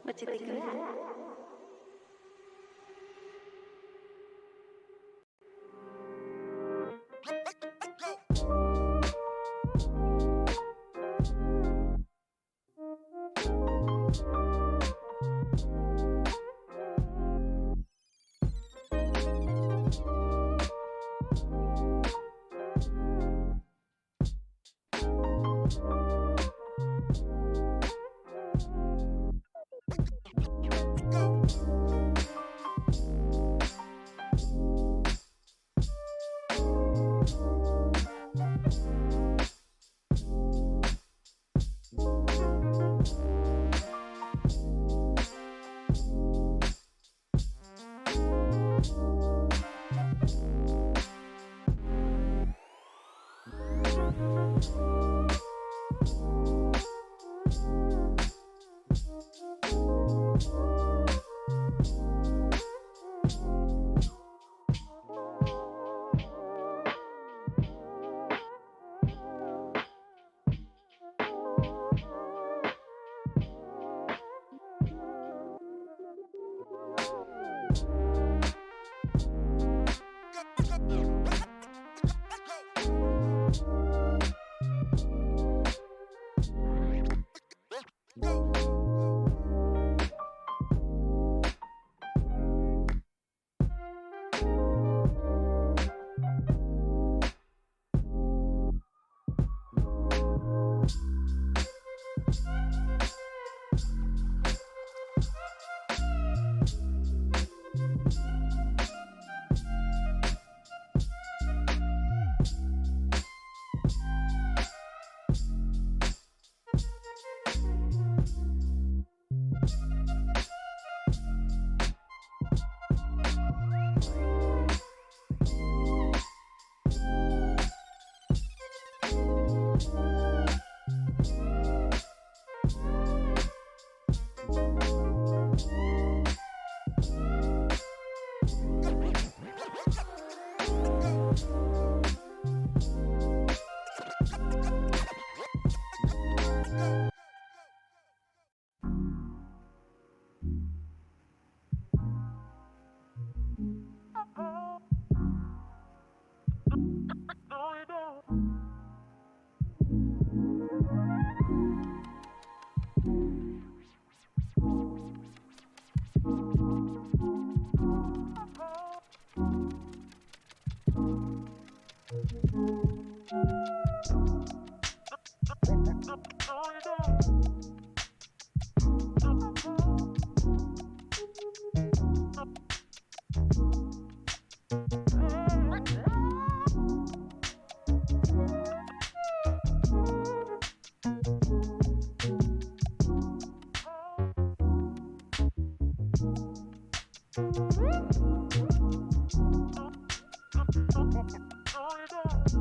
What you think of that? Oh,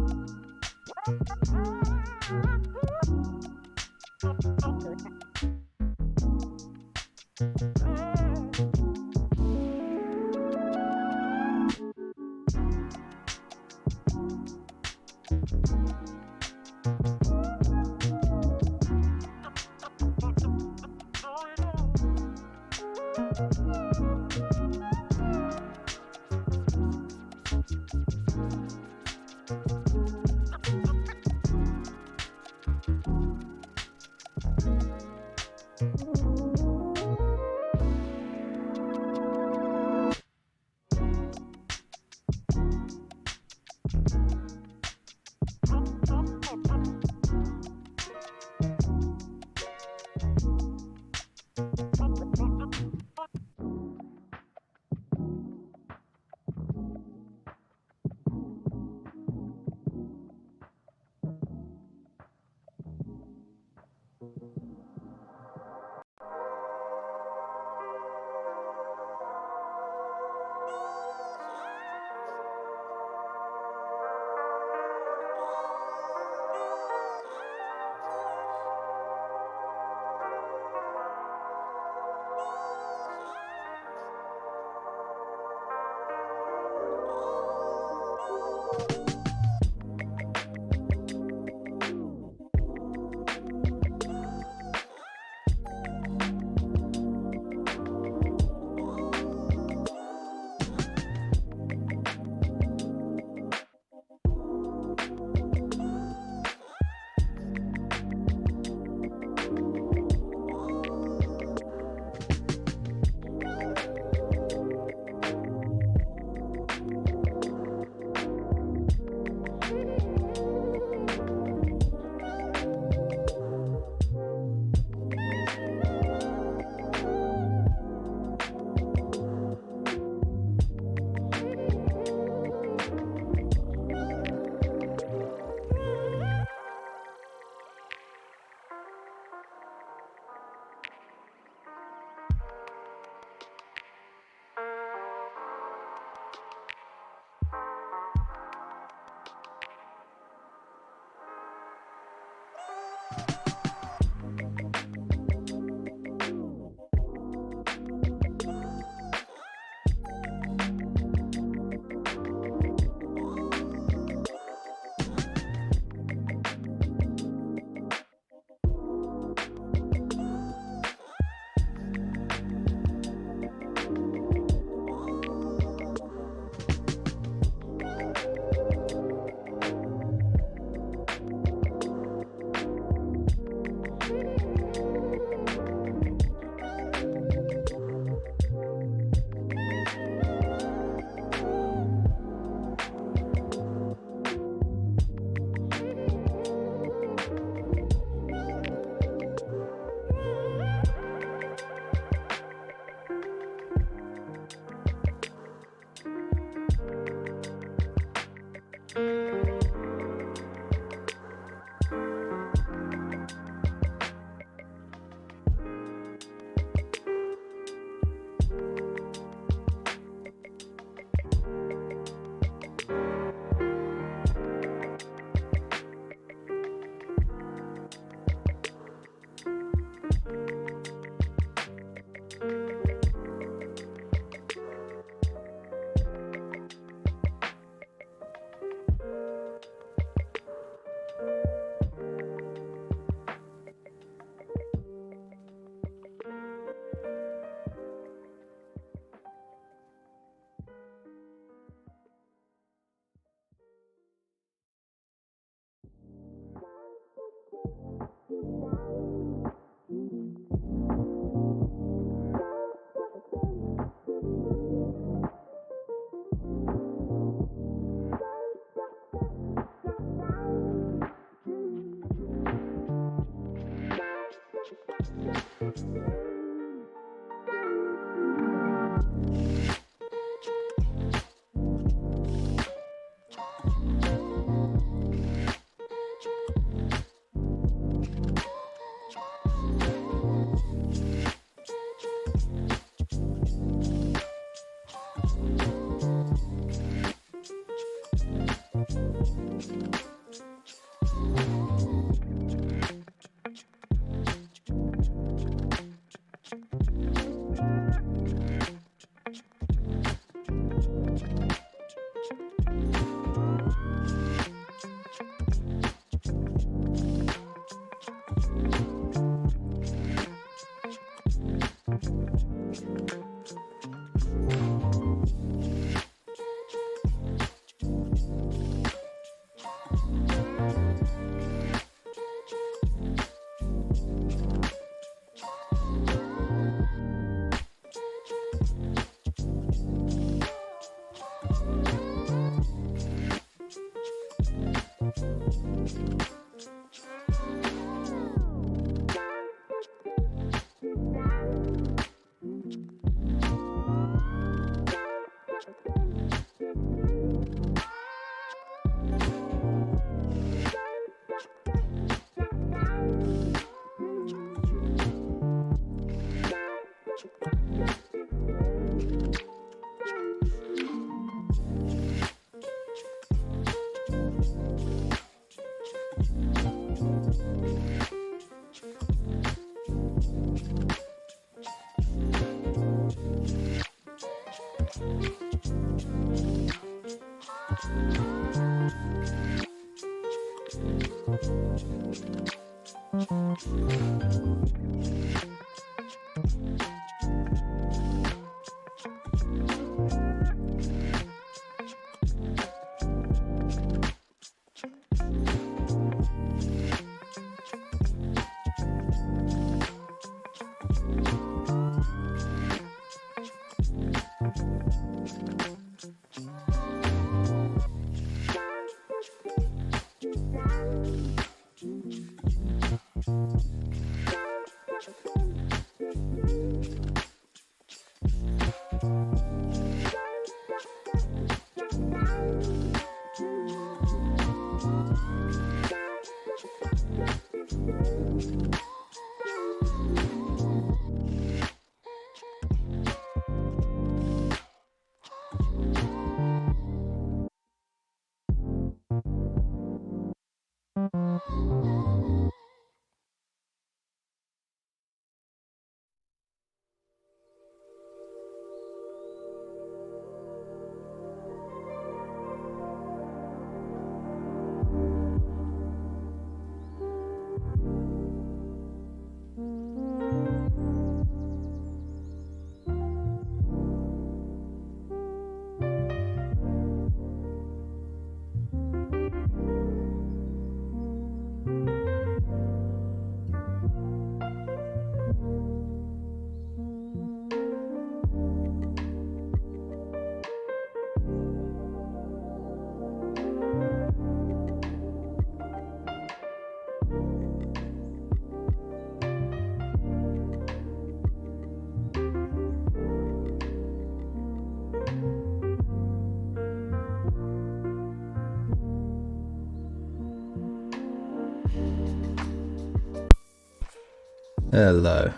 Hello,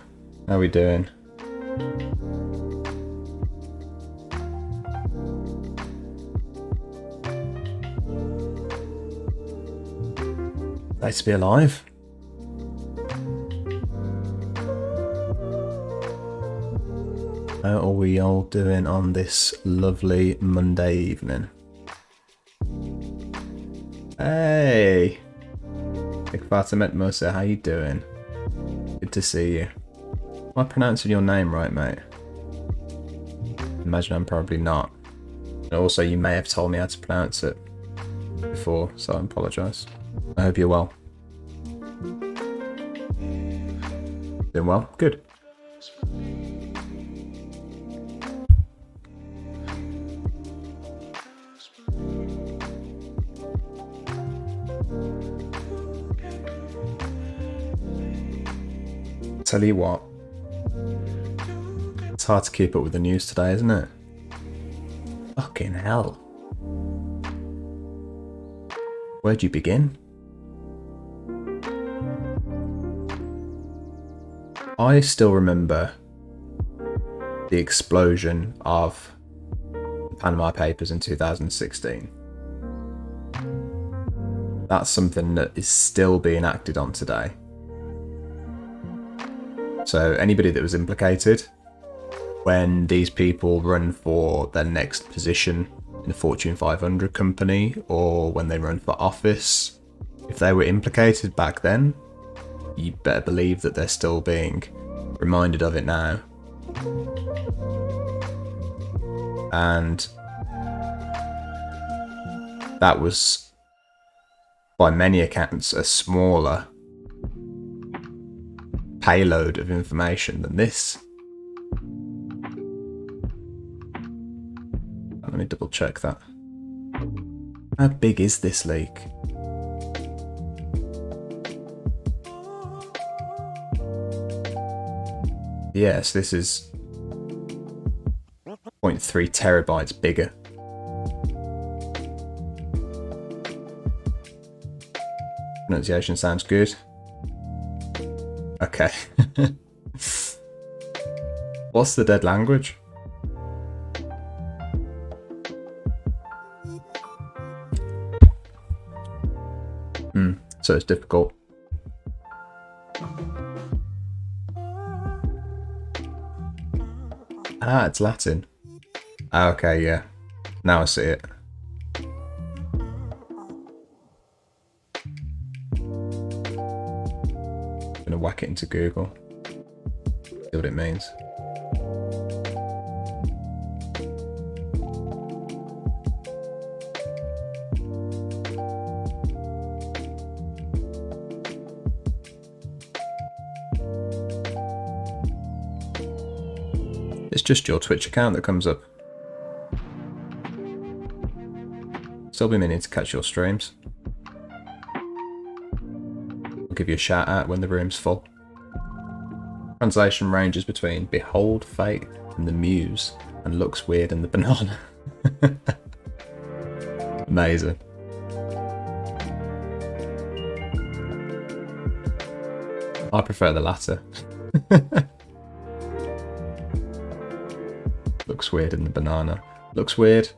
how we doing? Nice to be alive. How are we all doing on this lovely Monday evening? Hey! Big Fatimet Musa, how you doing? Good to see you. Am I pronouncing your name right, mate? Imagine I'm probably not. And also, you may have told me how to pronounce it before, so I apologise. I hope you're well. Doing well? Good. Tell you what, it's hard to keep up with the news today, isn't it? Fucking hell. Where'd you begin? I still remember the explosion of the Panama Papers in 2016. That's something that is still being acted on today. So anybody that was implicated, when these people run for their next position in a Fortune 500 company, or when they run for office, if they were implicated back then, you better believe that they're still being reminded of it now. And that was, by many accounts, a smaller payload of information than this. Let me double check that. How big is this leak? Yes, this is 0.3 terabytes bigger. Pronunciation sounds good. Okay. What's the dead language? So it's difficult. Ah, it's Latin. Ah, okay, yeah. Now I see it. Gonna whack it into Google. See what it means. It's just your Twitch account that comes up. Still be meaning to catch your streams. I'll give you a shout out when the room's full. Translation ranges between Behold Fate and the Muse and Looks Weird and the Banana. Amazing. I prefer the latter. Looks weird in the banana. Looks weird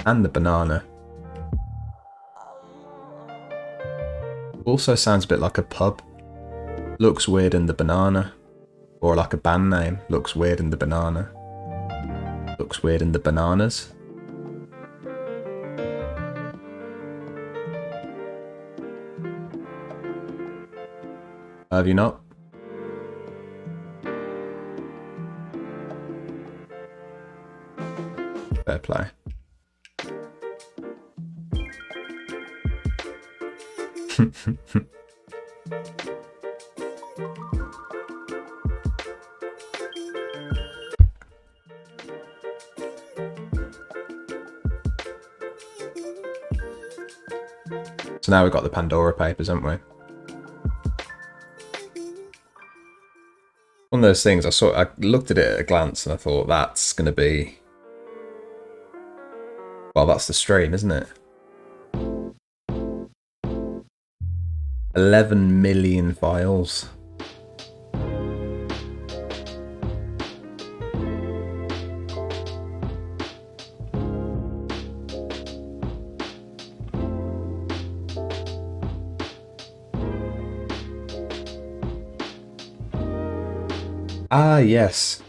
and the banana. Also sounds a bit like a pub. Looks weird in the banana. Or like a band name. Looks weird in the banana. Looks weird in the bananas. Have you not? Fair play. So now we've got the Pandora papers, haven't we? One of those things I looked at it at a glance and I thought that's going to be, well, that's the stream, isn't it? 11 million files. Ah, yes.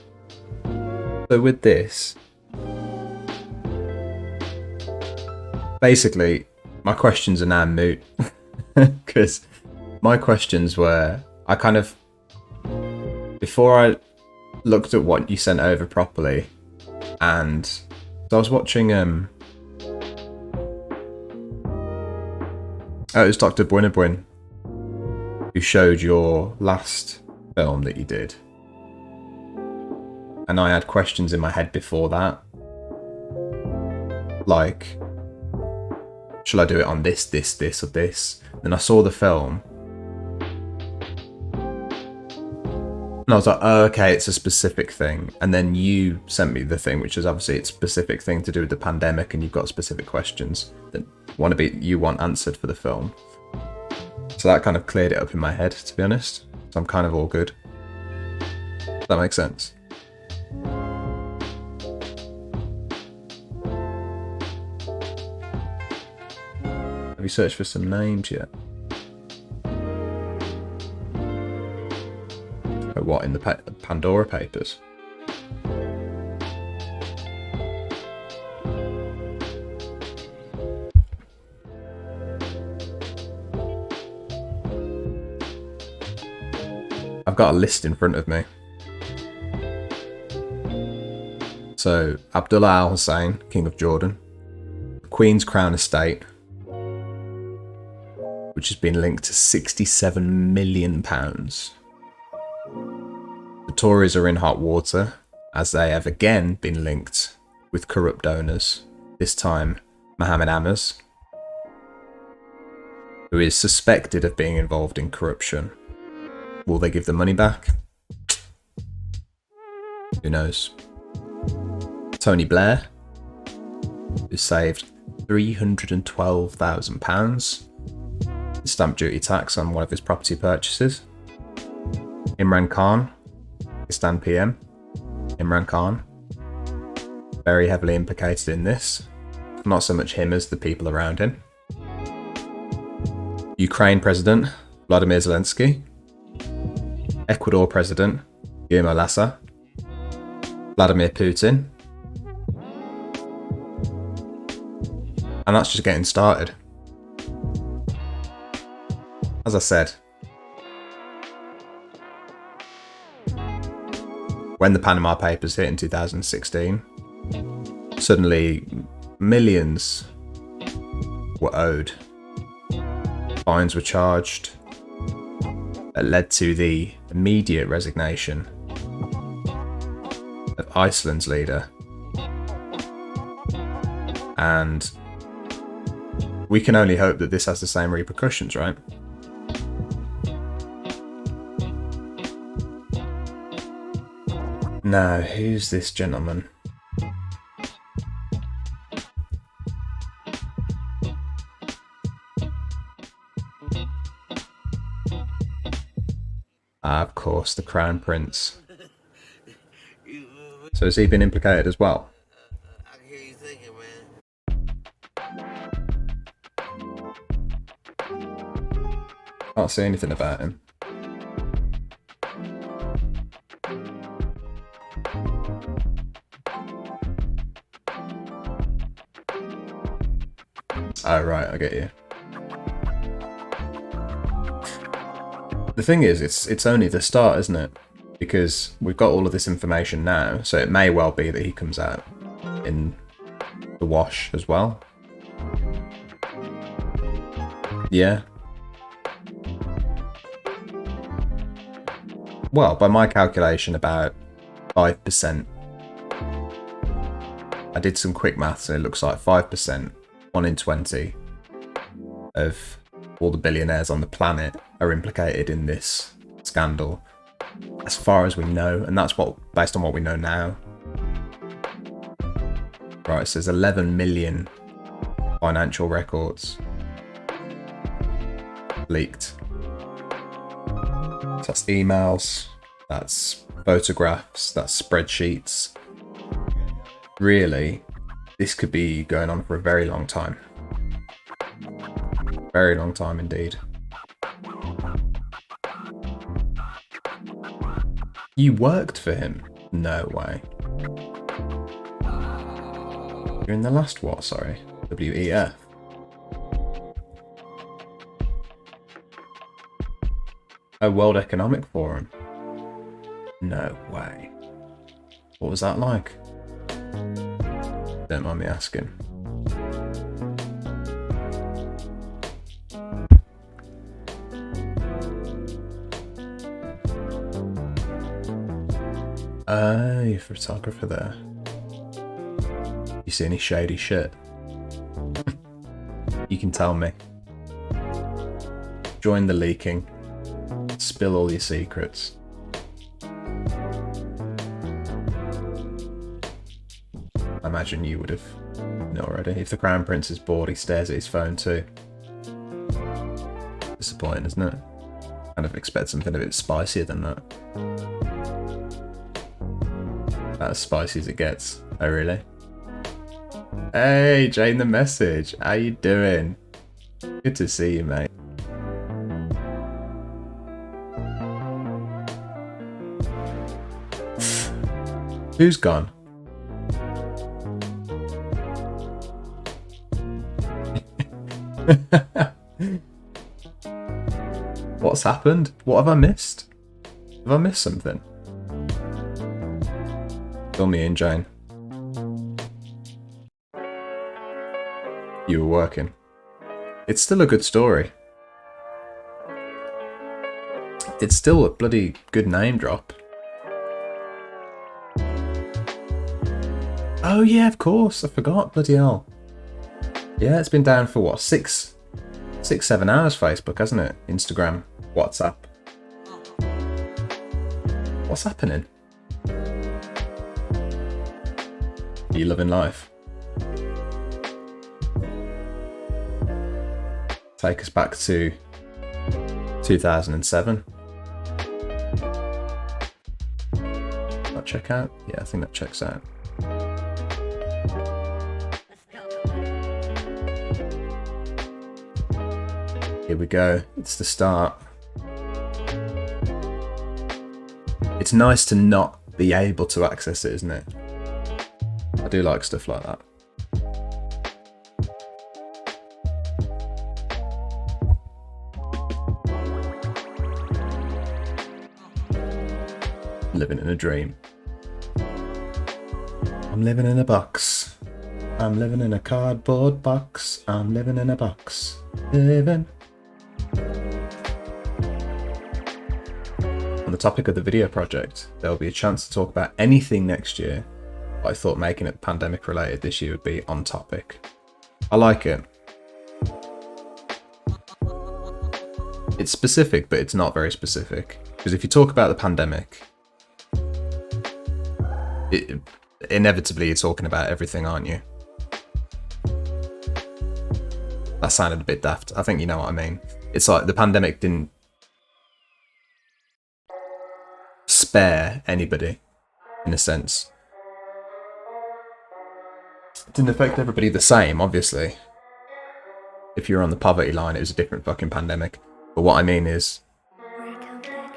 So with this, basically, my questions are now moot. Because my questions were, I kind of, before I looked at what you sent over properly, and so I was watching, it was Dr. Buenabuen who showed your last film that you did. And I had questions in my head before that. Like, shall I do it on this, or this? Then I saw the film. And I was like, oh, okay, it's a specific thing. And then you sent me the thing, which is obviously it's a specific thing to do with the pandemic, and you've got specific questions that you want answered for the film. So that kind of cleared it up in my head, to be honest. So I'm kind of all good. Does that make sense? Have you searched for some names yet? Oh, what, in the Pandora papers? I've got a list in front of me. So, Abdullah Al Hussein, King of Jordan, Queen's Crown Estate, which has been linked to £67 million. The Tories are in hot water, as they have again been linked with corrupt donors, this time Mohammed Ammers, who is suspected of being involved in corruption. Will they give the money back? Who knows? Tony Blair, who saved £312,000 stamp duty tax on one of his property purchases. Imran Khan, Pakistan PM. Imran Khan, very heavily implicated in this. Not so much him as the people around him. Ukraine President Vladimir Zelensky. Ecuador President Guillermo Lassa. Vladimir Putin. And that's just getting started. As I said, when the Panama Papers hit in 2016, suddenly millions were owed. Fines were charged. That led to the immediate resignation of Iceland's leader. And we can only hope that this has the same repercussions, right? Now, who's this gentleman? Of course, the Crown Prince. So has he been implicated as well? I can hear you thinking, man. Can't see anything about him. Oh, right, I get you. The thing is, it's only the start, isn't it? Because we've got all of this information now, so it may well be that he comes out in the wash as well. Yeah. Well, by my calculation, about 5%. I did some quick maths and it looks like 5%, 1 in 20, of all the billionaires on the planet are implicated in this scandal, as far as we know, and that's what, based on what we know now. Right, so there's 11 million financial records leaked. So that's emails, that's photographs, that's spreadsheets. Really, this could be going on for a very long time. Very long time indeed. You worked for him? No way. You're in the last what, sorry? WEF. Oh, World Economic Forum. No way. What was that like? Don't mind me asking. You're a photographer there. You see any shady shit? You can tell me. Join the leaking. Spill all your secrets. I imagine you would have known already. If the Crown Prince is bored, he stares at his phone too. Disappointing, isn't it? Kind of expect something a bit spicier than that. As spicy as it gets. Oh, really? Hey, Jane the Message. How you doing? Good to see you, mate. Who's gone? What's happened? What have I missed? Have I missed something? Fill me in, Jane. You were working. It's still a good story. It's still a bloody good name drop. Oh yeah, of course. I forgot. Bloody hell. Yeah, it's been down for what? 7 hours, Facebook, hasn't it? Instagram, WhatsApp. What's happening? Are you loving life? Take us back to 2007. That check out? Yeah, I think that checks out. Here we go. It's the start. It's nice to not be able to access it, isn't it? I do like stuff like that. Living in a dream. I'm living in a box. I'm living in a cardboard box. I'm living in a box. Living. On the topic of the video project, there will be a chance to talk about anything next year. But I thought making it pandemic related this year would be on topic. I like it. It's specific, but it's not very specific. Because if you talk about the pandemic, inevitably you're talking about everything, aren't you? That sounded a bit daft. I think you know what I mean. It's like the pandemic didn't spare anybody, in a sense. It didn't affect everybody the same, obviously. If you're on the poverty line, it was a different fucking pandemic. But what I mean is,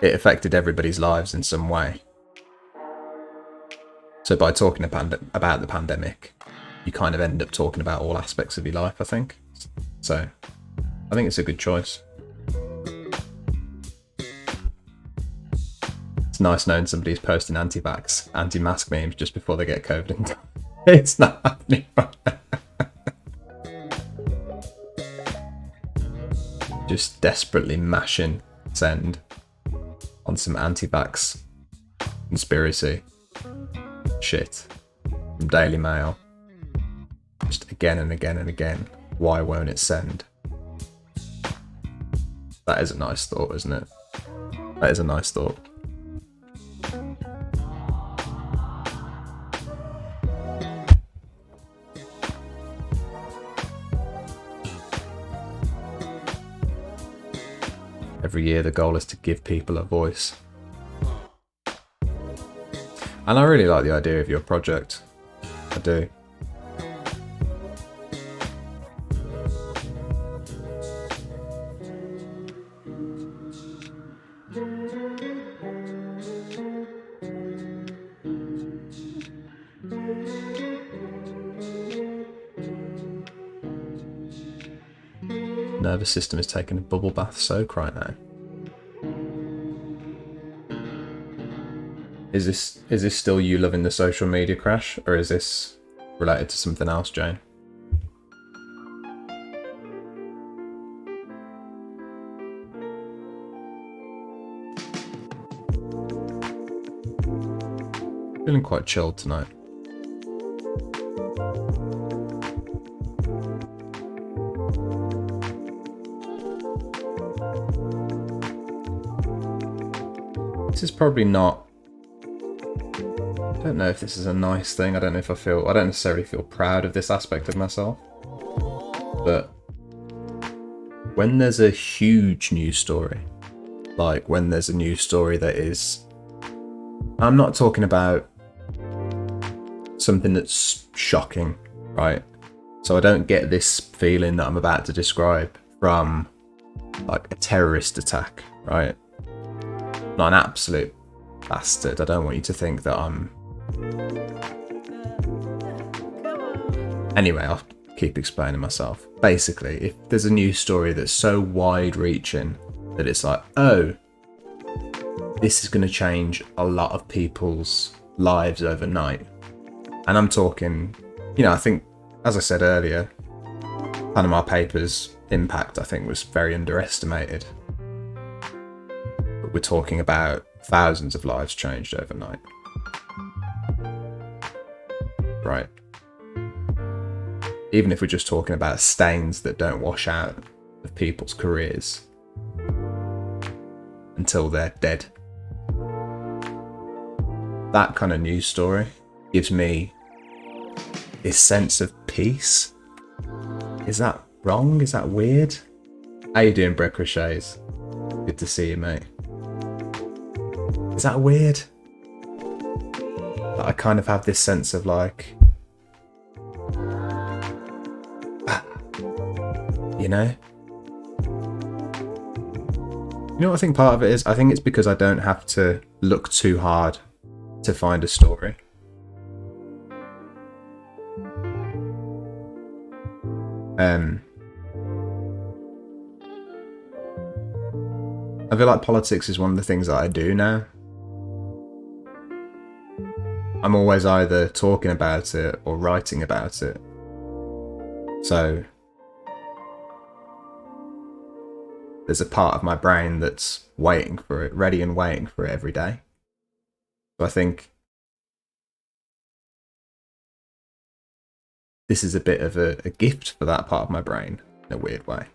it affected everybody's lives in some way. So by talking about the pandemic, you kind of end up talking about all aspects of your life, I think. So, I think it's a good choice. It's nice knowing somebody's posting anti-vax, anti-mask memes just before they get COVID and die. It's not happening right now. Just desperately mashing send on some anti-vax conspiracy shit from Daily Mail. Just again and again and again. Why won't it send? That is a nice thought, isn't it? That is a nice thought. Every year the goal is to give people a voice. And I really like the idea of your project. I do. Nervous system is taking a bubble bath soak right now. Is this still you loving the social media crash, or is this related to something else, Jane? Feeling quite chilled tonight. This is probably not... I don't know if this is a nice thing. I don't know if I don't necessarily feel proud of this aspect of myself. But when there's a huge news story, like when there's a news story that is... I'm not talking about something that's shocking, right? So I don't get this feeling that I'm about to describe from like a terrorist attack, right? Not an absolute bastard. I don't want you to think that I'm... Anyway, I'll keep explaining myself. Basically, if there's a news story that's so wide-reaching that it's like, oh, this is going to change a lot of people's lives overnight. And I'm talking, you know, I think, as I said earlier, Panama Papers' impact, I think, was very underestimated. But we're talking about thousands of lives changed overnight. Right. Even if we're just talking about stains that don't wash out of people's careers until they're dead. That kind of news story gives me this sense of peace. Is that wrong? Is that weird? How you doing, Brett Crochets? Good to see you, mate. Is that weird? That I kind of have this sense of like... You know? You know what I think part of it is? I think it's because I don't have to look too hard to find a story. I feel like politics is one of the things that I do now. I'm always either talking about it or writing about it. So there's a part of my brain that's waiting for it, ready and waiting for it every day. So I think this is a bit of a gift for that part of my brain in a weird way.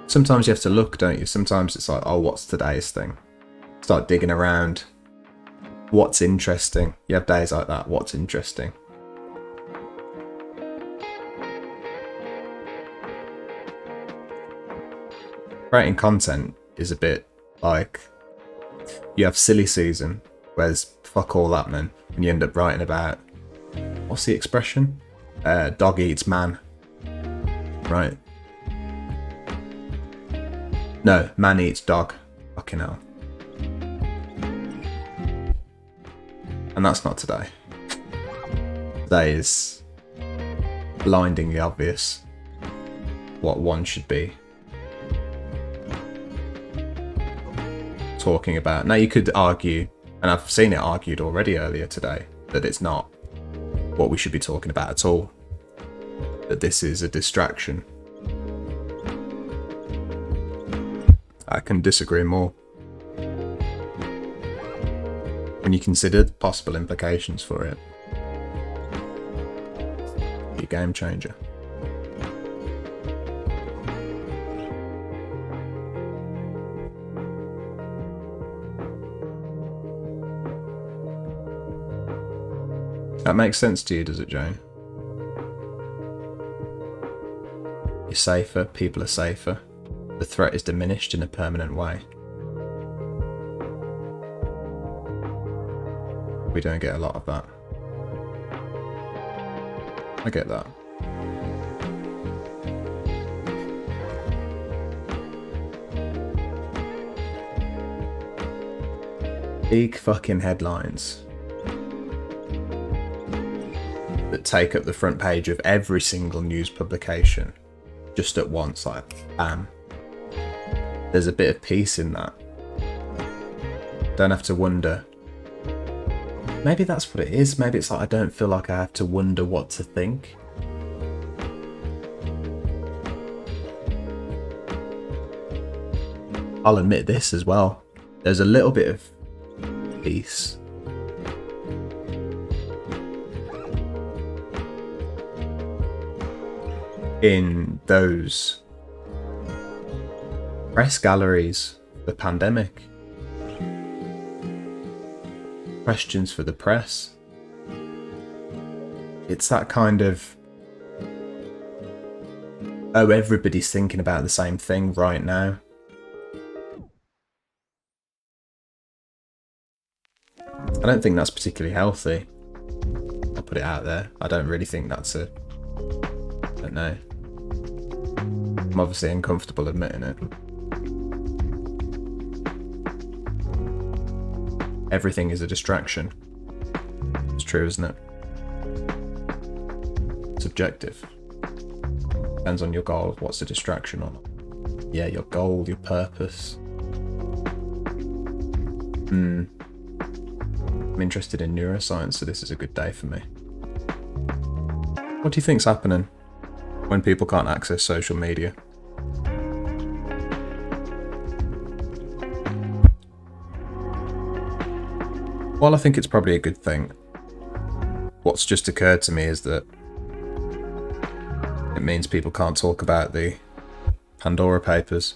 Sometimes you have to look, don't you? Sometimes it's like, oh, what's today's thing? Start digging around. What's interesting? You have days like that. What's interesting? Creating content is a bit like you have silly season, whereas fuck all that, man. And you end up writing about, what's the expression? Dog eats man. Right? No, man eats dog. Fucking hell. And that's not today. Today is blindingly obvious what one should be talking about. Now you could argue, and I've seen it argued already earlier today, that it's not what we should be talking about at all. That this is a distraction. I can disagree more. When you consider the possible implications for it, be a game changer. That makes sense to you, does it, Jane? You're safer, people are safer. The threat is diminished in a permanent way. We don't get a lot of that. I get that. Big fucking headlines that take up the front page of every single news publication just at once, like bam. There's a bit of peace in that. Don't have to wonder. Maybe that's what it is. Maybe it's like I don't feel like I have to wonder what to think. I'll admit this as well. There's a little bit of peace. In those press galleries, the pandemic. Questions for the press. It's that kind of, oh, everybody's thinking about the same thing right now. I don't think that's particularly healthy. I'll put it out there. I don't really think that's I don't know. I'm obviously uncomfortable admitting it. Everything is a distraction. It's true, isn't it? Subjective. Depends on your goal. What's a distraction or not? Yeah, your goal, your purpose. I'm interested in neuroscience, so this is a good day for me. What do you think's happening when people can't access social media? Well, I think it's probably a good thing. What's just occurred to me is that it means people can't talk about the Pandora papers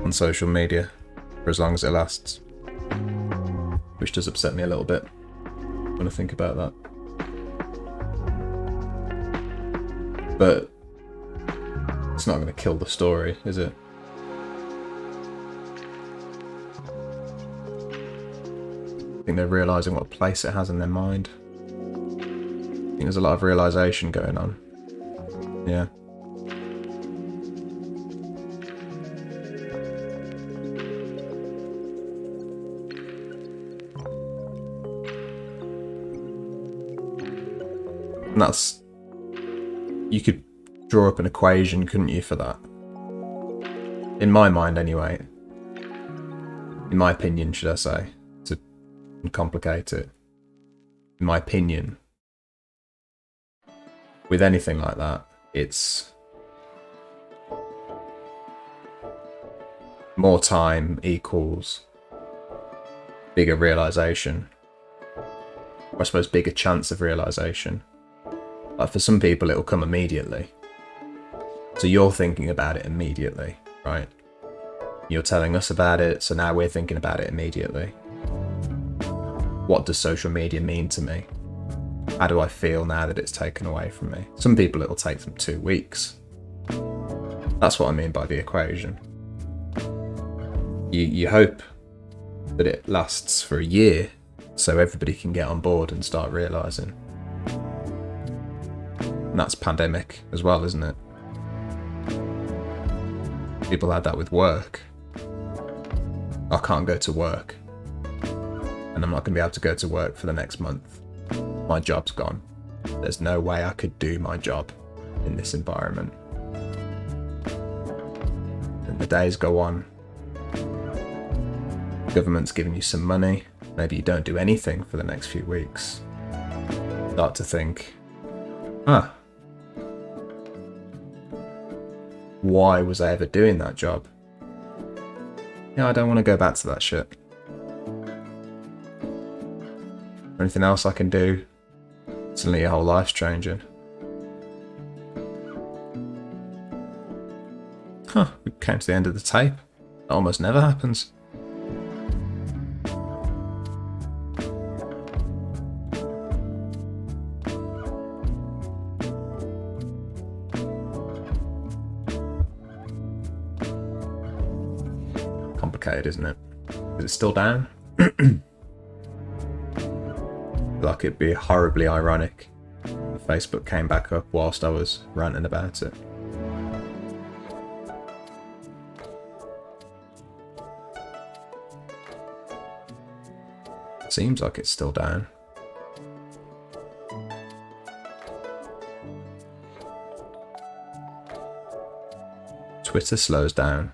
on social media for as long as it lasts. Which does upset me a little bit when I think about that. But it's not going to kill the story, is it? I think they're realising what place it has in their mind. I think there's a lot of realisation going on. Yeah. And that's... You could draw up an equation, couldn't you, for that? In my mind, anyway. In my opinion, should I say. To and complicate it. In my opinion, with anything like that, it's more time equals bigger realization. Or I suppose bigger chance of realization. Like for some people, it'll come immediately. So you're thinking about it immediately, right? You're telling us about it, so now we're thinking about it immediately. What does social media mean to me? How do I feel now that it's taken away from me? Some people it'll take them 2 weeks. That's what I mean by the equation. You hope that it lasts for a year so everybody can get on board and start realising. And that's pandemic as well, isn't it? People had that with work. I can't go to work. And I'm not going to be able to go to work for the next month. My job's gone. There's no way I could do my job in this environment. And the days go on. Government's giving you some money. Maybe you don't do anything for the next few weeks. Start to think, why was I ever doing that job? Yeah, I don't want to go back to that shit. Anything else I can do? Suddenly your whole life's changing. We came to the end of the tape. That almost never happens. Complicated, isn't it? Is it still down? Like it'd be horribly ironic if Facebook came back up whilst I was ranting about it. Seems like it's still down. Twitter slows down.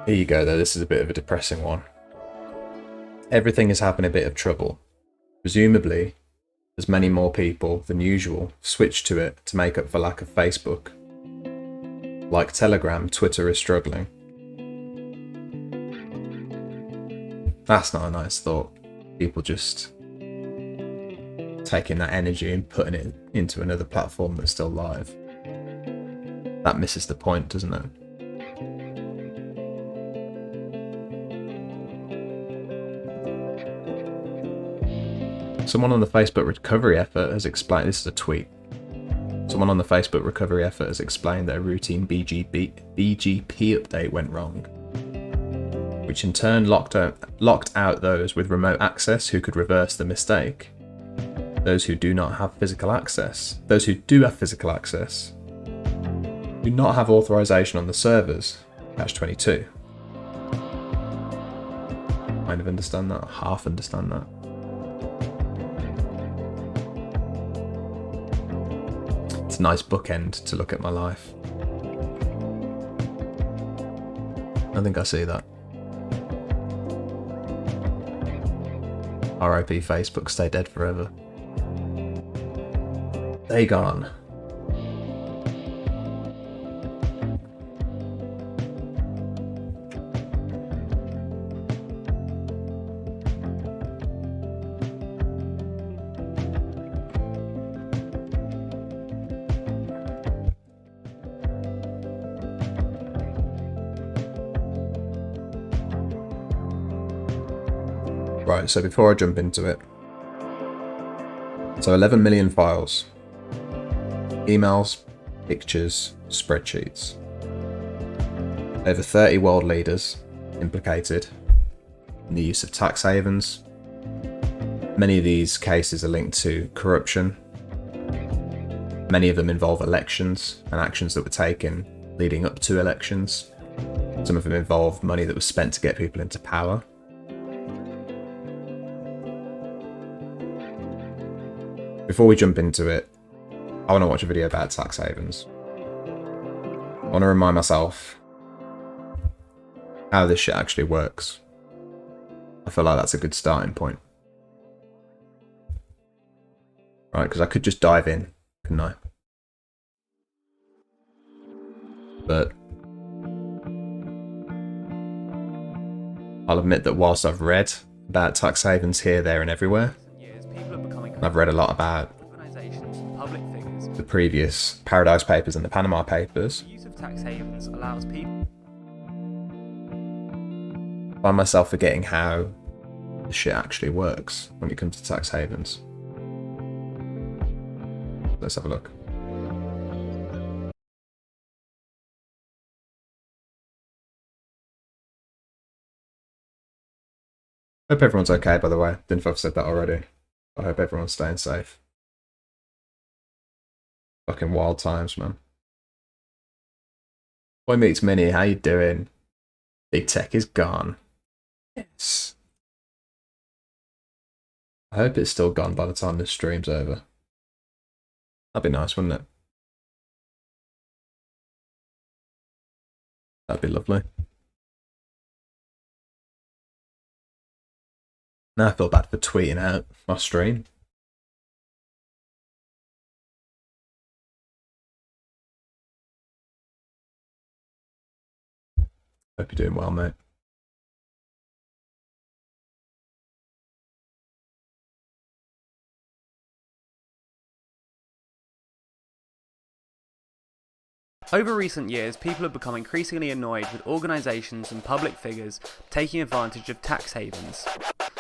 Here you go though, this is a bit of a depressing one. Everything is having a bit of trouble. Presumably, as many more people than usual switch to it to make up for lack of Facebook. Like Telegram, Twitter is struggling. That's not a nice thought. People just taking that energy and putting it into another platform that's still live. That misses the point, doesn't it? Someone on the Facebook recovery effort has explained, this is a tweet. Someone on the Facebook recovery effort has explained that a routine BGP update went wrong, which in turn locked out those with remote access who could reverse the mistake. Those who do not have physical access. Those who do have physical access do not have authorization on the servers. Catch-22. Kind of understand that, half understand that. It's a nice bookend to look at my life. I think I see that. RIP Facebook, stay dead forever. They gone. Right, so before I jump into it, so 11 million files, emails, pictures, spreadsheets, over 30 world leaders implicated in the use of tax havens. Many of these cases are linked to corruption. Many of them involve elections and actions that were taken leading up to elections. Some of them involve money that was spent to get people into power. Before we jump into it, I want to watch a video about tax havens. I want to remind myself how this shit actually works. I feel like that's a good starting point. Right, because I could just dive in, couldn't I? But I'll admit that whilst I've read about tax havens here, there and everywhere, I've read a lot about the previous Paradise Papers and the Panama Papers, The use of tax havens allows people. I find myself forgetting how the shit actually works when it comes to tax havens. Let's have a look. Hope everyone's okay, by the way. Didn't know if I've said that already. I hope everyone's staying safe. Fucking wild times, man. Boy meets Minnie, how you doing? Big tech is gone. Yes. I hope it's still gone by the time this stream's over. That'd be nice, wouldn't it? That'd be lovely. Now I feel bad for tweeting out my stream. Hope you're doing well, mate. Over recent years, people have become increasingly annoyed with organisations and public figures taking advantage of tax havens.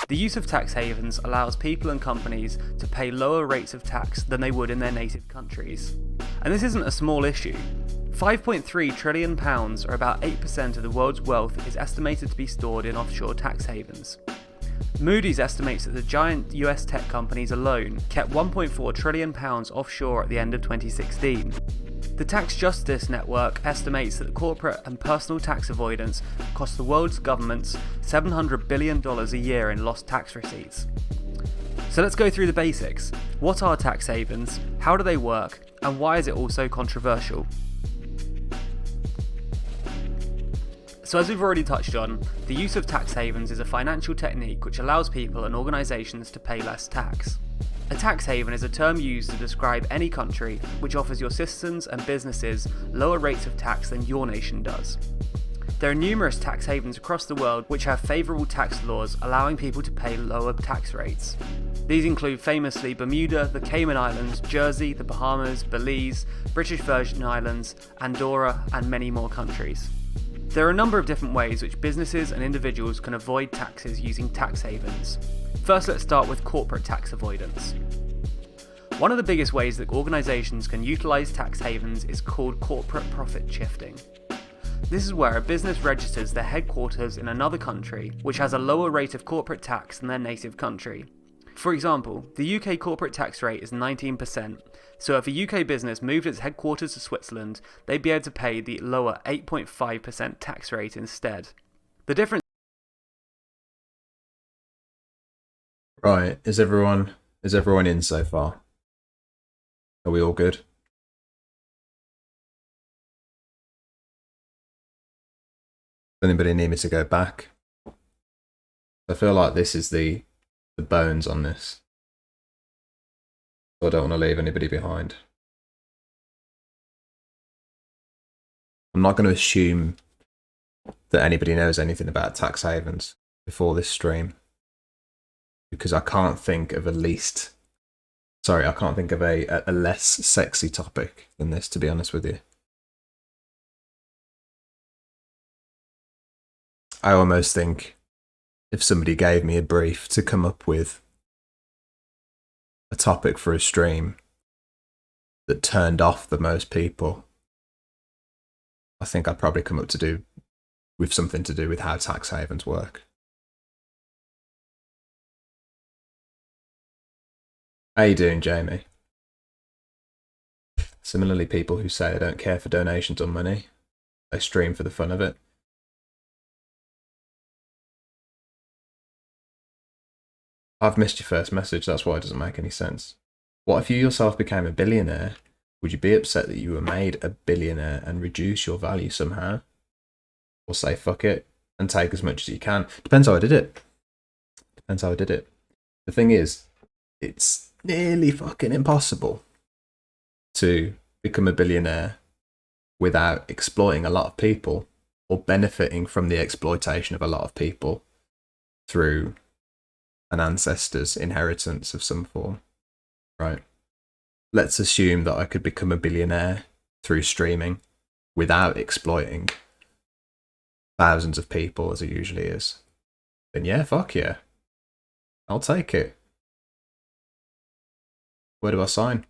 The use of tax havens allows people and companies to pay lower rates of tax than they would in their native countries. And this isn't a small issue. £5.3 trillion, or about 8% of the world's wealth, is estimated to be stored in offshore tax havens. Moody's estimates that the giant US tech companies alone kept £1.4 trillion offshore at the end of 2016. The Tax Justice Network estimates that corporate and personal tax avoidance costs the world's governments $700 billion a year in lost tax receipts. So let's go through the basics. What are tax havens? How do they work? And why is it all so controversial? So as we've already touched on, the use of tax havens is a financial technique which allows people and organisations to pay less tax. A tax haven is a term used to describe any country which offers your citizens and businesses lower rates of tax than your nation does. There are numerous tax havens across the world which have favourable tax laws allowing people to pay lower tax rates. These include famously Bermuda, the Cayman Islands, Jersey, the Bahamas, Belize, British Virgin Islands, Andorra, and many more countries. There are a number of different ways which businesses and individuals can avoid taxes using tax havens. First, let's start with corporate tax avoidance. One of the biggest ways that organisations can utilise tax havens is called corporate profit shifting. This is where a business registers their headquarters in another country which has a lower rate of corporate tax than their native country. For example, the UK corporate tax rate is 19%, so if a UK business moved its headquarters to Switzerland, they'd be able to pay the lower 8.5% tax rate instead. The difference. Right, is everyone in so far? Are we all good? Does anybody need me to go back? I feel like this is the bones on this. So I don't want to leave anybody behind. I'm not going to assume that anybody knows anything about tax havens before this stream, because I can't think of a less sexy topic than this, to be honest with you. I almost think if somebody gave me a brief to come up with a topic for a stream that turned off the most people, I think I'd probably come up with something to do with how tax havens work. How you doing, Jamie? Similarly, people who say they don't care for donations or money, they stream for the fun of it. I've missed your first message, that's why it doesn't make any sense. What if you yourself became a billionaire? Would you be upset that you were made a billionaire and reduce your value somehow? Or say fuck it and take as much as you can. Depends how I did it. The thing is, it's nearly fucking impossible to become a billionaire without exploiting a lot of people or benefiting from the exploitation of a lot of people through an ancestor's inheritance of some form, right? Let's assume that I could become a billionaire through streaming without exploiting thousands of people as it usually is. Then yeah, fuck yeah. I'll take it. Where do I sign?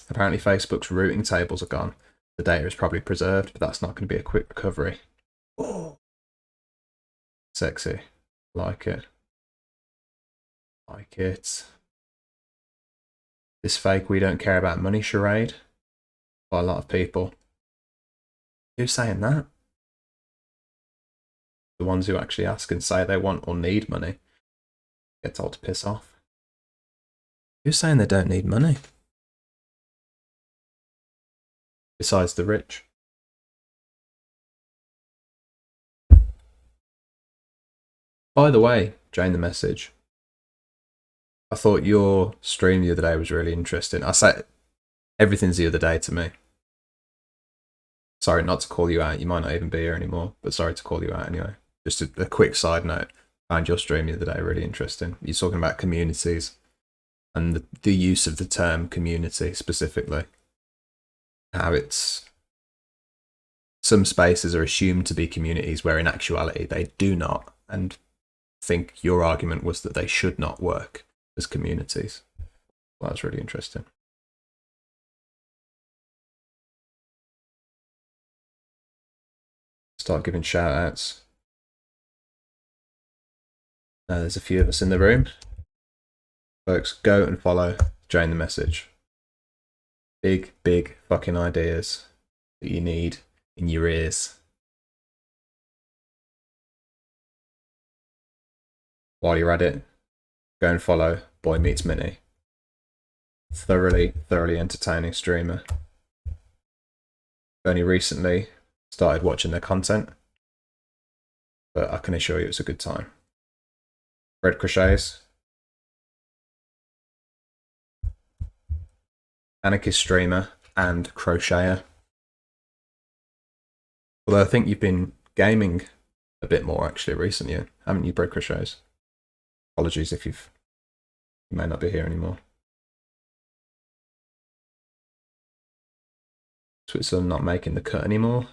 Apparently Facebook's routing tables are gone. The data is probably preserved, but that's not going to be a quick recovery. Oh. Sexy. Like it. Like it. This fake we don't care about money charade by a lot of people. Who's saying that? The ones who actually ask and say they want or need money get told to piss off. Who's saying they don't need money? Besides the rich. By the way, Jane the Message, I thought your stream the other day was really interesting. I say everything's the other day to me. Sorry not to call you out. You might not even be here anymore, but sorry to call you out anyway. Just a quick side note. I found your stream the other day really interesting. You're talking about communities and the use of the term community specifically. How it's some spaces are assumed to be communities where in actuality they do not, and I think your argument was that they should not work as communities. Well, that's really interesting. Start giving shout outs. Now there's a few of us in the room. Folks, go and follow Jane the Message. Big fucking ideas that you need in your ears. While you're at it, go and follow Boy Meets Minnie. Thoroughly entertaining streamer. Only recently started watching their content, but I can assure you it's a good time. Red Crochets. Anarchist streamer and crocheter. Although I think you've been gaming a bit more actually recently, haven't you, Bread Crochets? Apologies if you may not be here anymore. Switzerland not making the cut anymore.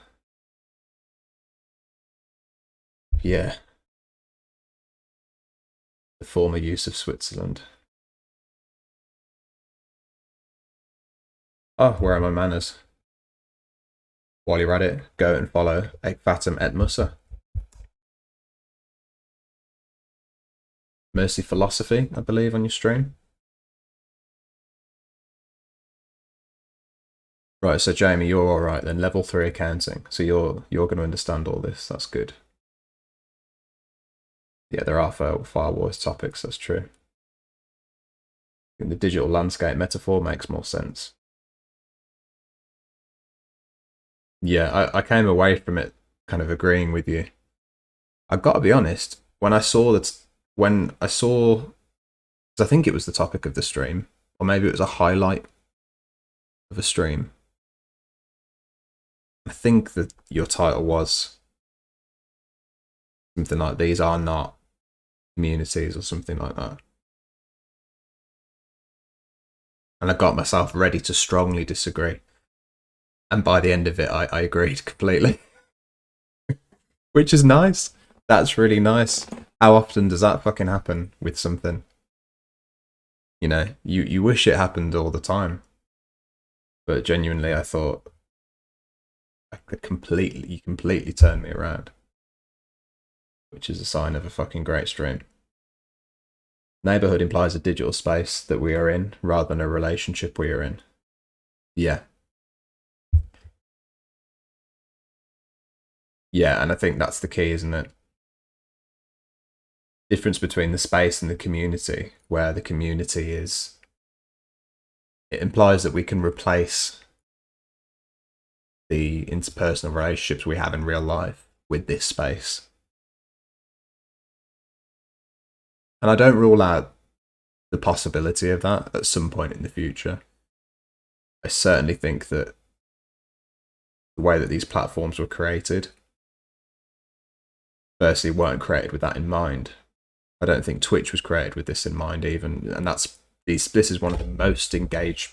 Yeah. The former use of Switzerland. Oh, where are my manners? While you're at it, go and follow Ek Fatum et Musa. Mercy Philosophy, I believe, on your stream. Right, so Jamie, you're alright then. Level 3 accounting. So you're going to understand all this. That's good. Yeah, there are far worse topics, that's true. I think the digital landscape metaphor makes more sense. Yeah, I came away from it kind of agreeing with you. I've got to be honest, when I saw, because I think it was the topic of the stream, or maybe it was a highlight of a stream. I think that your title was something like "These are not communities" or something like that. And I got myself ready to strongly disagree. And by the end of it, I agreed completely. Which is nice. That's really nice. How often does that fucking happen with something? You know, you wish it happened all the time. But genuinely, I thought, you completely turned me around. Which is a sign of a fucking great stream. Neighborhood implies a digital space that we are in, rather than a relationship we are in. Yeah. Yeah, and I think that's the key, isn't it? Difference between the space and the community, where the community is... It implies that we can replace the interpersonal relationships we have in real life with this space. And I don't rule out the possibility of that at some point in the future. I certainly think that the way that these platforms were created, firstly, weren't created with that in mind. I don't think Twitch was created with this in mind even, and this is one of the most engaged.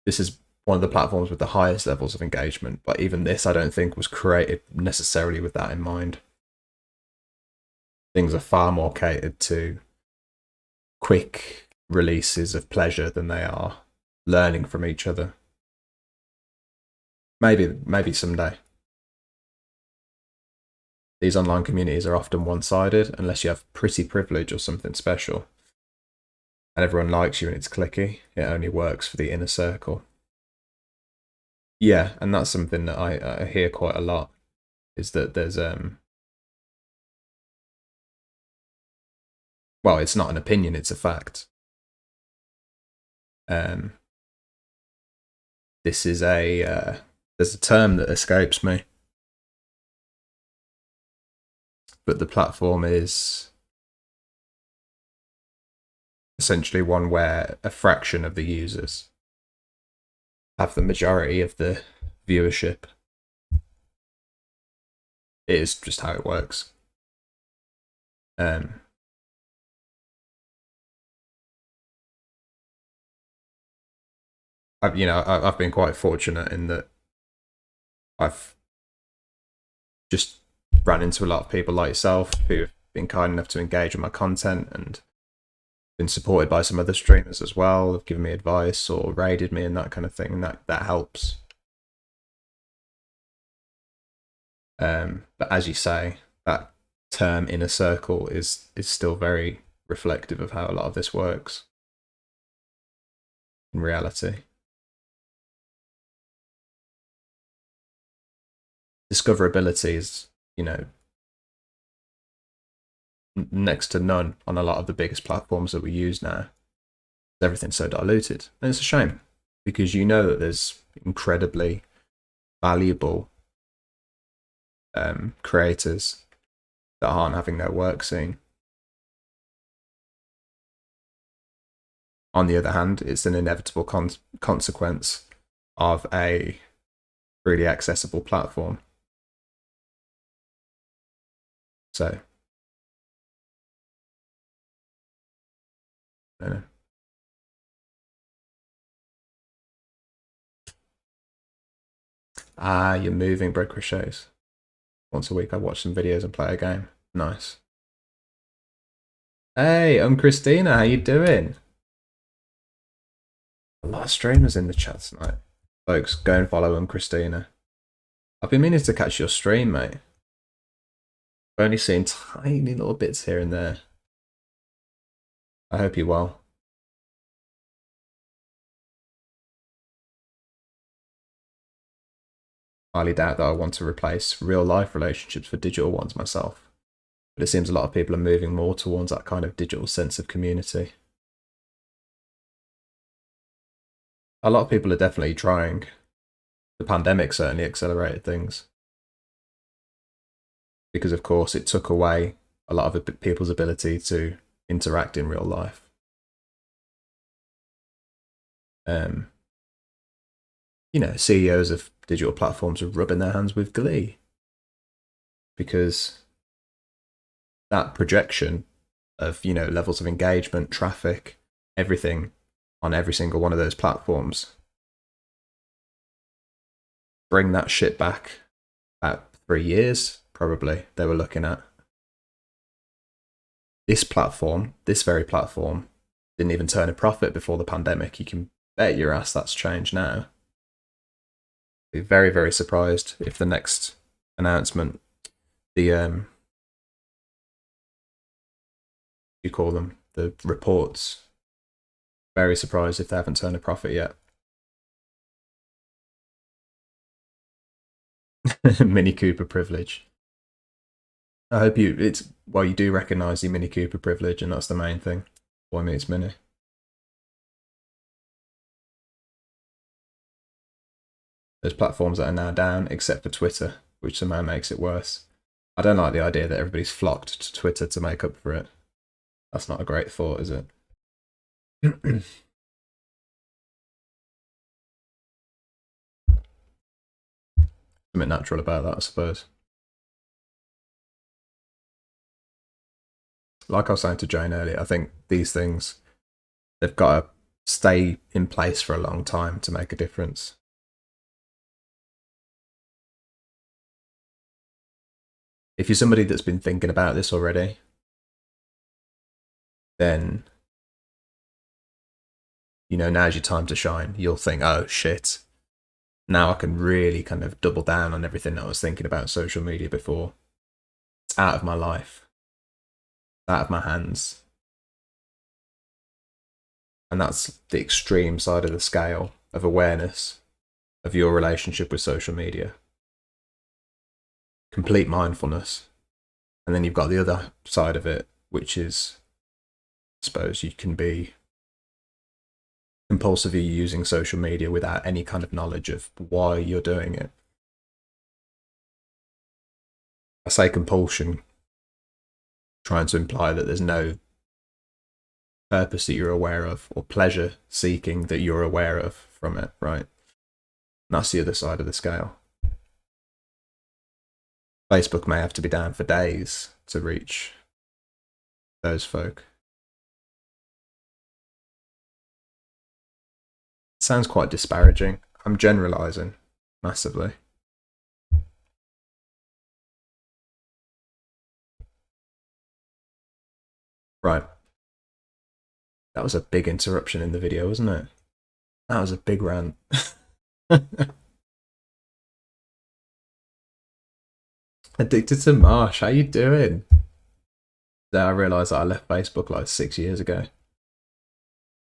This is one of the platforms with the highest levels of engagement, but even this I don't think was created necessarily with that in mind. Things are far more catered to quick releases of pleasure than they are learning from each other. Maybe someday. These online communities are often one-sided unless you have pretty privilege or something special. And everyone likes you and it's clicky. It only works for the inner circle. Yeah, and that's something that I hear quite a lot, is that there's well, it's not an opinion, it's a fact. This is there's a term that escapes me, but the platform is essentially one where a fraction of the users have the majority of the viewership. It is just how it works. I've been quite fortunate in that I've just ran into a lot of people like yourself who've been kind enough to engage with my content and been supported by some other streamers as well, have given me advice or raided me and that kind of thing, and that helps. But as you say, that term inner circle is still very reflective of how a lot of this works in reality. Discoverability is, next to none on a lot of the biggest platforms that we use now. Everything's so diluted, and it's a shame because you know that there's incredibly valuable creators that aren't having their work seen. On the other hand, it's an inevitable consequence of a freely accessible platform. So, I don't know. You're moving bread crochets. Once a week I watch some videos and play a game. Nice. Hey, I'm Christina, how you doing? A lot of streamers in the chat tonight. Folks, go and follow Christina. I've been meaning to catch your stream, mate. I've only seen tiny little bits here and there. I hope you're well. Highly doubt that I want to replace real life relationships for digital ones myself. But it seems a lot of people are moving more towards that kind of digital sense of community. A lot of people are definitely trying. The pandemic certainly accelerated things. Because of course it took away a lot of people's ability to interact in real life. CEOs of digital platforms are rubbing their hands with glee because that projection of, levels of engagement, traffic, everything on every single one of those platforms, bring that shit back about 3 years, probably, they were looking at. This very platform, didn't even turn a profit before the pandemic. You can bet your ass that's changed now. Be very, very surprised if the next announcement, the you call them, the reports, very surprised if they haven't turned a profit yet. Mini Cooper privilege. I hope you do recognise the Mini Cooper privilege, and that's the main thing. Boy meets Mini. There's platforms that are now down, except for Twitter, which somehow makes it worse. I don't like the idea that everybody's flocked to Twitter to make up for it. That's not a great thought, is it? Something natural about that, I suppose. Like I was saying to Jane earlier, I think these things, they've got to stay in place for a long time to make a difference. If you're somebody that's been thinking about this already, then, you know, now's your time to shine. You'll think, oh shit, now I can really kind of double down on everything that I was thinking about social media before. It's out of my life, out of my hands. And that's the extreme side of the scale of awareness of your relationship with social media. Complete mindfulness. And then you've got the other side of it, which is, I suppose, you can be compulsively using social media without any kind of knowledge of why you're doing it. I say compulsion, trying to imply that there's no purpose that you're aware of, or pleasure seeking that you're aware of from it, right? And that's the other side of the scale. Facebook may have to be down for days to reach those folk. It sounds quite disparaging. I'm generalizing massively. Right. That was a big interruption in the video, wasn't it? That was a big rant. Addicted to Marsh, how you doing? Then I realised that I left Facebook like 6 years ago.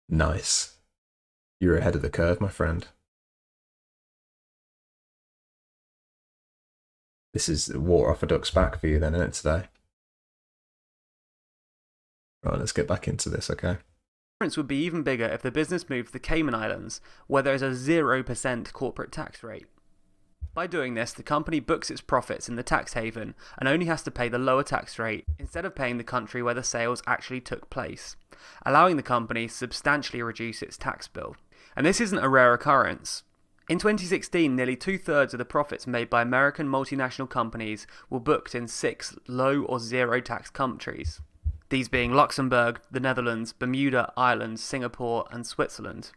Nice. You're ahead of the curve, my friend. This is water off a duck's back for you then, isn't it, today? Right, let's get back into this, okay? The difference would be even bigger if the business moved to the Cayman Islands, where there is a 0% corporate tax rate. By doing this, the company books its profits in the tax haven and only has to pay the lower tax rate instead of paying the country where the sales actually took place, allowing the company to substantially reduce its tax bill. And this isn't a rare occurrence. In 2016, nearly 2/3 of the profits made by American multinational companies were booked in 6 low or zero tax countries, these being Luxembourg, the Netherlands, Bermuda, Ireland, Singapore, and Switzerland.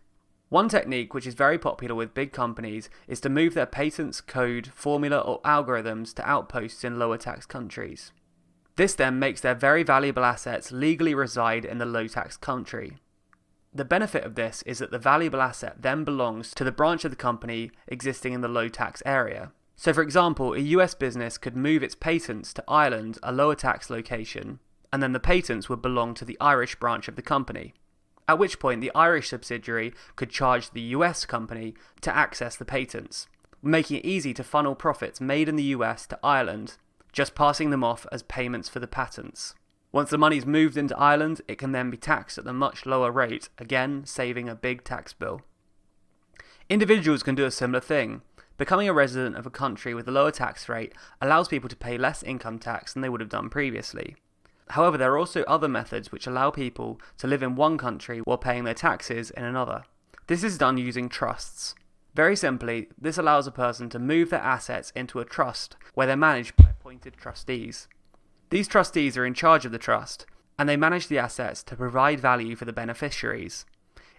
One technique which is very popular with big companies is to move their patents, code, formula, or algorithms to outposts in lower tax countries. This then makes their very valuable assets legally reside in the low tax country. The benefit of this is that the valuable asset then belongs to the branch of the company existing in the low tax area. So for example, a US business could move its patents to Ireland, a lower tax location, and then the patents would belong to the Irish branch of the company. At which point the Irish subsidiary could charge the US company to access the patents, making it easy to funnel profits made in the US to Ireland, just passing them off as payments for the patents. Once the money's moved into Ireland, it can then be taxed at a much lower rate, again saving a big tax bill. Individuals can do a similar thing. Becoming a resident of a country with a lower tax rate allows people to pay less income tax than they would have done previously. However, there are also other methods which allow people to live in one country while paying their taxes in another. This is done using trusts. Very simply, this allows a person to move their assets into a trust where they're managed by appointed trustees. These trustees are in charge of the trust, and they manage the assets to provide value for the beneficiaries.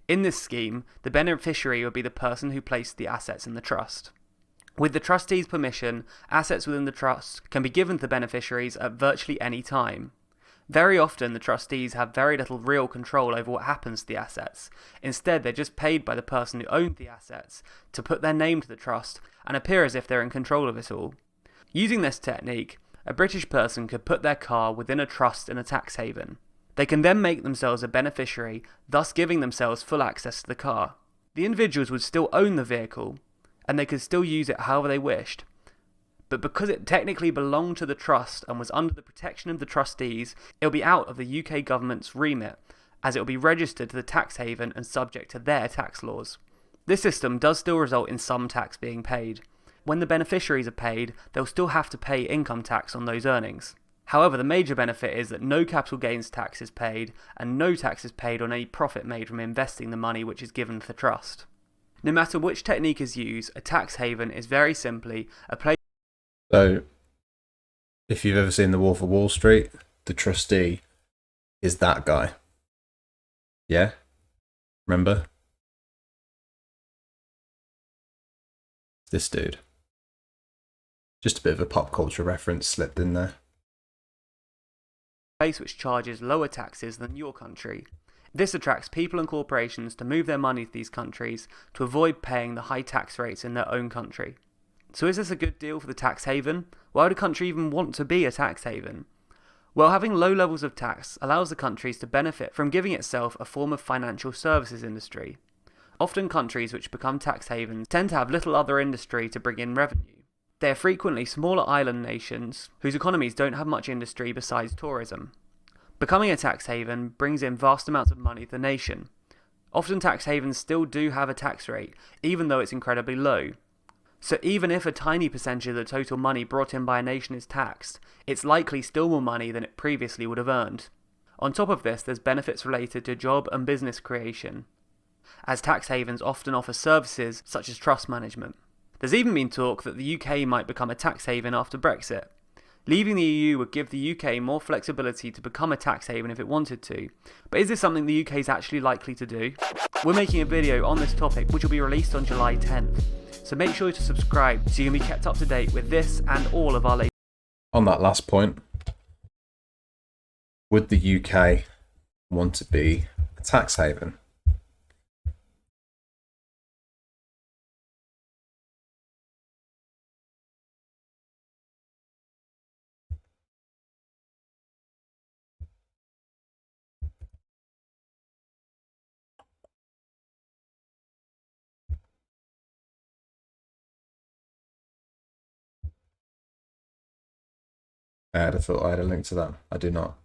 In this scheme, the beneficiary would be the person who placed the assets in the trust. With the trustees' permission, assets within the trust can be given to the beneficiaries at virtually any time. Very often, the trustees have very little real control over what happens to the assets. Instead, they're just paid by the person who owned the assets to put their name to the trust and appear as if they're in control of it all. Using this technique, a British person could put their car within a trust in a tax haven. They can then make themselves a beneficiary, thus giving themselves full access to the car. The individuals would still own the vehicle, and they could still use it however they wished. But because it technically belonged to the trust and was under the protection of the trustees, it will be out of the UK government's remit, as it will be registered to the tax haven and subject to their tax laws. This system does still result in some tax being paid. When the beneficiaries are paid, they'll still have to pay income tax on those earnings. However, the major benefit is that no capital gains tax is paid, and no tax is paid on any profit made from investing the money which is given to the trust. No matter which technique is used, a tax haven is very simply a place. So, if you've ever seen The Wolf of Wall Street, the trustee is that guy. Yeah? Remember? This dude. Just a bit of a pop culture reference slipped in there. Place which charges lower taxes than your country. This attracts people and corporations to move their money to these countries to avoid paying the high tax rates in their own country. So is this a good deal for the tax haven? Why would a country even want to be a tax haven? Well, having low levels of tax allows the countries to benefit from giving itself a form of financial services industry. Often countries which become tax havens tend to have little other industry to bring in revenue. They are frequently smaller island nations whose economies don't have much industry besides tourism. Becoming a tax haven brings in vast amounts of money to the nation. Often tax havens still do have a tax rate, even though it's incredibly low. So even if a tiny percentage of the total money brought in by a nation is taxed, it's likely still more money than it previously would have earned. On top of this, there's benefits related to job and business creation, as tax havens often offer services such as trust management. There's even been talk that the UK might become a tax haven after Brexit. Leaving the EU would give the UK more flexibility to become a tax haven if it wanted to. But is this something the UK is actually likely to do? We're making a video on this topic which will be released on July 10th. So make sure to subscribe so you can be kept up to date with this and all of our latest. On that last point, would the UK want to be a tax haven? I thought I had a link to that. I do not.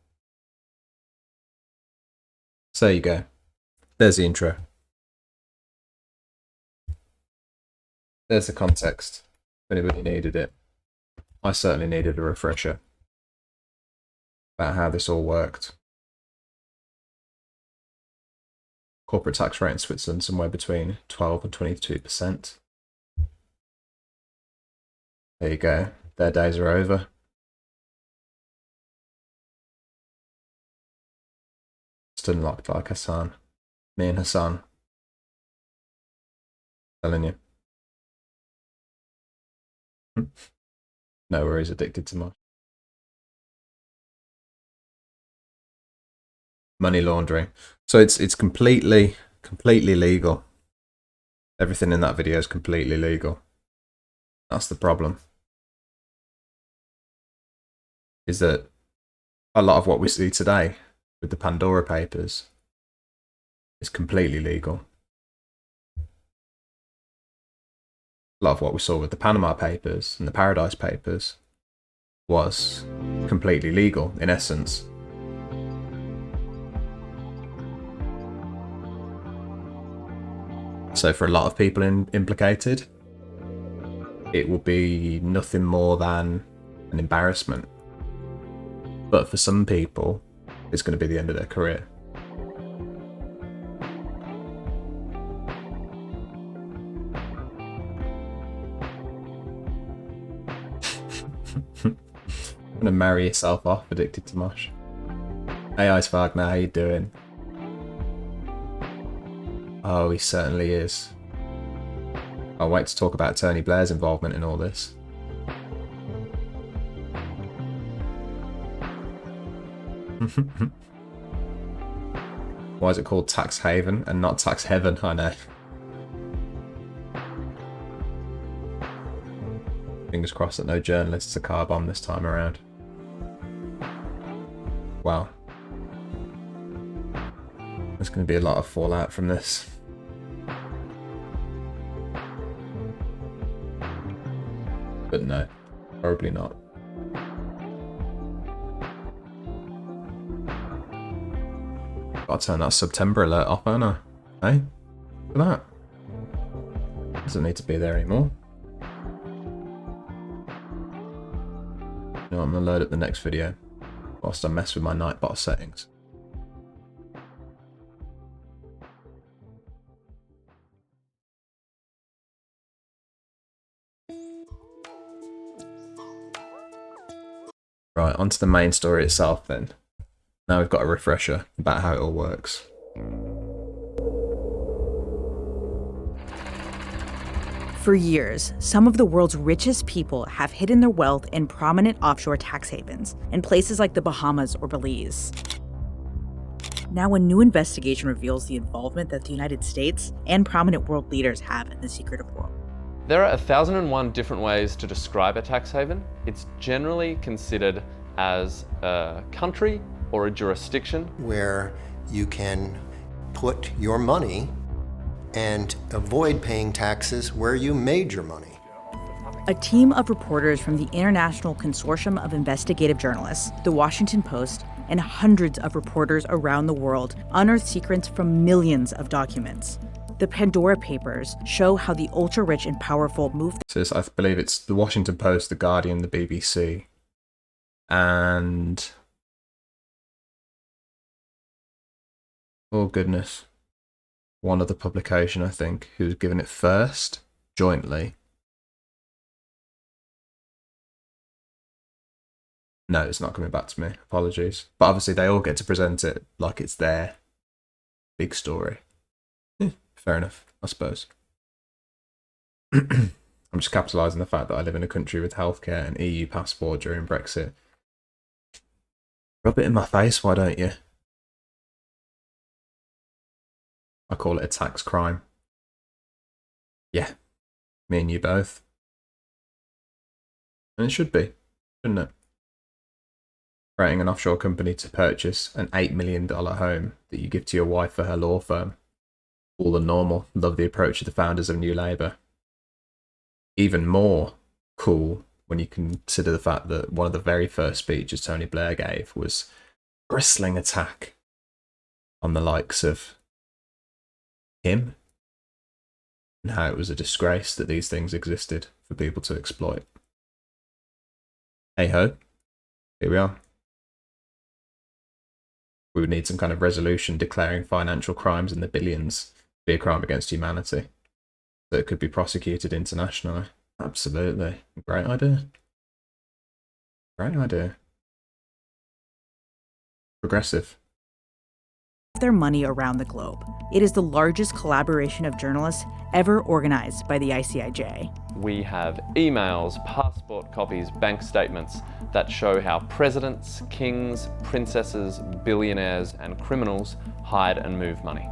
So there you go. There's the intro. There's the context. If anybody needed it. I certainly needed a refresher about how this all worked. Corporate tax rate in Switzerland somewhere between 12 and 22%. There you go. Their days are over. Still locked like Hassan. Me and Hassan. Telling you. No worries, addicted to money laundering. So it's completely legal. Everything in that video is completely legal. That's the problem. Is that a lot of what we see today with the Pandora papers is completely legal. A lot of what we saw with the Panama papers and the Paradise papers was completely legal in essence. So for a lot of people implicated, it will be nothing more than an embarrassment. But for some people, it's going to be the end of their career. I'm going to marry yourself off, addicted to mosh. Hey Ice Wagner, how you doing? Oh, he certainly is. I'll wait to talk about Tony Blair's involvement in all this. Why is it called tax haven and not tax heaven? I know. Fingers crossed that no journalists are car bombed this time around. Wow. There's going to be a lot of fallout from this. But no, probably not. Gotta turn that September alert off, ain't I? Hey? Look at that. Doesn't need to be there anymore. You know, I'm going to load up the next video whilst I mess with my Nightbot settings. Right, onto the main story itself then. Now we've got a refresher about how it all works. For years, some of the world's richest people have hidden their wealth in prominent offshore tax havens in places like the Bahamas or Belize. Now, a new investigation reveals the involvement that the United States and prominent world leaders have in the secretive world. There are 1,001 different ways to describe a tax haven. It's generally considered as a country or a jurisdiction where you can put your money and avoid paying taxes where you made your money. A team of reporters from the International Consortium of Investigative Journalists, The Washington Post, and hundreds of reporters around the world unearthed secrets from millions of documents. The Pandora Papers show how the ultra-rich and powerful moved. So I believe it's The Washington Post, The Guardian, the BBC, and... oh goodness. One other publication, I think, who's given it first, jointly. No, it's not coming back to me. Apologies. But obviously they all get to present it like it's their big story. Yeah, fair enough, I suppose. I'm just capitalising the fact that I live in a country with healthcare and EU passport during Brexit. Rub it in my face, why don't you? I call it a tax crime. Yeah, me and you both. And it should be, shouldn't it? Creating an offshore company to purchase an $8 million home that you give to your wife for her law firm. All the normal. Love the approach of the founders of New Labour. Even more cool when you consider the fact that one of the very first speeches Tony Blair gave was a bristling attack on the likes of him and how it was a disgrace that these things existed for people to exploit. Hey ho, here we are. We would need some kind of resolution declaring financial crimes in the billions to be a crime against humanity, so it could be prosecuted internationally. Absolutely. Great idea. Great idea. Progressive. Their money around the globe. It is the largest collaboration of journalists ever organized by the ICIJ. We have emails, passport copies, bank statements that show how presidents, kings, princesses, billionaires, and criminals hide and move money.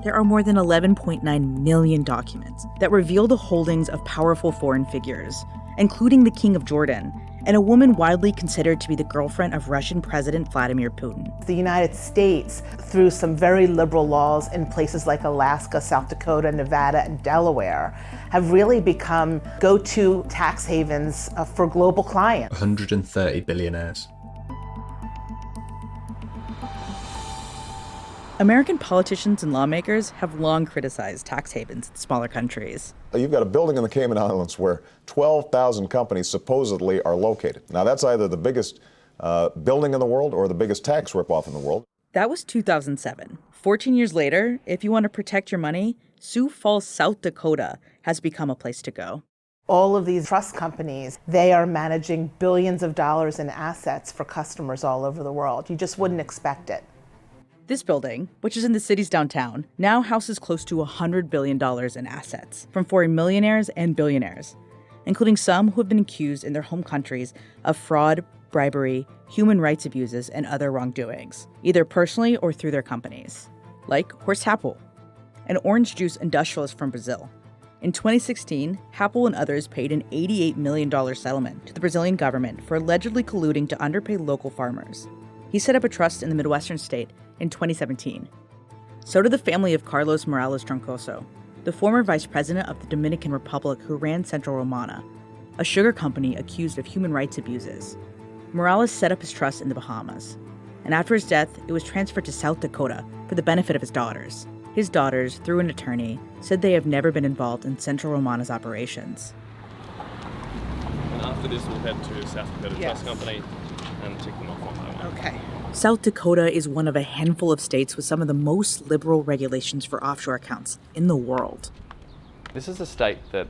There are more than 11.9 million documents that reveal the holdings of powerful foreign figures, including the King of Jordan, and a woman widely considered to be the girlfriend of Russian President Vladimir Putin. The United States, through some very liberal laws in places like Alaska, South Dakota, Nevada, and Delaware, have really become go-to tax havens for global clients. 130 billionaires. American politicians and lawmakers have long criticized tax havens in smaller countries. You've got a building in the Cayman Islands where 12,000 companies supposedly are located. Now, that's either the biggest building in the world or the biggest tax ripoff in the world. That was 2007. 14 years later, if you want to protect your money, Sioux Falls, South Dakota has become a place to go. All of these trust companies, they are managing billions of dollars in assets for customers all over the world. You just wouldn't expect it. This building, which is in the city's downtown, now houses close to $100 billion in assets from foreign millionaires and billionaires, including some who have been accused in their home countries of fraud, bribery, human rights abuses, and other wrongdoings, either personally or through their companies. Like Horst Happel, an orange juice industrialist from Brazil. In 2016, Happel and others paid an $88 million settlement to the Brazilian government for allegedly colluding to underpay local farmers. He set up a trust in the Midwestern state in 2017. So did the family of Carlos Morales Troncoso, the former vice president of the Dominican Republic who ran Central Romana, a sugar company accused of human rights abuses. Morales set up his trust in the Bahamas, and after his death, it was transferred to South Dakota for the benefit of his daughters. His daughters, through an attorney, said they have never been involved in Central Romana's operations. And after this, we'll head to South Dakota Yes. Trust Company and tick them off one by one. Okay. South Dakota is one of a handful of states with some of the most liberal regulations for offshore accounts in the world. This is a state that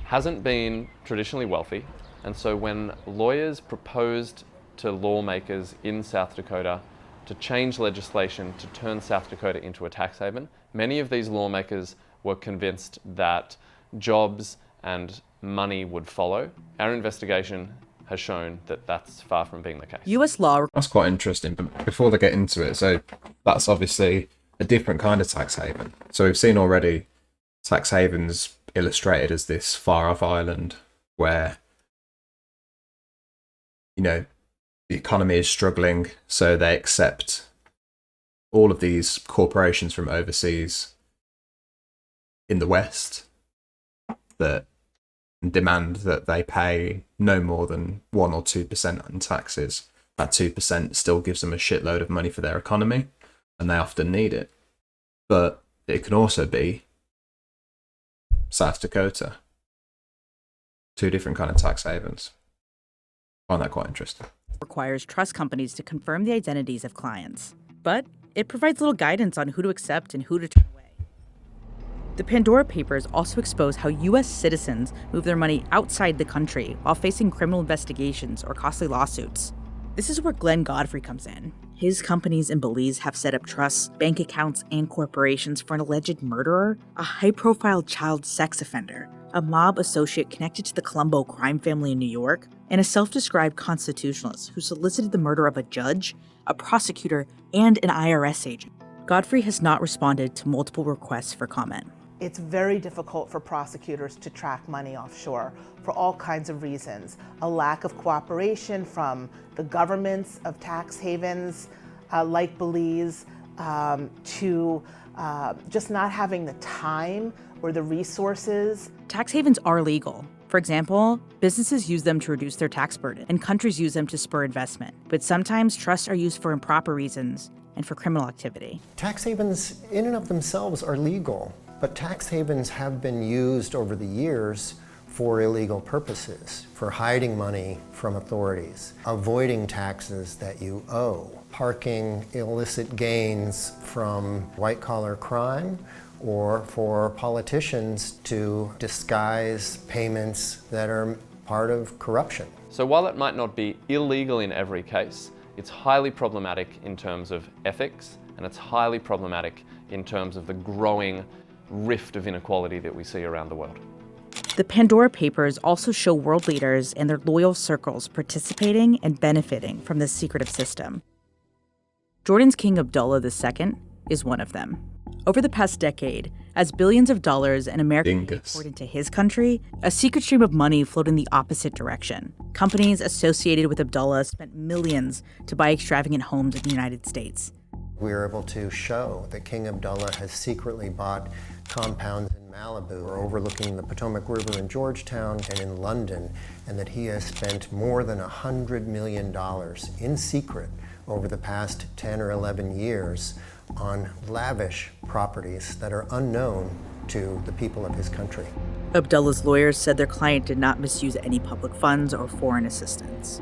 hasn't been traditionally wealthy, and so when lawyers proposed to lawmakers in South Dakota to change legislation to turn South Dakota into a tax haven, many of these lawmakers were convinced that jobs and money would follow. Our investigation has shown that that's far from being the case. U.S. law. That's quite interesting, but before they get into it, so that's obviously a different kind of tax haven. So we've seen already tax havens illustrated as this far off island where, you know, the economy is struggling, so they accept all of these corporations from overseas in the West that demand that they pay no more than 1 or 2% in taxes. That 2% still gives them a shitload of money for their economy, and they often need it. But it can also be South Dakota. Two different kind of tax havens. I find that quite interesting. Requires trust companies to confirm the identities of clients, but it provides little guidance on who to accept and who to turn away. The Pandora Papers also expose how U.S. citizens move their money outside the country while facing criminal investigations or costly lawsuits. This is where Glenn Godfrey comes in. His companies in Belize have set up trusts, bank accounts, and corporations for an alleged murderer, a high-profile child sex offender, a mob associate connected to the Colombo crime family in New York, and a self-described constitutionalist who solicited the murder of a judge, a prosecutor, and an IRS agent. Godfrey has not responded to multiple requests for comment. It's very difficult for prosecutors to track money offshore for all kinds of reasons. A lack of cooperation from the governments of tax havens like Belize, to just not having the time or the resources. Tax havens are legal. For example, businesses use them to reduce their tax burden, and countries use them to spur investment. But sometimes trusts are used for improper reasons and for criminal activity. Tax havens in and of themselves are legal, but tax havens have been used over the years for illegal purposes, for hiding money from authorities, avoiding taxes that you owe, parking illicit gains from white-collar crime, or for politicians to disguise payments that are part of corruption. So while it might not be illegal in every case, it's highly problematic in terms of ethics, and it's highly problematic in terms of the growing rift of inequality that we see around the world. The Pandora Papers also show world leaders and their loyal circles participating and benefiting from this secretive system. Jordan's King Abdullah II is one of them. Over the past decade, as billions of dollars in American money poured into his country, a secret stream of money flowed in the opposite direction. Companies associated with Abdullah spent millions to buy extravagant homes in the United States. We were able to show that King Abdullah has secretly bought compounds in Malibu or overlooking the Potomac River in Georgetown and in London, and that he has spent more than $100 million in secret over the past 10 or 11 years on lavish properties that are unknown to the people of his country. Abdullah's lawyers said their client did not misuse any public funds or foreign assistance.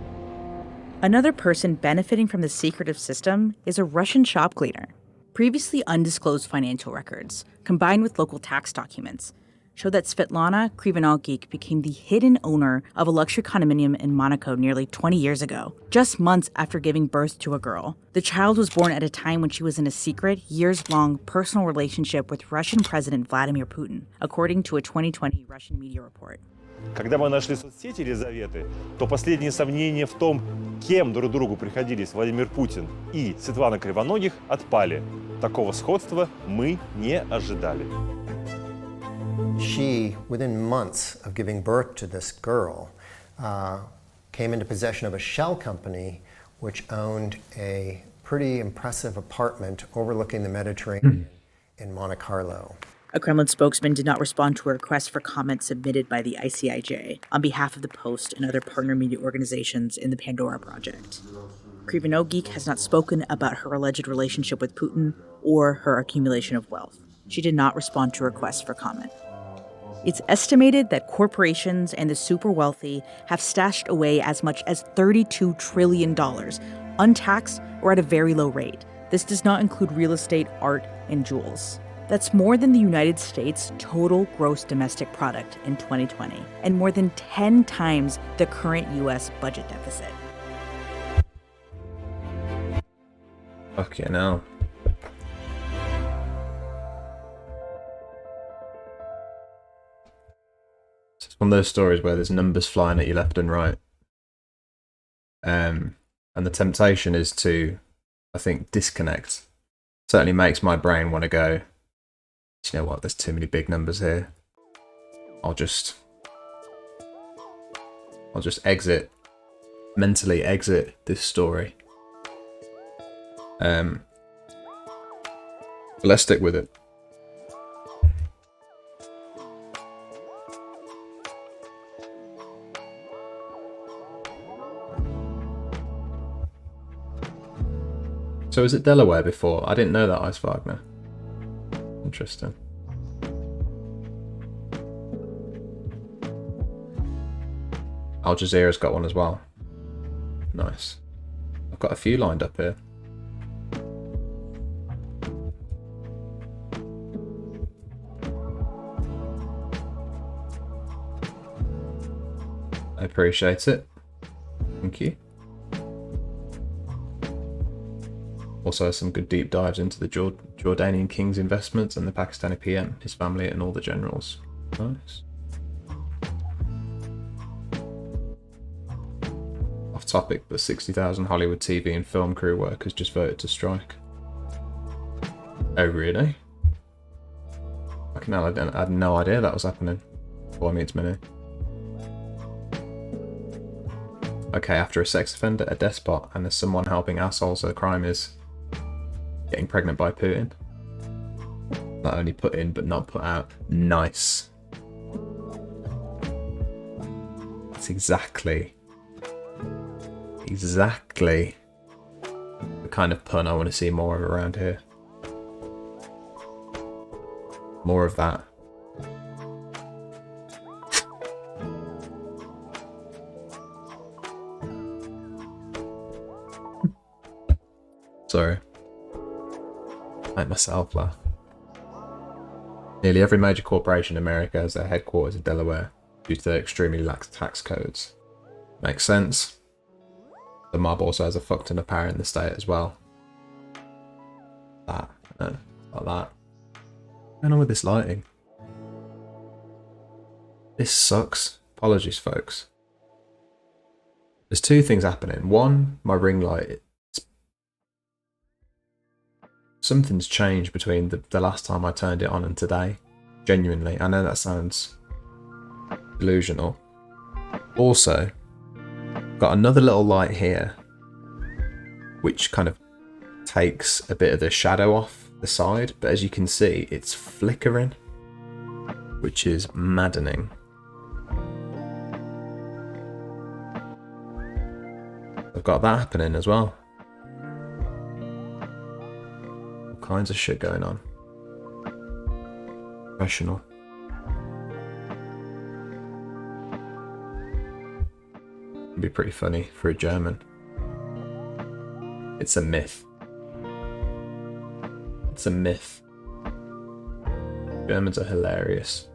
Another person benefiting from the secretive system is a Russian shop cleaner. Previously undisclosed financial records, combined with local tax documents, show that Svetlana Krivonogeek became the hidden owner of a luxury condominium in Monaco nearly 20 years ago, just months after giving birth to a girl. The child was born at a time when she was in a secret, years-long personal relationship with Russian President Vladimir Putin, according to a 2020 Russian media report. Когда мы нашли соцсети Елизаветы, то последние сомнения в том, кем друг другу приходились Владимир Путин и Светлана Кривоногих, отпали. Такого сходства мы не ожидали. She, within months of giving birth to this girl, came into possession of a shell company which owned a pretty impressive apartment overlooking the Mediterranean in Monte Carlo. A Kremlin spokesman did not respond to a request for comment submitted by the ICIJ on behalf of the Post and other partner media organizations in the Pandora project. Krivonogeek has not spoken about her alleged relationship with Putin or her accumulation of wealth. She did not respond to requests for comment. It's estimated that corporations and the super wealthy have stashed away as much as $32 trillion, untaxed or at a very low rate. This does not include real estate, art, and jewels. That's more than the United States' total gross domestic product in 2020, and more than 10 times the current US budget deficit. Okay, now. It's one of those stories where there's numbers flying at you left and right. And the temptation is to, I think, disconnect. Certainly makes my brain want to go, do you know what, there's too many big numbers here. I'll just mentally exit this story. But let's stick with it. So is it Delaware before? I didn't know that, Ice Wagner. Interesting. Al Jazeera's got one as well. Nice. I've got a few lined up here. I appreciate it. Thank you. Also some good deep dives into the Jordanian king's investments and the Pakistani PM, his family and all the generals. Nice. Off topic, but 60,000 Hollywood TV and film crew workers just voted to strike. Oh really? Fucking hell, I had no idea that was happening. Boy meets Minnie. Okay, after a sex offender, a despot, and there's someone helping assholes, so the crime is getting pregnant by Putin. Not only put in, but not put out. Nice. That's exactly the kind of pun I want to see more of around here. More of that. Sorry. Make myself laugh. Nearly every major corporation in America has their headquarters in Delaware due to their extremely lax tax codes. Makes sense. The mob also has a fuck ton of power in the state as well. That. No, not that. What's going on with this lighting? This sucks. Apologies, folks. There's two things happening. One, my ring light. Something's changed between the last time I turned it on and today. Genuinely. I know that sounds delusional. Also, got another little light here, which kind of takes a bit of the shadow off the side, but as you can see, it's flickering, which is maddening. I've got that happening as well. All kinds of shit going on. Professional. It'd be pretty funny for a German. It's a myth. It's a myth. Germans are hilarious.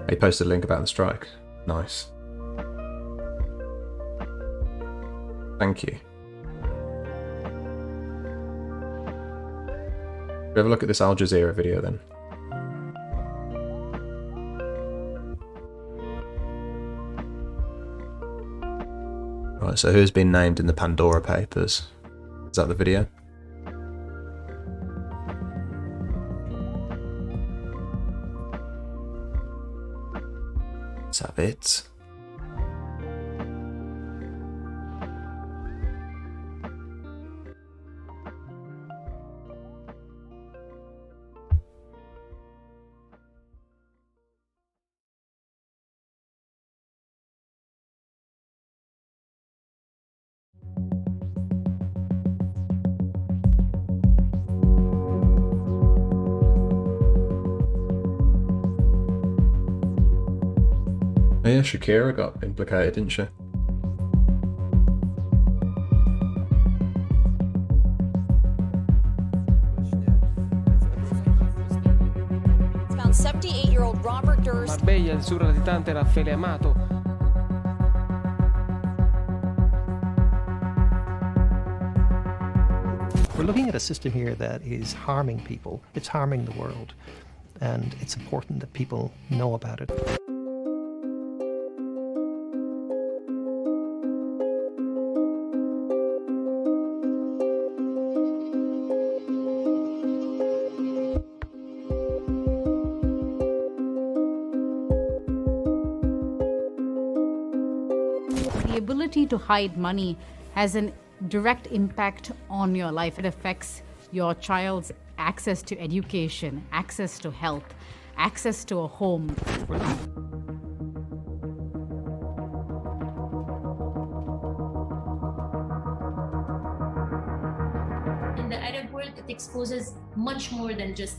He posted a link about the strike. Nice. Thank you. Have a look at this Al Jazeera video then. Right, so who's been named in the Pandora papers? Is that the video? Is that it? Yeah, Shakira got implicated, didn't she? Found 78-year-old Robert Durst. Marbella, il surlatitante Raffaele Amato. We're looking at a system here that is harming people. It's harming the world. And it's important that people know about it. The ability to hide money has a direct impact on your life. It affects your child's access to education, access to health, access to a home. In the Arab world, it exposes much more than just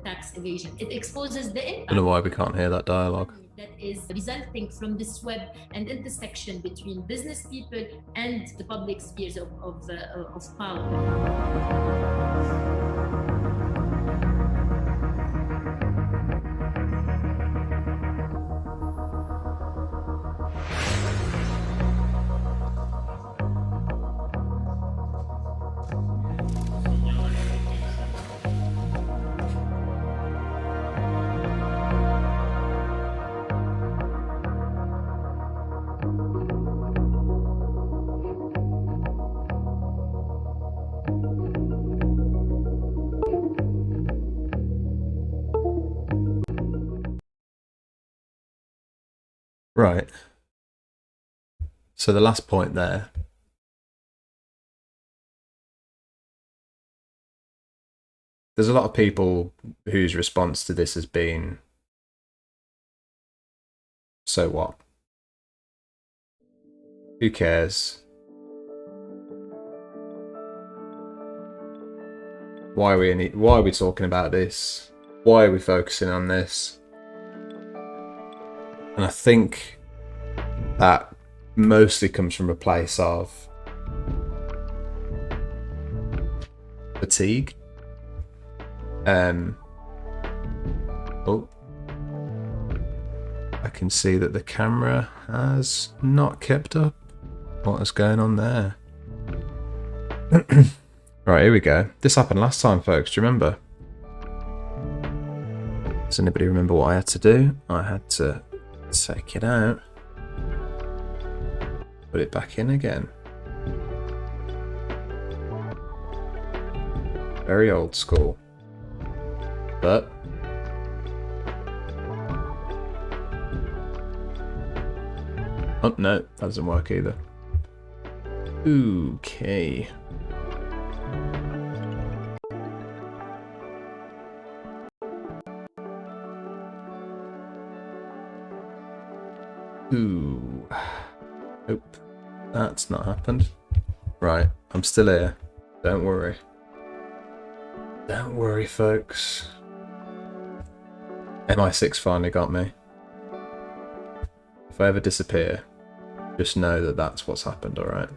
tax evasion. It exposes the I impact don't know why we can't hear that dialogue. that is resulting from this web and intersection between business people and the public spheres of power. Right. So the last point there. There's a lot of people whose response to this has been, so what? Who cares? Why are we talking about this? Why are we focusing on this? And I think that mostly comes from a place of fatigue. Oh, I can see that the camera has not kept up. What is going on there? Right, here we go. This happened last time, folks. Do you remember? Does anybody remember what I had to do? I had to take it out, put it back in again. Very old school. But oh no, that doesn't work either. Okay. Ooh. Nope. That's not happened. Right, I'm still here. Don't worry. Don't worry, folks. MI6 finally got me. If I ever disappear, just know that that's what's happened, alright? I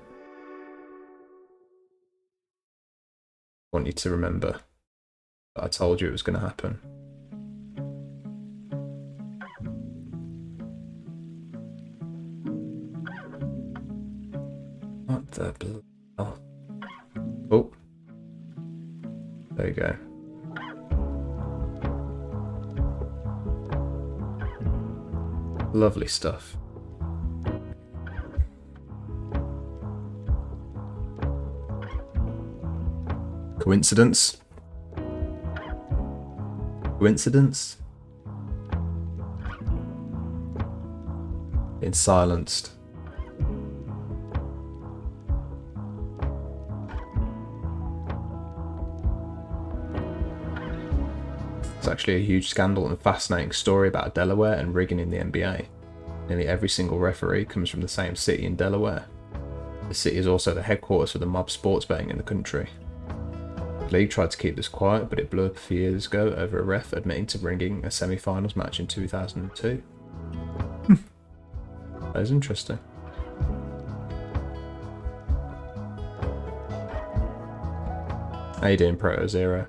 want you to remember that I told you it was going to happen. What the hell? Oh. There you go. Lovely stuff. Coincidence? Coincidence? Been silenced. It's actually a huge scandal and fascinating story about Delaware and rigging in the NBA. Nearly every single referee comes from the same city in Delaware. The city is also the headquarters for the mob sports betting in the country. The league tried to keep this quiet, but it blew up a few years ago over a ref admitting to rigging a semi-finals match in 2002. That is interesting. How you doing, Proto Zero?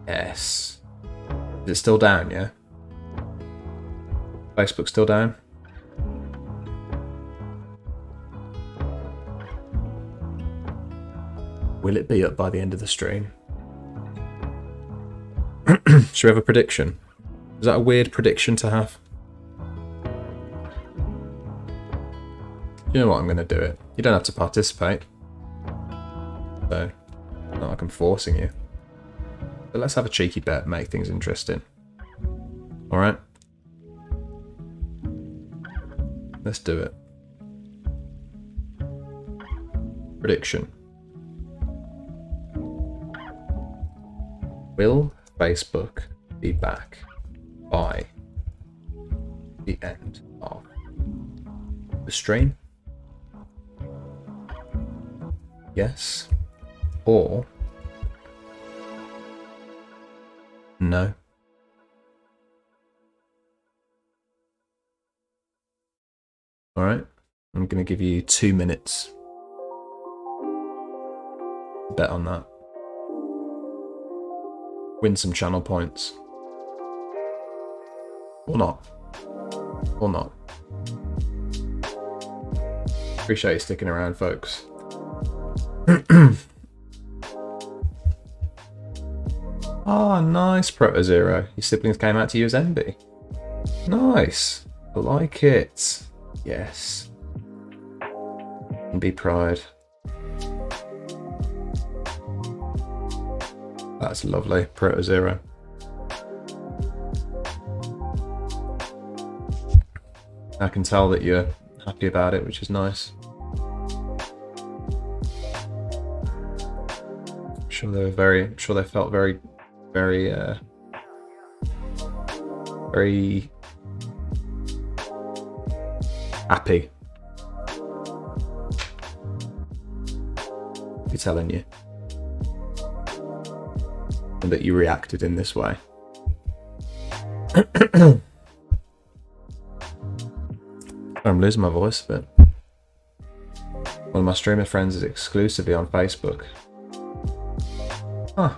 Yes. Is it still down, yeah? Facebook still down? Will it be up by the end of the stream? Should we have a prediction? Is that a weird prediction to have? You know what, I'm going to do it. You don't have to participate. So, not like I'm forcing you. But let's have a cheeky bet, make things interesting. Alright? Let's do it. Prediction. Will Facebook be back by the end of the stream? Yes. Or no. Alright, I'm going to give you 2 minutes. Bet on that. Win some channel points. Or not. Or not. Appreciate you sticking around, folks. Oh, nice, Proto Zero. Your siblings came out to use Envy. Nice. I like it. Yes. And be pride. That's lovely, Proto Zero. I can tell that you're happy about it, which is nice. I'm sure they felt very happy. Be telling you. And that you reacted in this way. I'm losing my voice a bit. One of my streamer friends is exclusively on Facebook. Huh.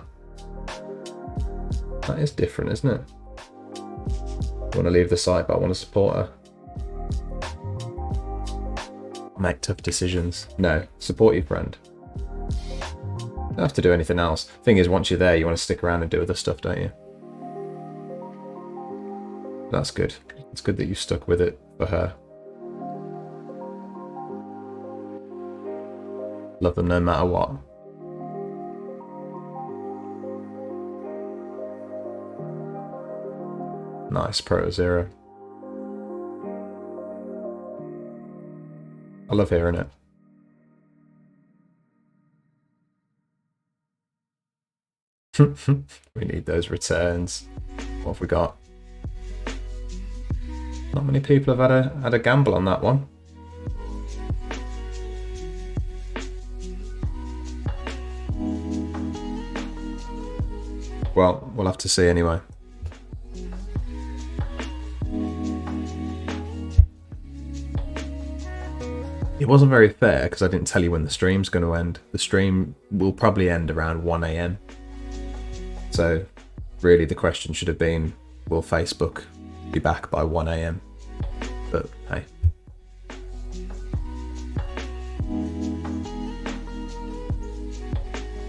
That is different, isn't it? I want to leave the site, but I want to support her. Make tough decisions. No, support your friend. Don't have to do anything else. Thing is, once you're there, you want to stick around and do other stuff, don't you? That's good. It's good that you stuck with it for her. Love them no matter what. Nice, Proto Zero. I love hearing it. We need those returns. What have we got? Not many people have had a gamble on that one. Well, we'll have to see anyway. It wasn't very fair because I didn't tell you when the stream's going to end. The stream will probably end around 1 AM. So, really the question should have been, will Facebook be back by 1 AM? But, hey.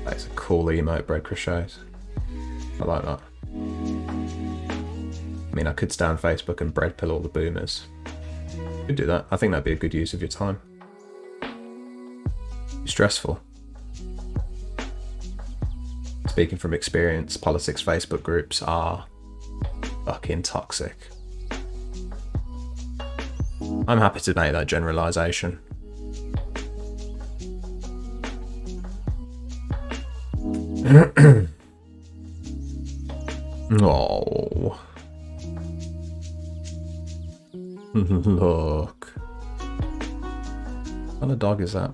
That's a cool emote, Bread Crochets. I like that. I mean, I could stay on Facebook and bread pill all the boomers. Could do that. I think that'd be a good use of your time. Stressful. Speaking from experience, politics Facebook groups are fucking toxic. I'm happy to make that generalisation. Oh. Look. What kind of dog is that?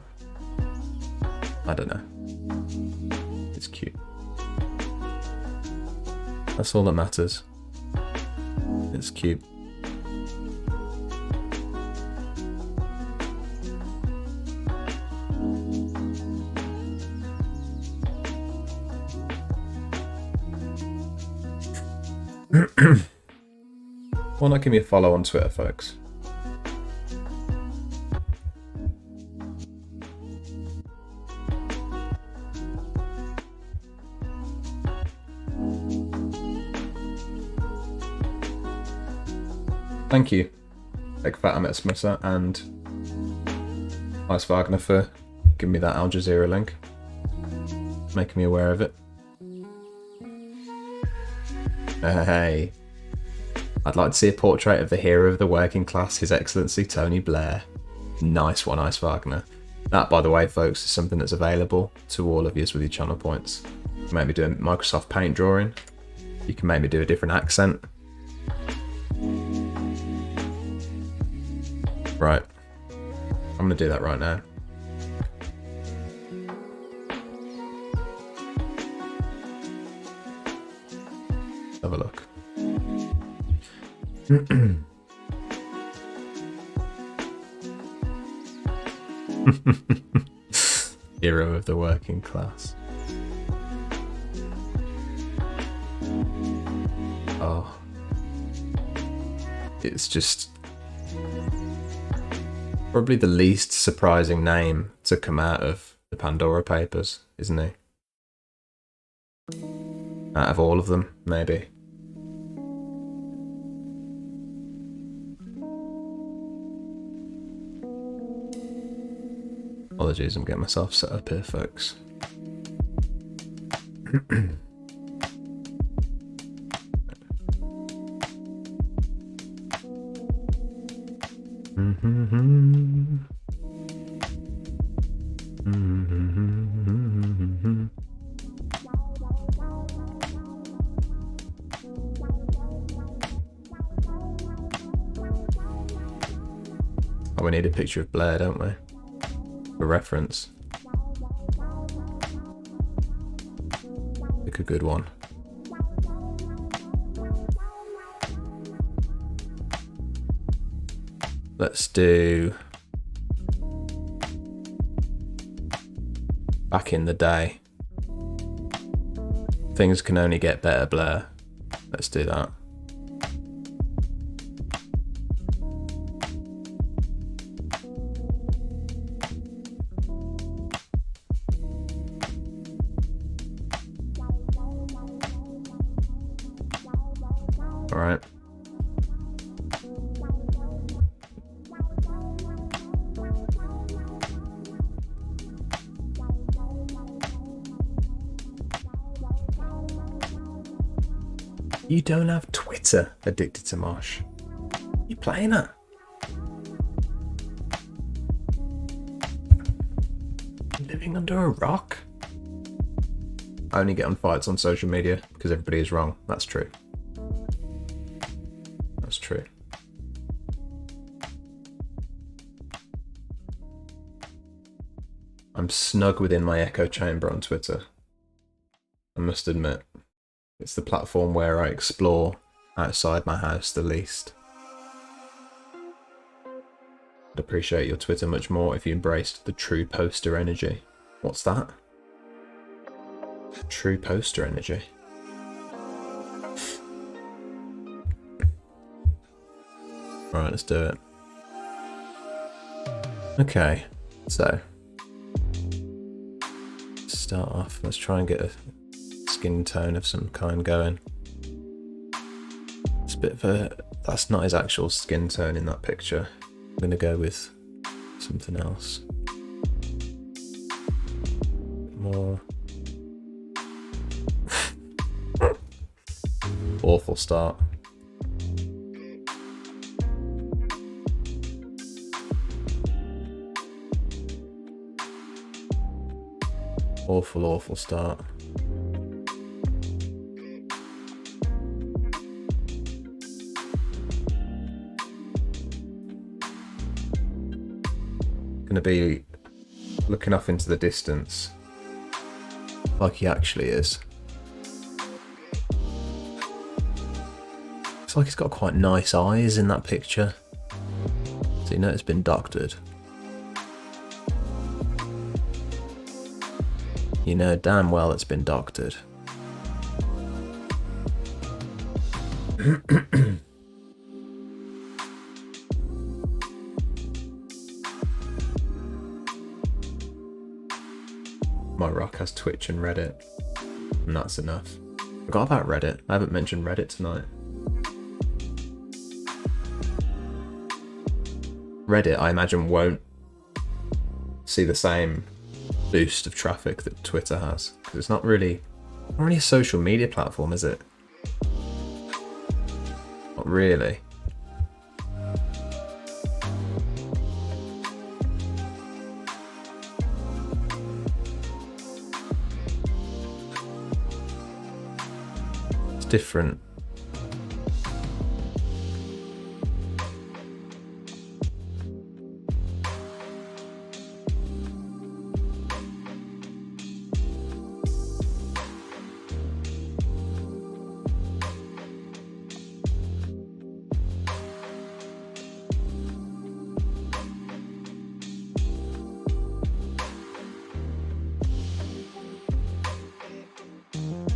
I don't know. It's cute. That's all that matters. It's cute. Why not give me a follow on Twitter, folks? Thank you, Big Fat Amit Smissa and Ice Wagner for giving me that Al Jazeera link, making me aware of it. Hey, I'd like to see a portrait of the hero of the working class, His Excellency Tony Blair. Nice one, Ice Wagner. That, by the way, folks, is something that's available to all of you with your channel points. You can make me do a Microsoft Paint drawing. You can make me do a different accent. Right. I'm going to do that right now. Have a look. Hero of the working class. Oh. It's just probably the least surprising name to come out of the Pandora Papers, isn't he? Out of all of them, maybe. Apologies, I'm getting myself set up here, folks. Oh, we need a picture of Blair, don't we? For reference. Pick a good one. Let's do back in the day. Things can only get better, Blair. Let's do that. All right. You don't have Twitter, Addicted to Mosh. You playing it? Living under a rock? I only get on fights on social media because everybody is wrong. That's true. That's true. I'm snug within my echo chamber on Twitter. I must admit. It's the platform where I explore outside my house the least. I'd appreciate your Twitter much more if you embraced the true poster energy. What's that? True poster energy. Right, let's do it. Okay, so to start off, let's try and get a skin tone of some kind going. It's a bit of a... that's not his actual skin tone in that picture. I'm gonna go with something else. More... awful start. Awful start. Gonna be looking off into the distance like he actually is. It's like he's got quite nice eyes in that picture. So you know it's been doctored. You know damn well it's been doctored. My rock has Twitch and Reddit, and that's enough. Forgot about Reddit. I haven't mentioned Reddit tonight. Reddit, I imagine, won't see the same boost of traffic that Twitter has, because it's not really a social media platform, is it? Not really. It's different.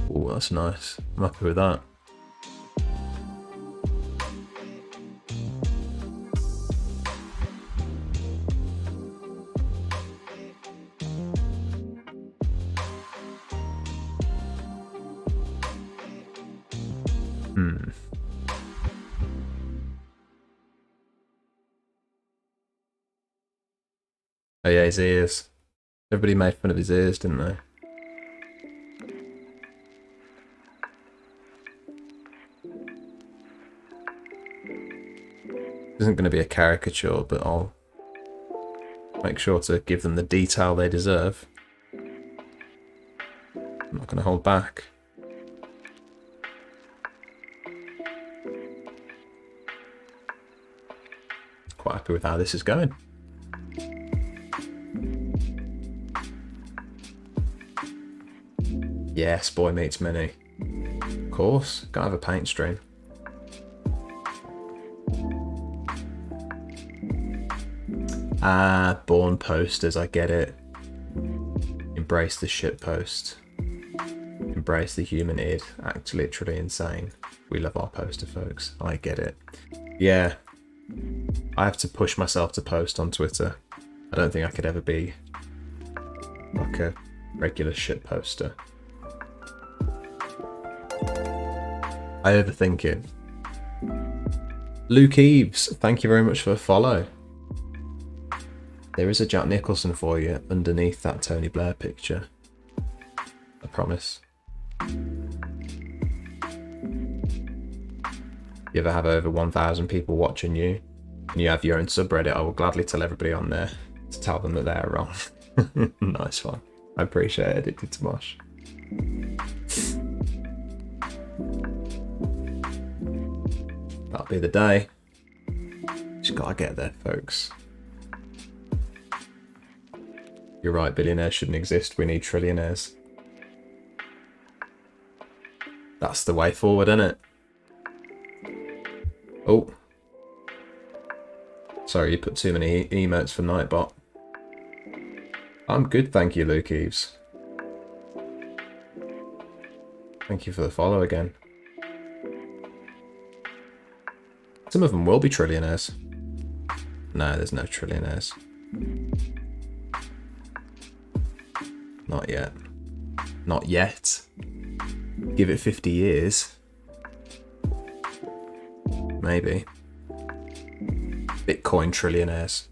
Oh, that's nice. I'm happy with that. Oh yeah, his ears. Everybody made fun of his ears, didn't they? This isn't going to be a caricature, but I'll make sure to give them the detail they deserve. I'm not going to hold back. Quite happy with how this is going. Yes, boy meets mini. Of course, gotta have a paint stream. Ah, born posters, I get it. Embrace the shit post. Embrace the human id. Act literally insane. We love our poster, folks. I get it. Yeah. I have to push myself to post on Twitter. I don't think I could ever be like a regular shit poster. I overthink it. Luke Eves, thank you very much for the follow. There is a Jack Nicholson for you underneath that Tony Blair picture. I promise. If you ever have over 1,000 people watching you, and you have your own subreddit, I will gladly tell everybody on there to tell them that they're wrong. Nice one. I appreciate it, Addicted to Mosh. That'll be the day. Just gotta get there, folks. You're right, billionaires shouldn't exist. We need trillionaires. That's the way forward, isn't it? Oh. Sorry, you put too many emotes for Nightbot. I'm good, thank you, Luke Eves. Thank you for the follow again. Some of them will be trillionaires. No, there's no trillionaires. Not yet. Not yet. Give it 50 years. Maybe. Bitcoin trillionaires.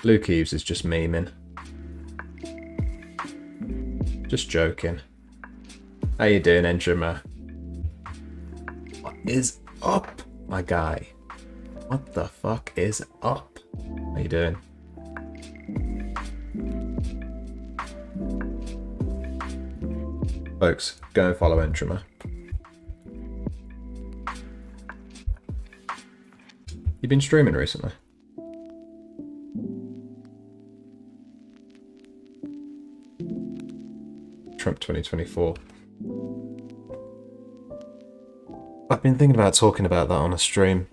Luke Eves is just memeing. Just joking. How you doing, Entrima? What is up, my guy? What the fuck is up? How you doing? Folks, go and follow Entrima. You been streaming recently? Trump 2024. I've been thinking about talking about that on a stream.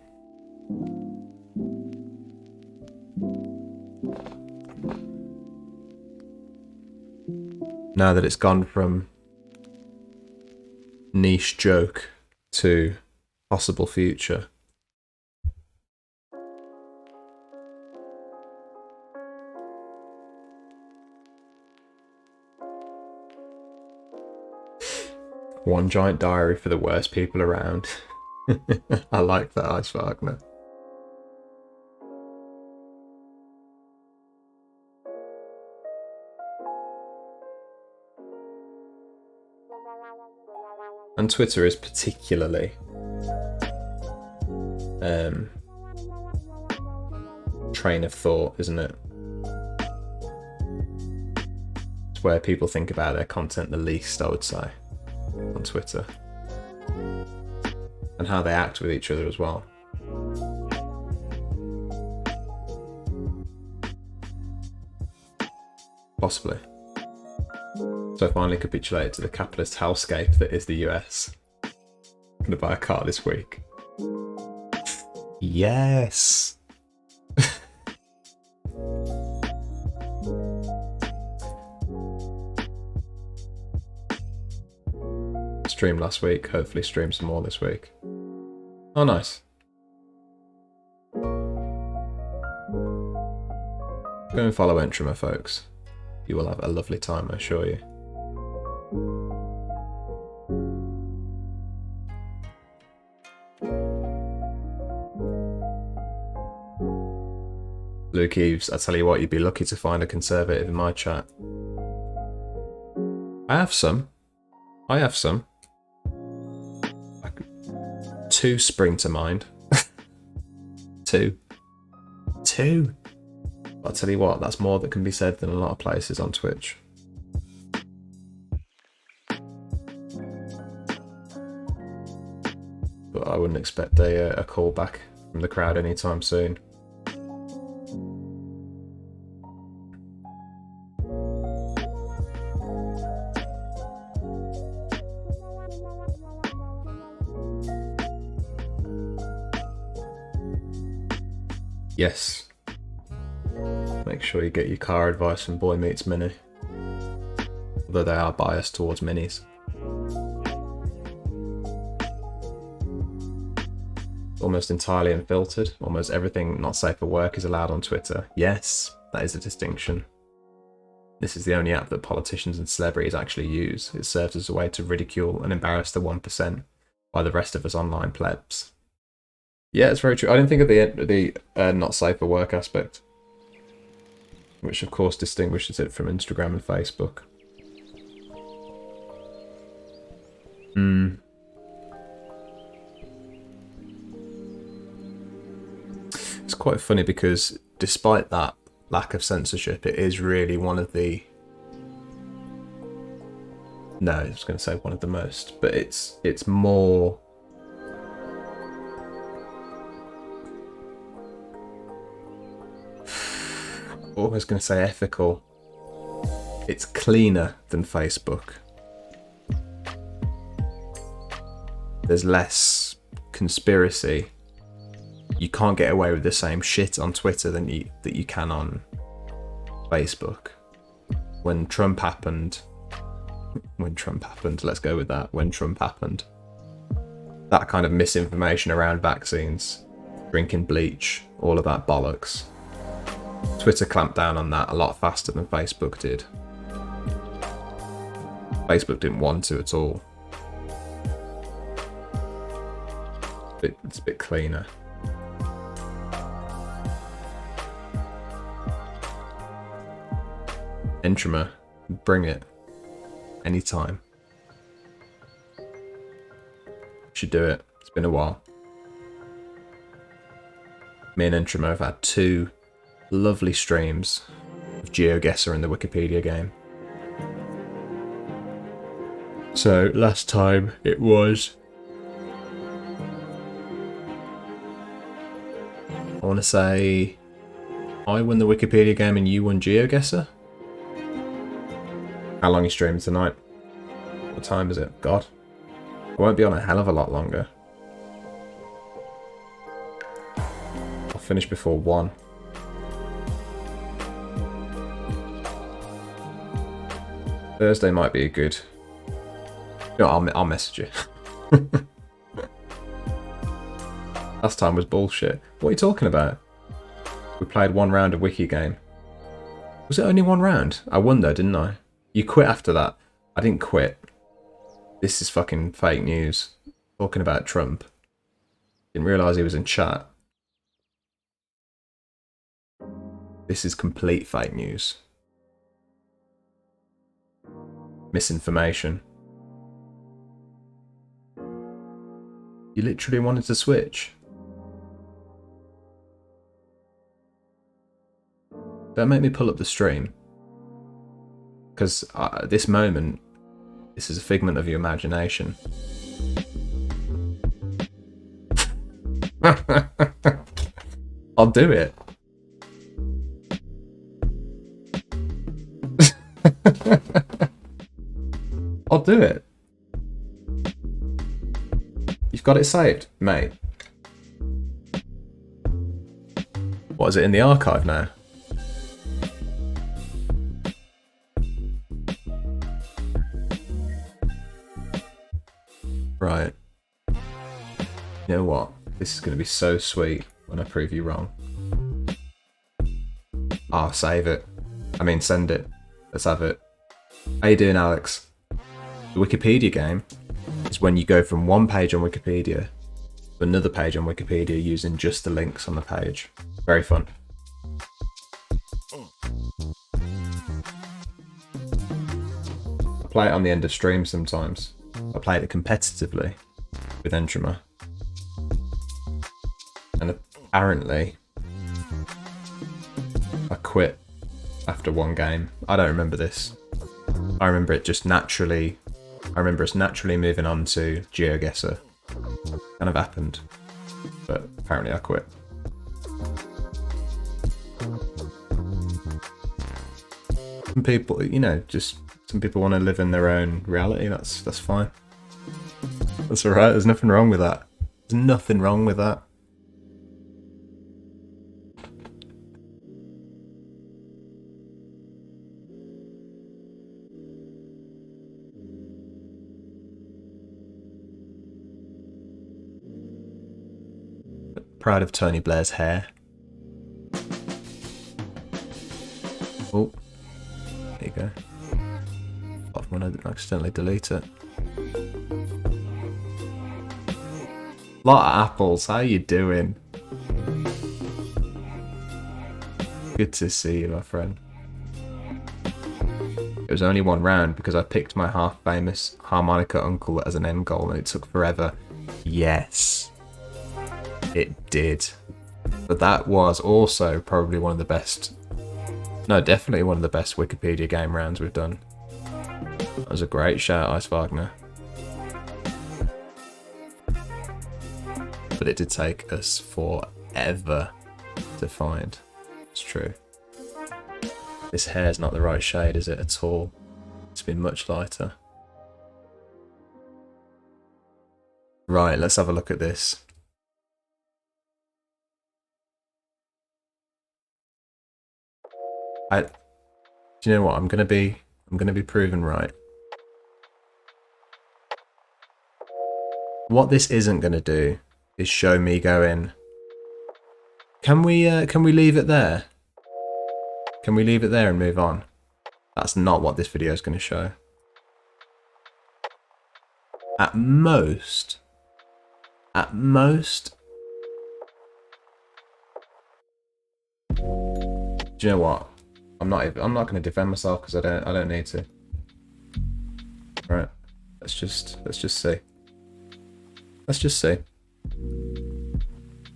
Now that it's gone from niche joke to possible future. One giant diary for the worst people around. I like that, Ice Wagner. And Twitter is particularly train of thought, isn't it? It's where people think about their content the least, I would say, on Twitter. And how they act with each other as well. Possibly. So I finally capitulated to the capitalist hellscape that is the US. I'm gonna buy a car this week. Yes! Streamed last week, hopefully stream some more this week. Oh, nice. Go and follow Entrima, folks. You will have a lovely time, I assure you. Luke Eves, I tell you what, you'd be lucky to find a conservative in my chat. I have some. Two spring to mind. Two. I'll tell you what, that's more that can be said than a lot of places on Twitch. But I wouldn't expect a call back from the crowd anytime soon. Yes. Make sure you get your car advice from Boy Meets Mini. Although they are biased towards minis. Almost entirely unfiltered. Almost everything not safe for work is allowed on Twitter. Yes, that is a distinction. This is the only app that politicians and celebrities actually use. It serves as a way to ridicule and embarrass the 1% by the rest of us online plebs. Yeah, it's very true. I didn't think of the not safe for work aspect, which of course distinguishes it from Instagram and Facebook. It's quite funny because despite that lack of censorship, it is really one of the... No, I was going to say one of the most, but it's more... Almost going to say ethical. It's cleaner than Facebook. There's less conspiracy. You can't get away with the same shit on Twitter that you can on Facebook. When Trump happened, let's go with that. When Trump happened, that kind of misinformation around vaccines, drinking bleach, all of that bollocks. Twitter clamped down on that a lot faster than Facebook did. Facebook didn't want to at all. It's a bit cleaner. Entrima, bring it. Anytime. Should do it. It's been a while. Me and Entrima have had 2 lovely streams of GeoGuessr in the Wikipedia game. So last time it was... I want to say I won the Wikipedia game and you won GeoGuessr? How long are you streaming tonight? What time is it? God. I won't be on a hell of a lot longer. I'll finish before 1. Thursday might be a good... No, I'll message you. Last time was bullshit. What are you talking about? We played one round of Wiki game. Was it only one round? I won though, didn't I? You quit after that. I didn't quit. This is fucking fake news. Talking about Trump. Didn't realise he was in chat. This is complete fake news. Misinformation. You literally wanted to switch. Don't make me pull up the stream. Because at this moment, this is a figment of your imagination. I'll do it. I'll do it. You've got it saved, mate. What, is it in the archive now? Right. You know what? This is going to be so sweet when I prove you wrong. I'll save it. I mean, send it. Let's have it. How you doing, Alex? The Wikipedia game is when you go from one page on Wikipedia to another page on Wikipedia using just the links on the page. Very fun. I play it on the end of stream sometimes. I played it competitively with Entrama. And apparently I quit after one game. I don't remember this. I remember it just naturally. I remember us naturally moving on to GeoGuessr. Kind of happened. But apparently I quit. Some people, you know, just some people want to live in their own reality. That's fine. That's alright. There's nothing wrong with that. There's nothing wrong with that. Proud of Tony Blair's hair. Oh, there you go. Apart from when I didn't accidentally delete it. Lot of apples, how you doing? Good to see you, my friend. It was only one round because I picked my half-famous harmonica uncle as an end goal and it took forever. Yes. It did. But that was also probably one of the best... No, definitely one of the best Wikipedia game rounds we've done. That was a great shout, Ice Wagner. But it did take us forever to find. It's true. This hair's not the right shade, is it, at all? It's been much lighter. Right, let's have a look at this. Do you know what? I'm gonna be proven right. What this isn't gonna do is show me going. Can we leave it there? Can we leave it there and move on? That's not what this video is gonna show. At most. Do you know what? I'm not going to defend myself because I don't need to. Right. Let's just see. Let's just see.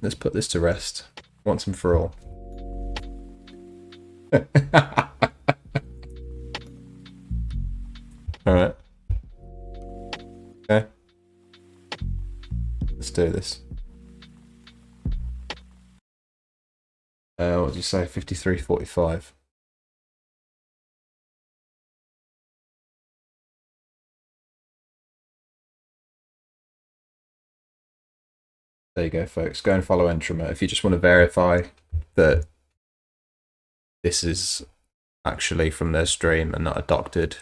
Let's put this to rest once and for all. All right. Okay. Let's do this. What did you say? 53.45. There you go, folks. Go and follow Entrama if you just want to verify that this is actually from their stream and not a doctored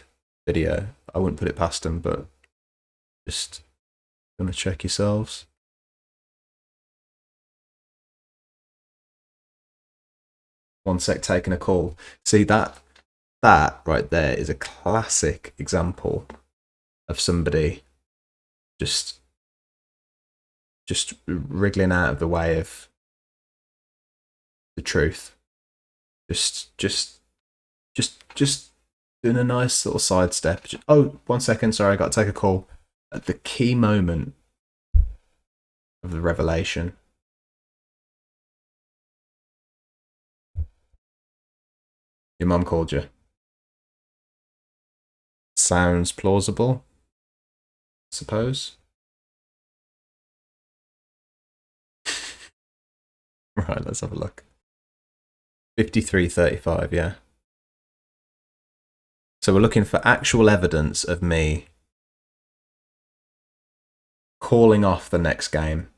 video. I wouldn't put it past them, but just gonna check yourselves. One sec, taking a call. See that right there is a classic example of somebody just wriggling out of the way of the truth. Just doing a nice little sidestep. Oh, 1 second, sorry, I got to take a call. At the key moment of the revelation. Your mum called you. Sounds plausible, I suppose. Right, let's have a look. 53:35, yeah. So we're looking for actual evidence of me calling off the next game,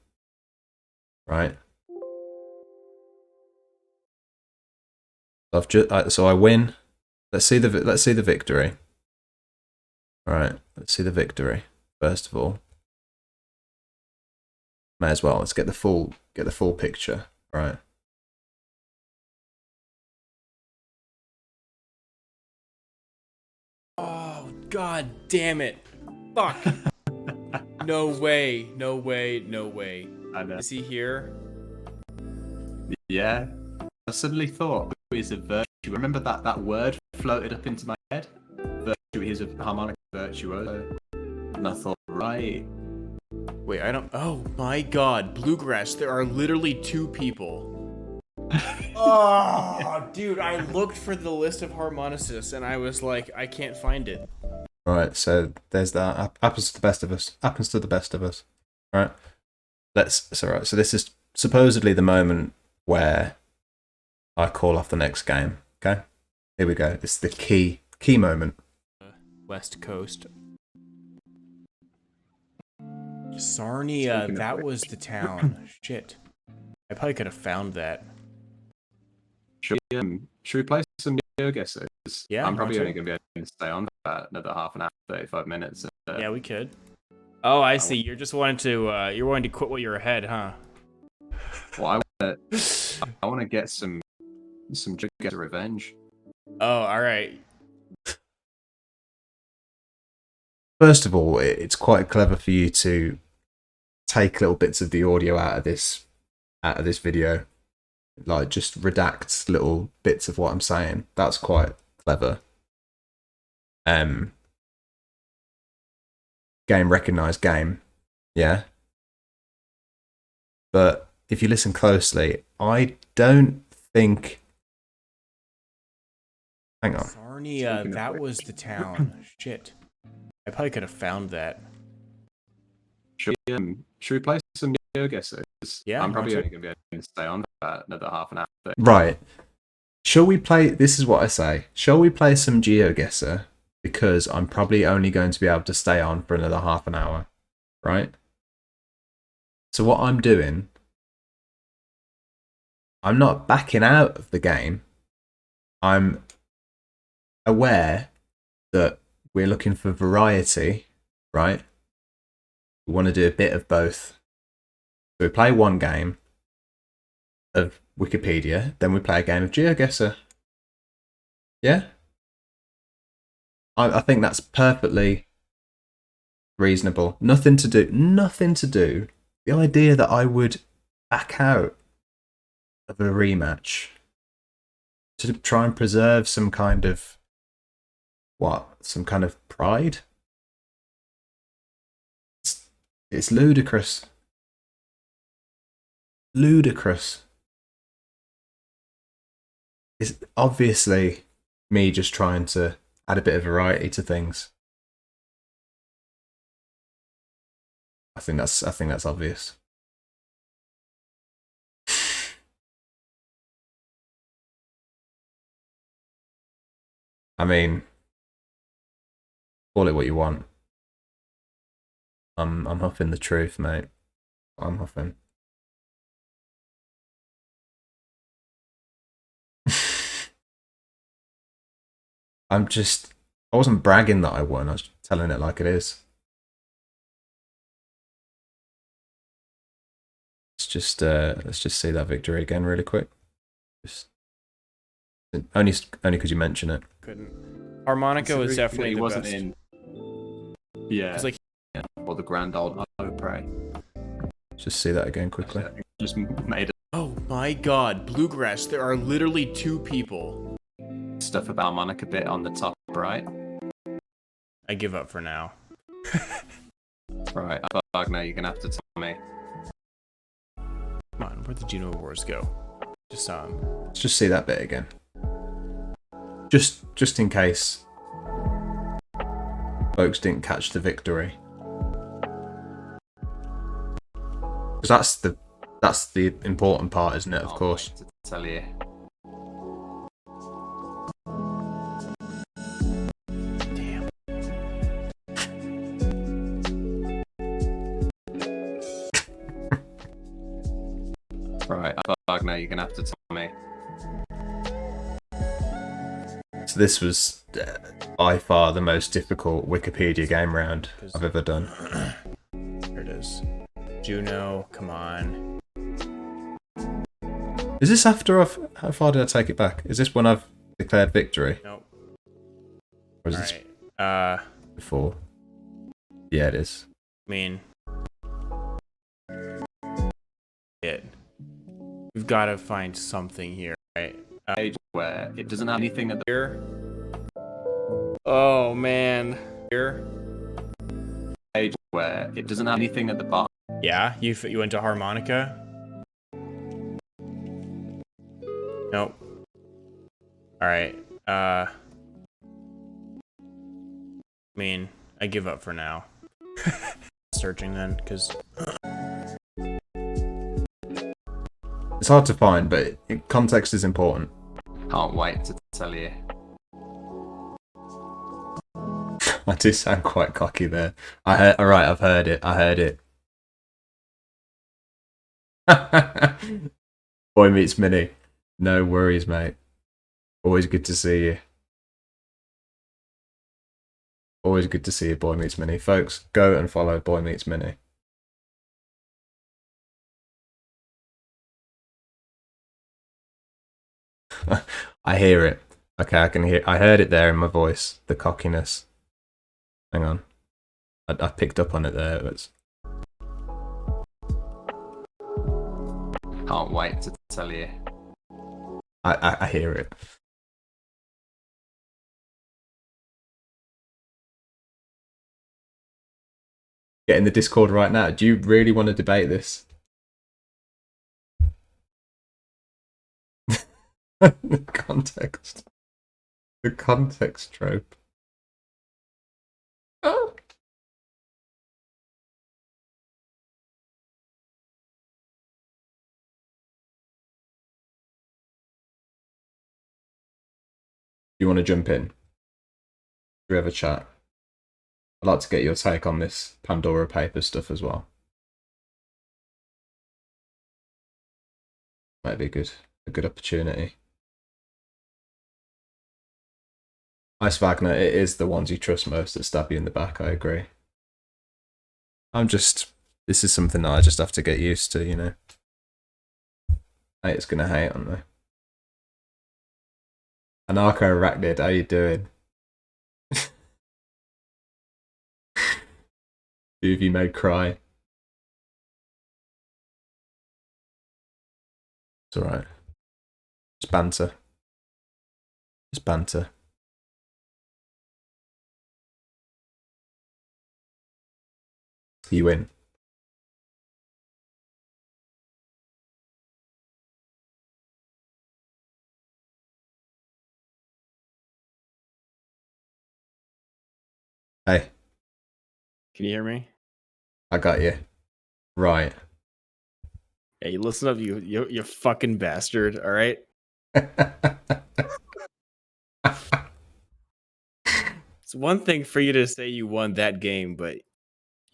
right? So I win. Let's see the victory. All right, let's see the victory first of all. May as well. Let's get the full picture, right? Oh, god damn it. Fuck. No way. No way. No way. I know. Is he here? Yeah. I suddenly thought it is a virtue. Remember that word floated up into my head? Virtue is a harmonic virtuoso. And I thought, right. Wait, I don't... Oh my god. Bluegrass, there are literally 2 people. Oh, dude, I looked for the list of harmonicists and I was like, I can't find it. Right, so there's that. Happens to the best of us. Happens to the best of us. Right. So this is supposedly the moment where I call off the next game. Okay? Here we go. It's the key moment. West Coast. Sarnia, that was the town. Shit. I probably could have found that. Should we play some GeoGuessr? Yeah, I'm probably only going to be able to stay on for another half an hour, 35 minutes. Yeah, we could. Oh, I see. You're just wanting to quit while you're ahead, huh? Well, I want to get some GeoGuessr revenge. Oh, all right. First of all, it's quite clever for you to take little bits of the audio out of this video, like just redact little bits of what I'm saying. That's quite clever. Game recognized game, yeah. But if you listen closely, I don't think. Hang on. Sarnia, that was the town. Shit. I probably could have found that. Should we play some GeoGuessr? Yeah, I'm probably only going to be able to stay on for another half an hour. Right. Shall we play? This is what I say. Shall we play some GeoGuessr? Because I'm probably only going to be able to stay on for another half an hour. Right? So what I'm doing, I'm not backing out of the game. I'm aware that we're looking for variety, right? We want to do a bit of both. So we play one game of Wikipedia, then we play a game of GeoGuessr. Yeah? I think that's perfectly reasonable. Nothing to do. The idea that I would back out of a rematch to try and preserve some kind of pride? It's ludicrous. Ludicrous. It's obviously me just trying to add a bit of variety to things. I think that's obvious. I mean, call it what you want. I'm huffing the truth, mate. I'm huffing. I'm just I wasn't bragging that I won. I was telling it like it is. Let's just see that victory again really quick. Just only because you mention it. Couldn't. Harmonica was definitely he the wasn't best. in. Yeah. Like, yeah. Or the Grand Old Prey. Just see that again quickly. Just made oh my god, Bluegrass, there are literally 2 people. stuff about harmonica bit on the top right. I give up for now. Right, Wagner, you're gonna have to tell me. Come on, where'd the Juno Awards go? Just Let's just see that bit again. Just in case folks didn't catch the victory. Because that's the important part, isn't it? Of course. To tell you. Damn. Right, Wagner, you're gonna have to tell me. So this was by far the most difficult Wikipedia game round I've ever done. There it is. Juno, come on. Is this after how far did I take it back? Is this when I've declared victory? Nope. Or is this before? Yeah, it is. I mean, we've got to find something here, right? Page where it doesn't have anything at the here. Oh man, here. Page where it doesn't have anything at the bottom. Yeah, you went to harmonica. Nope. All right. I mean, I give up for now. Searching then, because it's hard to find, but context is important. Can't wait to tell you. I do sound quite cocky there. Alright, I've heard it. I heard it. Boy meets Minnie. No worries, mate. Always good to see you. Always good to see you, Boy Meets Minnie. Folks, go and follow Boy Meets Minnie. I hear it. Okay, I heard it there in my voice. The cockiness. Hang on. I picked up on it there. Can't wait to tell you. I hear it. Get in the Discord right now. Do you really want to debate this? The context. The context trope. Oh. You want to jump in? Do we have a chat? I'd like to get your take on this Pandora paper stuff as well. Might be a good opportunity. Ice Wagner, it is the ones you trust most that stab you in the back, I agree. This is something that I just have to get used to, you know. Hate's gonna hate on me. Anarcho Arachnid, how you doing? Who have you made cry? It's alright. It's banter. It's banter. You win. Hey. Can you hear me? I got you. Right. Yeah, you listen up, you fucking bastard, alright? It's one thing for you to say you won that game, but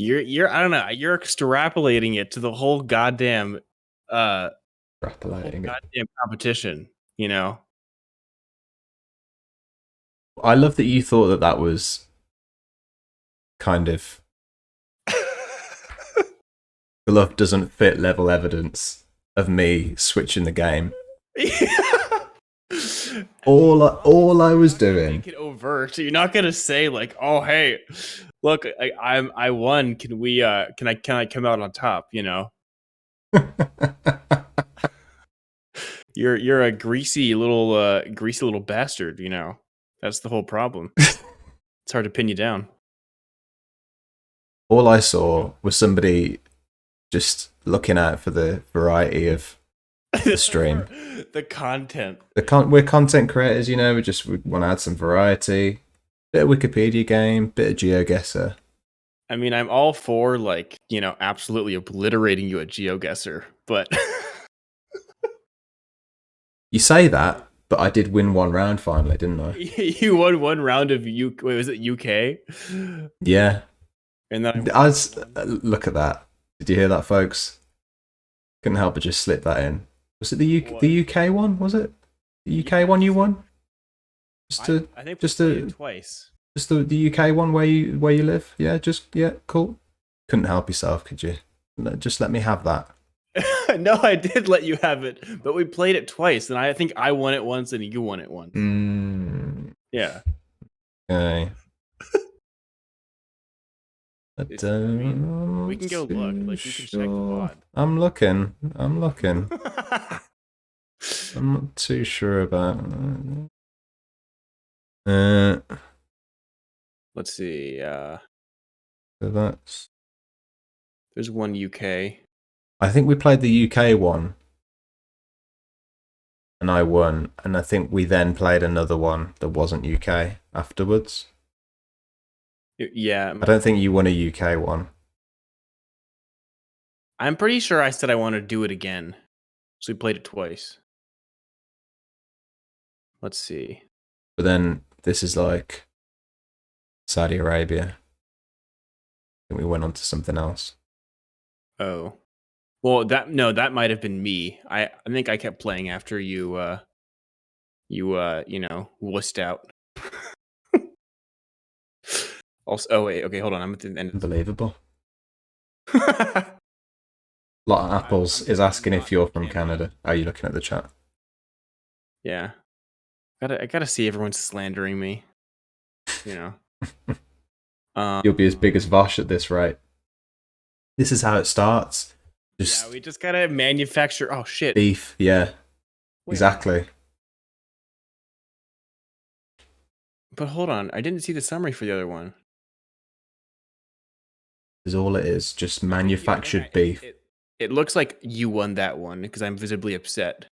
you're I don't know, you're extrapolating it to the whole goddamn extrapolating goddamn competition, you know? I love that you thought that that was kind of the love doesn't fit level evidence of me switching the game. all I was doing. Make it overt. You're not gonna say like, "Oh, hey, look, I won. Can we? Can I come out on top?" You know. You're a greasy little bastard. You know. That's the whole problem. It's hard to pin you down. All I saw was somebody just looking out for the variety of the stream. The content. We're content creators, you know. We want to add some variety. Bit of Wikipedia game, bit of GeoGuessr. I mean, I'm all for like, you know, absolutely obliterating you at GeoGuessr, but You say that, but I did win one round finally, didn't I? you won one round of wait, was it UK? Yeah. And then look at that. Did you hear that, folks? Couldn't help but just slip that in. Was it the UK one? Was it the UK one you won? I think we played it twice. Just the UK one where you live? Yeah, cool. Couldn't help yourself, could you? Just let me have that. No, I did let you have it, but we played it twice, and I think I won it once and you won it once. Yeah. Okay. But, we can go look. Like you can check the VOD. I'm looking. I'm not too sure about. Let's see. So that's. There's one UK. I think we played the UK one, and I won. And I think we then played another one that wasn't UK afterwards. Yeah. I don't think you won a UK one. I'm pretty sure I said I want to do it again. So we played it twice. Let's see. But then this is like Saudi Arabia. I think we went on to something else. Oh. Well, that might have been me. I think I kept playing after you wussed out. Also, oh wait, okay, hold on. I'm at the end. Unbelievable. Lot of Apples is asking if you're from Canada. Are you looking at the chat? Yeah. I gotta see everyone slandering me. You know. You'll be as big as Vosh at this rate. This is how it starts. Yeah, we just gotta manufacture. Oh shit. Beef, yeah. Wait. Exactly. But hold on, I didn't see the summary for the other one. Is all it is, just manufactured beef. It looks like you won that one because I'm visibly upset.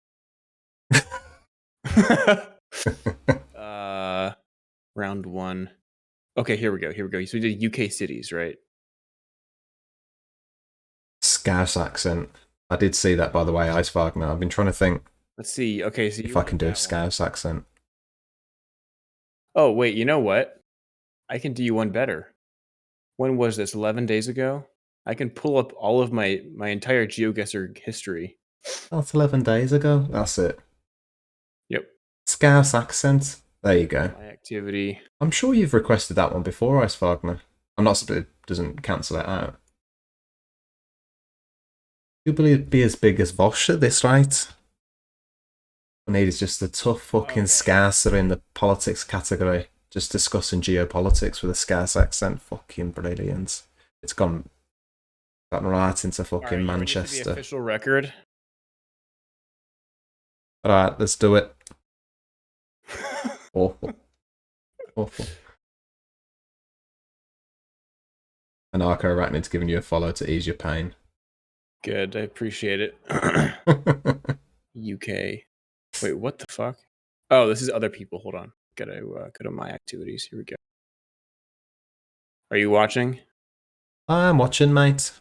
Round one. Okay, here we go. So we did UK cities, right? Scouse accent. I did see that, by the way, Ice Wagner. I've been trying to think. Let's see. Okay, so if I can do a Scouse accent. Oh, wait, you know what? I can do you one better. When was this? 11 days ago? I can pull up all of my entire GeoGuessr history. That's 11 days ago. That's it. Yep. Scouse accent. There you go. My activity. I'm sure you've requested that one before, Ice Wagner. I'm not. It doesn't cancel it out. You'll be as big as Vosh at this rate. I need is just a tough fucking Scouser in the politics category. Just discussing geopolitics with a Scouse accent. Fucking brilliant. It's gone right into fucking Manchester. The official record. Alright, let's do it. Awful. Anarcho Arachnid's giving you a follow to ease your pain. Good, I appreciate it. UK. Wait, what the fuck? Oh, this is other people. Hold on. Gotta go to my activities. Here we go. Are you watching? I'm watching, mate.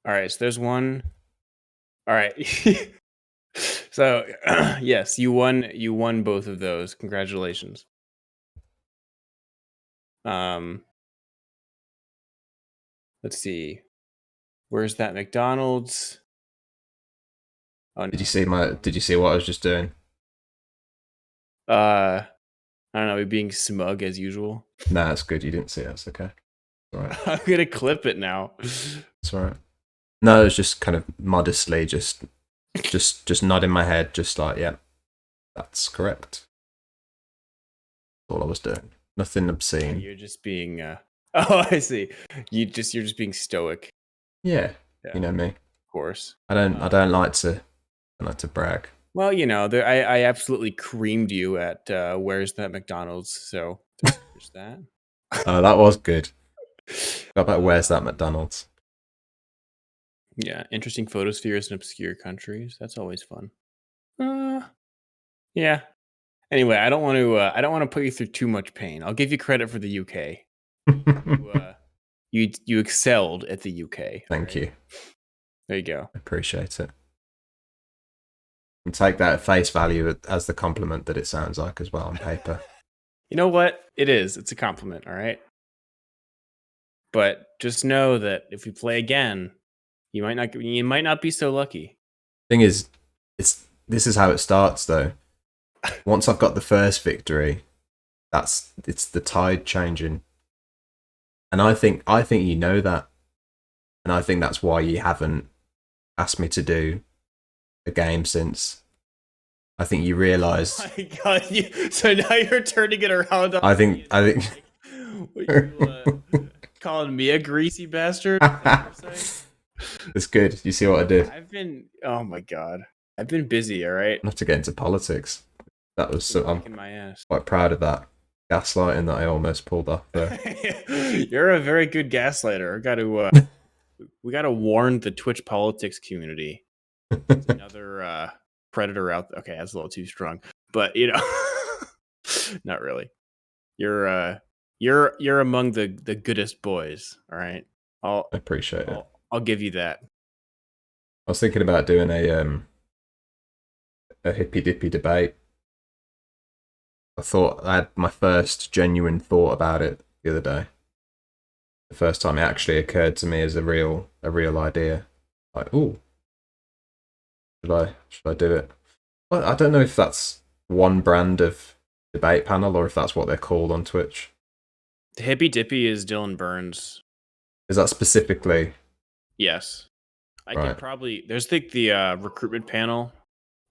All right, so there's one. All right. So, yes, you won both of those. Congratulations. Let's see. Where's that McDonald's? Oh, no. Did you see what I was just doing? I don't know, being smug as usual. Nah, it's good. You didn't see it. It's okay. All right. I'm gonna clip it now. It's all right. No, it's just kind of modestly, just nodding my head, just like, yeah, that's correct. That's all I was doing. Nothing obscene. You're just being. Oh, I see. You're just being stoic. Yeah, Yeah. you know me. Of course. I don't like to brag. Well, you know, I absolutely creamed you at Where's That McDonald's, so there's that. Oh, that was good. How about Where's That McDonald's? Yeah, interesting photospheres in obscure countries. That's always fun. Yeah. Anyway, I don't want to put you through too much pain. I'll give you credit for the UK. You excelled at the UK. Thank you. There you go. I appreciate it. And take that at face value as the compliment that it sounds like as well on paper. You know what? It is. It's a compliment, all right? But just know that if we play again, you might not be so lucky. Thing is, this is how it starts though. Once I've got the first victory, it's the tide changing. And I think you know that. And I think that's why you haven't asked me to do a game since. I think you realised. Oh my God! So now you're turning it around. I think. Calling me a greasy bastard. It's good. You see what I did? Oh my God! I've been busy. All right. I have to get into politics. That was so. I'm my ass. quite proud of that gaslighting that I almost pulled off there. You're a very good gaslighter. We got to warn the Twitch politics community. There's another predator out there. Okay, that's a little too strong, but you know, not really. You're among the goodest boys. All right. I appreciate it. I'll give you that. I was thinking about doing a hippy dippy debate. I thought I had my first genuine thought about it the other day. The first time it actually occurred to me as a real idea. Like, ooh, should I do it? Well, I don't know if that's one brand of debate panel or if that's what they're called on Twitch. The hippy dippy is Dylan Burns. Is that specifically? Yes. I Right. could probably. There's the recruitment panel.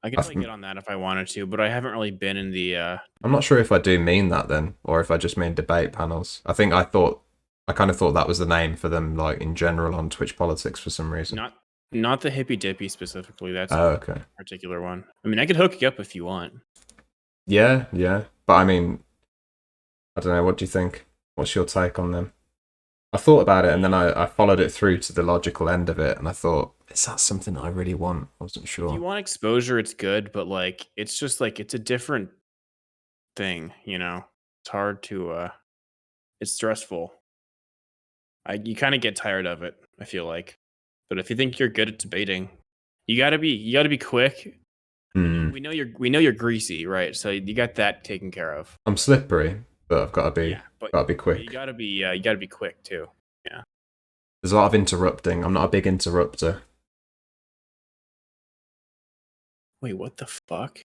I could probably get on that if I wanted to, but I haven't really been in the. I'm not sure if I do mean that then, or if I just mean debate panels. I kind of thought that was the name for them, like in general on Twitch politics for some reason. Not the hippy dippy specifically. That's okay. A particular one. I mean, I could hook you up if you want. Yeah. But I mean, I don't know. What do you think? What's your take on them? I thought about it and then I followed it through to the logical end of it, and I thought, is that something that I really want? I wasn't sure. If you want exposure, it's good, but like, it's just like it's a different thing, you know. It's hard to. It's stressful. You kind of get tired of it. I feel like, but if you think you're good at debating, you gotta be quick. Mm. We know you're greasy, right? So you got that taken care of. I'm slippery, but I've got to be quick. You gotta be quick too. Yeah. There's a lot of interrupting. I'm not a big interrupter. Wait, what the fuck?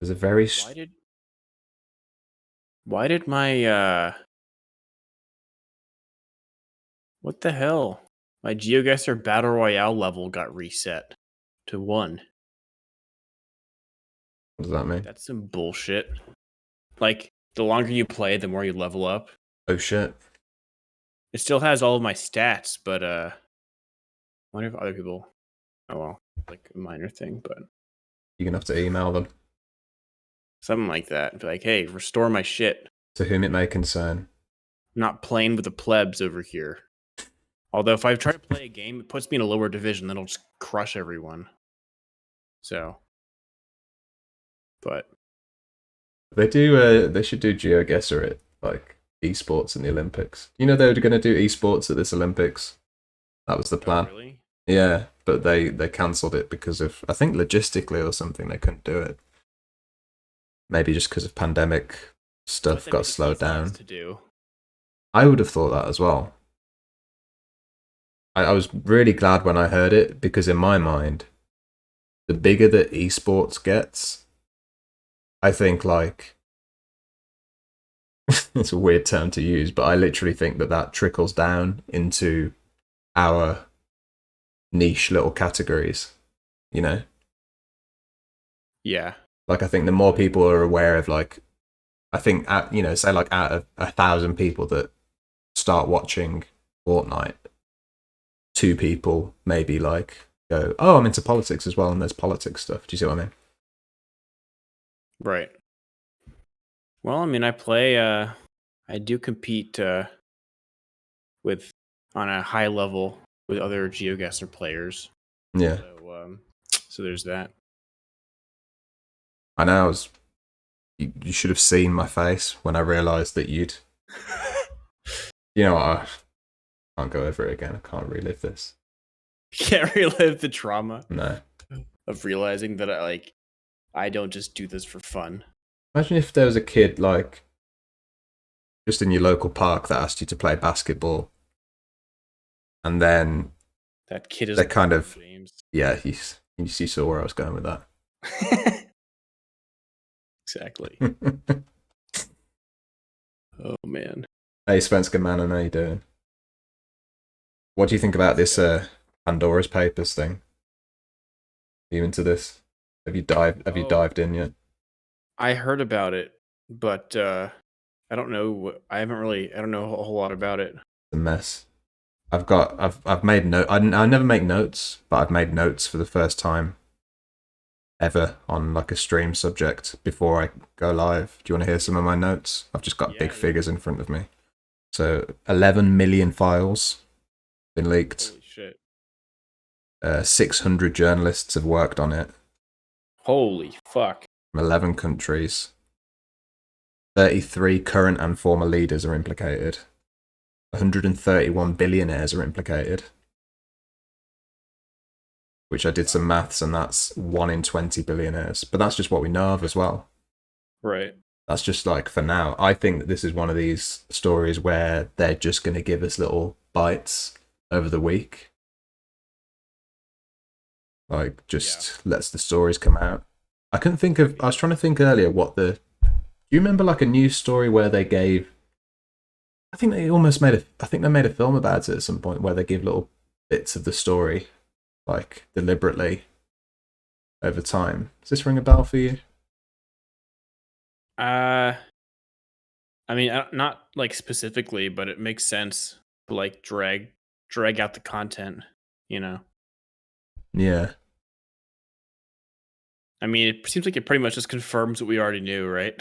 There's a very. Why did my what the hell? My GeoGuessr Battle Royale level got reset to 1. What does that mean? That's some bullshit. Like, the longer you play, the more you level up. Oh shit. It still has all of my stats, but I wonder if other people. Oh well, like a minor thing, but You're gonna have to email them. Something like that. Be like, hey, restore my shit. To whom it may concern. I'm not playing with the plebs over here. Although if I try to play a game, it puts me in a lower division, then I'll just crush everyone. So, but They do. They should do GeoGuessr at like esports in the Olympics. You know they were going to do esports at this Olympics. That was the plan. Oh, really? Yeah, but they cancelled it because of, I think, logistically or something. They couldn't do it. Maybe just because of pandemic stuff got slowed down. To do. I would have thought that as well. I was really glad when I heard it, because in my mind, the bigger that esports gets, I think, like, it's a weird term to use, but I literally think that trickles down into our niche little categories, you know? Yeah. Like, I think the more people are aware of, like, I think, say, like, out of 1,000 people that start watching Fortnite, 2 people maybe, like, go, oh, I'm into politics as well, and there's politics stuff. Do you see what I mean? Right. Well, I mean, I do compete with on a high level with other GeoGuessr players. Yeah. So there's that. I know. You should have seen my face when I realised that you'd. You know what? I can't go over it again. I can't relive this. Can't relive the trauma. No. Of realizing that I don't just do this for fun. Imagine if there was a kid, like, just in your local park that asked you to play basketball, and then that kid is they kind of James. Yeah, you saw where I was going with that. Exactly. Oh man. Hey, Svenska man, how you doing? What do you think about this Pandora's Papers thing? Are you into this? Have you dived in yet? I heard about it, but I don't know. I don't know a whole lot about it. It's a mess. I've made note. I never make notes, but I've made notes for the first time ever on, like, a stream subject before I go live. Do you want to hear some of my notes? I've just got big figures in front of me. So 11 million files been leaked. Holy shit. 600 journalists have worked on it. Holy fuck. From 11 countries. 33 current and former leaders are implicated. 131 billionaires are implicated. Which I did some maths, and that's 1 in 20 billionaires. But that's just what we know of as well. Right. That's just, like, for now. I think that this is one of these stories where they're just going to give us little bites over the week. Like, just lets the stories come out. I was trying to think earlier do you remember, like, a news story where they gave, I think they made a film about it at some point, where they give little bits of the story, like, deliberately over time. Does this ring a bell for you? I mean, not like specifically, but it makes sense to, like, drag out the content, you know? Yeah. I mean, it seems like it pretty much just confirms what we already knew, right?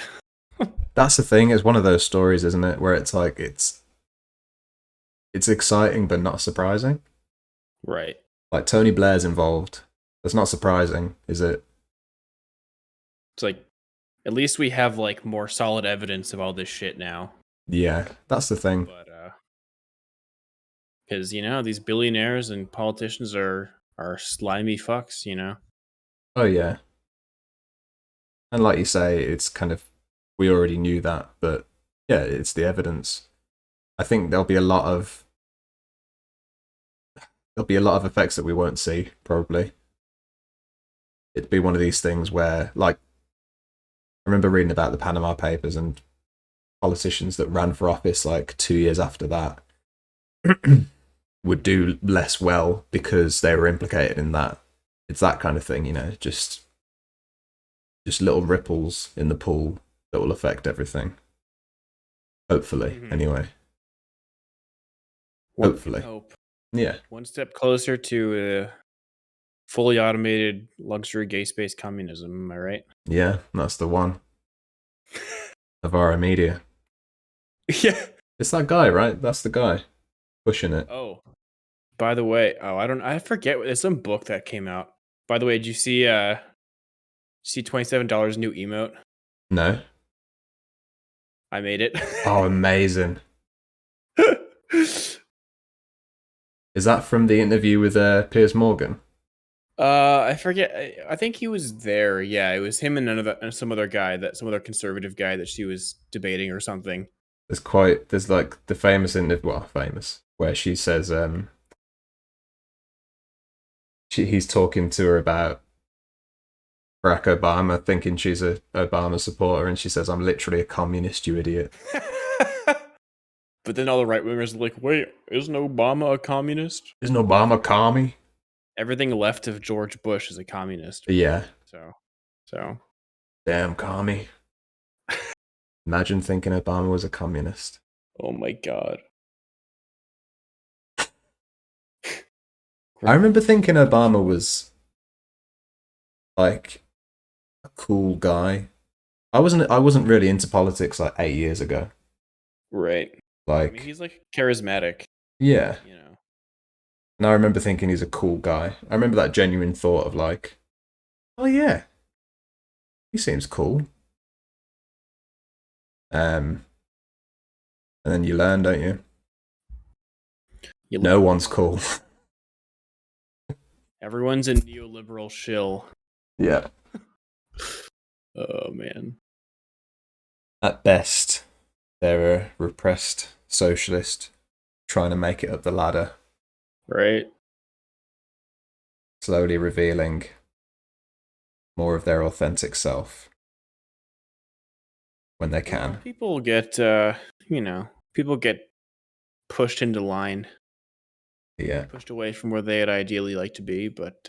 That's the thing. It's one of those stories, isn't it, where it's like it's exciting but not surprising. Right. Like, Tony Blair's involved. That's not surprising, is it? It's like, at least we have, like, more solid evidence of all this shit now. Yeah, that's the thing. But because, you know, these billionaires and politicians are slimy fucks, you know? Oh yeah. And like you say, it's kind of, we already knew that, but yeah, it's the evidence. I think there'll be a lot of effects that we won't see, probably. It'd be one of these things where, like, I remember reading about the Panama Papers and politicians that ran for office, like, 2 years after that would do less well because they were implicated in that. It's that kind of thing, you know, just little ripples in the pool that will affect everything. Hopefully, anyway. Hopefully. Hope. Yeah. One step closer to fully automated luxury gay space communism, am I right? Yeah, that's the one. Avara Media. Yeah. It's that guy, right? That's the guy pushing it. Oh. By the way, I forget, there's some book that came out. By the way, did you see $27 new emote? No. I made it. Oh, amazing. Is that from the interview with Piers Morgan? I forget. I think he was there. Yeah, it was him and some other conservative guy that she was debating or something. There's like the famous interview, where she says, he's talking to her about Barack Obama, thinking she's a Obama supporter, and she says, "I'm literally a communist, you idiot." But then all the right wingers are like, wait, isn't Obama a communist? Isn't Obama a commie? Everything left of George Bush is a communist. Yeah. So. Damn commie. Imagine thinking Obama was a communist. Oh my god. I remember thinking Obama was like a cool guy. I wasn't really into politics like 8 years ago. Right. Like, I mean, he's like charismatic. Yeah. You know. And I remember thinking he's a cool guy. I remember that genuine thought of like, oh yeah, he seems cool. And then you learn, don't you? No one's cool. Everyone's a neoliberal shill. Yeah. Oh man. At best, they're a repressed socialist trying to make it up the ladder. Right. Slowly revealing more of their authentic self when they can. People get, people get pushed into line. Yeah. Pushed away from where they'd ideally like to be, but,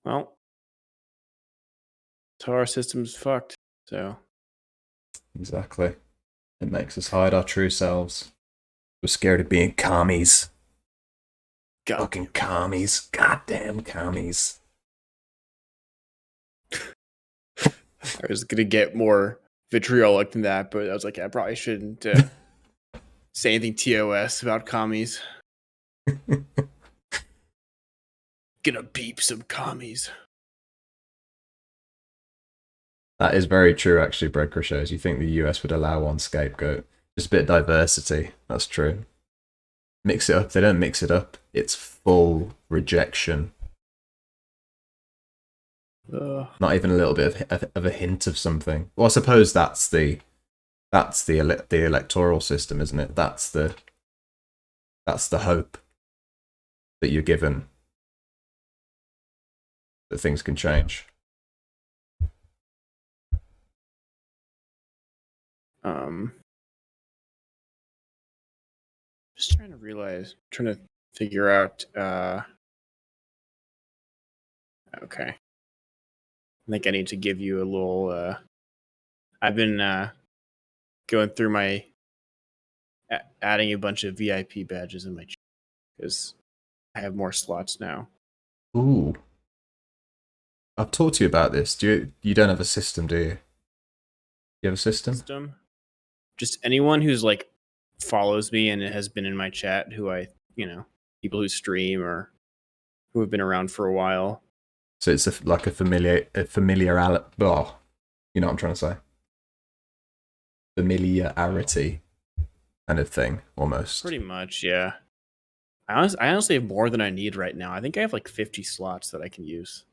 well, so our system's fucked, so. Exactly. It makes us hide our true selves. We're scared of being commies. Fucking commies. Goddamn commies. I was gonna get more vitriolic than that, but I was like, I probably shouldn't say anything TOS about commies. Gonna beep some commies. That is very true, actually, Bread Crochets. You think the US would allow one scapegoat? Just a bit of diversity. That's true. Mix it up. They don't mix it up. It's full rejection. Not even a little bit of a hint of something. Well, I suppose that's the electoral system, isn't it? That's the hope that you're given that things can change. Just trying to figure out, okay. I think I need to give you a little, I've been, going through my, adding a bunch of VIP badges in my chat, because I have more slots now. Ooh. I've talked to you about this. You don't have a system, do you? You have a system? Just anyone who's like follows me and has been in my chat, who people who stream or who have been around for a while. So it's like a familiarity. Oh, you know what I'm trying to say? Familiarity kind of thing, almost. Pretty much, yeah. I honestly have more than I need right now. I think I have like 50 slots that I can use.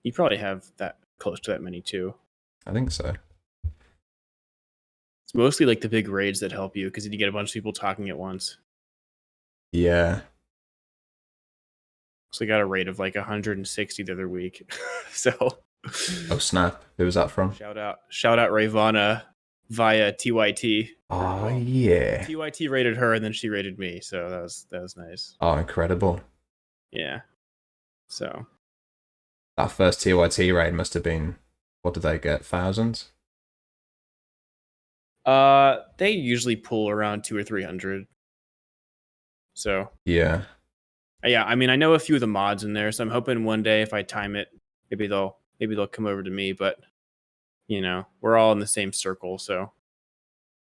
You probably have that close to that many too. I think so. It's mostly like the big raids that help you because you get a bunch of people talking at once. Yeah. So I got a raid of like 160 the other week. So. Oh snap! Who was that from? Shout out Ravana via TYT. Oh yeah. TYT raided her and then she raided me, so that was nice. Oh, incredible. Yeah. So. That first TYT raid must have been. What did they get? Thousands? They usually pull around 200 or 300. So. Yeah. Yeah, I mean, I know a few of the mods in there, so I'm hoping one day if I time it, maybe they'll come over to me. But we're all in the same circle, so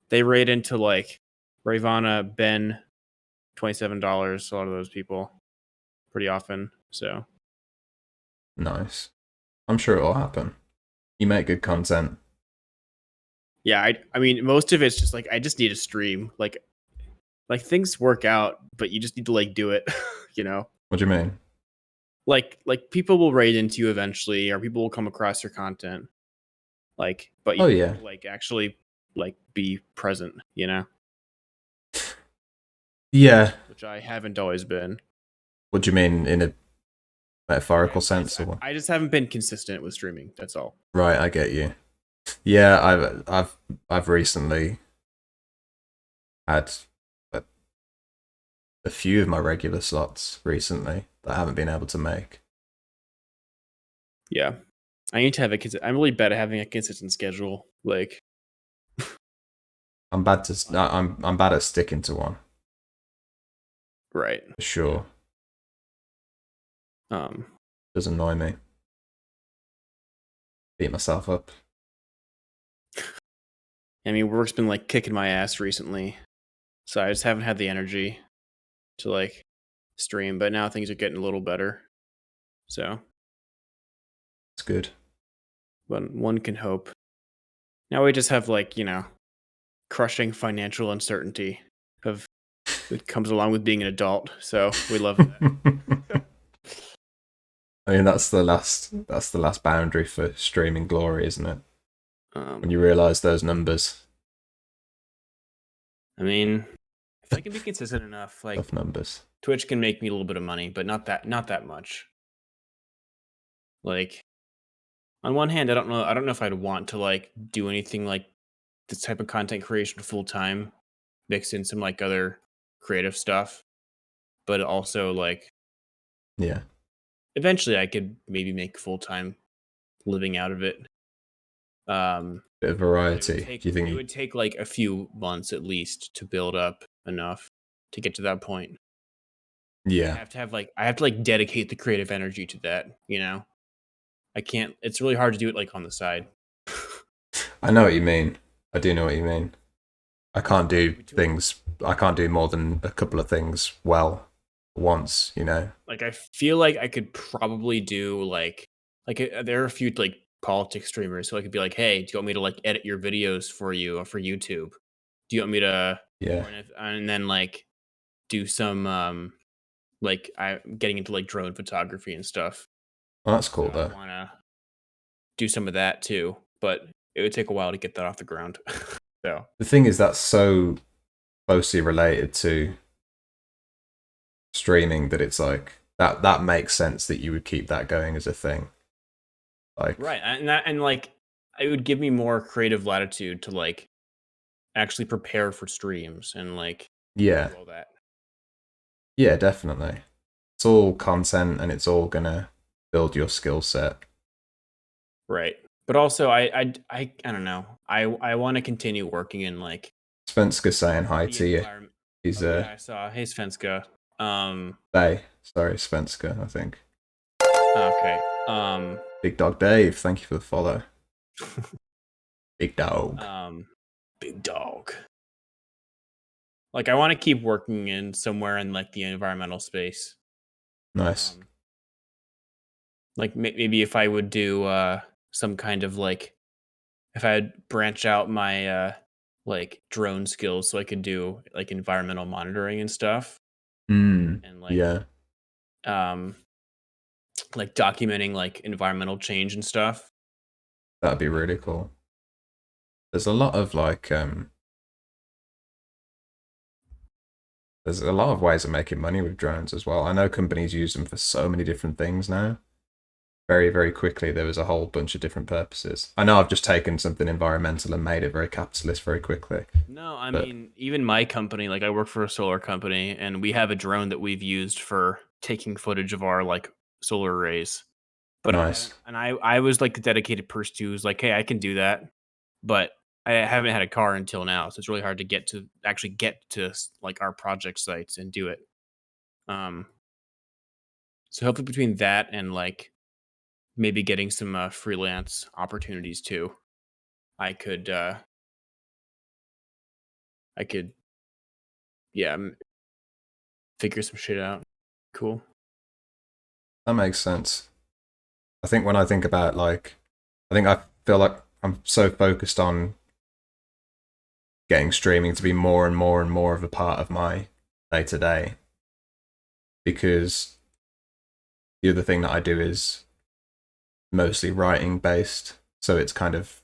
they raid into like Ravana, Ben, $27. A lot of those people, pretty often. So nice. I'm sure it'll happen. You make good content. Yeah, I mean, most of it's just like I just need a stream. Like things work out, but you just need to like do it. What do you mean? Like people will raid into you eventually, or people will come across your content. Like, but you have to, like actually like be present. Yeah. Which I haven't always been. What do you mean in a metaphorical sense, or what? I just haven't been consistent with streaming. That's all. Right, I get you. Yeah, I've recently had a few of my regular slots recently that I haven't been able to make. Yeah, I need to have I'm really bad at having a consistent schedule. Like, I'm bad at sticking to one. Right. For sure. Does annoy me. Beat myself up. I mean, work's been like kicking my ass recently, so I just haven't had the energy to like stream. But now things are getting a little better, so it's good. But one can hope. Now we just have like crushing financial uncertainty of it comes along with being an adult. So we love that. I mean, that's the last boundary for streaming glory, isn't it? When you realize those numbers. I mean, if I can be consistent enough, like tough numbers. Twitch can make me a little bit of money, but not that much. Like, on one hand, I don't know if I'd want to like do anything like this type of content creation full time, mix in some like other creative stuff, but also like, yeah, eventually I could maybe make full time living out of it. Bit of variety. Do you think it would take like a few months at least to build up enough to get to that point? Yeah, I have to dedicate the creative energy to that. I can't. It's really hard to do it like on the side. I know what you mean. I do know what you mean. I can't do more than a couple of things well once. Like I feel like I could probably do like there are a few like politics streamers, so I could be like, hey, do you want me to like edit your videos for you for YouTube? Do you want me to and then like do some like I'm getting into like drone photography and stuff. Well, that's cool though. I want to do some of that too, but it would take a while to get that off the ground. So the thing is, that's so closely related to streaming that it's like that makes sense that you would keep that going as a thing. Like right, and like it would give me more creative latitude to like actually prepare for streams and like do all that. Yeah, definitely. It's all content and it's all gonna build your skill set. Right. But also I don't know. I want to continue working in like Svenska saying hi to you. He's I saw. Hey Svenska. Sorry, Svenska, I think. Okay. Big Dog Dave, thank you for the follow. Big dog. Big dog. Like I want to keep working in somewhere in like the environmental space. Nice. Like maybe if I would do some kind of like if I'd branch out my like drone skills so I could do like environmental monitoring and stuff. And like like documenting like environmental change and stuff. That'd be really cool. There's a lot of like there's a lot of ways of making money with drones as well. I know companies use them for so many different things now. Very, very quickly, there was a whole bunch of different purposes. I know I've just taken something environmental and made it very capitalist very quickly. No, I mean, even my company, like I work for a solar company and we have a drone that we've used for taking footage of our like solar arrays. But nice. I was like the dedicated person who was like, hey, I can do that. But I haven't had a car until now. So it's really hard to actually get to like our project sites and do it. So hopefully between that and like maybe getting some freelance opportunities too, I could figure some shit out. Cool. That makes sense. I think when I think about I feel like I'm so focused on getting streaming to be more and more and more of a part of my day to day, because the other thing that I do is mostly writing based, so it's kind of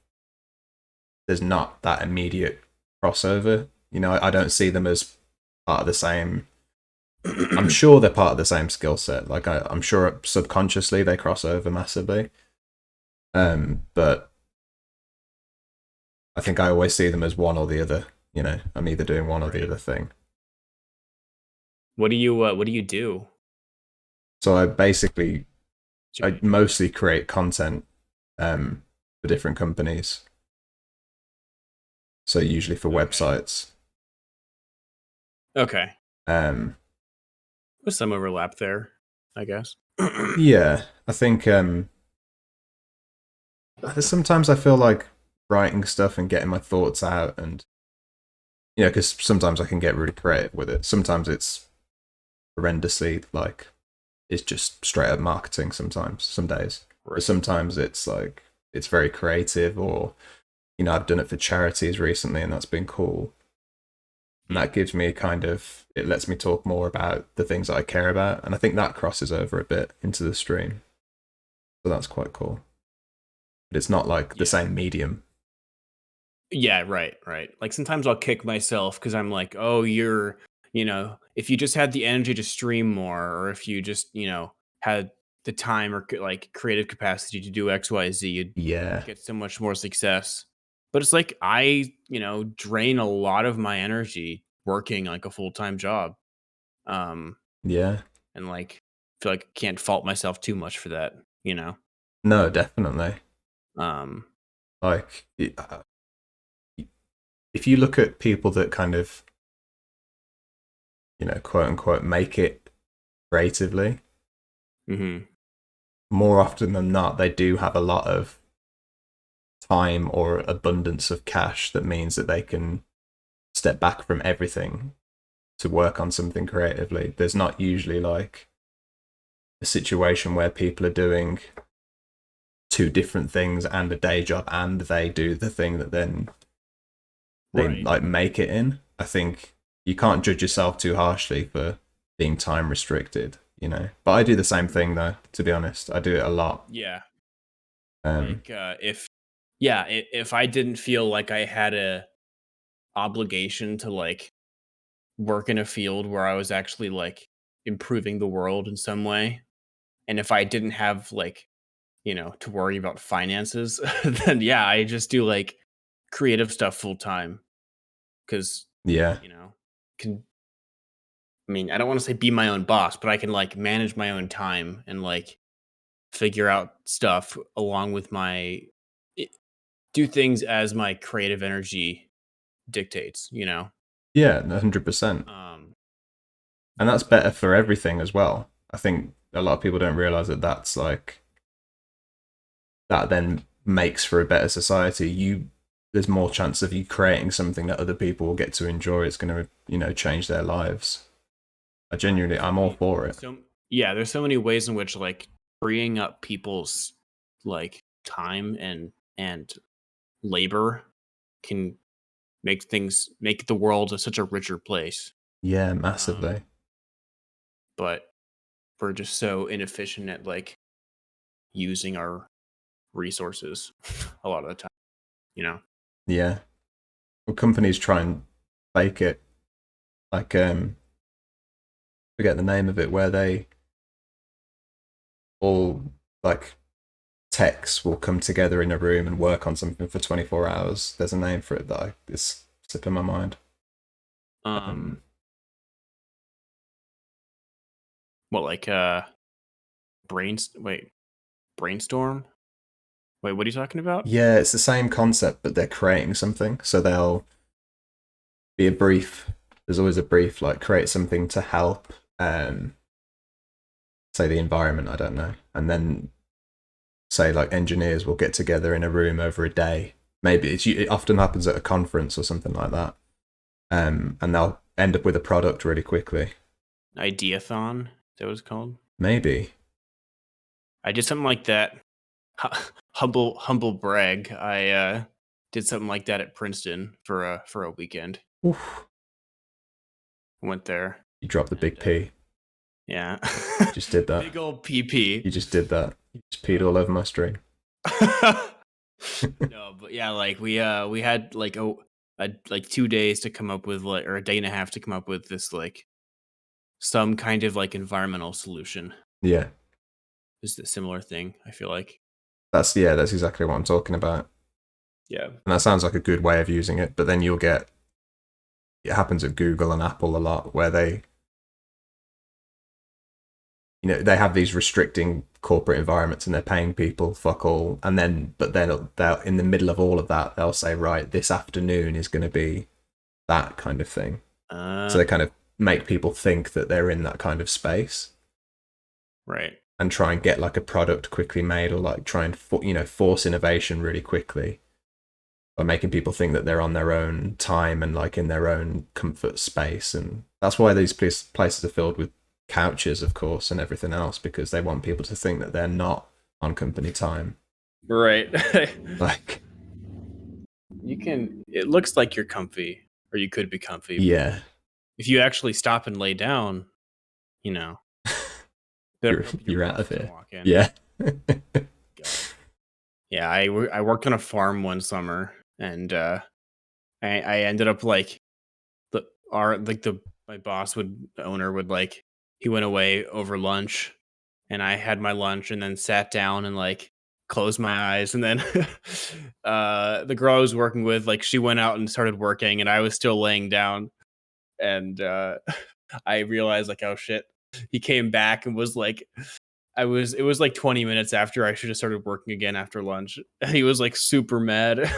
there's not that immediate crossover. I don't see them as part of the same I'm sure they're part of the same skill set. Like I'm sure subconsciously they cross over massively. But I think I always see them as one or the other. You know, I'm either doing one or the other thing. What do you do? So I mostly create content for different companies. So usually for websites. Okay. With some overlap there, I guess. Yeah, I think sometimes I feel like writing stuff and getting my thoughts out, and because sometimes I can get really creative with it. Sometimes it's horrendously like it's just straight up marketing. Sometimes, some days, but sometimes it's like it's very creative, or I've done it for charities recently, and that's been cool. And that gives me it lets me talk more about the things that I care about, and I think that crosses over a bit into the stream. So that's quite cool. But it's not like the same medium. Yeah, right. Like sometimes I'll kick myself because I'm like, oh, if you just had the energy to stream more, or if you just, had the time or like creative capacity to do X, Y, Z, you'd get so much more success. But it's like I, drain a lot of my energy working like a full-time job. Yeah. And like feel like I can't fault myself too much for that, No, definitely. Like if you look at people that kind of quote unquote make it creatively, more often than not they do have a lot of time or abundance of cash that means that they can step back from everything to work on something creatively. There's not usually like a situation where people are doing two different things and a day job, and they do the thing that then they like make it in. I think you can't judge yourself too harshly for being time restricted, But I do the same thing though, to be honest. I do it a lot. Yeah. Like if I didn't feel like I had a obligation to like work in a field where I was actually like improving the world in some way, and if I didn't have like to worry about finances, then yeah, I just do like creative stuff full time because I don't want to say be my own boss, but I can like manage my own time and like figure out stuff along with do things as my creative energy dictates, Yeah, 100%. And that's better for everything as well. I think a lot of people don't realize that that's like that then makes for a better society. There's more chance of you creating something that other people will get to enjoy. It's going to change their lives. I'm all for it. So yeah, there's so many ways in which like freeing up people's like time and labor can make the world such a richer place. Yeah, massively. But we're just so inefficient at like using our resources a lot of the time, Yeah. Well, companies try and fake it. Like forget the name of it, where they all like techs will come together in a room and work on something for 24 hours. There's a name for it that it's slipping my mind. What, like brainstorm? Wait, what are you talking about? Yeah, it's the same concept, but they're creating something. So they'll be a brief. There's always a brief, like create something to help, say the environment. I don't know, and then say like engineers will get together in a room over a day. Maybe it often happens at a conference or something like that, and they'll end up with a product really quickly. Ideathon, that was called. Maybe I did something like that. Humble brag. I did something like that at Princeton for a weekend. Oof. Went there. You dropped the big P. Yeah. You just did that. Big old PP. You just did that. You just peed all over my stream. No, but yeah, like we had like like 2 days to come up with like, or a day and a half to come up with this like some kind of like environmental solution. Yeah. Is a similar thing, I feel like. That's exactly what I'm talking about. Yeah. And that sounds like a good way of using it, but then you'll get, it happens at Google and Apple a lot, where they, you know, they have these restricting corporate environments and they're paying people fuck all, and then they'll in the middle of all of that they'll say, right, this afternoon is going to be that kind of thing. So they kind of make people think that they're in that kind of space, right, and try and get like a product quickly made, or like try and force innovation really quickly by making people think that they're on their own time and like in their own comfort space. And that's why these places are filled with couches, of course, and everything else, because they want people to think that they're not on company time. Right. Like, it looks like you're comfy, or you could be comfy. Yeah. If you actually stop and lay down, you know, you're out of here. Yeah. Yeah, I worked on a farm one summer, and I ended up like my owner would like, he went away over lunch, and I had my lunch and then sat down and like closed my eyes, and then the girl I was working with, like, she went out and started working, and I was still laying down, and I realized like, oh shit, he came back and was like, it was like 20 minutes after I should have started working again after lunch. He was like super mad.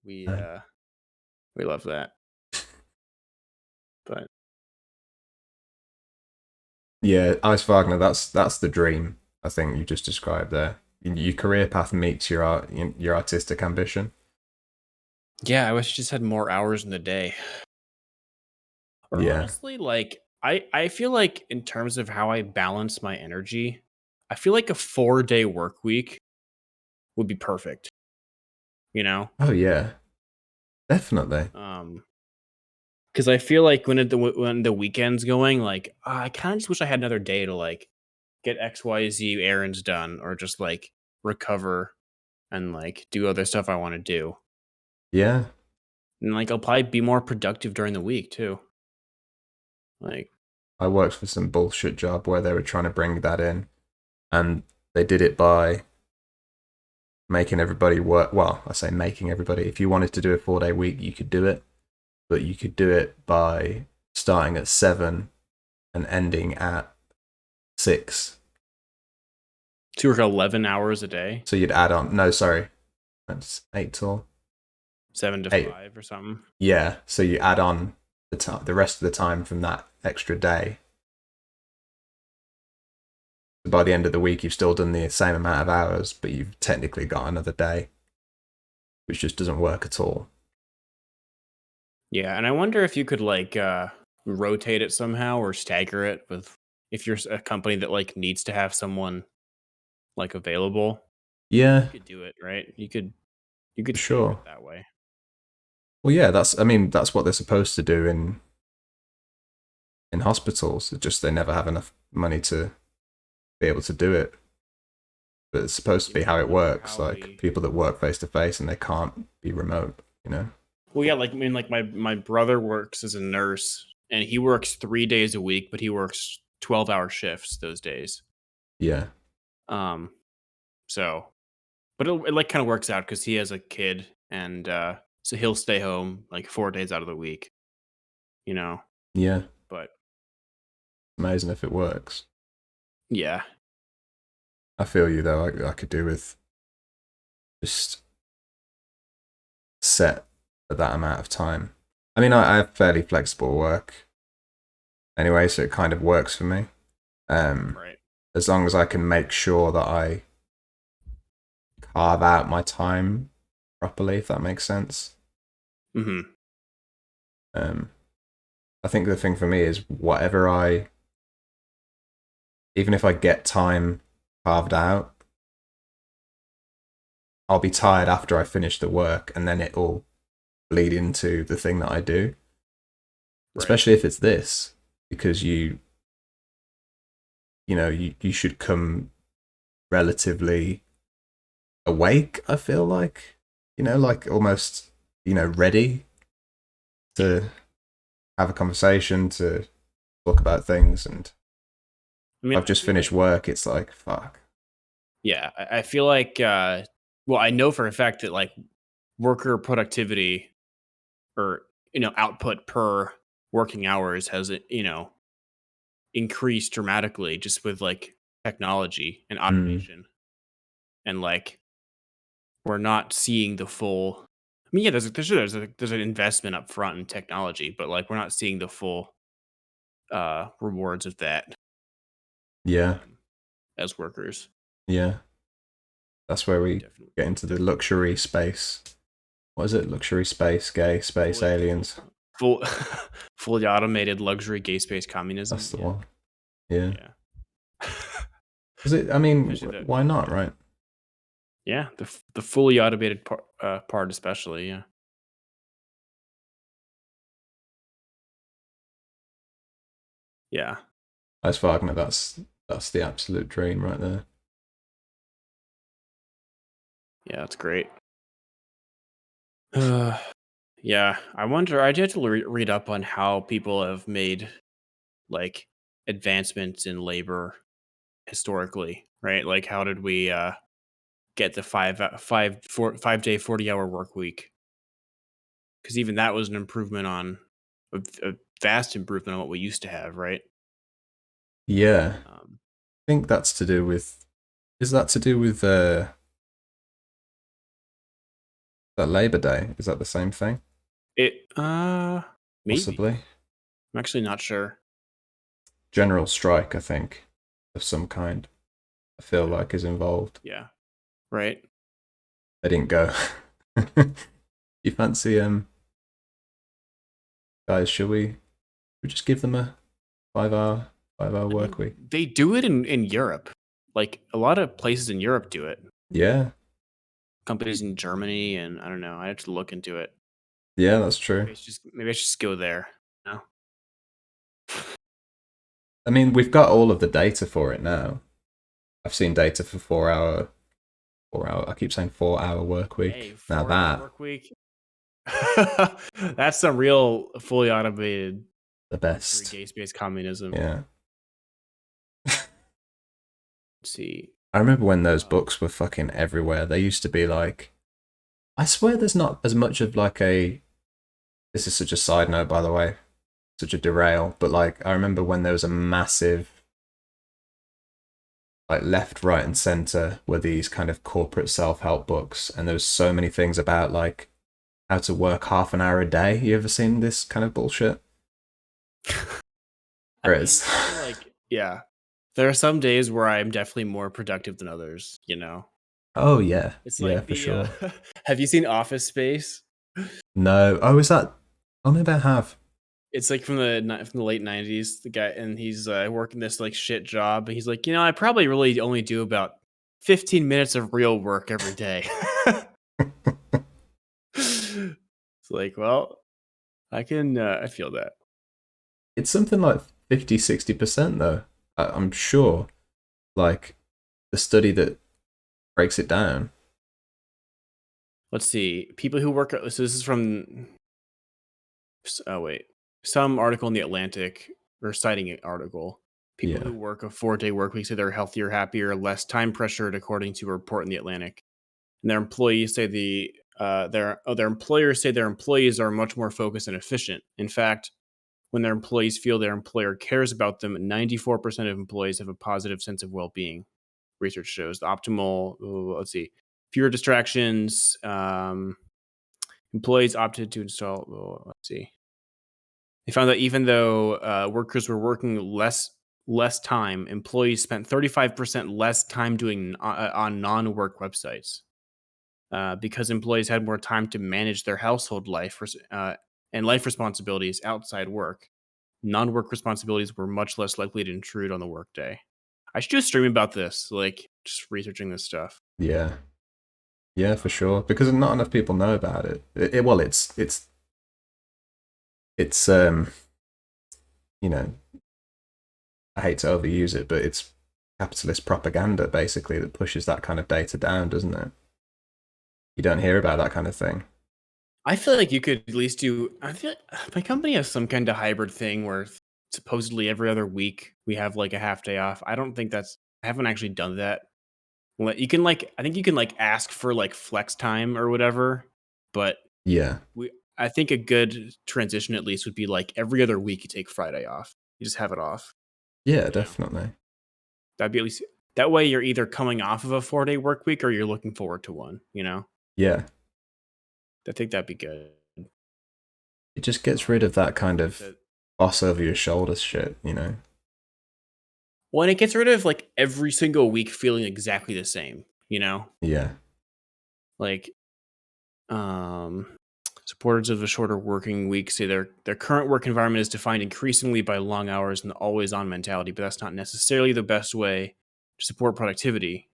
We love that. But yeah, Ice Wagner, that's the dream, I think you just described there. Your career path meets your artistic ambition. Yeah, I wish I just had more hours in the day. Or Yeah. honestly, like I feel like in terms of how I balance my energy, I feel like a 4-day work week would be perfect. You know? Oh yeah, definitely. Because I feel like when the weekend's going, like, I kind of just wish I had another day to like get XYZ errands done, or just like recover and like do other stuff I want to do. Yeah. And like I'll probably be more productive during the week too. Like, I worked for some bullshit job where they were trying to bring that in, and they did it by making everybody work. Well, I say making everybody. If you wanted to do a 4-day week, you could do it, but you could do it by starting at 7 and ending at 6. So you work 11 hours a day? So you'd add on. No, sorry, that's 8 till 7 to 8. 5 or something. Yeah. So you add on the rest of the time from that extra day. By the end of the week, you've still done the same amount of hours, but you've technically got another day, which just doesn't work at all. Yeah, and I wonder if you could like rotate it somehow or stagger it with, if you're a company that like needs to have someone like available. Yeah. You could do it, right? You could Sure. stagger it that way. Well, yeah, that's what they're supposed to do in hospitals. It's just they never have enough money to be able to do it. But it's supposed to be how it works. Like people that work face to face and they can't be remote, you know? Well, yeah, like, I mean, like my brother works as a nurse, and he works 3 days a week, but he works 12-hour shifts those days. Yeah. So, but it like kind of works out because he has a kid, and so he'll stay home like 4 days out of the week. You know? Yeah. But amazing if it works. Yeah. I feel you though. I could do with just set at that amount of time. I mean, I have fairly flexible work anyway, so it kind of works for me. Right. As long as I can make sure that I carve out my time properly, if that makes sense. Mm-hmm. I think the thing for me is even if I get time carved out, I'll be tired after I finish the work, and then it'll bleed into the thing that I do. Right. Especially if it's this, because you should come relatively awake, I feel like, like almost, ready to have a conversation, to talk about things, and I mean, I've just finished work. It's like, fuck. Yeah, I feel like, well, I know for a fact that like worker productivity or output per working hours has increased dramatically just with like technology and automation, and like we're not seeing the full. I mean, yeah, there's an investment up front in technology, but like we're not seeing the full rewards of that Yeah, as workers. yeah. That's where we get into the luxury space. What is it? Luxury space, gay space, aliens. Full, fully automated luxury gay space communism. That's the one. Yeah. Is it? I mean, why not? Right? Yeah, the fully automated part, especially. Yeah. Yeah. As Wagner, that's the absolute dream right there. Yeah, that's great. Yeah, I wonder. I'd have to read up on how people have made like advancements in labor historically, right? Like, how did we get the 5 day 40-hour work week? Because even that was an improvement on a vast improvement on what we used to have, right? Yeah, I think that's to do with. Is that to do with that Labor Day? Is that the same thing? Maybe. Possibly. I'm actually not sure. General strike, I think, of some kind. I feel like is involved. Yeah. Right. They didn't go. You fancy guys? Should we just give them a 5-hour work week? They do it in Europe. Like a lot of places in Europe do it. Yeah. Companies in Germany, and I don't know. I have to look into it. Yeah, that's true. Maybe I should just go there. No. I mean, we've got all of the data for it now. I've seen data for 4-hour. I keep saying 4-hour work week. Hey, now that work week. That's some real fully automated. The best. Gay space communism. Yeah. Let's see. I remember when those books were fucking everywhere. They used to be like, I swear there's not as much of like a. This is such a side note, by the way, such a derail. But like, I remember when there was a massive, like left, right, and center were these kind of corporate self-help books, and there was so many things about like how to work half an hour a day. You ever seen this kind of bullshit? Like, yeah. There are some days where I'm definitely more productive than others, Oh yeah. It's yeah, like for sure. Have you seen Office Space? No. Oh, is that? Oh, maybe I have. It's like from the late 90s, the guy, and he's working this like shit job, and he's like, I probably really only do about 15 minutes of real work every day. It's like, well, I feel that. It's something like 50-60% though. I'm sure. Like the study that breaks it down. Let's see. People who work. So this is from. Oh wait, some article in the Atlantic, or citing an article. People who work a 4-day work week say they're healthier, happier, less time pressured, according to a report in the Atlantic. And their employees say their employers say their employees are much more focused and efficient. In fact, when their employees feel their employer cares about them, 94% of employees have a positive sense of well-being. Research shows the optimal. Let's see, fewer distractions. Employees opted to install. Let's see. They found that even though workers were working less time, employees spent 35% less time doing on non-work websites because employees had more time to manage their household life and life responsibilities outside work. Non-work responsibilities were much less likely to intrude on the workday. I should do a stream about this, like just researching this stuff. Yeah. Yeah, for sure. Because not enough people know about it. It's I hate to overuse it, but it's capitalist propaganda basically that pushes that kind of data down, doesn't it? You don't hear about that kind of thing. I feel like you could at least do. I feel like my company has some kind of hybrid thing where supposedly every other week we have like a half day off. I don't think that's. I haven't actually done that. You can like. I think you can like ask for like flex time or whatever. But Yeah. I think a good transition at least would be like every other week you take Friday off. You just have it off. Yeah, definitely. That'd be at least that way you're either coming off of a 4-day work week or you're looking forward to one. Yeah. I think that'd be good. It just gets rid of that kind of boss over your shoulders shit, Well, and it gets rid of like every single week feeling exactly the same, Yeah. Like, supporters of a shorter working week say their current work environment is defined increasingly by long hours and the always-on mentality, but that's not necessarily the best way to support productivity.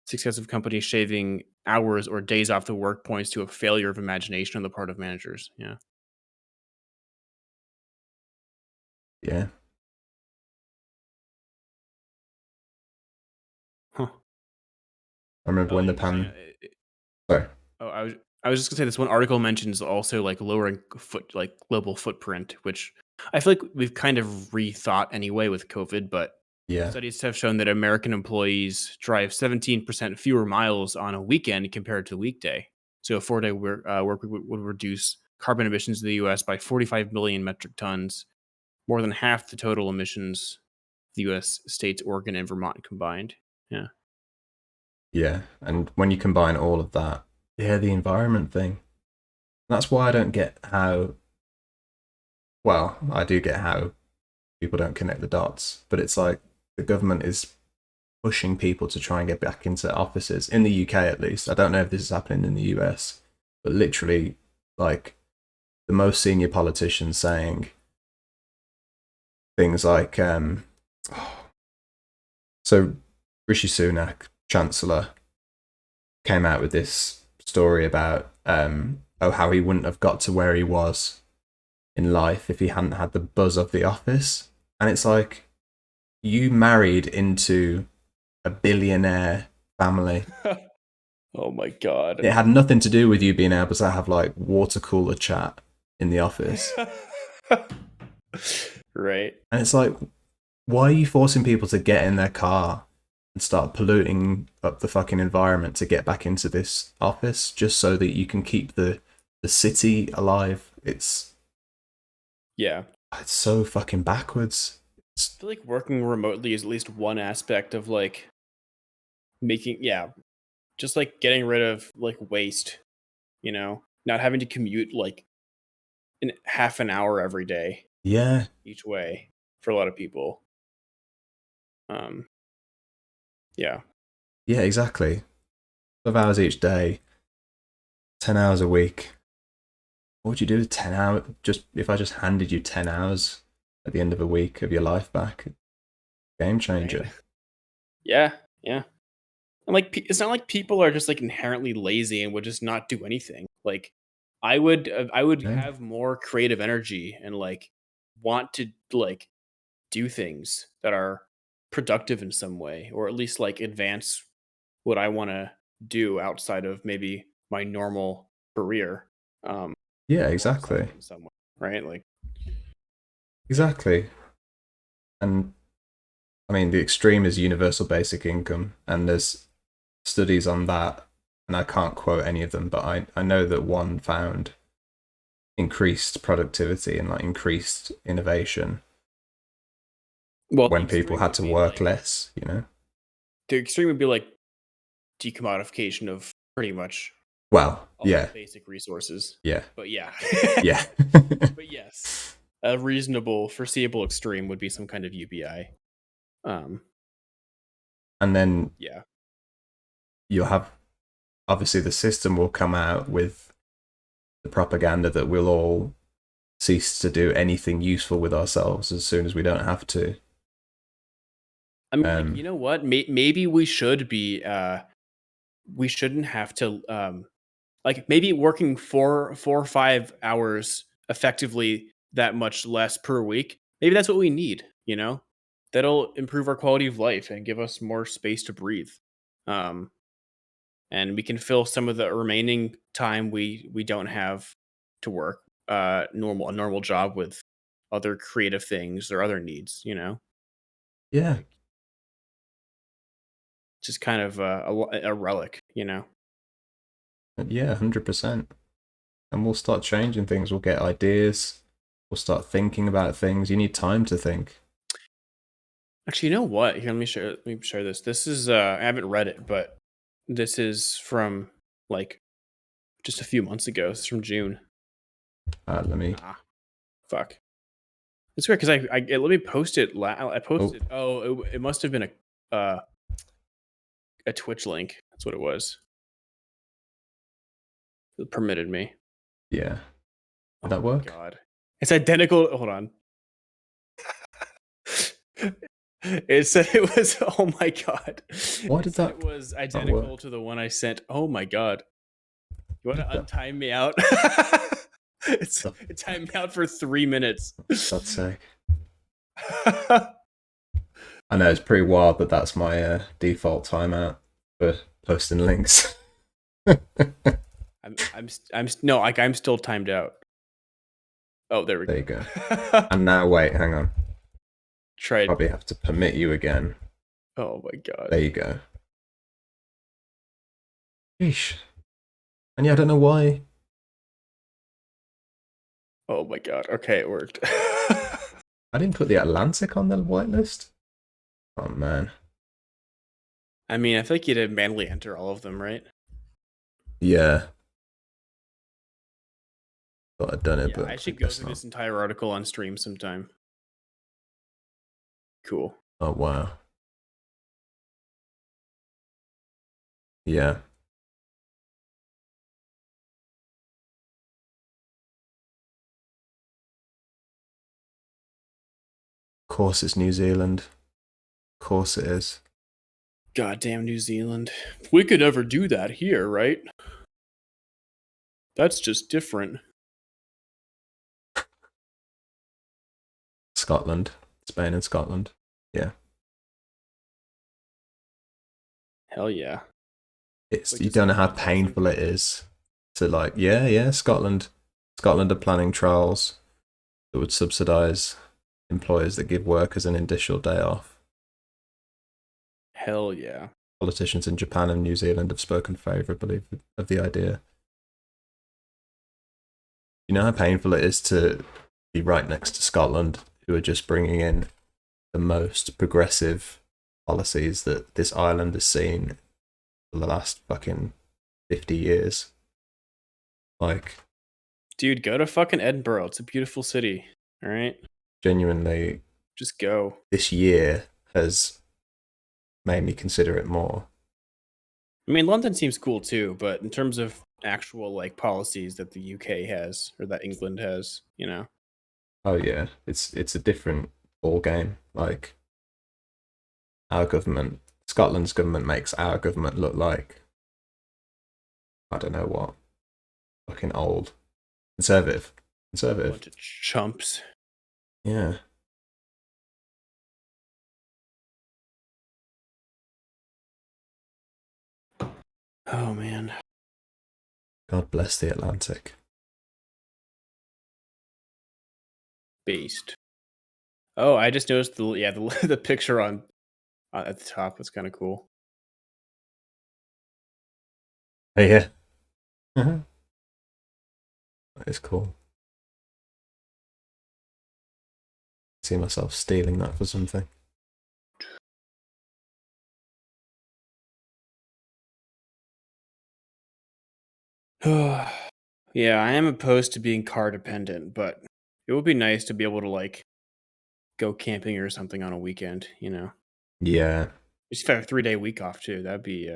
Success of companies shaving hours or days off the work points to a failure of imagination on the part of managers. Yeah. Yeah. Huh. I remember when the Sorry. Oh, I was just gonna say this one article mentions also like lowering global footprint, which I feel like we've kind of rethought anyway with COVID, but Yeah. studies have shown that American employees drive 17% fewer miles on a weekend compared to a weekday. So a 4-day work week would reduce carbon emissions in the U.S. by 45 million metric tons, more than half the total emissions the U.S. states Oregon and Vermont combined. Yeah. Yeah. And when you combine all of that, the environment thing. That's why I don't get how. Well, I do get how people don't connect the dots, but it's like the government is pushing people to try and get back into offices in the UK at least. I don't know if this is happening in the US, but literally, like the most senior politicians saying things like, so Rishi Sunak, Chancellor, came out with this story about how he wouldn't have got to where he was in life if he hadn't had the buzz of the office. And it's like, you married into a billionaire family. Oh my god. It had nothing to do with you being able to have like water cooler chat in the office. Right. And it's like, why are you forcing people to get in their car and start polluting up the fucking environment to get back into this office just so that you can keep the city alive? It's so fucking backwards. I feel like working remotely is at least one aspect of like just like getting rid of like waste, not having to commute like in half an hour every day. Yeah. Each way for a lot of people. Yeah. Yeah, exactly. 12 hours each day, 10 hours a week. What would you do with 10 hours? Just if I just handed you 10 hours at the end of a week of your life back, game changer. Right. Yeah. And like, it's not like people are just like inherently lazy and would just not do anything. Like, I would have more creative energy and like want to like do things that are productive in some way, or at least like advance what I want to do outside of maybe my normal career. Yeah, exactly. In some way, right? Like, exactly. And I mean, the extreme is universal basic income, and there's studies on that, and I can't quote any of them, but I know that one found increased productivity and like increased innovation when people had to work less, The extreme would be like decommodification of pretty much all basic resources. Yeah. But yeah. Yeah. But yes. A reasonable, foreseeable extreme would be some kind of UBI. And then you'll have, obviously the system will come out with the propaganda that we'll all cease to do anything useful with ourselves as soon as we don't have to. I mean, like, you know what? Maybe we should be. We shouldn't have to. Like maybe working 4 or 5 hours effectively that much less per week. Maybe that's what we need. That'll improve our quality of life and give us more space to breathe. And and we can fill some of the remaining time we don't have to work a normal job with other creative things or other needs, you know? Yeah. Just kind of a relic, you know? Yeah, 100%. And we'll start changing things. We'll get ideas. We'll start thinking about things. You need time to think. Actually, you know what? Here, let me share this. This is I haven't read it, but this is from like just a few months ago. This is from June. Let me. Fuck. It's weird because let me post it. I posted. Oh, it must have been a Twitch link. That's what it was. It permitted me. Yeah. Did that work? God, it's identical. Hold on. It said it was. Oh my god. Why did that? It was identical to the one I sent. Oh my god. You want to untime me out? It timed me out for 3 minutes. That's sick. I know it's pretty wild that that's my default timeout for posting links. I'm still timed out. Oh, there we go. There you go. And now wait, hang on. Probably have to permit you again. Oh my god. There you go. Sheesh. And yeah, I don't know why. Oh my god. Okay, it worked. I didn't put the Atlantic on the whitelist. Oh man. I mean, I feel like you had to manually enter all of them, right? Yeah. Thought I'd done it, but I should go through this entire article on stream sometime. Cool. Oh wow. Yeah. Of course it's New Zealand. Of course it is. Goddamn New Zealand. If we could ever do that here, right? That's just different. Scotland. Spain and Scotland. Yeah. Hell yeah. It's you don't know how painful it is to like, yeah, Scotland are planning trials that would subsidise employers that give workers an additional day off. Hell yeah. Politicians in Japan and New Zealand have spoken favourably of the idea. You know how painful it is to be right next to Scotland, who are just bringing in the most progressive policies that this island has seen for the last fucking 50 years. Like, dude, go to fucking Edinburgh. It's a beautiful city. All right. Genuinely, just go. This year has made me consider it more. I mean, London seems cool too, but in terms of actual like policies that the UK has or that England has, you know. Oh yeah, it's a different ball game. Like, our government, Scotland's government makes our government look like, I don't know what, fucking old, conservative. Bunch of chumps. Yeah. Oh man. God bless the Atlantic. Based. Oh, I just noticed the picture on at the top was kind of cool. Hey, yeah. That is cool. See myself stealing that for something. Yeah, I am opposed to being car dependent, but it would be nice to be able to like go camping or something on a weekend, you know. Yeah. Just have a 3-day week off too. That'd be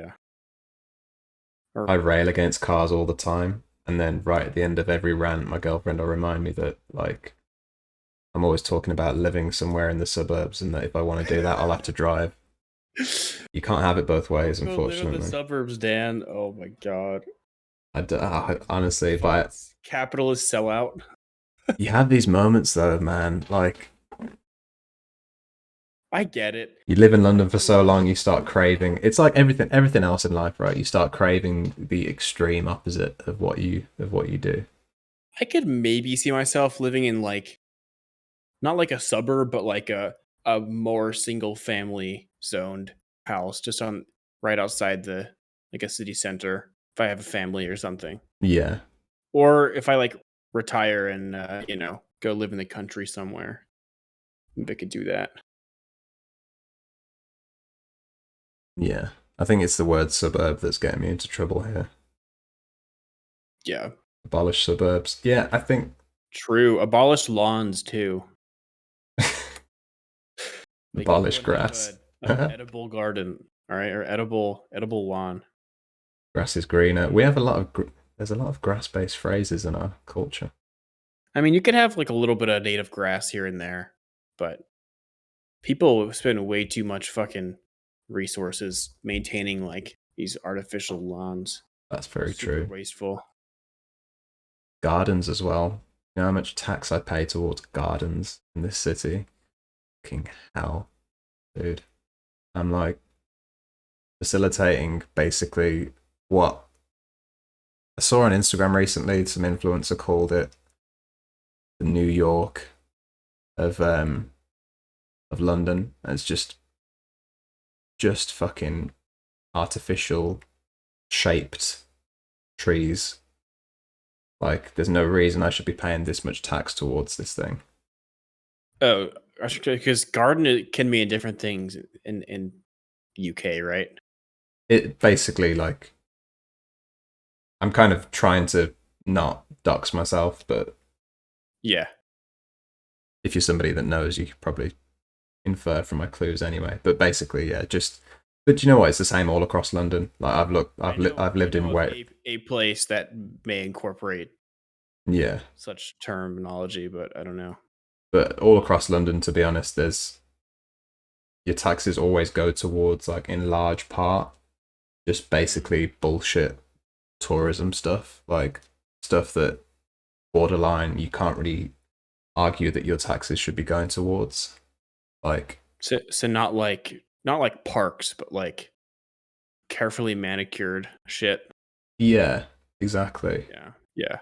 I rail against cars all the time, and then right at the end of every rant, my girlfriend will remind me that like I'm always talking about living somewhere in the suburbs, and that if I want to do that, I'll have to drive. You can't have it both ways, unfortunately. Live in the suburbs, Dan. Oh my god. Honestly, but capitalist sellout. You have these moments though, man. Like, I get it. You live in London for so long, you start craving. It's like everything else in life, right? You start craving the extreme opposite of what you do. I could maybe see myself living in like not like a suburb, but like a more single family zoned house, just on right outside the like a city center. If I have a family or something, Yeah, or if I like retire and go live in the country somewhere, maybe I could do that. yeah. I think it's the word suburb that's getting me into trouble here. Yeah, Abolish suburbs. Yeah, I think true. Abolish lawns too. Make abolish everyone have grass. an edible garden, all right, or edible lawn. Grass is greener. We have a lot of there's a lot of grass-based phrases in our culture. I mean, you could have like a little bit of native grass here and there, but people spend way too much fucking resources maintaining like these artificial lawns. That's very Super true. wasteful. Gardens as well. You know how much tax I pay towards gardens in this city? Fucking hell, dude. I'm like facilitating basically what I saw on Instagram recently. Some influencer called it the New York of London. And it's just fucking artificial shaped trees. Like, there's no reason I should be paying this much tax towards this thing. Oh, because garden can mean different things in UK, right? It basically, like, I'm kind of trying to not dox myself, but Yeah. if you're somebody that knows, you could probably infer from my clues anyway. But basically, yeah, just. But you know what? It's the same all across London. Like I've lived in where. A place that may incorporate Yeah. such terminology, but I don't know. But all across London, to be honest, there's your taxes always go towards, like, in large part, just basically bullshit tourism stuff, like stuff that borderline you can't really argue that your taxes should be going towards. Like, So not like parks, but like carefully manicured shit. yeah, exactly. Yeah. Yeah.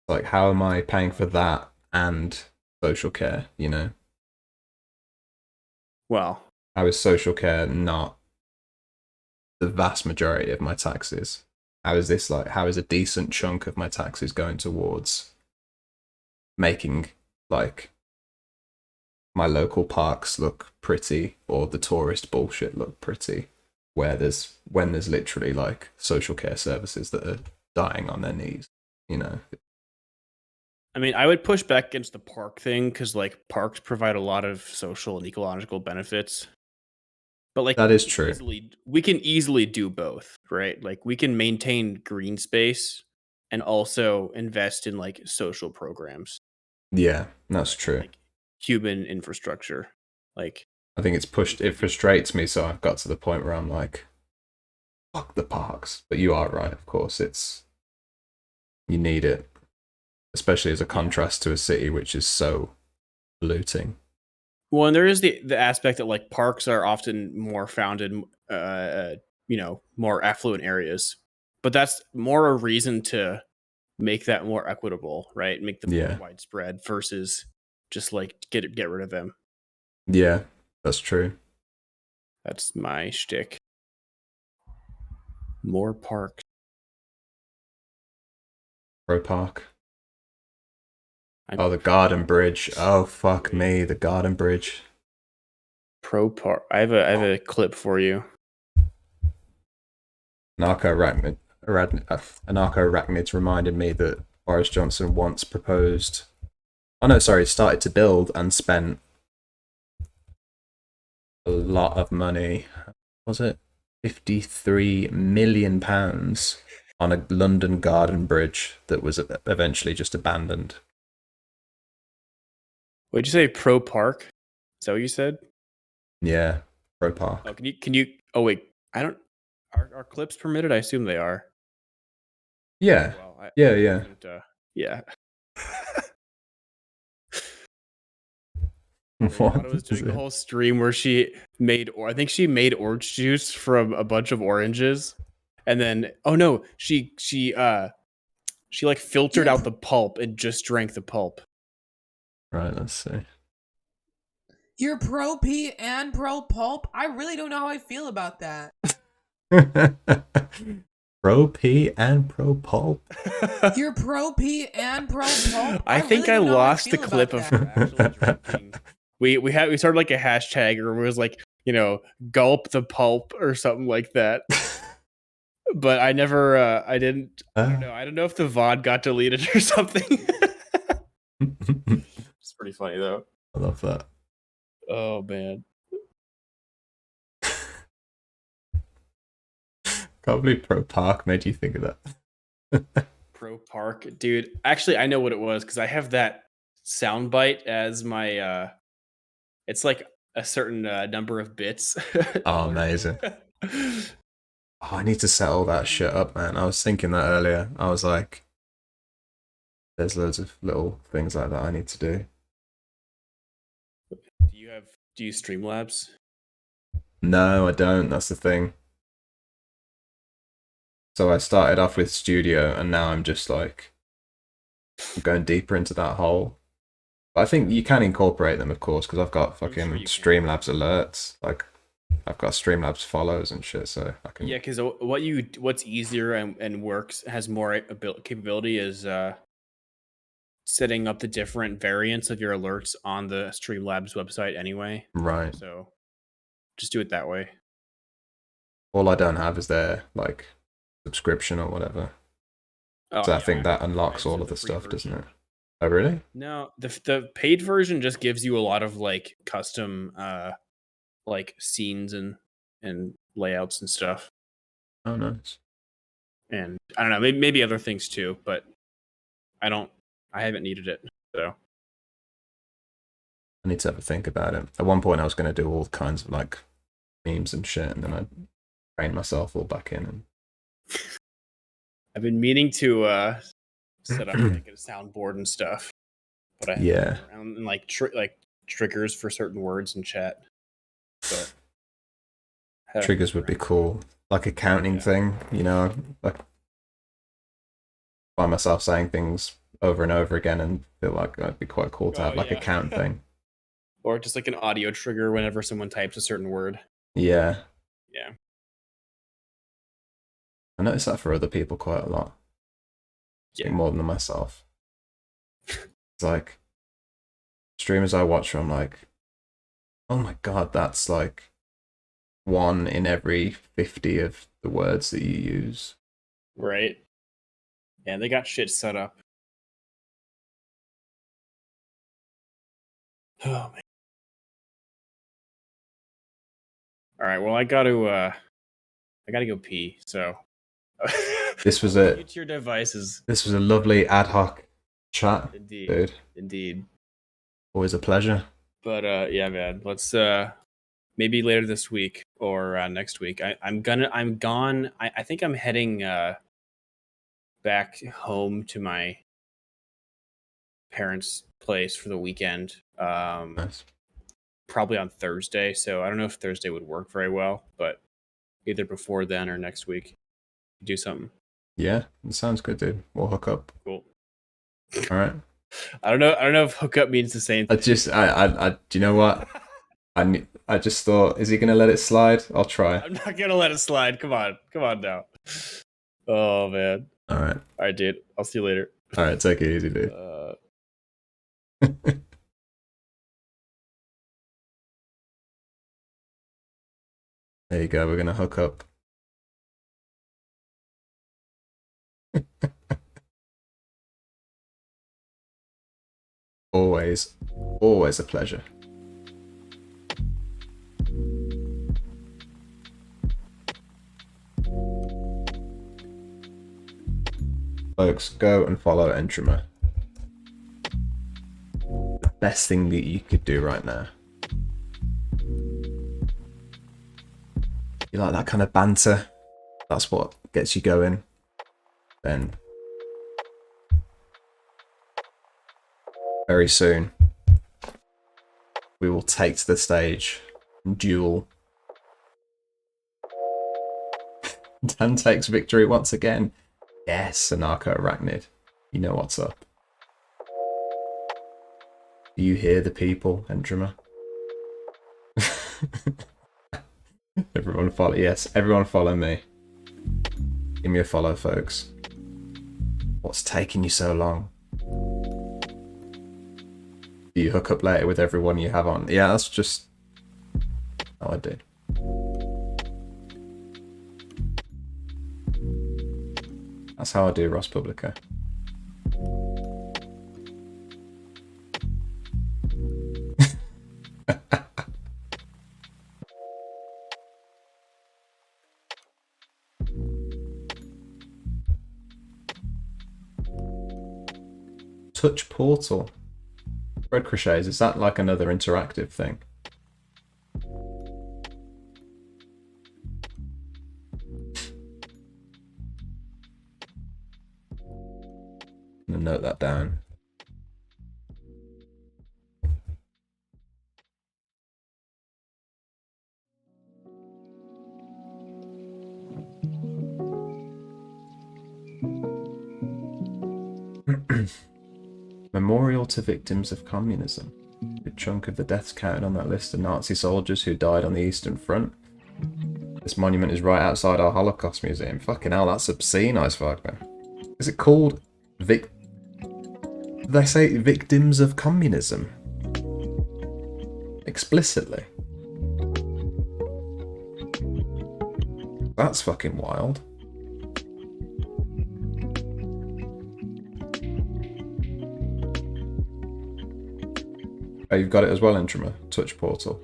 Like, how am I paying for that and social care, you know? Well, How is social care not the vast majority of my taxes? How is a decent chunk of my taxes going towards making, like, my local parks look pretty or the tourist bullshit look pretty, when there's literally, like, social care services that are dying on their knees, you know? I mean, I would push back against the park thing because like parks provide a lot of social and ecological benefits. But like That is true. we can easily do both, right? Like we can maintain green space and also invest in like social programs, Yeah, that's true. like human infrastructure. Like I think it frustrates me, so I've got to the point where I'm like, fuck the parks. But you are right, of course, you need it, especially as a contrast to a city which is so polluting. well, and there is the aspect that like parks are often more found in more affluent areas, but that's more a reason to make that more equitable, right? Make them Yeah. more widespread versus just like get rid of them. Yeah, that's true. That's my shtick. More parks. Pro Park. Oh, the Garden Bridge. Oh, fuck me, the Garden Bridge. Pro Park. I have a clip for you. Anarcho-arachnids reminded me that Boris Johnson once proposed. Oh no, sorry, started to build and spent a lot of money. Was it £53 million on a London Garden Bridge that was eventually just abandoned? What did you say? Pro Park? Is that what you said? Yeah, Pro Park. Oh, can you? Oh wait, I don't. Are clips permitted? I assume they are. Yeah. Well, Yeah. Yeah. Auto was doing a whole stream where she made, or I think she made orange juice from a bunch of oranges, and then she like filtered out the pulp and just drank the pulp. Right, let's see. You're pro pea and pro pulp? I really don't know how I feel about that. Pro pea and pro pulp. You're pro pea and pro pulp? I think really I don't know how lost the feel clip about of her actually drinking. We started like a hashtag, or it was like, gulp the pulp or something like that. But I never, I don't know. I don't know if the VOD got deleted or something. It's pretty funny though. I love that. Oh man. Can't believe Pro Park made you think of that. Pro Park, dude. Actually, I know what it was because I have that soundbite as my. It's like a certain number of bits. Oh, amazing. Oh, I need to set all that shit up, man. I was thinking that earlier. I was like, there's loads of little things like that I need to do. Do you Streamlabs? No, I don't. That's the thing. So I started off with Studio, and now I'm just like, I'm going deeper into that hole. But I think you can incorporate them, of course, because I've got fucking Streamlabs alerts. Like, I've got Streamlabs follows and shit, so I can. Yeah, because what's easier and works, has more capability is setting up the different variants of your alerts on the Streamlabs website anyway. Right. So just do it that way. All I don't have is their like subscription or whatever. Oh, so I think that unlocks all of the stuff, doesn't it? Oh, really? No, the paid version just gives you a lot of like custom like scenes and layouts and stuff. Oh, nice. And I don't know, maybe other things too, but I haven't needed it, so I need to have a think about it. At one point, I was going to do all kinds of like memes and shit, and then I trained myself all back in. And I've been meaning to set up like a soundboard and stuff, but I haven't around, and like triggers for certain words in chat. But triggers would be cool, like a counting thing, like find myself saying things over and over again and feel like that'd be quite cool to have like a count thing. Or just like an audio trigger whenever someone types a certain word. Yeah. Yeah. I notice that for other people quite a lot. Yeah. More than myself. It's like streamers I watch I'm like, oh my god, that's like 1 in every 50 of the words that you use. Right. Yeah, they got shit set up. Oh man. All right, well I gotta go pee, so this was Mute your devices. This was a lovely ad hoc chat. Indeed. Dude. Indeed. Always a pleasure. But yeah, man, let's maybe later this week or next week. I'm gone. I think I'm heading back home to my parents' place for the weekend. Nice. Probably on Thursday, so I don't know if Thursday would work very well, but either before then or next week, do something. Yeah, it sounds good, dude. We'll hook up. Cool. All right. I don't know if hookup means the same thing. I do you know what? I just thought, is he gonna let it slide? I'll try. I'm not gonna let it slide. Come on now. Oh man. All right, dude. I'll see you later. All right, take it easy, dude. There you go. We're gonna hook up. Always a pleasure. Folks, go and follow Entrama. The best thing that you could do right now. You like that kind of banter? That's what gets you going. Then very soon We will take to the stage and duel. Dan takes victory once again. Yes, Anarcho Arachnid. You know what's up. Do you hear the people, Endrima? Everyone follow. Yes, everyone follow me. Give me a follow, folks. What's taking you so long? Do you hook up later with everyone you have on? Yeah, that's just how I do. That's how I do, Ross Publica. Touch portal. Red crochets, is that like another interactive thing? I'm gonna note that down. Memorial to victims of communism. A good chunk of the deaths counted on that list are Nazi soldiers who died on the Eastern Front. This monument is right outside our Holocaust Museum. Fucking hell, that's obscene, Ice Wagner. Is it called Did they say victims of communism? Explicitly. That's fucking wild. Oh, you've got it as well, Intrima. Touch portal.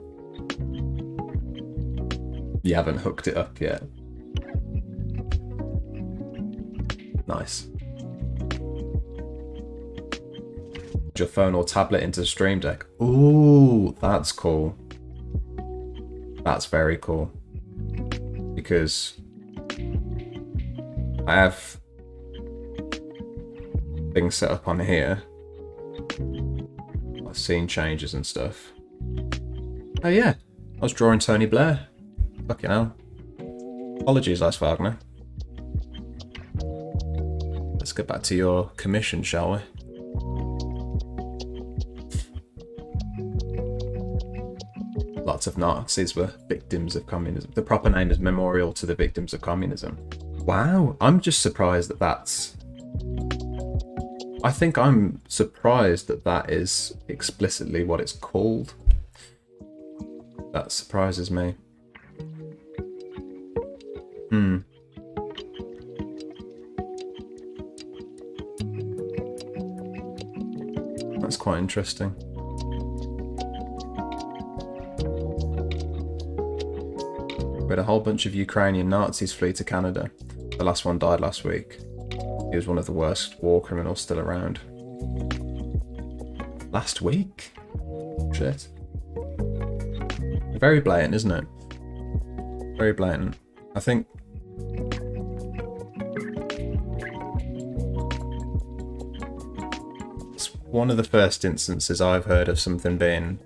You haven't hooked it up yet. Nice. Your phone or tablet into Stream Deck. Ooh, that's cool. That's very cool. Because I have things set up on here. I've seen changes and stuff. Oh yeah, I was drawing Tony Blair. Fucking hell. Apologies, Ice Wagner. Let's get back to your commission, shall we? Lots of Nazis were victims of communism. The proper name is Memorial to the Victims of Communism. Wow, I'm just surprised that that's... I think I'm surprised that that is explicitly what it's called. That surprises me. That's quite interesting. We had a whole bunch of Ukrainian Nazis flee to Canada. The last one died last week. He was one of the worst war criminals still around. Last week? Shit. Very blatant, isn't it? Very blatant. I think... it's one of the first instances I've heard of something being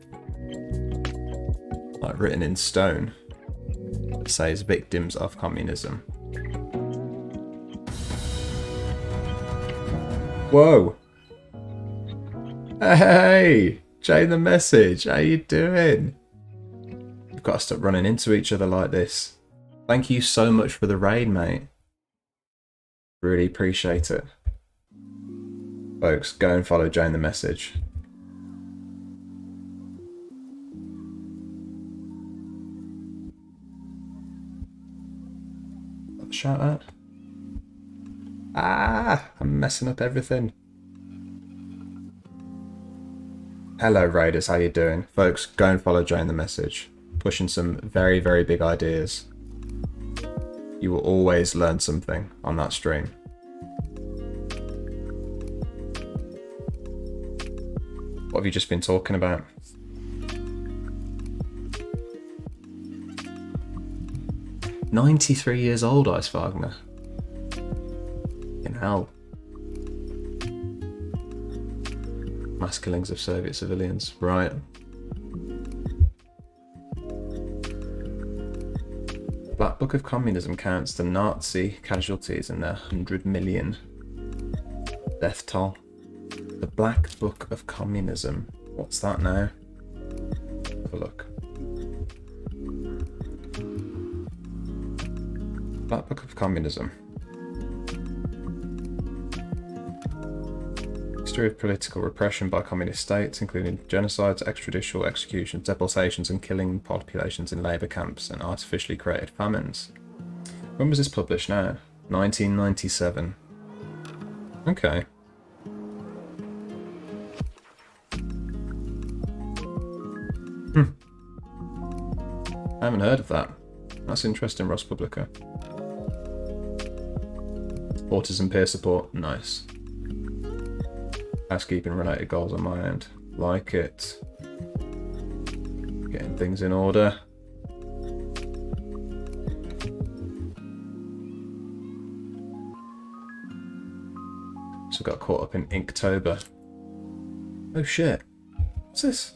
like written in stone that says victims of communism. Whoa! Hey! Jane the Message, how you doing? We've got to stop running into each other like this. Thank you so much for the raid, mate. Really appreciate it. Folks, go and follow Jane the Message. Shout out. Ah, I'm messing up everything. Hello Raiders, how you doing? Folks, go and follow Jane the Message. Pushing some very, very big ideas. You will always learn something on that stream. What have you just been talking about? "93 years old, Ice Wagner. In hell. Mass killings of Soviet civilians. Right. Black Book of Communism counts the Nazi casualties in their 100 million death toll. The Black Book of Communism. What's that now? Have a look. Black Book of Communism. History of political repression by communist states, including genocides, extrajudicial executions, deportations, and killing populations in labour camps and artificially created famines. When was this published now? 1997. Okay. I haven't heard of that. That's interesting, Ross Publica. Autism peer support, nice. Housekeeping related goals on my end. Like it. Getting things in order. So got caught up in Inktober. Oh shit. What's this?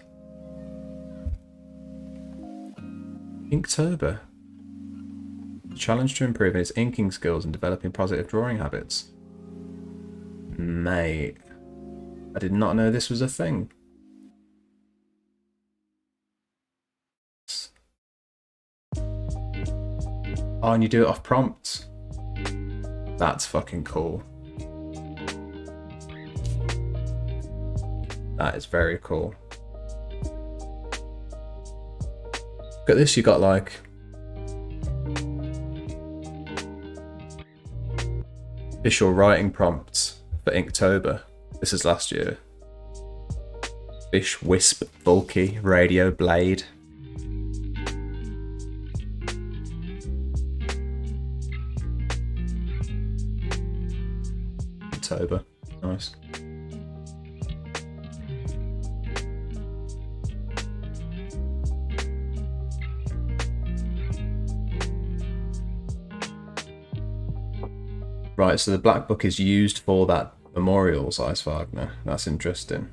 Inktober. Challenge to improving its inking skills and developing positive drawing habits. Mate. I did not know this was a thing. Oh, and you do it off prompt. That's fucking cool. That is very cool. Look at this, you got like official writing prompts for Inktober. This is last year. Fish, wisp, bulky, radio, blade. Inktober, nice. Right, so the Black Book is used for that memorials, Ice Wagner. That's interesting.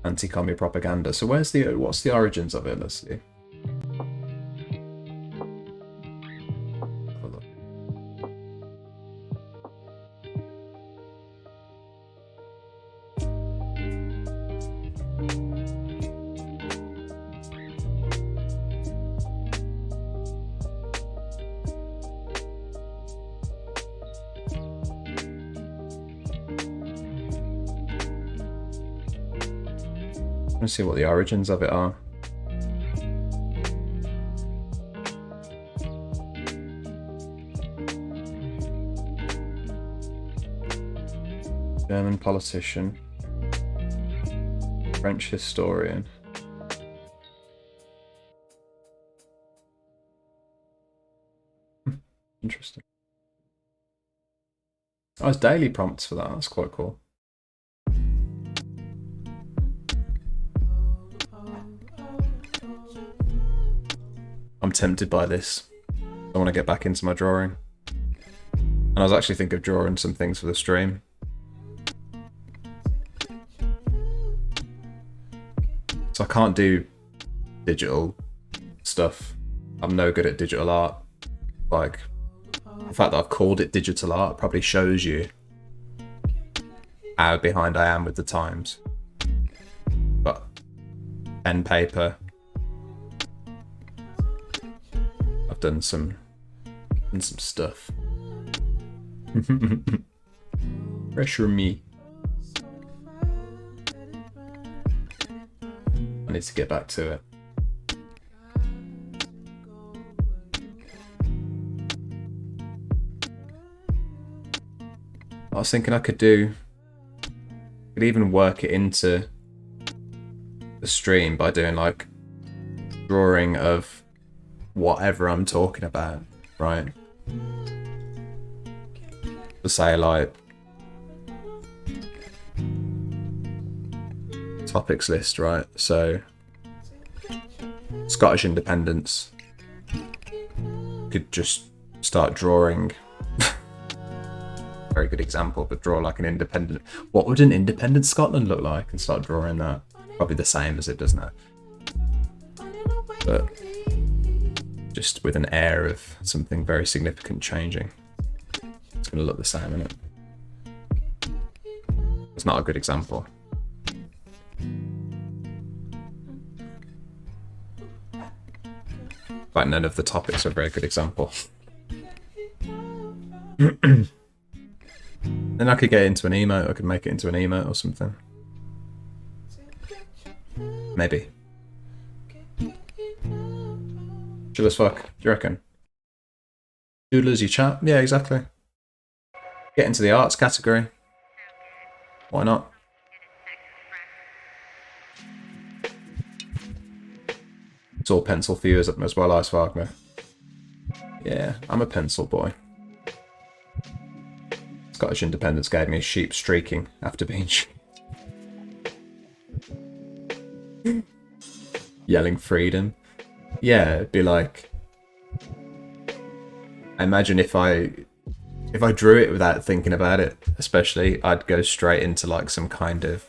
Anti-commie propaganda. So what's the origins of it? Let's see. Have a look. Let's see what the origins of it are. German politician. French historian. Interesting. Oh, it's daily prompts for that. That's quite cool. I'm tempted by this. I want to get back into my drawing. And I was actually thinking of drawing some things for the stream. So I can't do digital stuff. I'm no good at digital art. Like, the fact that I've called it digital art probably shows you how behind I am with the times. But pen, paper, I've done some stuff. Pressure me. I need to get back to it. I was thinking I could even work it into the stream by doing like drawing of whatever I'm talking about, right? To say like topics list, right? So Scottish independence. Could just start drawing. Very good example, but draw like an independent. What would an independent Scotland look like? And start drawing that. Probably the same as it does now. But just with an air of something very significant changing. It's going to look the same, isn't it? It's not a good example. But none of the topics are a very good example. Then I could get into an emote, I could make it into an emote or something. Maybe. Chill as fuck, do you reckon? Doodlers, you chat? Yeah, exactly. Get into the arts category. Why not? It's all pencil for you as well, Ice Wagner. Yeah, I'm a pencil boy. Scottish independence gave me a sheep streaking after being yelling freedom. Yeah, it'd be like, I imagine if I drew it without thinking about it, especially, I'd go straight into like some kind of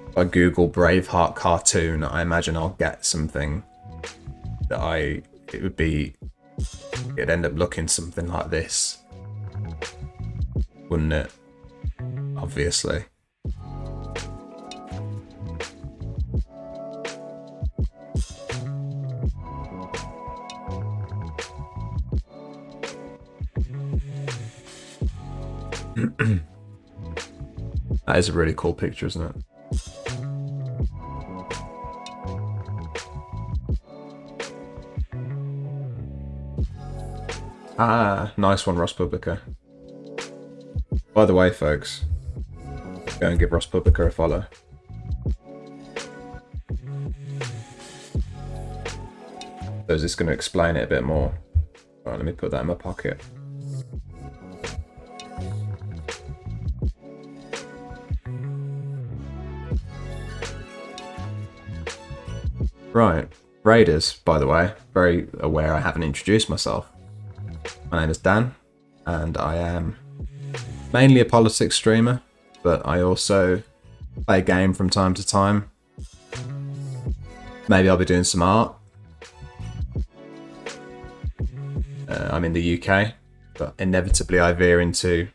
if I Google Braveheart cartoon, I imagine I'll get something that it'd end up looking something like this, wouldn't it? Obviously. That is a really cool picture, isn't it? Ah, nice one, Ross Publica. By the way, folks, go and give Ross Publica a follow. So is this going to explain it a bit more? Right, let me put that in my pocket. Right, Raiders, by the way, very aware I haven't introduced myself. My name is Dan, and I am mainly a politics streamer, but I also play a game from time to time. Maybe I'll be doing some art. I'm in the UK, but inevitably I veer into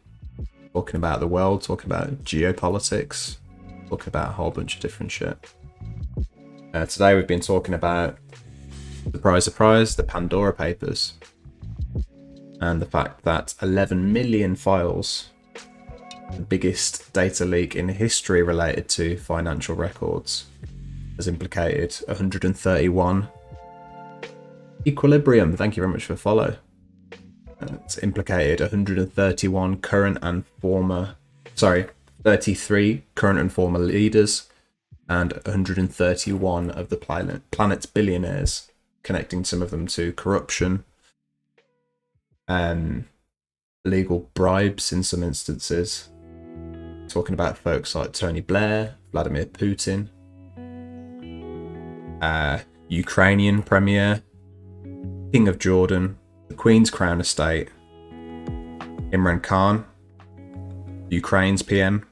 talking about the world, talking about geopolitics, talking about a whole bunch of different shit. Today we've been talking about, surprise surprise, the Pandora Papers, and the fact that 11 million files, the biggest data leak in history related to financial records, has implicated 131. Equilibrium, thank you very much for the follow. It's implicated 131 current and former, 33 current and former leaders, and 131 of the planet's billionaires, connecting some of them to corruption, illegal bribes in some instances. Talking about folks like Tony Blair, Vladimir Putin, Ukrainian Premier, King of Jordan, the Queen's Crown Estate, Imran Khan, Ukraine's President,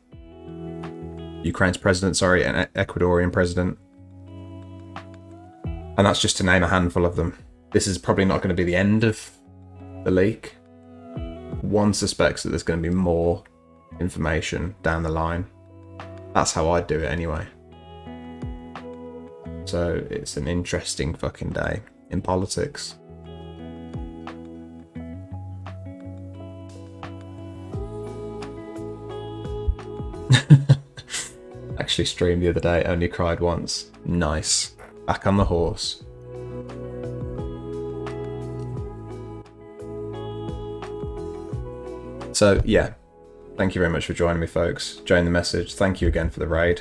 and Ecuadorian President. And that's just to name a handful of them. This is probably not going to be the end of the leak. One suspects that there's going to be more information down the line. That's how I'd do it anyway. So it's an interesting fucking day in politics. Actually streamed the other day, only cried once. Nice. Back on the horse. So yeah, thank you very much for joining me, folks. Join the message. Thank you again for the raid.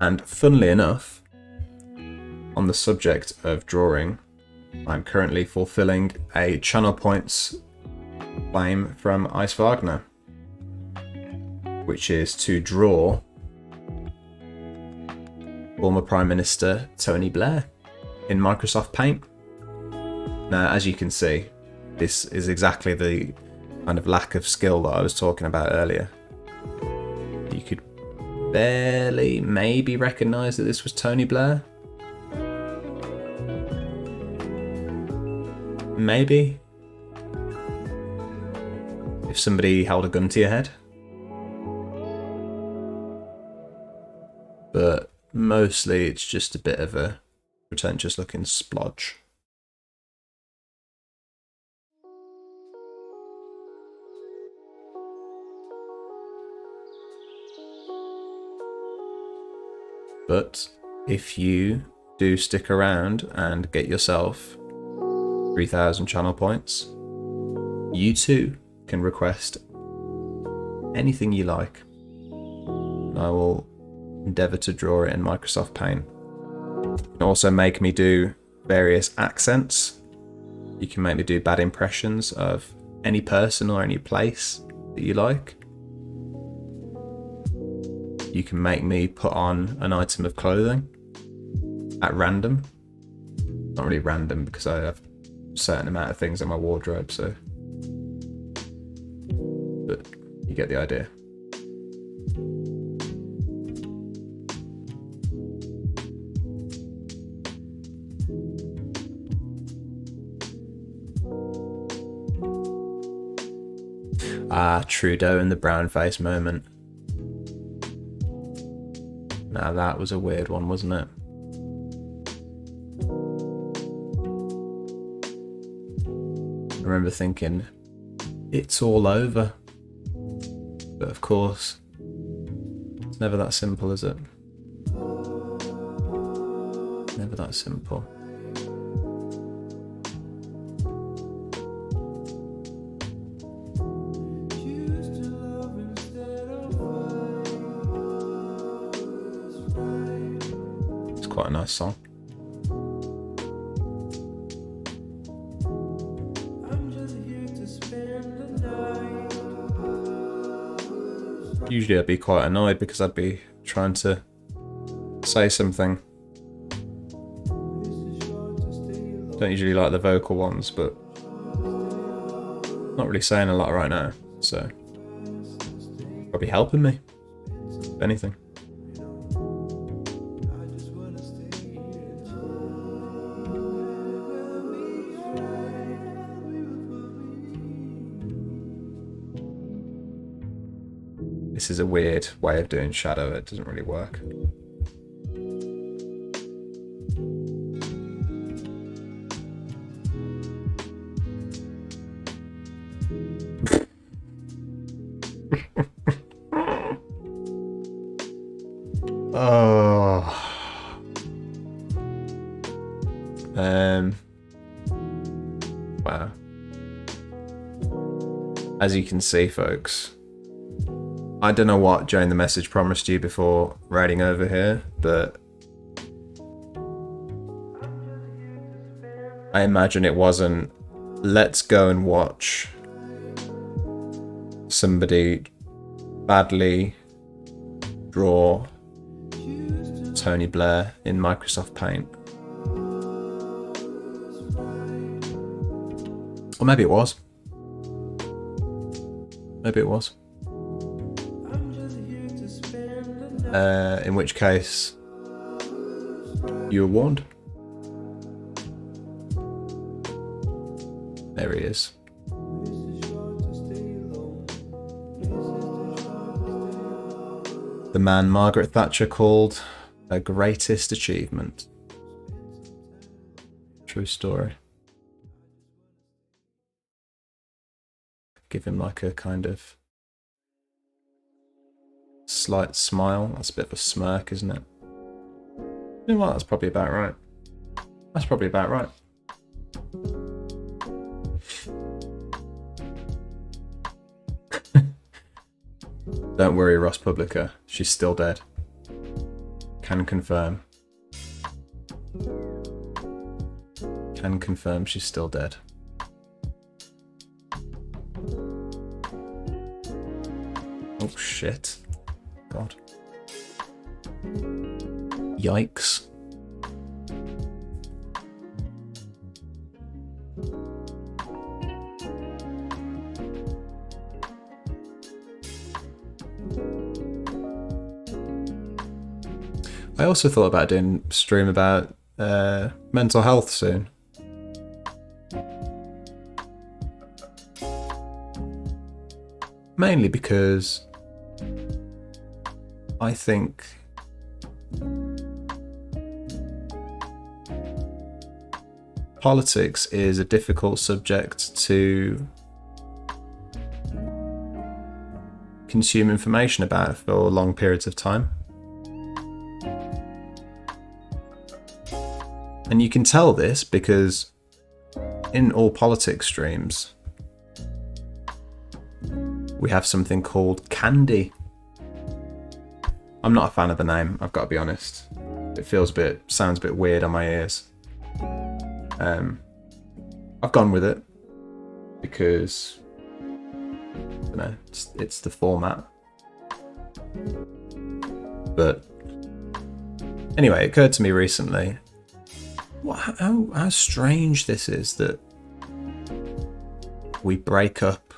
And funnily enough, on the subject of drawing, I'm currently fulfilling a channel points claim from Ice Wagner, which is to draw former Prime Minister Tony Blair in Microsoft Paint. Now, as you can see, This is exactly the kind of lack of skill that I was talking about earlier. You could barely maybe recognise that this was Tony Blair. Maybe. If somebody held a gun to your head. But mostly it's just a bit of a pretentious looking splodge. But if you do stick around and get yourself 3,000 channel points, you too can request anything you like. And I will endeavour to draw it in Microsoft Paint. You can also make me do various accents. You can make me do bad impressions of any person or any place that you like. You can make me put on an item of clothing at random. Not really random because I have a certain amount of things in my wardrobe, so. But you get the idea. Ah, Trudeau and the brown face moment. Now that was a weird one, wasn't it? I remember thinking, it's all over. But of course, it's never that simple, is it? Never that simple. Quite a nice song. Usually I'd be quite annoyed because I'd be trying to say something. Don't usually like the vocal ones, but not really saying a lot right now, so probably helping me, if anything. This is a weird way of doing shadow, it doesn't really work. Oh. Wow. As you can see, folks, I don't know what Jane the Message promised you before riding over here, but I imagine it wasn't, let's go and watch somebody badly draw Tony Blair in Microsoft Paint. Or maybe it was. Maybe it was. In which case, you were warned. There he is. The man Margaret Thatcher called her greatest achievement. True story. Give him like a kind of slight smile. That's a bit of a smirk, isn't it? You know what? That's probably about right. That's probably about right. Don't worry, Ross Publica. She's still dead. Can confirm. Can confirm she's still dead. Oh shit. God. Yikes. I also thought about doing a stream about mental health soon. Mainly because I think politics is a difficult subject to consume information about for long periods of time. And you can tell this because in all politics streams, we have something called candy. I'm not a fan of the name, I've got to be honest. It sounds a bit weird on my ears. I've gone with it because I don't know, it's the format. But anyway, it occurred to me recently how strange this is that we break up,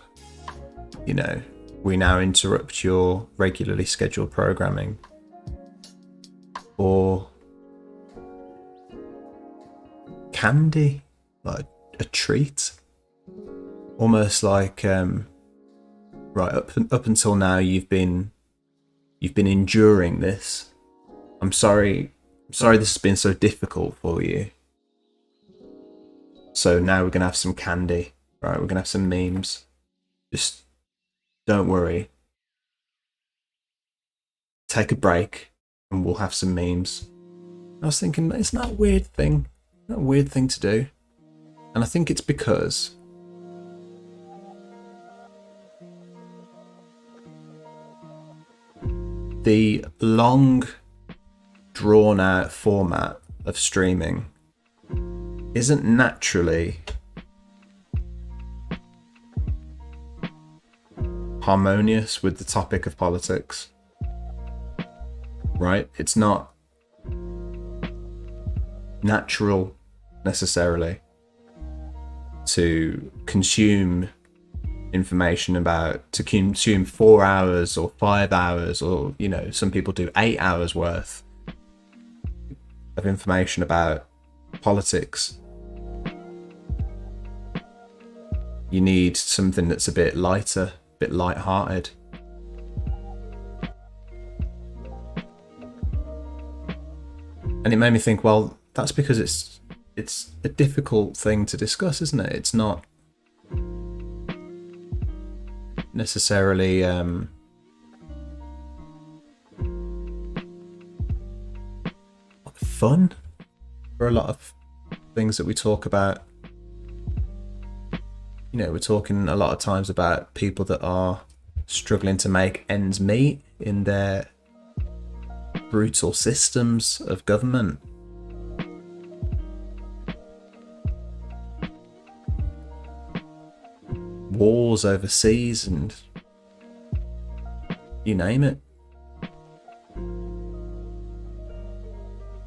you know, we now interrupt your regularly scheduled programming, or candy, like a treat, almost like right up until now you've been enduring this. I'm sorry this has been so difficult for you. So now we're gonna have some candy, right? We're gonna have some memes. Just don't worry. Take a break and we'll have some memes. I was thinking, it's not a weird thing. Not a weird thing to do. And I think it's because the long, drawn-out format of streaming isn't naturally harmonious with the topic of politics, right? It's not natural necessarily to consume information to consume 4 hours or 5 hours, or, you know, some people do 8 hours worth of information about politics. You need something that's a bit lighter, a bit light-hearted. And it made me think, well, that's because it's a difficult thing to discuss, isn't it? It's not necessarily fun for a lot of things that we talk about. You know, we're talking a lot of times about people that are struggling to make ends meet in their brutal systems of government. Wars overseas and you name it.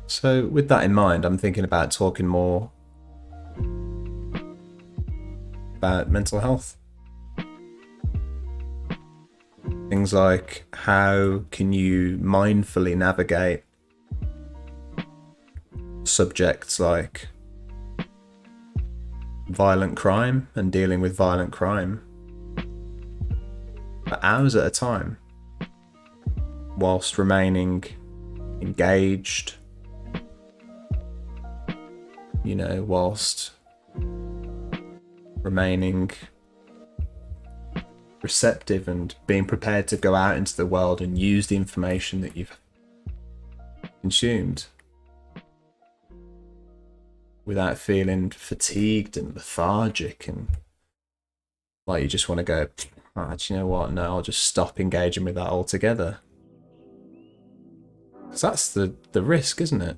So with that in mind, I'm thinking about talking more about mental health. Things like, how can you mindfully navigate subjects like violent crime and dealing with violent crime for hours at a time whilst remaining engaged, you know, whilst remaining receptive and being prepared to go out into the world and use the information that you've consumed without feeling fatigued and lethargic and like you just want to go, do you know what, no, I'll just stop engaging with that altogether. Because that's the risk, isn't it?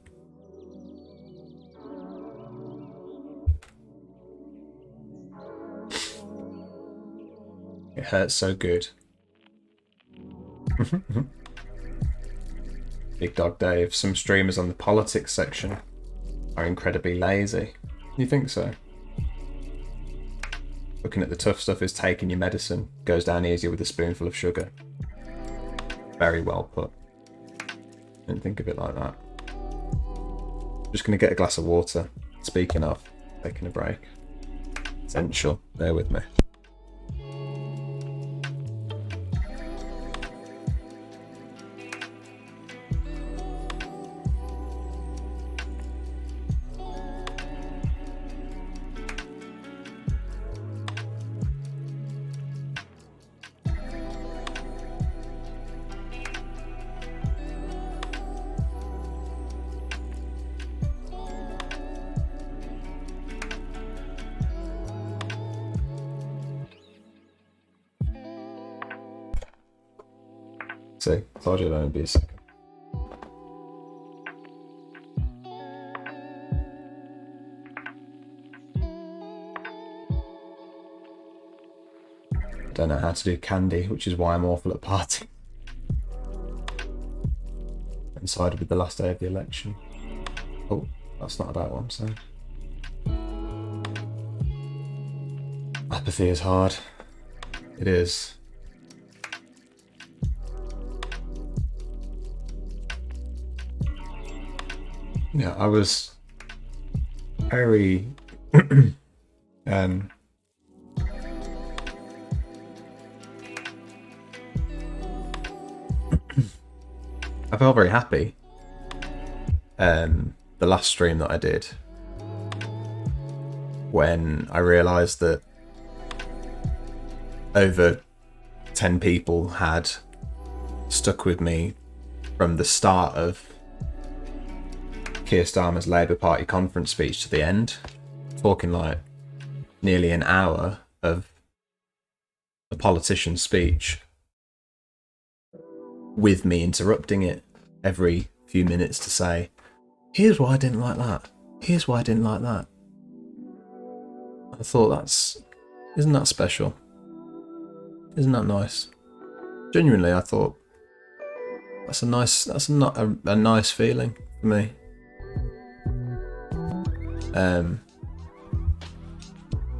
It hurts so good. Big Dog Dave, some streamers on the politics section are incredibly lazy. You think so? Looking at the tough stuff is taking your medicine. Goes down easier with a spoonful of sugar. Very well put. Didn't think of it like that. Just going to get a glass of water. Speaking of, taking a break. Essential. Bear with me. See, told you it'd only be a second. I don't know how to do candy, which is why I'm awful at party. And sided with the last day of the election. Oh, that's not about what I'm saying. Apathy is hard. It is. Yeah, I was very I felt very happy. The last stream that I did, when I realised that over 10 people had stuck with me from the start of Keir Starmer's Labour Party conference speech to the end, talking like nearly an hour of a politician's speech with me interrupting it every few minutes to say, here's why I didn't like that, here's why I didn't like that. I thought isn't that special? Isn't that nice? Genuinely, I thought that's a nice feeling for me.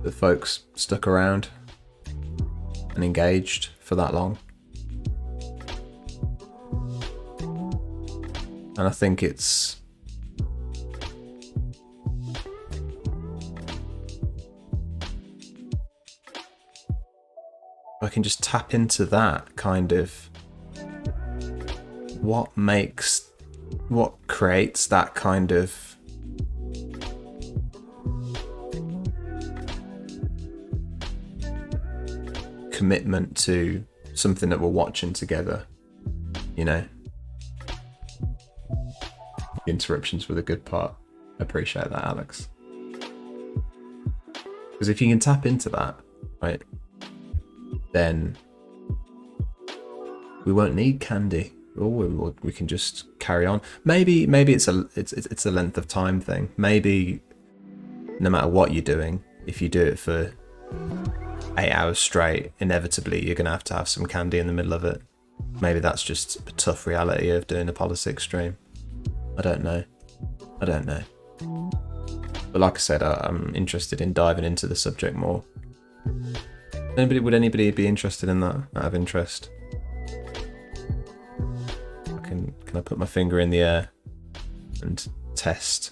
The folks stuck around and engaged for that long. And I think it's I can just tap into that kind of what creates that kind of commitment to something that we're watching together, you know. The interruptions were the good part. I appreciate that, Alex. Because if you can tap into that, right, then we won't need candy. Or we can just carry on. Maybe it's a length of time thing. Maybe no matter what you're doing, if you do it for 8 hours straight, inevitably you're gonna have to have some candy in the middle of it. Maybe that's just a tough reality of doing a politics stream. I don't know. But like I said, I'm interested in diving into the subject more. Would anybody be interested in that? Out of interest? Can I put my finger in the air and test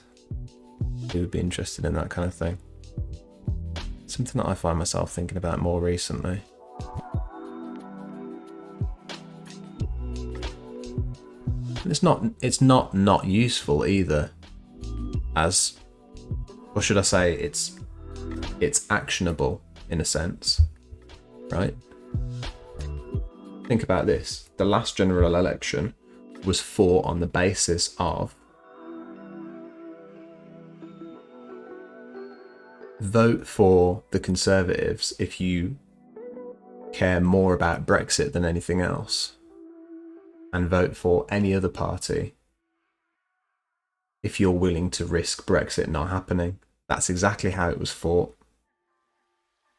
who would be interested in that kind of thing? Something that I find myself thinking about more recently. It's not useful either, as, or should I say, it's actionable in a sense, right? Think about this. The last general election was fought on the basis of vote for the Conservatives if you care more about Brexit than anything else, and vote for any other party if you're willing to risk Brexit not happening. That's exactly how it was fought.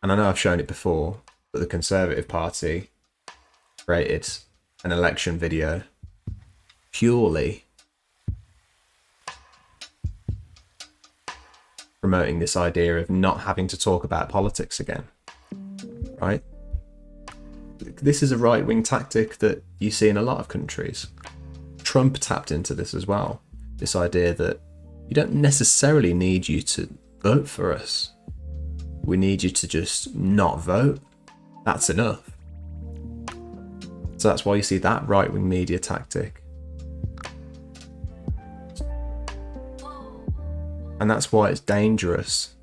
And I know I've shown it before, but the Conservative Party created an election video purely promoting this idea of not having to talk about politics again, right? This is a right-wing tactic that you see in a lot of countries. Trump tapped into this as well. This idea that you don't necessarily need you to vote for us. We need you to just not vote. That's enough. So that's why you see that right-wing media tactic. And that's why it's dangerous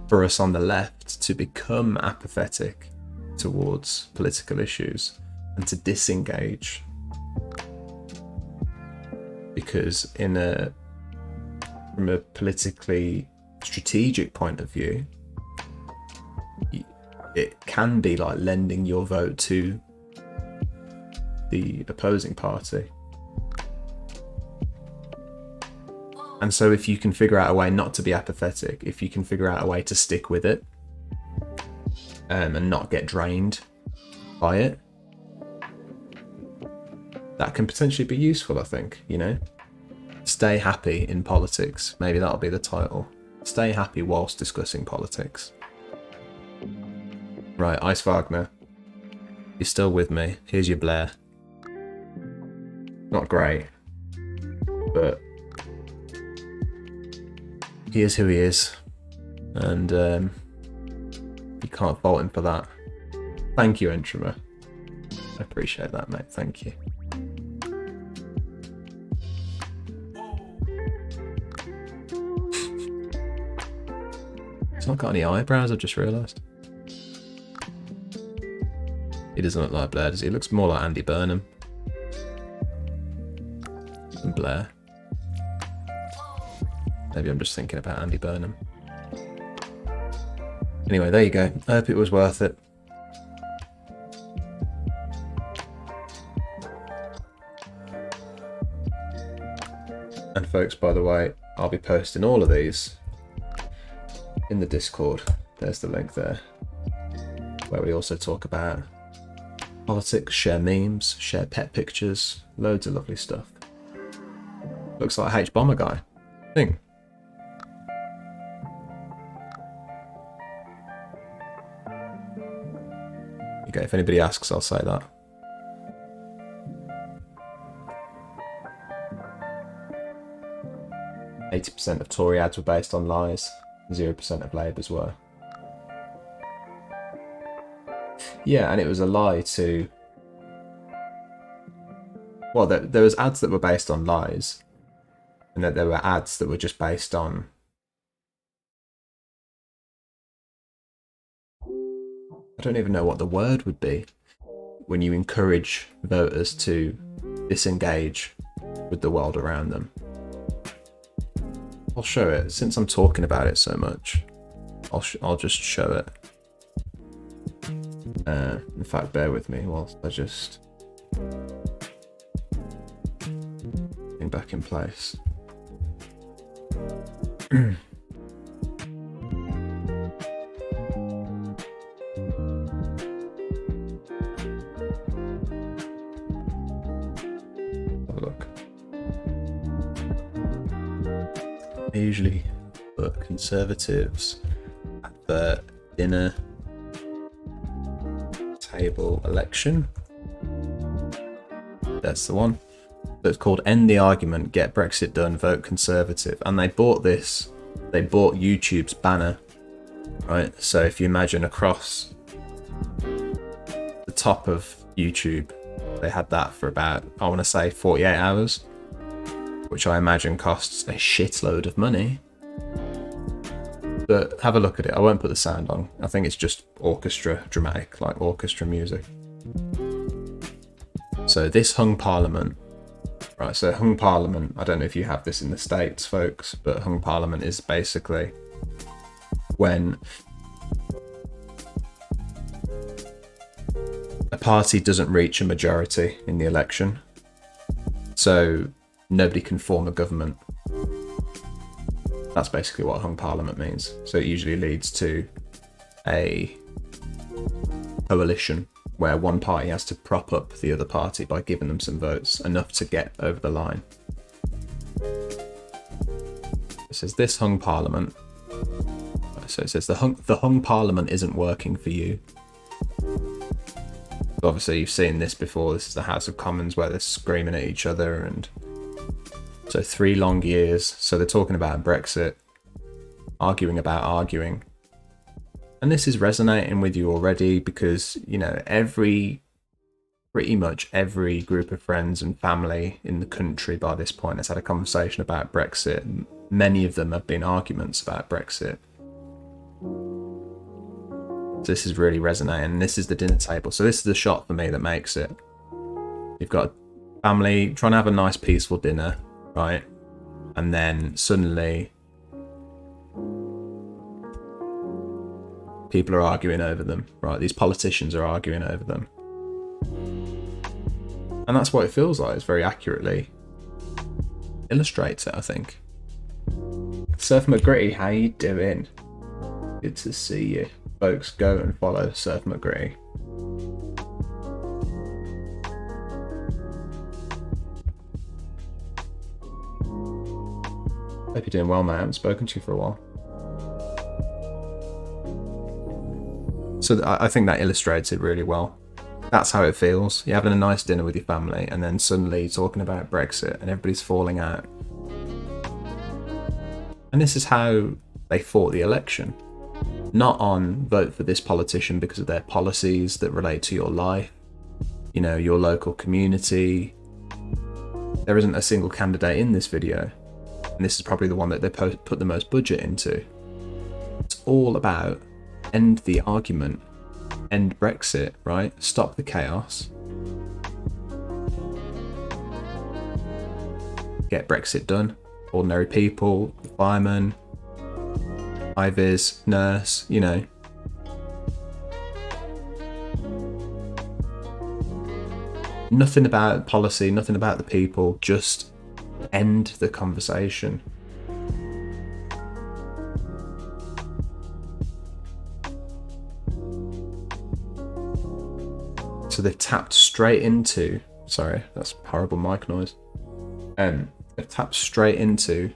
for us on the left to become apathetic towards political issues and to disengage. Because from a politically strategic point of view, it can be like lending your vote to the opposing party. And so if you can figure out a way not to be apathetic, if you can figure out a way to stick with it, and not get drained by it, that can potentially be useful, I think, you know? Stay happy in politics. Maybe that'll be the title. Stay happy whilst discussing politics. Right, Ice Wagner. You're still with me. Here's your Blair. Not great, but he is who he is, and you can't fault him for that. Thank you, Entrama. I appreciate that, mate. Thank you. He's not got any eyebrows, I've just realised. He doesn't look like Blair, does he? He looks more like Andy Burnham than Blair. Maybe I'm just thinking about Andy Burnham. Anyway, there you go. I hope it was worth it. And folks, by the way, I'll be posting all of these in the Discord. There's the link there, where we also talk about politics, share memes, share pet pictures, loads of lovely stuff. Looks like H Bomber guy. Thing. Okay, if anybody asks, I'll say that. %, of Tory ads were based on lies, 0% of Labour's were. Yeah, and it was a lie to... Well, there was ads that were based on lies, and that there were ads that were just based on... I don't even know what the word would be when you encourage voters to disengage with the world around them. I'll show it. Since I'm talking about it so much, I'll just show it. In fact, bear with me whilst I just bring back in place. Have a look. I usually put Conservatives at the dinner table election. That's the one. So it's called End the Argument, Get Brexit Done, Vote Conservative. And they bought this, they bought YouTube's banner, right? So if you imagine across the top of YouTube, they had that for about, I want to say 48 hours, which I imagine costs a shitload of money. But have a look at it. I won't put the sound on. I think it's just orchestra, dramatic, like orchestra music. So this hung parliament, right? So hung parliament, I don't know if you have this in the States, folks, but hung parliament is basically when a party doesn't reach a majority in the election. So nobody can form a government. That's basically what hung parliament means. So it usually leads to a coalition where one party has to prop up the other party by giving them some votes, enough to get over the line. It says this hung parliament. So it says the hung parliament isn't working for you. Obviously, you've seen this before. This is the House of Commons where they're screaming at each other, and so 3 long years. So they're talking about Brexit, arguing about arguing. And this is resonating with you already because, you know, pretty much every group of friends and family in the country by this point has had a conversation about Brexit. Many of them have been arguments about Brexit. So this is really resonating. This is the dinner table. So this is the shot for me that makes it. You've got a family trying to have a nice peaceful dinner, right? And then suddenly people are arguing over them, right? These politicians are arguing over them. And that's what it feels like. It's very accurately illustrates it, I think. Surf McGritty, how you doing? Good to see you. Folks, go and follow Surf McGritty. Hope you're doing well, mate. I haven't spoken to you for a while. So I think that illustrates it really well. That's how it feels. You're having a nice dinner with your family and then suddenly you're talking about Brexit and everybody's falling out. And this is how they fought the election. Not on vote for this politician because of their policies that relate to your life, you know, your local community. There isn't a single candidate in this video. And this is probably the one that they put the most budget into. It's all about end the argument, end Brexit, right? Stop the chaos. Get Brexit done. Ordinary people, firemen, Ivis, nurse, you know. Nothing about policy, nothing about the people, just end the conversation. So they've tapped straight into, sorry, that's horrible mic noise. They've tapped straight into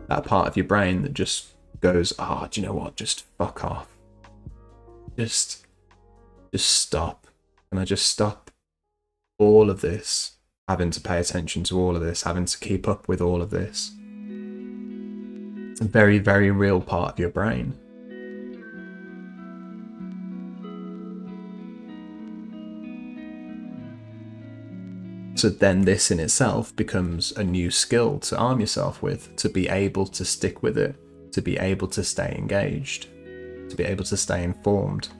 that part of your brain that just goes, oh, do you know what? Just fuck off. Just stop. Can I just stop all of this? Having to pay attention to all of this, having to keep up with all of this. It's a very, very real part of your brain. So then this in itself becomes a new skill to arm yourself with, to be able to stick with it, to be able to stay engaged, to be able to stay informed.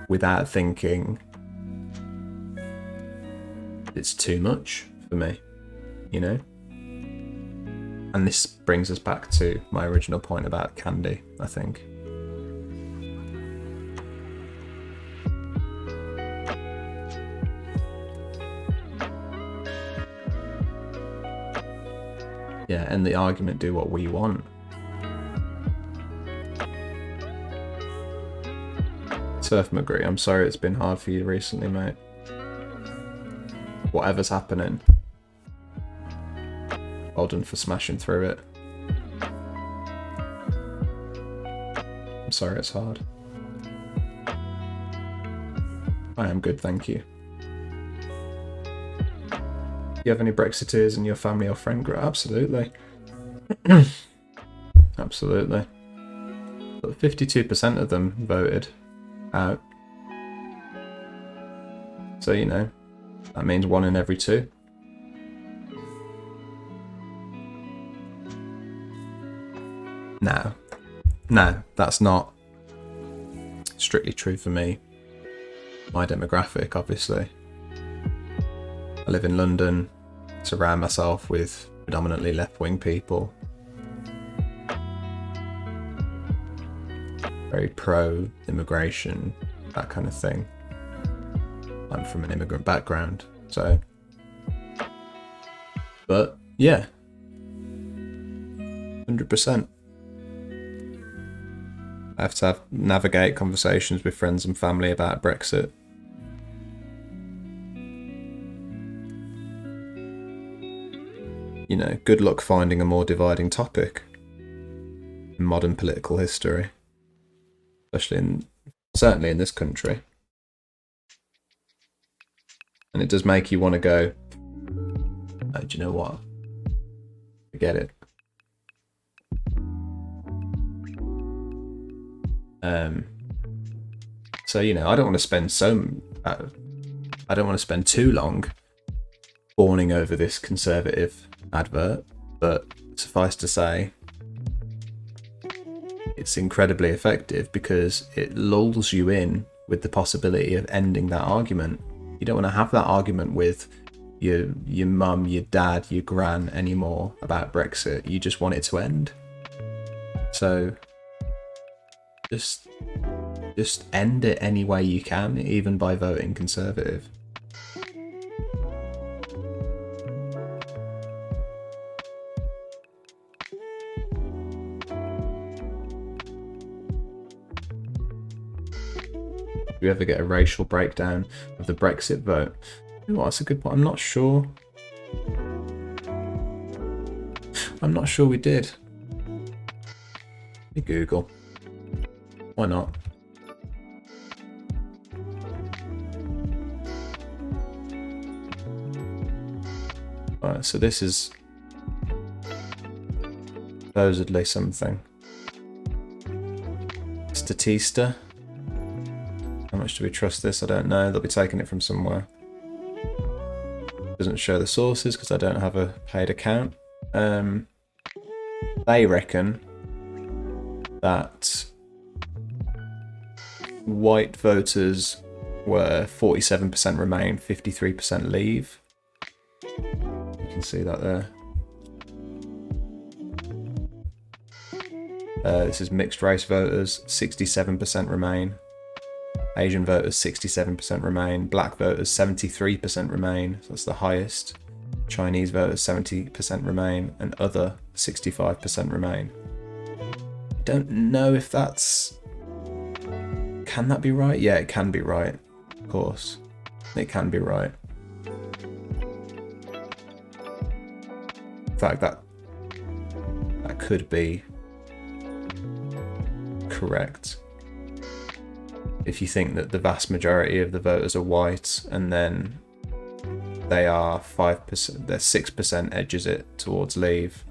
Without thinking, it's too much for me, you know? And this brings us back to my original point about candy, I think. Yeah, end the argument, do what we want. Surf McGree, I'm sorry it's been hard for you recently, mate. Whatever's happening. Well done for smashing through it. I'm sorry it's hard. I am good, thank you. Do you have any Brexiteers in your family or friend group? Absolutely. Absolutely. But 52% of them voted out. So, you know, that means 1 in every 2. No, that's not strictly true for me. My demographic, obviously. I live in London, surround myself with predominantly left-wing people. Very pro-immigration, that kind of thing. I'm from an immigrant background, so... But, yeah. 100%. I have to navigate conversations with friends and family about Brexit. You know, good luck finding a more dividing topic in modern political history. Especially in certainly in this country. And it does make you want to go, oh, do you know what? Forget it. So, you know, I don't want to spend I don't want to spend too long fawning over this conservative advert, but suffice to say, it's incredibly effective because it lulls you in with the possibility of ending that argument. You don't want to have that argument with your mum, your dad, your gran anymore about Brexit. You just want it to end. So just end it any way you can, even by voting Conservative. Do you ever get a racial breakdown of the Brexit vote? You know what, that's a good point. I'm not sure. I'm not sure we did. Let me Google. Why not? Alright, so this is supposedly something. Statista. How much do we trust this? I don't know. They'll be taking it from somewhere. Doesn't show the sources because I don't have a paid account. They reckon that white voters were 47% Remain, 53% Leave. You can see that there. This is mixed race voters, 67% Remain. Asian voters, 67% Remain. Black voters, 73% Remain. So that's the highest. Chinese voters, 70% Remain. And other, 65% Remain. I don't know if that's... Can that be right? Yeah, it can be right. Of course. It can be right. In fact, that could be correct. If you think that the vast majority of the voters are white and then they are 5%, they're 6% edges it towards Leave.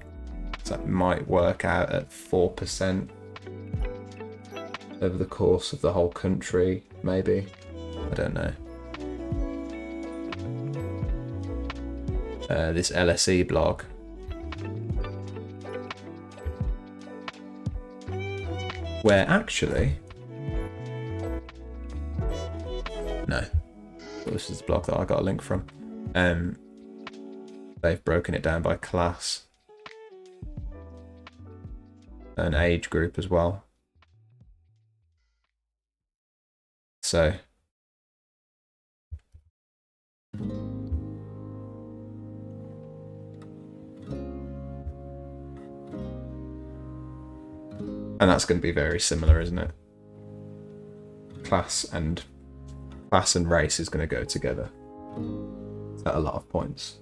So that might work out at 4% over the course of the whole country, maybe. I don't know. This LSE blog. Where actually... No. Well, this is the blog that I got a link from. They've broken it down by class. And age group as well. So... And that's going to be very similar, isn't it? Class and race is going to go together at a lot of points.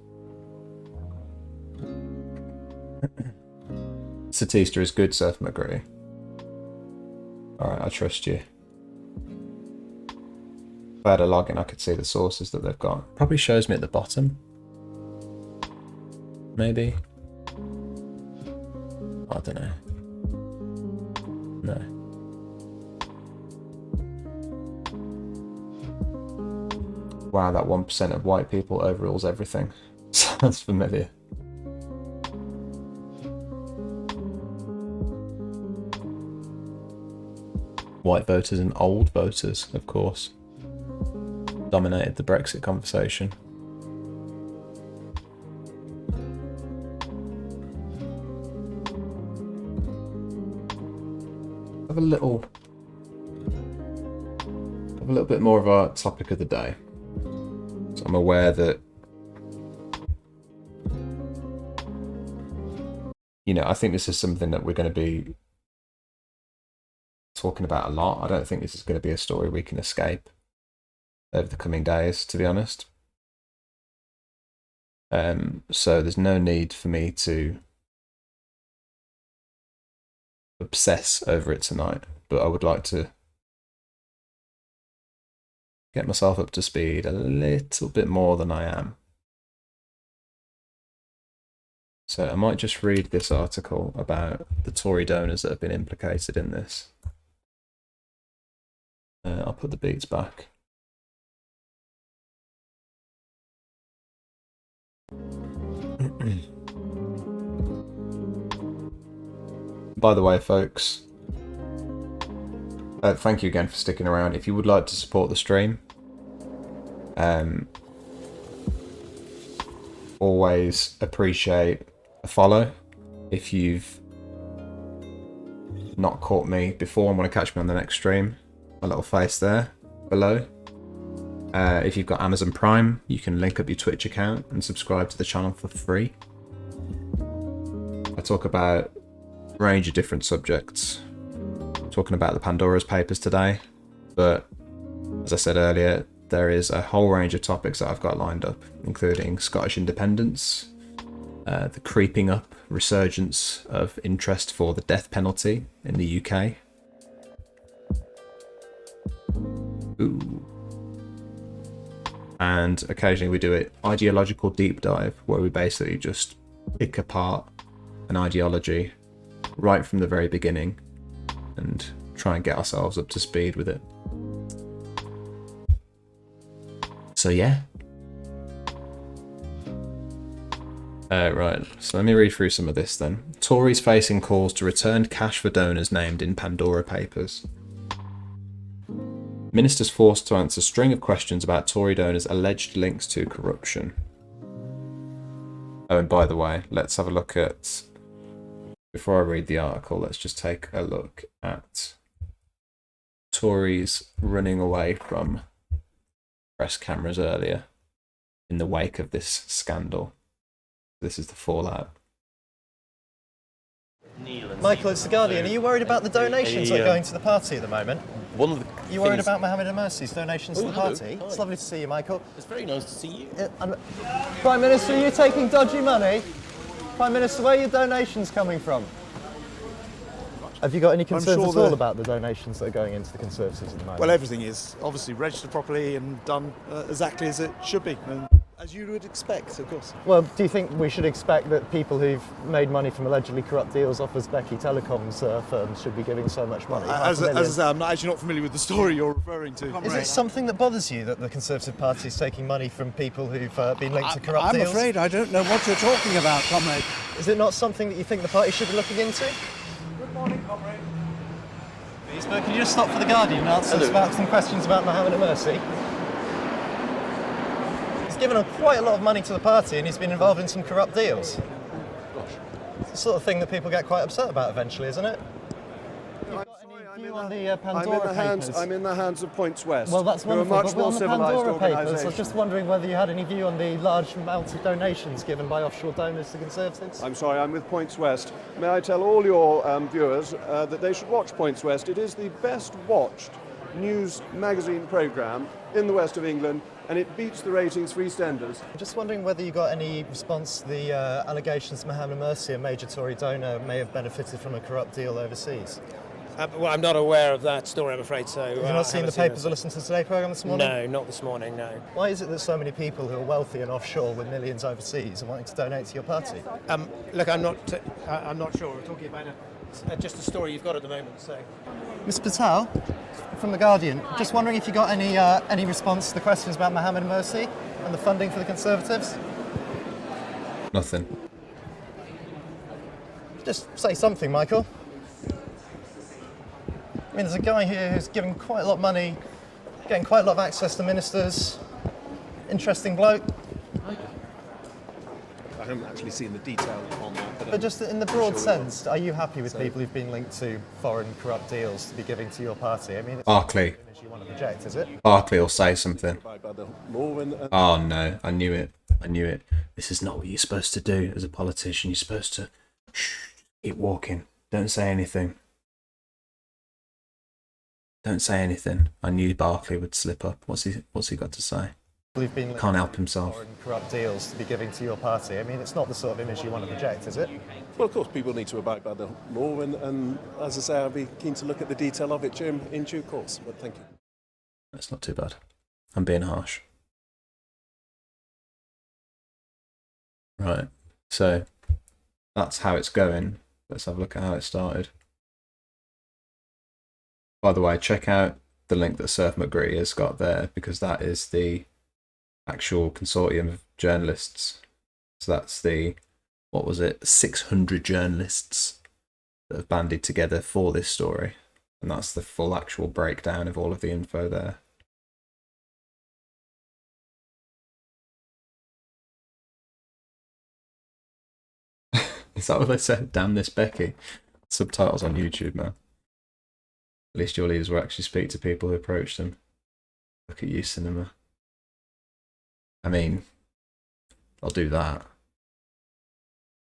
Statista is good, Surf McGree. Alright, I trust you. If I had a login, I could see the sources that they've got. Probably shows me at the bottom. Maybe. I don't know. No. Wow, that 1% of white people overrules everything. Sounds familiar. White voters and old voters, of course, dominated the Brexit conversation. Have a little bit more of our topic of the day. So I'm aware that, you know, I think this is something that we're going to be talking about a lot. I don't think this is going to be a story we can escape over the coming days, to be honest. So there's no need for me to obsess over it tonight, but I would like to get myself up to speed a little bit more than I am. So I might just read this article about the Tory donors that have been implicated in this. I'll put the beats back. By the way, folks, thank you again for sticking around. If you would like to support the stream, always appreciate a follow. If you've not caught me before and want to catch me on the next stream, my little face there below. If you've got Amazon Prime, you can link up your Twitch account and subscribe to the channel for free. I talk about a range of different subjects. I'm talking about the Pandora's papers today, but as I said earlier, there is a whole range of topics that I've got lined up, including Scottish independence, the creeping up resurgence of interest for the death penalty in the UK. Ooh. And occasionally we do an ideological deep dive where we basically just pick apart an ideology right from the very beginning and try and get ourselves up to speed with it. So yeah. Right, so let me read through some of this then. Tories facing calls to return cash for donors named in Pandora papers. Ministers forced to answer string of questions about Tory donors' alleged links to corruption. Oh, and by the way, let's have a look at, before I read the article, let's just take a look at Tories running away from press cameras earlier in the wake of this scandal. This is the fallout. Michael, it's The Guardian. Are you worried about the donations that are going to the party at the moment? Are you worried about Mohammed Al-Mursi's donations to the party? Hi. It's lovely to see you, Michael. It's very nice to see you. Prime Minister, are you taking dodgy money? Prime Minister, where are your donations coming from? Have you got any concerns at all about the donations that are going into the Conservatives at the moment? Well, everything is obviously registered properly and done exactly as it should be, and as you would expect, of course. Well, do you think we should expect that people who've made money from allegedly corrupt deals off Uzbeki telecoms firms should be giving so much money? As I say, I'm actually not familiar with the story you're referring to. Is it something that bothers you that the Conservative Party is taking money from people who've been linked to corrupt deals? I'm afraid I don't know what you're talking about, comrade. Is it not something that you think the party should be looking into? Good morning, comrade. But can you just stop for The Guardian and answer some questions about Mohammed Al-Mursi? He's given quite a lot of money to the party and he's been involved in some corrupt deals. It's the sort of thing that people get quite upset about eventually, isn't it? On the Pandora papers. I'm in the hands of Points West. Well, that's wonderful. Much more on the civilised Pandora papers, I was organisation. just wondering whether you had any view on the large amounts of donations given by offshore donors to Conservatives. I'm sorry, I'm with Points West. May I tell all your viewers that they should watch Points West. It is the best watched news magazine programme in the west of England, and it beats the ratings for EastEnders. I'm just wondering whether you got any response to the allegations Mohammed Al-Mursi, a major Tory donor, may have benefited from a corrupt deal overseas. Well, I'm not aware of that story, I'm afraid, so... Have you not seen the papers or listened to the Today programme this morning? No, not this morning, no. Why is it that so many people who are wealthy and offshore with millions overseas are wanting to donate to your party? Look, I'm not sure. We're talking about just a story you've got at the moment, so... Mr Patel, from The Guardian, just wondering if you got any response to the questions about Mohammed Al-Mursi and the funding for the Conservatives? Nothing. Just say something, Michael. I mean, there's a guy here who's giving quite a lot of money, getting quite a lot of access to ministers. Interesting bloke. I haven't actually seen the detail on that. But just in the broad sense, are you happy with people who've been linked to foreign corrupt deals to be giving to your party? I mean, it's Barclay. you want to reject, is it? Barclay will say something. Oh no, I knew it. I knew it. This is not what you're supposed to do as a politician. You're supposed to keep walking. Don't say anything. Don't say anything. I knew Barclay would slip up. What's he got to say? Can't help himself. Foreign corrupt deals to be giving to your party. I mean, it's not the sort of image you want to project, is it? Well, of course, people need to abide by the law, and as I say, I'll be keen to look at the detail of it in due course. But thank you. That's not too bad. I'm being harsh. Right, so that's how it's going. Let's have a look at how it started. By the way, check out the link that Surf McGree has got there, because that is the actual consortium of journalists. So that's the, what was it, 600 journalists that have banded together for this story. And that's the full actual breakdown of all of the info there. Is that what they said? Damn this Becky. Subtitles on YouTube, man. At least your leaders will actually speak to people who approach them. Look at you, cinema. I mean, I'll do that.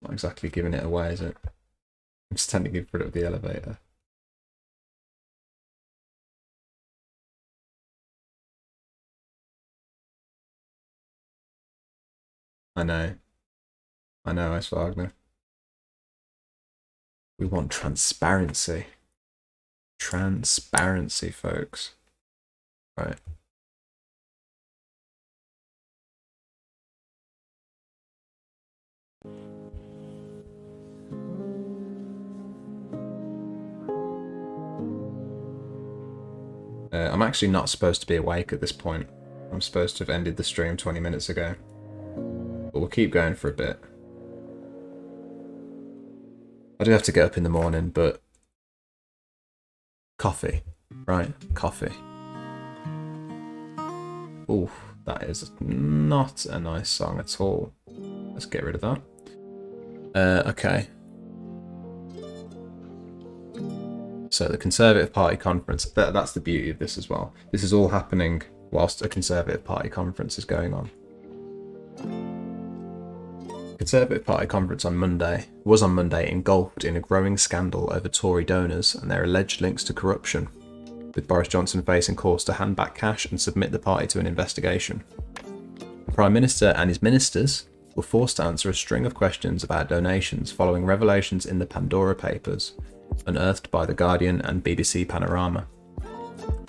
Not exactly giving it away, is it? I'm standing in front of the elevator. I know, Ice Wagner. We want transparency. Transparency, folks. Right. I'm actually not supposed to be awake at this point. I'm supposed to have ended the stream 20 minutes ago. But we'll keep going for a bit. I do have to get up in the morning, but coffee, right? Coffee. Ooh, that is not a nice song at all. Let's get rid of that. Okay. So the Conservative Party conference, that's the beauty of this as well. This is all happening whilst a Conservative Party conference is going on. Conservative Party conference on Monday engulfed in a growing scandal over Tory donors and their alleged links to corruption, with Boris Johnson facing calls to hand back cash and submit the party to an investigation. The Prime Minister and his ministers were forced to answer a string of questions about donations following revelations in the Pandora papers, unearthed by The Guardian and BBC Panorama.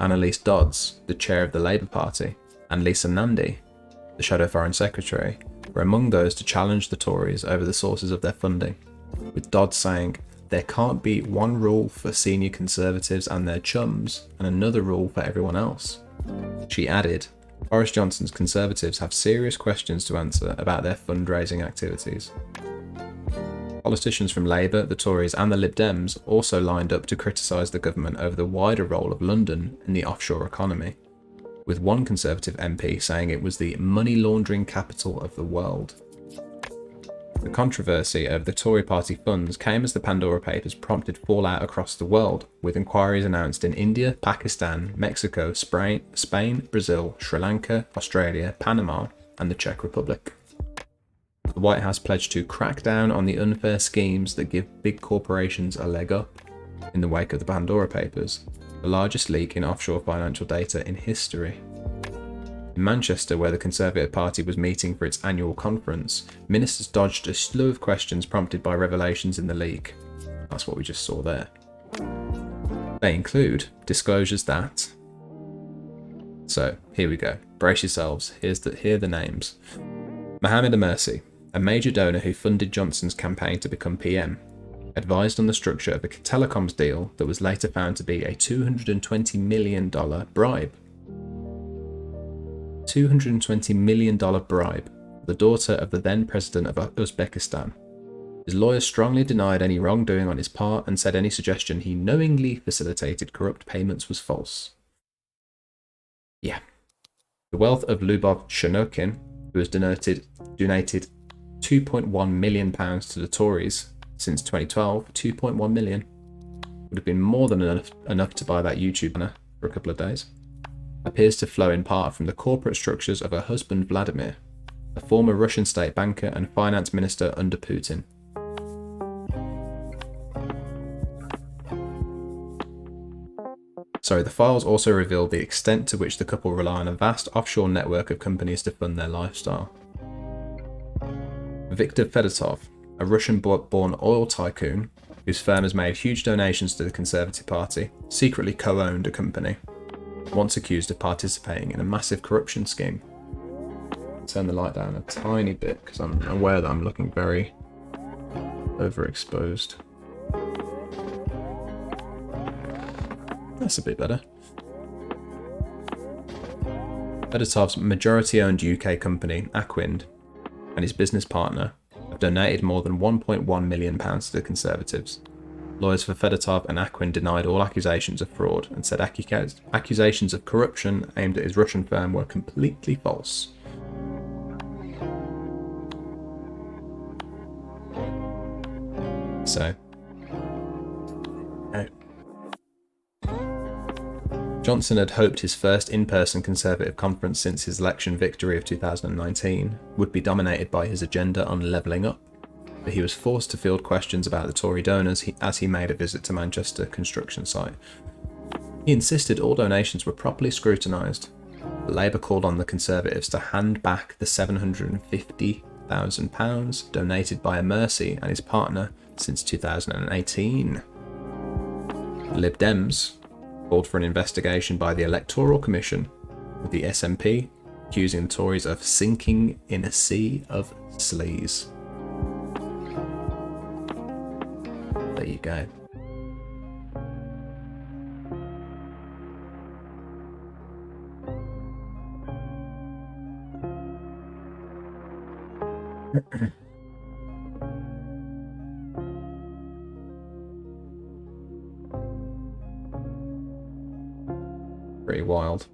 Annalise Dodds, the chair of the Labour Party, and Lisa Nandy, the Shadow Foreign Secretary, were among those to challenge the Tories over the sources of their funding, with Dodds saying, "There can't be one rule for senior Conservatives and their chums, and another rule for everyone else." She added, "Boris Johnson's Conservatives have serious questions to answer about their fundraising activities." Politicians from Labour, the Tories and the Lib Dems also lined up to criticise the government over the wider role of London in the offshore economy, with one Conservative MP saying it was the money laundering capital of the world. The controversy over the Tory party funds came as the Pandora papers prompted fallout across the world, with inquiries announced in India, Pakistan, Mexico, Spain, Brazil, Sri Lanka, Australia, Panama and the Czech Republic. The White House pledged to crack down on the unfair schemes that give big corporations a leg up in the wake of the Pandora papers, the largest leak in offshore financial data in history. In Manchester, where the Conservative Party was meeting for its annual conference, ministers dodged a slew of questions prompted by revelations in the leak. That's what we just saw there. They include disclosures that... So, here we go. Brace yourselves. Here are the names. Mohammed Amersi, a major donor who funded Johnson's campaign to become PM, advised on the structure of a telecoms deal that was later found to be a $220 million bribe. $220 million bribe, the daughter of the then president of Uzbekistan. His lawyers strongly denied any wrongdoing on his part and said any suggestion he knowingly facilitated corrupt payments was false. Yeah. The wealth of Lubov Shanokin, who has donated £2.1 million to the Tories since 2012, 2.1 million, would have been more than enough to buy that YouTube banner for a couple of days, appears to flow in part from the corporate structures of her husband Vladimir, a former Russian state banker and finance minister under Putin. The files also reveal the extent to which the couple rely on a vast offshore network of companies to fund their lifestyle. Viktor Fedotov, a Russian-born oil tycoon whose firm has made huge donations to the Conservative Party, secretly co-owned a company. once accused of participating in a massive corruption scheme. Turn the light down a tiny bit because I'm aware that I'm looking very overexposed. That's a bit better. Fedotov's majority-owned UK company, Aquin, and his business partner have donated more than £1.1 million to the Conservatives. Lawyers for Fedotov and Aquin denied all accusations of fraud and said accusations of corruption aimed at his Russian firm were completely false. So, okay. Johnson had hoped his first in-person Conservative conference since his election victory of 2019 would be dominated by his agenda on levelling up, but he was forced to field questions about the Tory donors as he made a visit to Manchester construction site. He insisted all donations were properly scrutinised, but Labour called on the Conservatives to hand back the £750,000 donated by Mercy and his partner since 2018. The Lib Dems called for an investigation by the Electoral Commission, with the SNP accusing the Tories of sinking in a sea of sleaze. There you go. Pretty wild.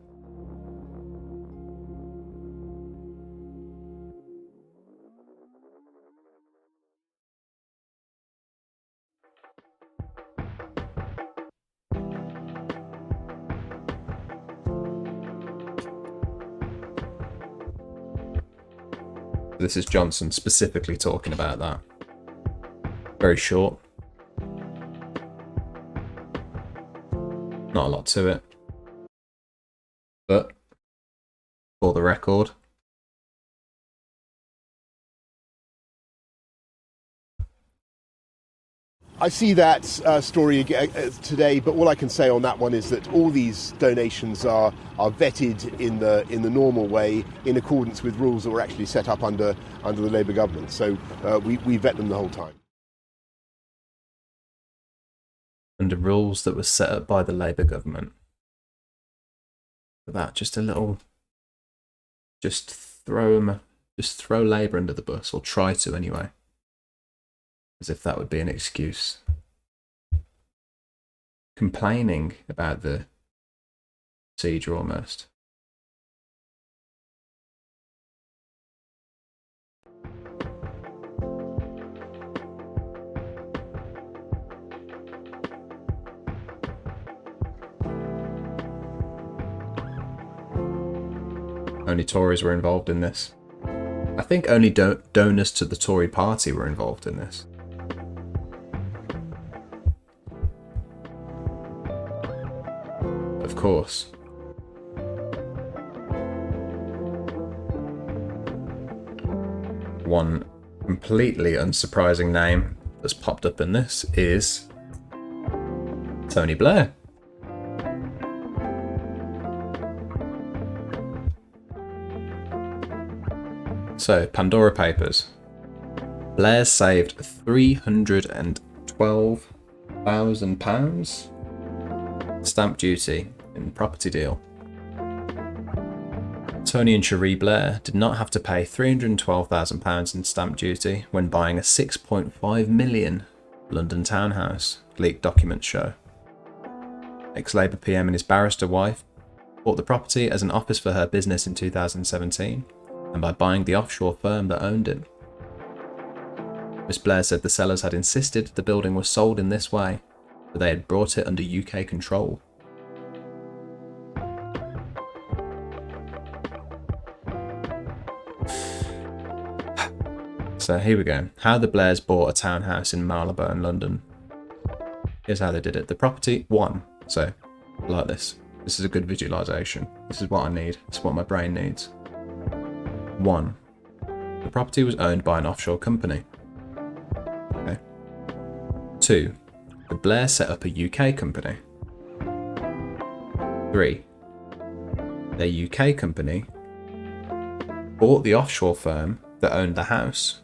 This is Johnson specifically talking about that. Very short. Not a lot to it. But, for the record, I see that story today, but all I can say on that one is that all these donations are vetted in the normal way, in accordance with rules that were actually set up under the Labour government. So we vet them the whole time. Under rules that were set up by the Labour government. That just a little, just throw Labour under the bus, or try to anyway, as if that would be an excuse. Complaining about the procedure almost. Only Tories were involved in this. I think only donors to the Tory party were involved in this. Of course. One completely unsurprising name that's popped up in this is Tony Blair. So, Pandora Papers. Blair saved £312,000 stamp duty in property deal. Tony and Cherie Blair did not have to pay £312,000 in stamp duty when buying a £6.5 million London townhouse, leaked documents show. Ex-Labour PM and his barrister wife bought the property as an office for her business in 2017, and by buying the offshore firm that owned it. Miss Blair said the sellers had insisted the building was sold in this way, but they had brought it under UK control. So here we go. How the Blairs bought a townhouse in Marylebone, London. Here's how they did it. The property, so like this. This is a good visualization. This is what I need. This is what my brain needs. 1. The property was owned by an offshore company. Okay. 2. The Blair set up a UK company. 3. their UK company, bought the offshore firm that owned the house,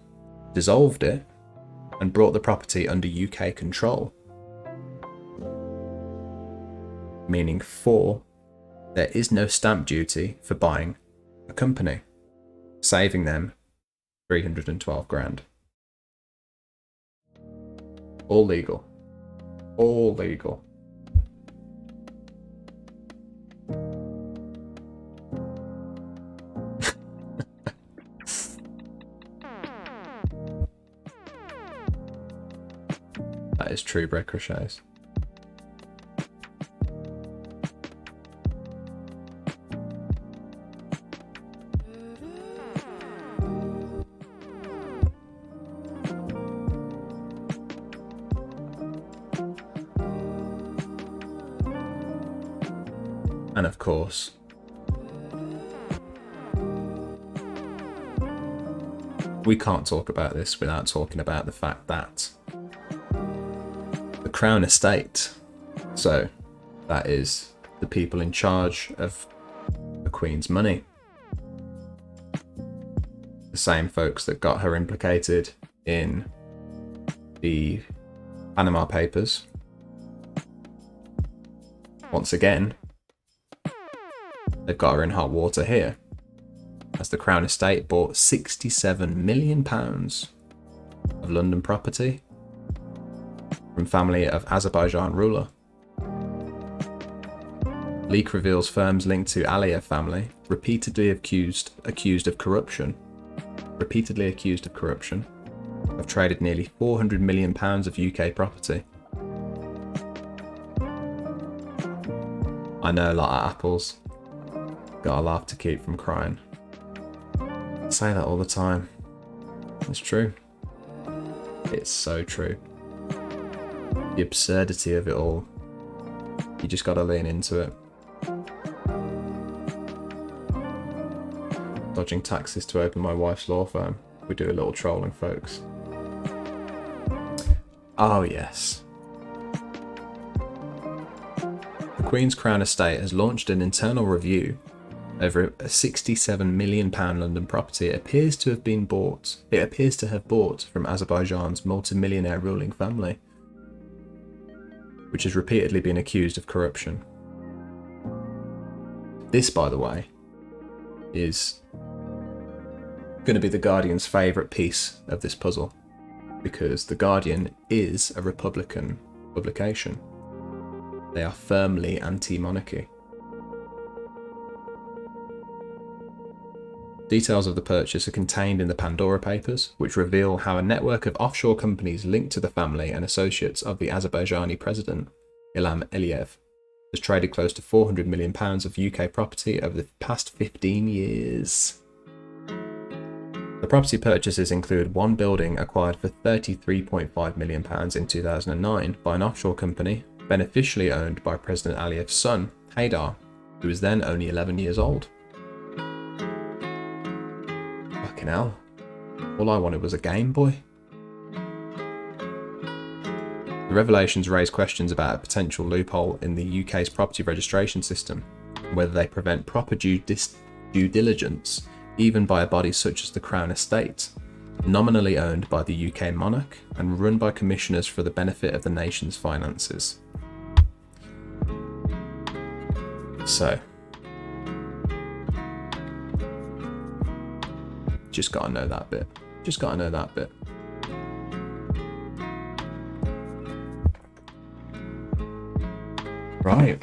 dissolved it, and brought the property under UK control. Meaning 4, there is no stamp duty for buying a company, saving them 312 grand. All legal. All legal. That is true bread crochets. And of course, we can't talk about this without talking about the fact that the Crown Estate, so that is the people in charge of the Queen's money, the same folks that got her implicated in the Panama Papers, once again, they've got her in hot water here, as the Crown Estate bought £67 million of London property from family of Azerbaijan ruler. Leak reveals firms linked to Aliyev family repeatedly accused of corruption, have traded nearly £400 million of UK property. I know a lot of apples. Got a laugh to keep from crying. I say that all the time. It's true. It's so true. The absurdity of it all. You just gotta lean into it. Dodging taxes to open my wife's law firm. We do a little trolling, folks. Oh yes. The Queen's Crown Estate has launched an internal review over a £67 million London property it appears to have bought from Azerbaijan's multimillionaire ruling family, which has repeatedly been accused of corruption. This, by the way, is going to be The Guardian's favourite piece of this puzzle, because The Guardian is a Republican publication. They are firmly anti-monarchy. Details of the purchase are contained in the Pandora Papers, which reveal how a network of offshore companies linked to the family and associates of the Azerbaijani president, Ilham Aliyev, has traded close to £400 million of UK property over the past 15 years. The property purchases include one building acquired for £33.5 million in 2009 by an offshore company beneficially owned by President Aliyev's son, Haydar, who was then only 11 years old. Fucking hell. All I wanted was a Game Boy. The revelations raise questions about a potential loophole in the UK's property registration system, and whether they prevent proper due diligence even by a body such as the Crown Estate, nominally owned by the UK monarch and run by commissioners for the benefit of the nation's finances. So, just gotta know that bit. Just gotta know that bit. Right.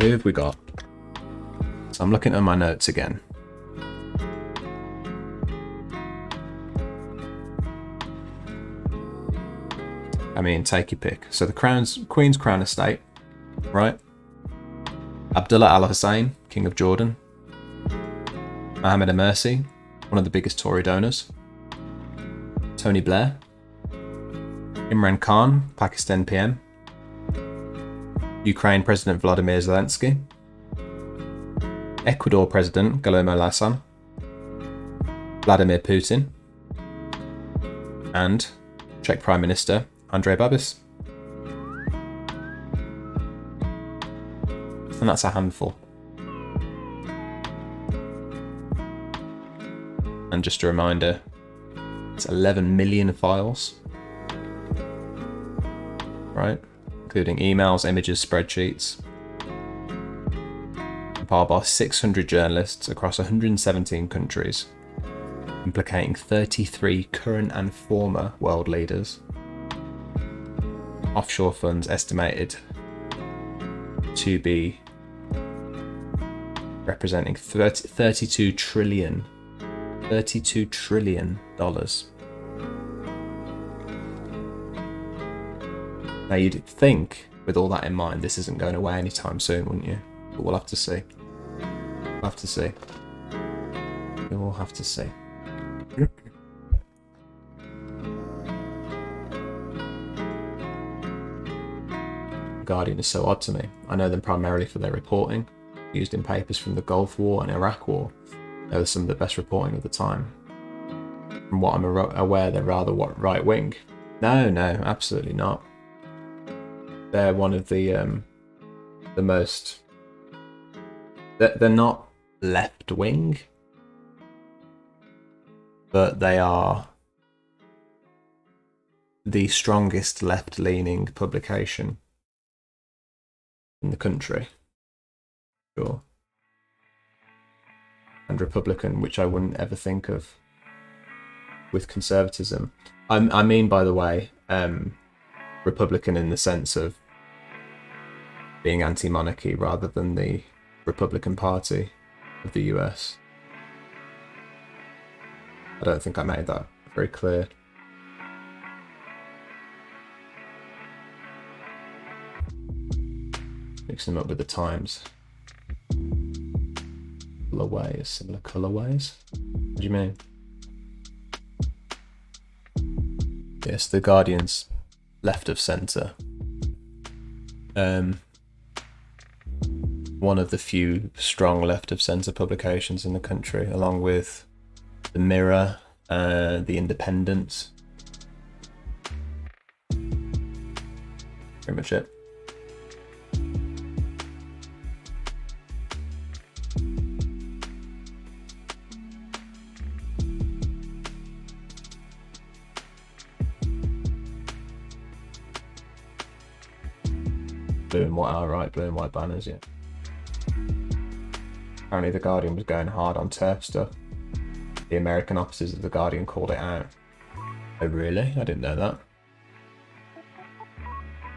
Who have we got? So I'm looking at my notes again. I mean, take your pick. So the Queen's Crown Estate, right? Abdullah Al Hussein, King of Jordan. Mohammed Morsi, one of the biggest Tory donors. Tony Blair. Imran Khan, Pakistan PM. Ukraine President Vladimir Zelensky. Ecuador President Guillermo Lasso. Vladimir Putin. And Czech Prime Minister Andrej Babis. And that's a handful. And just a reminder, it's 11 million files, right? Including emails, images, spreadsheets. Compiled by 600 journalists across 117 countries, implicating 33 current and former world leaders. Offshore funds estimated to be representing $32 trillion. $32 trillion. Now you'd think, with all that in mind, this isn't going away anytime soon, wouldn't you? But we'll have to see. We'll have to see. We will have to see. Guardian is so odd to me. I know them primarily for their reporting, used in papers from the Gulf War and Iraq War. They were some of the best reporting of the time. From what I'm aware, they're rather right-wing. No, absolutely not. They're one of the most... They're not left-wing, but they are the strongest left-leaning publication in the country. Sure. And Republican, which I wouldn't ever think of with conservatism. I mean, by the way, Republican in the sense of being anti-monarchy rather than the Republican Party of the US. I don't think I made that very clear. Mixing them up with the Times. Colorways, similar colorways? What do you mean? Yes, the Guardian's left of centre. One of the few strong left of centre publications in the country, along with the Mirror, the Independent. Pretty much it. Blue and white, alright, blue and white banners, yeah. Apparently the Guardian was going hard on turf stuff. The American offices of the Guardian called it out. Oh really? I didn't know that.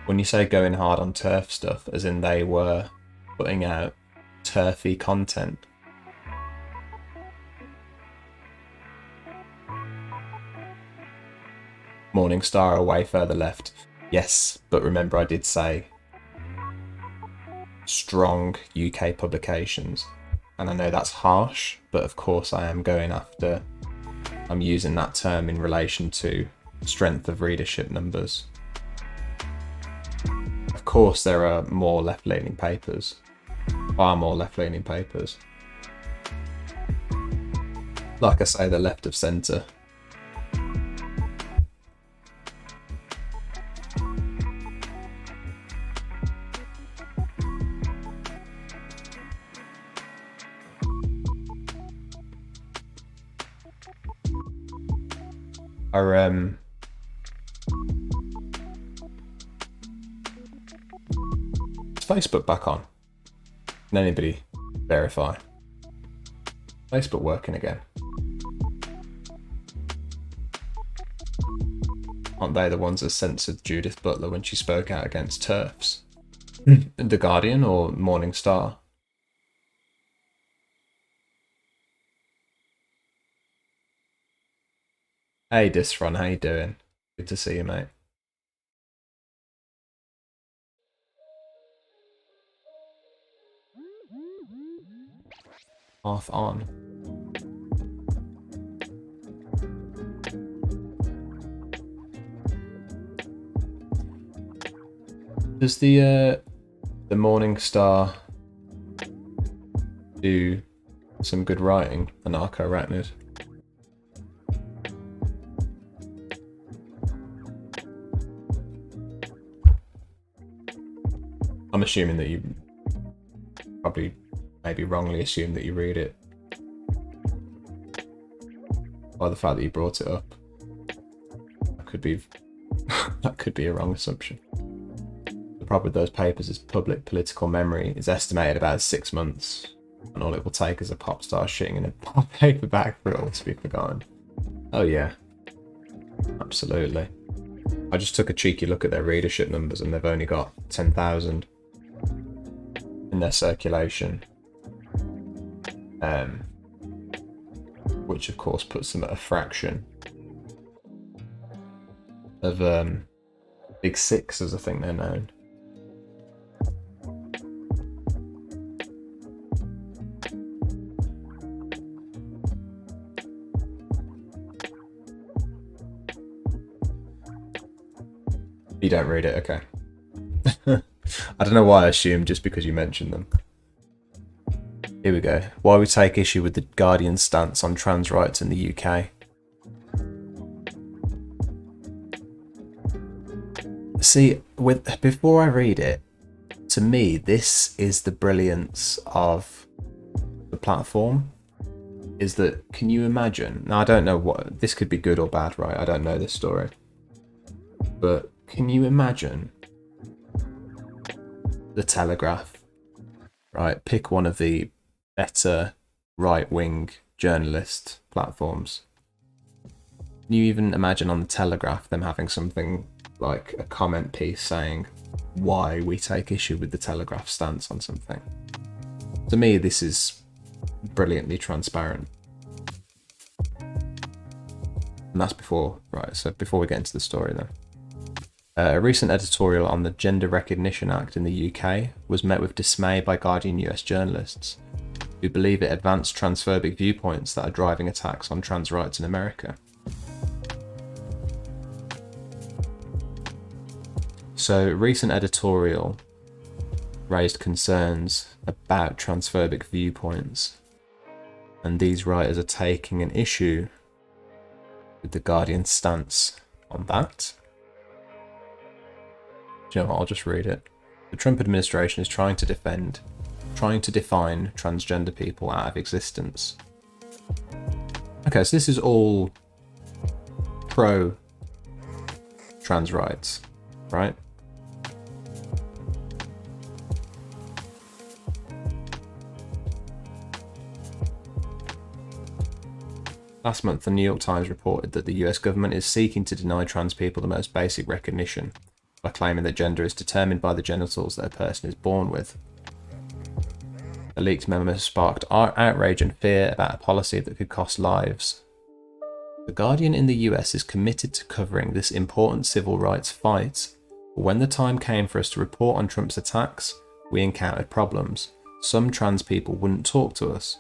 When you say going hard on turf stuff, as in they were putting out turfy content. Morning Star are way further left. Yes, but remember I did say strong UK publications, and I know that's harsh, but of course I'm using that term in relation to strength of readership numbers. Of course there are more left-leaning papers, far more left-leaning papers. Like I say, the left of centre. Is Facebook back on? Can anybody verify? Facebook working again? Aren't they the ones that censored Judith Butler when she spoke out against TERFs? The Guardian or Morning Star? Hey Disron, how you doing? Good to see you, mate. Half on. Does the Morning Star do some good writing, Anarcho-Arachnid? I'm assuming that you probably maybe wrongly assume that you read it by the fact that you brought it up. That could be that could be a wrong assumption. The problem with those papers is public political memory is estimated about 6 months, and all it will take is a pop star shitting in a paper bag for it all to be forgotten. Oh yeah, absolutely. I just took a cheeky look at their readership numbers and they've only got 10,000 in their circulation, which of course puts them at a fraction of Big Six, as I think they're known. You don't read it, okay. I don't know why I assumed just because you mentioned them. Here we go. Why we take issue with the Guardian's stance on trans rights in the UK. See, before I read it, to me, this is the brilliance of the platform. Is that, can you imagine? Now, I don't know what, this could be good or bad, right? I don't know this story. But can you imagine the Telegraph, right? Pick one of the better right-wing journalist platforms. Can you even imagine on the Telegraph them having something like a comment piece saying why we take issue with the Telegraph stance on something? To me, this is brilliantly transparent. And that's before, right, so before we get into the story then. A recent editorial on the Gender Recognition Act in the UK was met with dismay by Guardian US journalists, who believe it advanced transphobic viewpoints that are driving attacks on trans rights in America. So, recent editorial raised concerns about transphobic viewpoints, and these writers are taking an issue with the Guardian's stance on that. Do you know what? I'll just read it. The Trump administration is trying to define transgender people out of existence. Okay, so this is all pro trans rights, right? Last month, the New York Times reported that the US government is seeking to deny trans people the most basic recognition by claiming that gender is determined by the genitals that a person is born with. A leaked memo sparked outrage and fear about a policy that could cost lives. The Guardian in the US is committed to covering this important civil rights fight, but when the time came for us to report on Trump's attacks, we encountered problems. Some trans people wouldn't talk to us.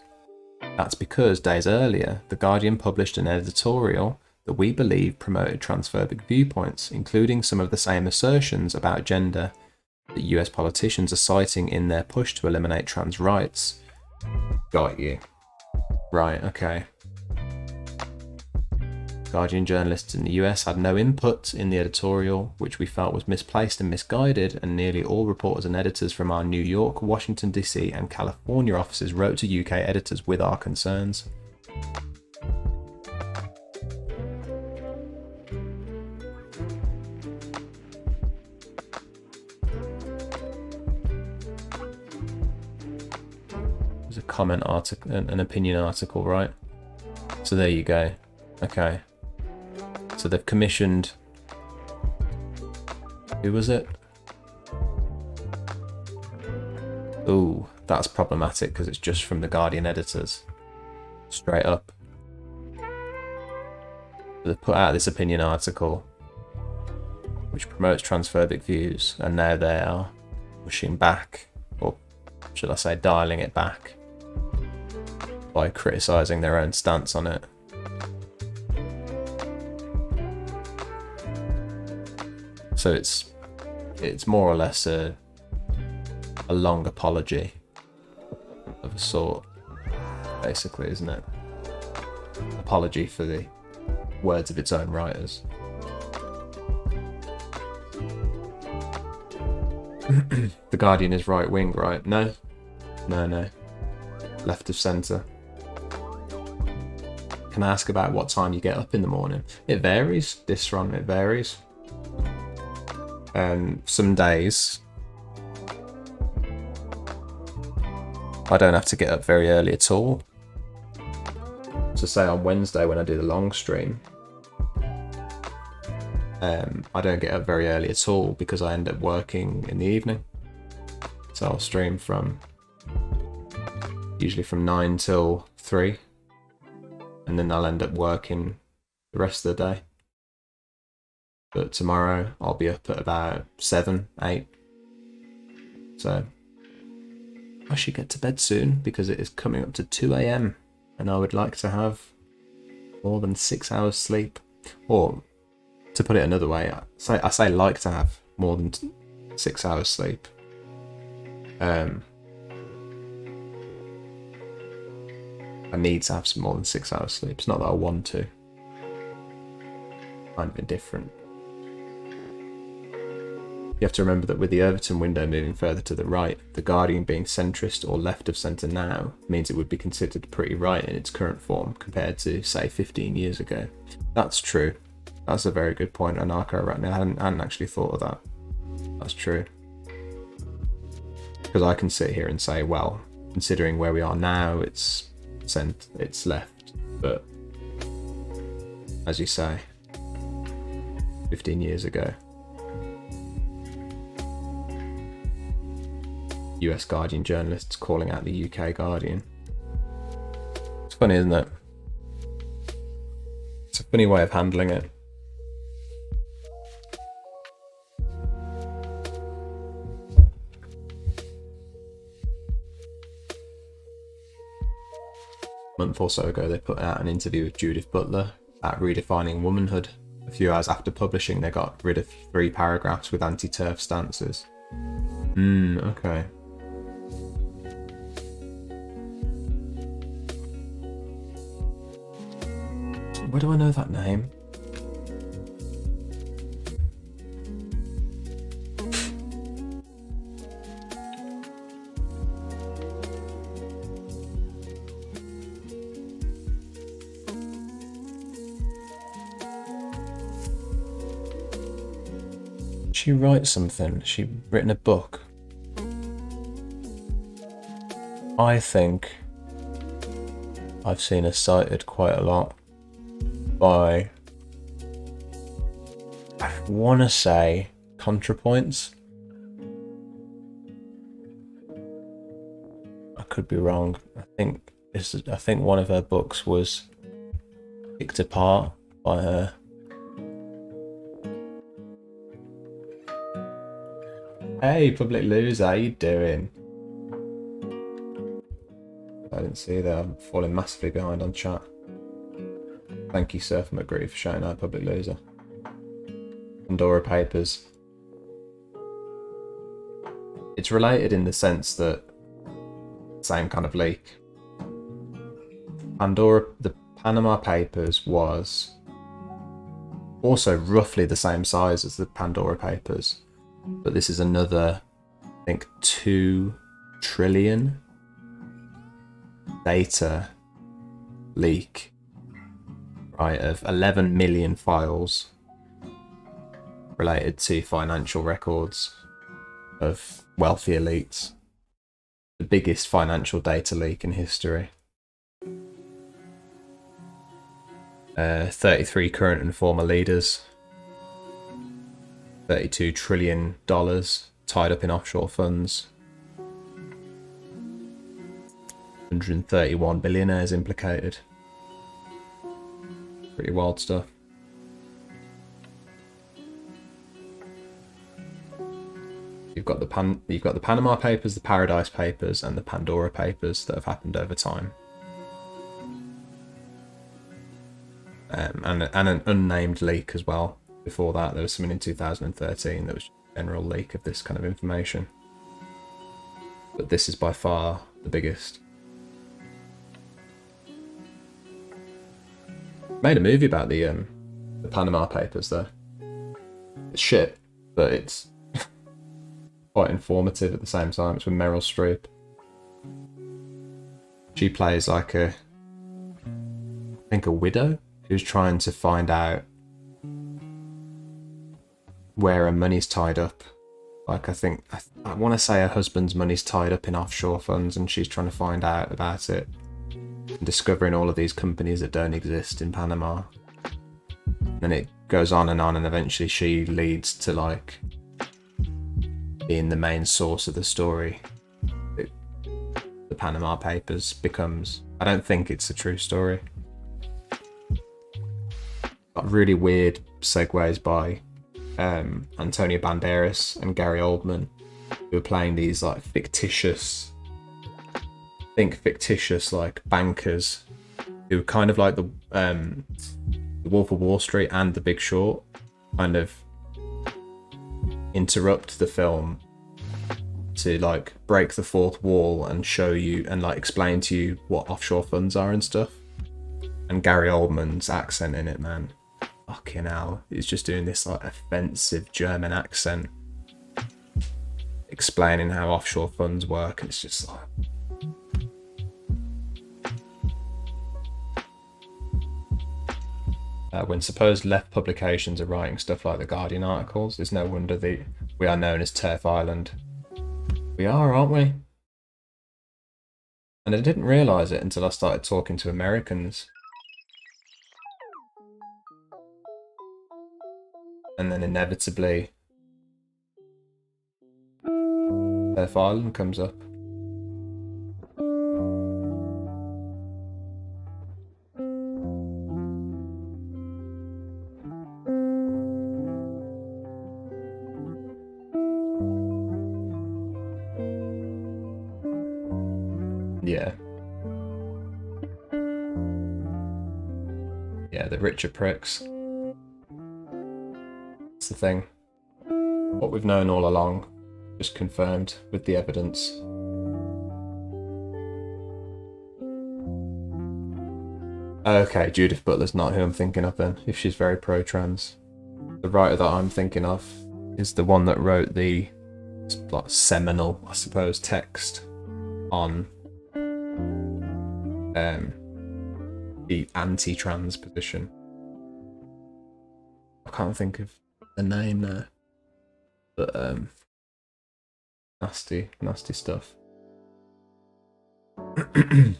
That's because days earlier, The Guardian published an editorial that we believe promoted transphobic viewpoints, including some of the same assertions about gender that US politicians are citing in their push to eliminate trans rights. Got you. Right, okay. Guardian journalists in the US had no input in the editorial, which we felt was misplaced and misguided, and nearly all reporters and editors from our New York, Washington DC and California offices wrote to UK editors with our concerns. There's a comment article, an opinion article, right? So there you go. Okay. So they've commissioned, who was it? Ooh, that's problematic because it's just from the Guardian editors. Straight up. They've put out this opinion article which promotes transphobic views, and now they are pushing back, or should I say dialing it back, by criticising their own stance on it. So it's more or less a long apology of a sort, basically, isn't it? Apology for the words of its own writers. The Guardian is right wing, right? No, No. Left of centre. Can I ask about what time you get up in the morning? It varies, this run, it varies. Some days I don't have to get up very early at all. So say on Wednesday when I do the long stream, I don't get up very early at all because I end up working in the evening. So I'll stream usually from 9 till 3, and then I'll end up working the rest of the day. But tomorrow I'll be up at about 7, 8. So I should get to bed soon because it is coming up to 2 AM and I would like to have more than 6 hours sleep. Or to put it another way, I say like to have more than 6 hours sleep. I need to have some more than 6 hours sleep. It's not that I want to. Kind of indifferent. You have to remember that with the Overton window moving further to the right, the Guardian being centrist or left of centre now means it would be considered pretty right in its current form compared to, say, 15 years ago. That's true. That's a very good point, Anarcho, right now. I hadn't actually thought of that. That's true. Because I can sit here and say, well, considering where we are now, it's left. But as you say, 15 years ago, US Guardian journalists calling out the UK Guardian. It's funny, isn't it? It's a funny way of handling it. A month or so ago, they put out an interview with Judith Butler at Redefining Womanhood. A few hours after publishing, they got rid of 3 paragraphs with anti-TERF stances. Okay. Where do I know that name? She writes something. She written a book. I think I've seen her cited quite a lot by, I want to say, ContraPoints. I could be wrong. I think one of her books was picked apart by her. Hey, Public Loser, how you doing? I didn't see that. I'm falling massively behind on chat. Thank you, Surf McGree, for shouting out Public Loser. Pandora Papers. It's related in the sense that same kind of leak. The Panama Papers was also roughly the same size as the Pandora Papers, but this is another, I think, 2 trillion data leak. Right, of 11 million files related to financial records of wealthy elites. The biggest financial data leak in history. 33 current and former leaders. $32 trillion tied up in offshore funds. 131 billionaires implicated. Pretty wild stuff. You've got the Panama Papers, the Paradise Papers, and the Pandora Papers that have happened over time, and an unnamed leak as well. Before that, there was something in 2013 that was a general leak of this kind of information. But this is by far the biggest. Made a movie about the Panama Papers though. It's shit, but it's quite informative at the same time. It's with Meryl Streep. She plays like I think a widow who's trying to find out where her money's tied up. Like I want to say her husband's money's tied up in offshore funds, and she's trying to find out about it and discovering all of these companies that don't exist in Panama. And it goes on, and eventually she leads to like being the main source of the story. The Panama Papers becomes. I don't think it's a true story. Got really weird segues by Antonio Banderas and Gary Oldman, who are playing these like fictitious like bankers who are kind of like the Wolf of Wall Street and The Big Short, kind of interrupt the film to like break the fourth wall and show you and like explain to you what offshore funds are and stuff. And Gary Oldman's accent in it, man, fucking hell, he's just doing this like offensive German accent explaining how offshore funds work, and it's just like when supposed left publications are writing stuff like the Guardian articles, it's no wonder we are known as Turf Island. We are, aren't we? And I didn't realise it until I started talking to Americans. And then inevitably, Turf Island comes up. Yeah. Yeah, the richer pricks. That's the thing. What we've known all along, just confirmed with the evidence. Okay, Judith Butler's not who I'm thinking of then, if she's very pro-trans. The writer that I'm thinking of is the one that wrote the like, seminal, I suppose, text on the anti-trans position. I can't think of the name there, but nasty stuff. She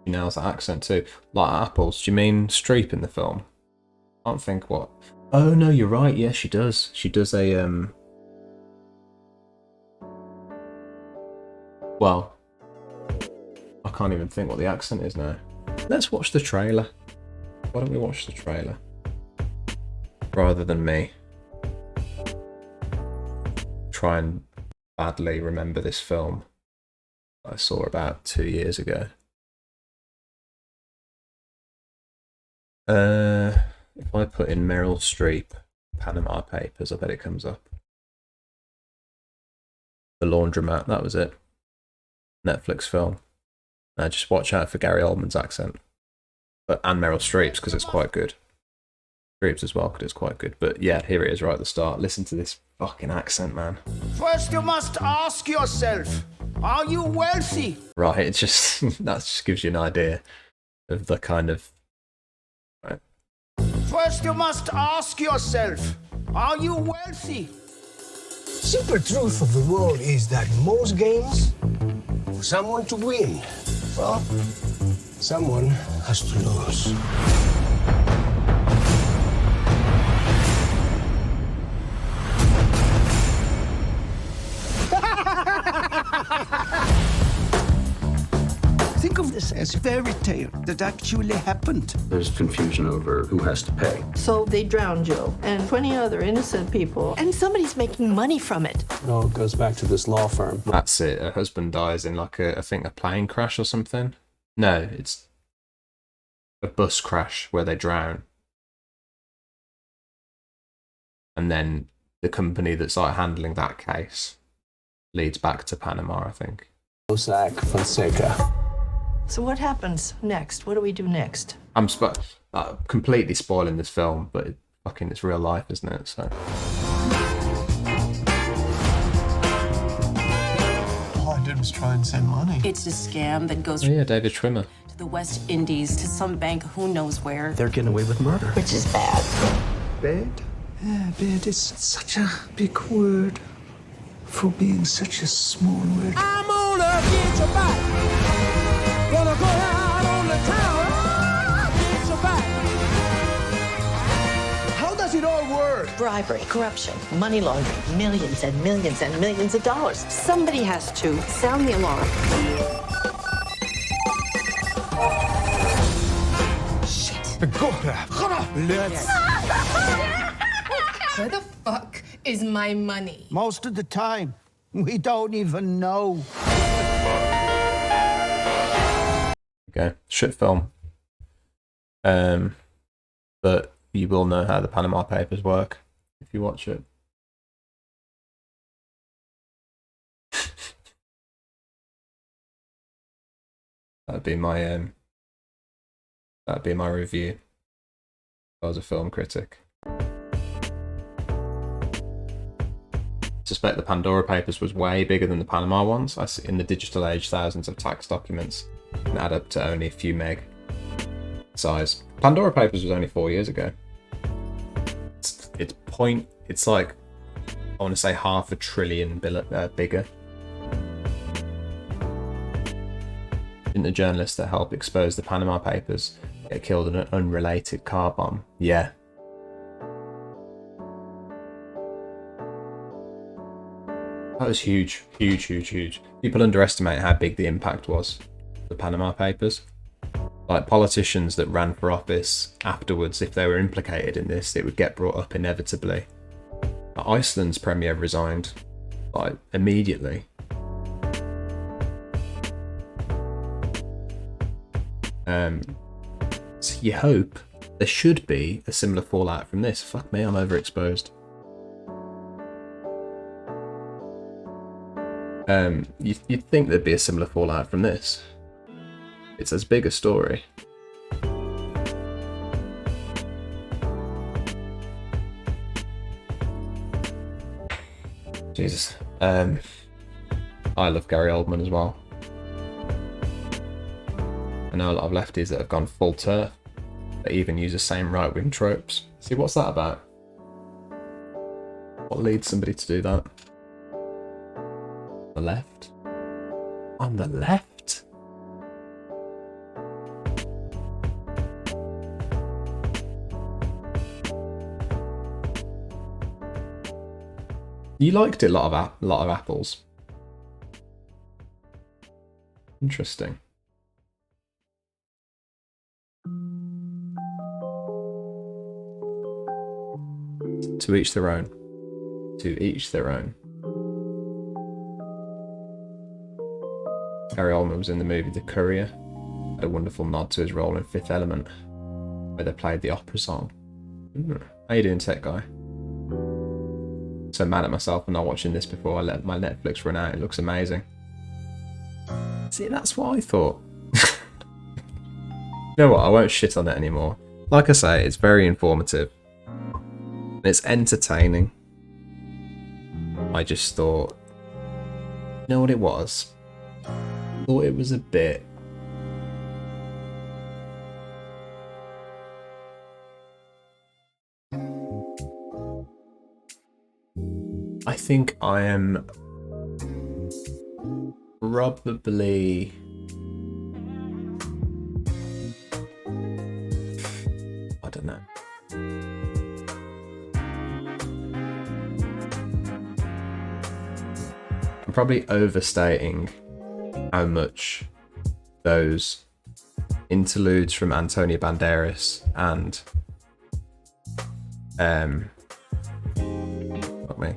nails that accent too. Like apples. Do you mean Streep in the film? I can't think what. Oh no, you're right. Yeah, she does. She does a Well, I can't even think what the accent is now. Let's watch the trailer. Why don't we watch the trailer? Rather than me try and badly remember this film I saw about 2 years ago. If I put in Meryl Streep, Panama Papers, I bet it comes up. The Laundromat, that was it. Netflix film. Now just watch out for Gary Oldman's accent. And Meryl Streep's, because it's quite good. Streep's as well, because it's quite good. But yeah, here it is right at the start. Listen to this fucking accent, man. First you must ask yourself, are you wealthy? Right, it just, that just gives you an idea of the kind of... Right. First you must ask yourself, are you wealthy? Simple truth of the world is that most games, for someone to win, well, someone has to lose. Think of this as fairy tale that actually happened. There's confusion over who has to pay. So they drowned Joe and 20 other innocent people, and somebody's making money from it. No, it goes back to this law firm. That's it. Her husband dies in like I think a plane crash or something. No, it's a bus crash where they drown. And then the company that's like handling that case leads back to Panama, I think. Mossack Fonseca. So what happens next? What do we do next? I'm completely spoiling this film, but it's real life, isn't it? So did was try and send money. It's a scam that goes Oh yeah, David Schwimmer. to the West Indies to some bank who knows where. They're getting away with murder. Which is bad. Bad? Yeah, bad is such a big word for being such a small word. I'm gonna get your back. Gonna go out on the town. Get your back. How does it all work? Bribery, corruption, money laundering, millions and millions and millions of dollars. Somebody has to sound the alarm. Let's. Where the fuck is my money? Most of the time, we don't even know. Okay, shit film. But you will know how the Panama Papers work if you watch it. That'd be my review if I was a film critic. I suspect the Pandora Papers was way bigger than the Panama ones. I see in the digital age, thousands of tax documents can add up to only a few meg size. Pandora Papers was only 4 years ago. It's like, I want to say $500 billion bigger. Didn't the journalist that helped expose the Panama Papers get killed in an unrelated car bomb? Yeah. That was huge, huge, huge, huge. People underestimate how big the impact was, the Panama Papers. Like politicians that ran for office afterwards, if they were implicated in this, it would get brought up inevitably. Iceland's premier resigned, like, immediately. So you hope there should be a similar fallout from this. Fuck me, I'm overexposed. You'd think there'd be a similar fallout from this. It's as big a story. Jesus. I love Gary Oldman as well. I know a lot of lefties that have gone full turf. They even use the same right-wing tropes. See, what's that about? What leads somebody to do that? The left? On the left? You liked it, a lot of apples. Interesting. To each their own. To each their own. Gary Oldman was in the movie The Courier. Had a wonderful nod to his role in Fifth Element, where they played the opera song. How you doing, tech guy? So mad at myself for not watching this before I let my Netflix run out. It looks amazing. See, that's what I thought. You know what? I won't shit on it anymore. Like I say, it's very informative. It's entertaining. I just thought, you know what it was? I thought it was a bit... I think I am probably... I don't know. I'm probably overstating how much those interludes from Antonio Banderas and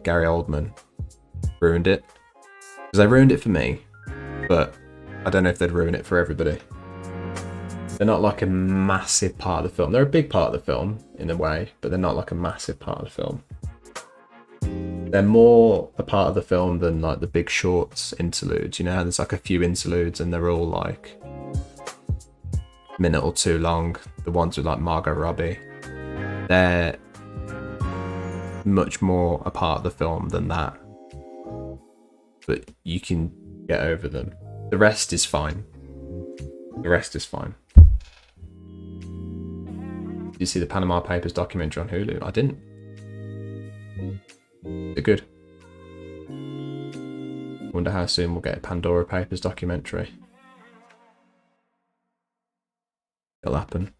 Gary Oldman ruined it. Because they ruined it for me, but I don't know if they'd ruin it for everybody. They're not like a massive part of the film. They're a big part of the film in a way, but they're not like a massive part of the film. They're more a part of the film than like the Big Shorts interludes. You know, there's like a few interludes and they're all like a minute or two long. The ones with like Margot Robbie, they're much more a part of the film than that. But you can get over them. The rest is fine. The rest is fine. Did you see the Panama Papers documentary on Hulu? I didn't. They're good. Wonder how soon we'll get a Pandora Papers documentary. It'll happen.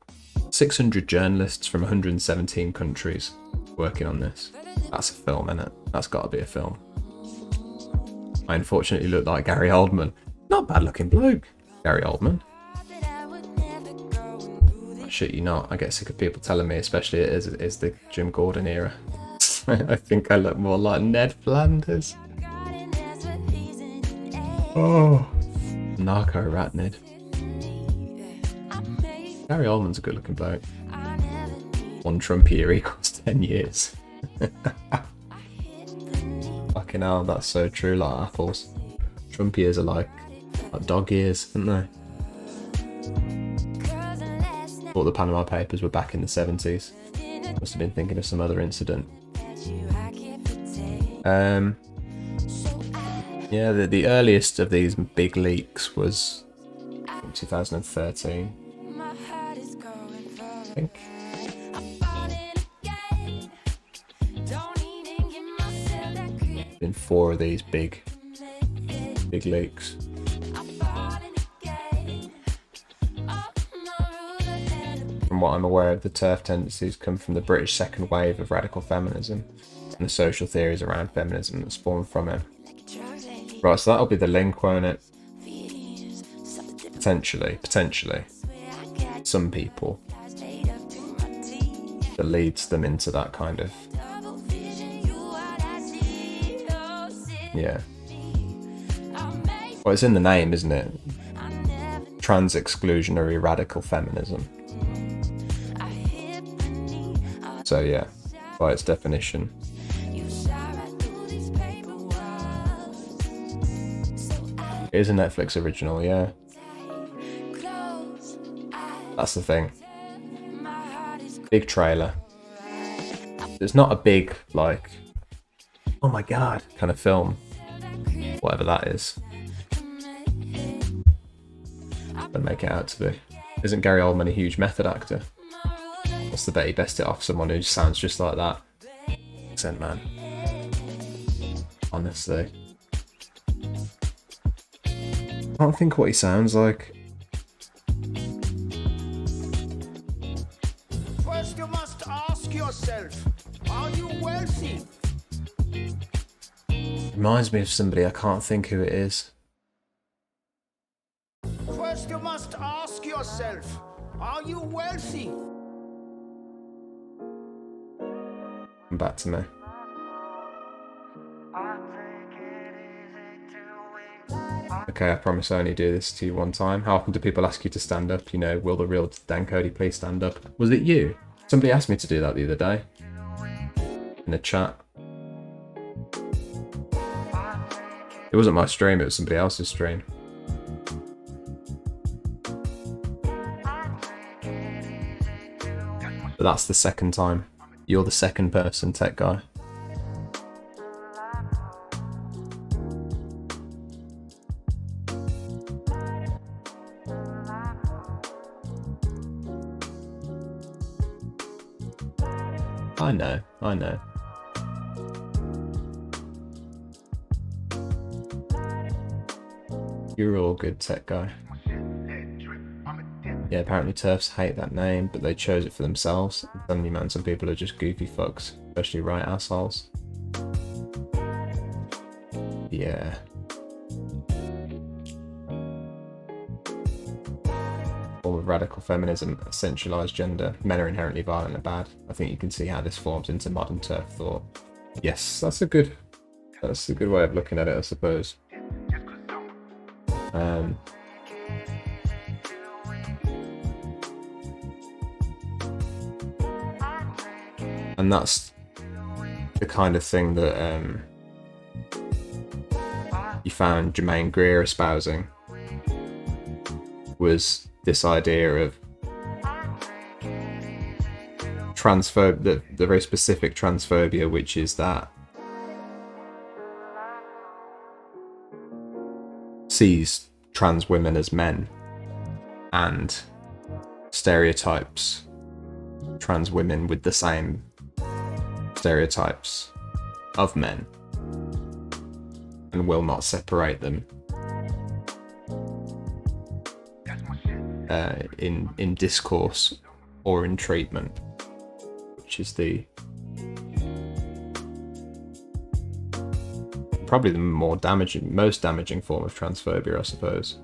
600 journalists from 117 countries working on this. That's a film, isn't it? That's got to be a film. I unfortunately look like Gary Oldman. Not a bad looking bloke, Gary Oldman. I shit you not. I get sick of people telling me, especially as the Jim Gordon era. I think I look more like Ned Flanders. Oh, narco rat Ned. Gary Oldman's a good looking bloke. 1 Trump year equals 10 years. Fucking hell, that's so true, like apples. Trump years are like dog years, aren't they? Thought the Panama Papers were back in the 70s. Must have been thinking of some other incident. Yeah, the earliest of these big leaks was 2013. I think. Been 4 of these big leaks. From what I'm aware of, the TERF tendencies come from the British second wave of radical feminism and the social theories around feminism that spawned from it. Right, so that'll be the link, won't it? Potentially. Some people. That leads them into that kind of... Yeah. Well, it's in the name, isn't it? Trans-exclusionary radical feminism. So yeah, by its definition. It is a Netflix original, yeah. That's the thing. Big trailer. It's not a big, like, oh my god, kind of film. Whatever that is. Don't make it out to be. Isn't Gary Oldman a huge method actor? What's the bet he best it off someone who sounds just like that? Accent man. Honestly. I can't think what he sounds like. First you must ask yourself, are you wealthy? Reminds me of somebody, I can't think who it is. First you must ask yourself, are you wealthy? Come back to me. Okay, I promise I only do this to you one time. How often do people ask you to stand up? You know, will the real Dan Cody please stand up? Was it you? Somebody asked me to do that the other day. In a chat. It wasn't my stream, it was somebody else's stream. But that's the second time. You're the second person, tech guy. I know. You're all good, tech guy. Yeah, apparently TERFs hate that name, but they chose it for themselves. I'm telling you, man, some people are just goofy fucks, especially right assholes. Yeah. Form of radical feminism, essentialised gender. Men are inherently violent and bad. I think you can see how this forms into modern TERF thought. Yes, that's a good way of looking at it, I suppose. And that's the kind of thing that you found Jermaine Greer espousing, was this idea of the very specific transphobia, which is that sees trans women as men and stereotypes trans women with the same stereotypes of men and will not separate them in discourse or in treatment, which is probably the most damaging form of transphobia, I suppose.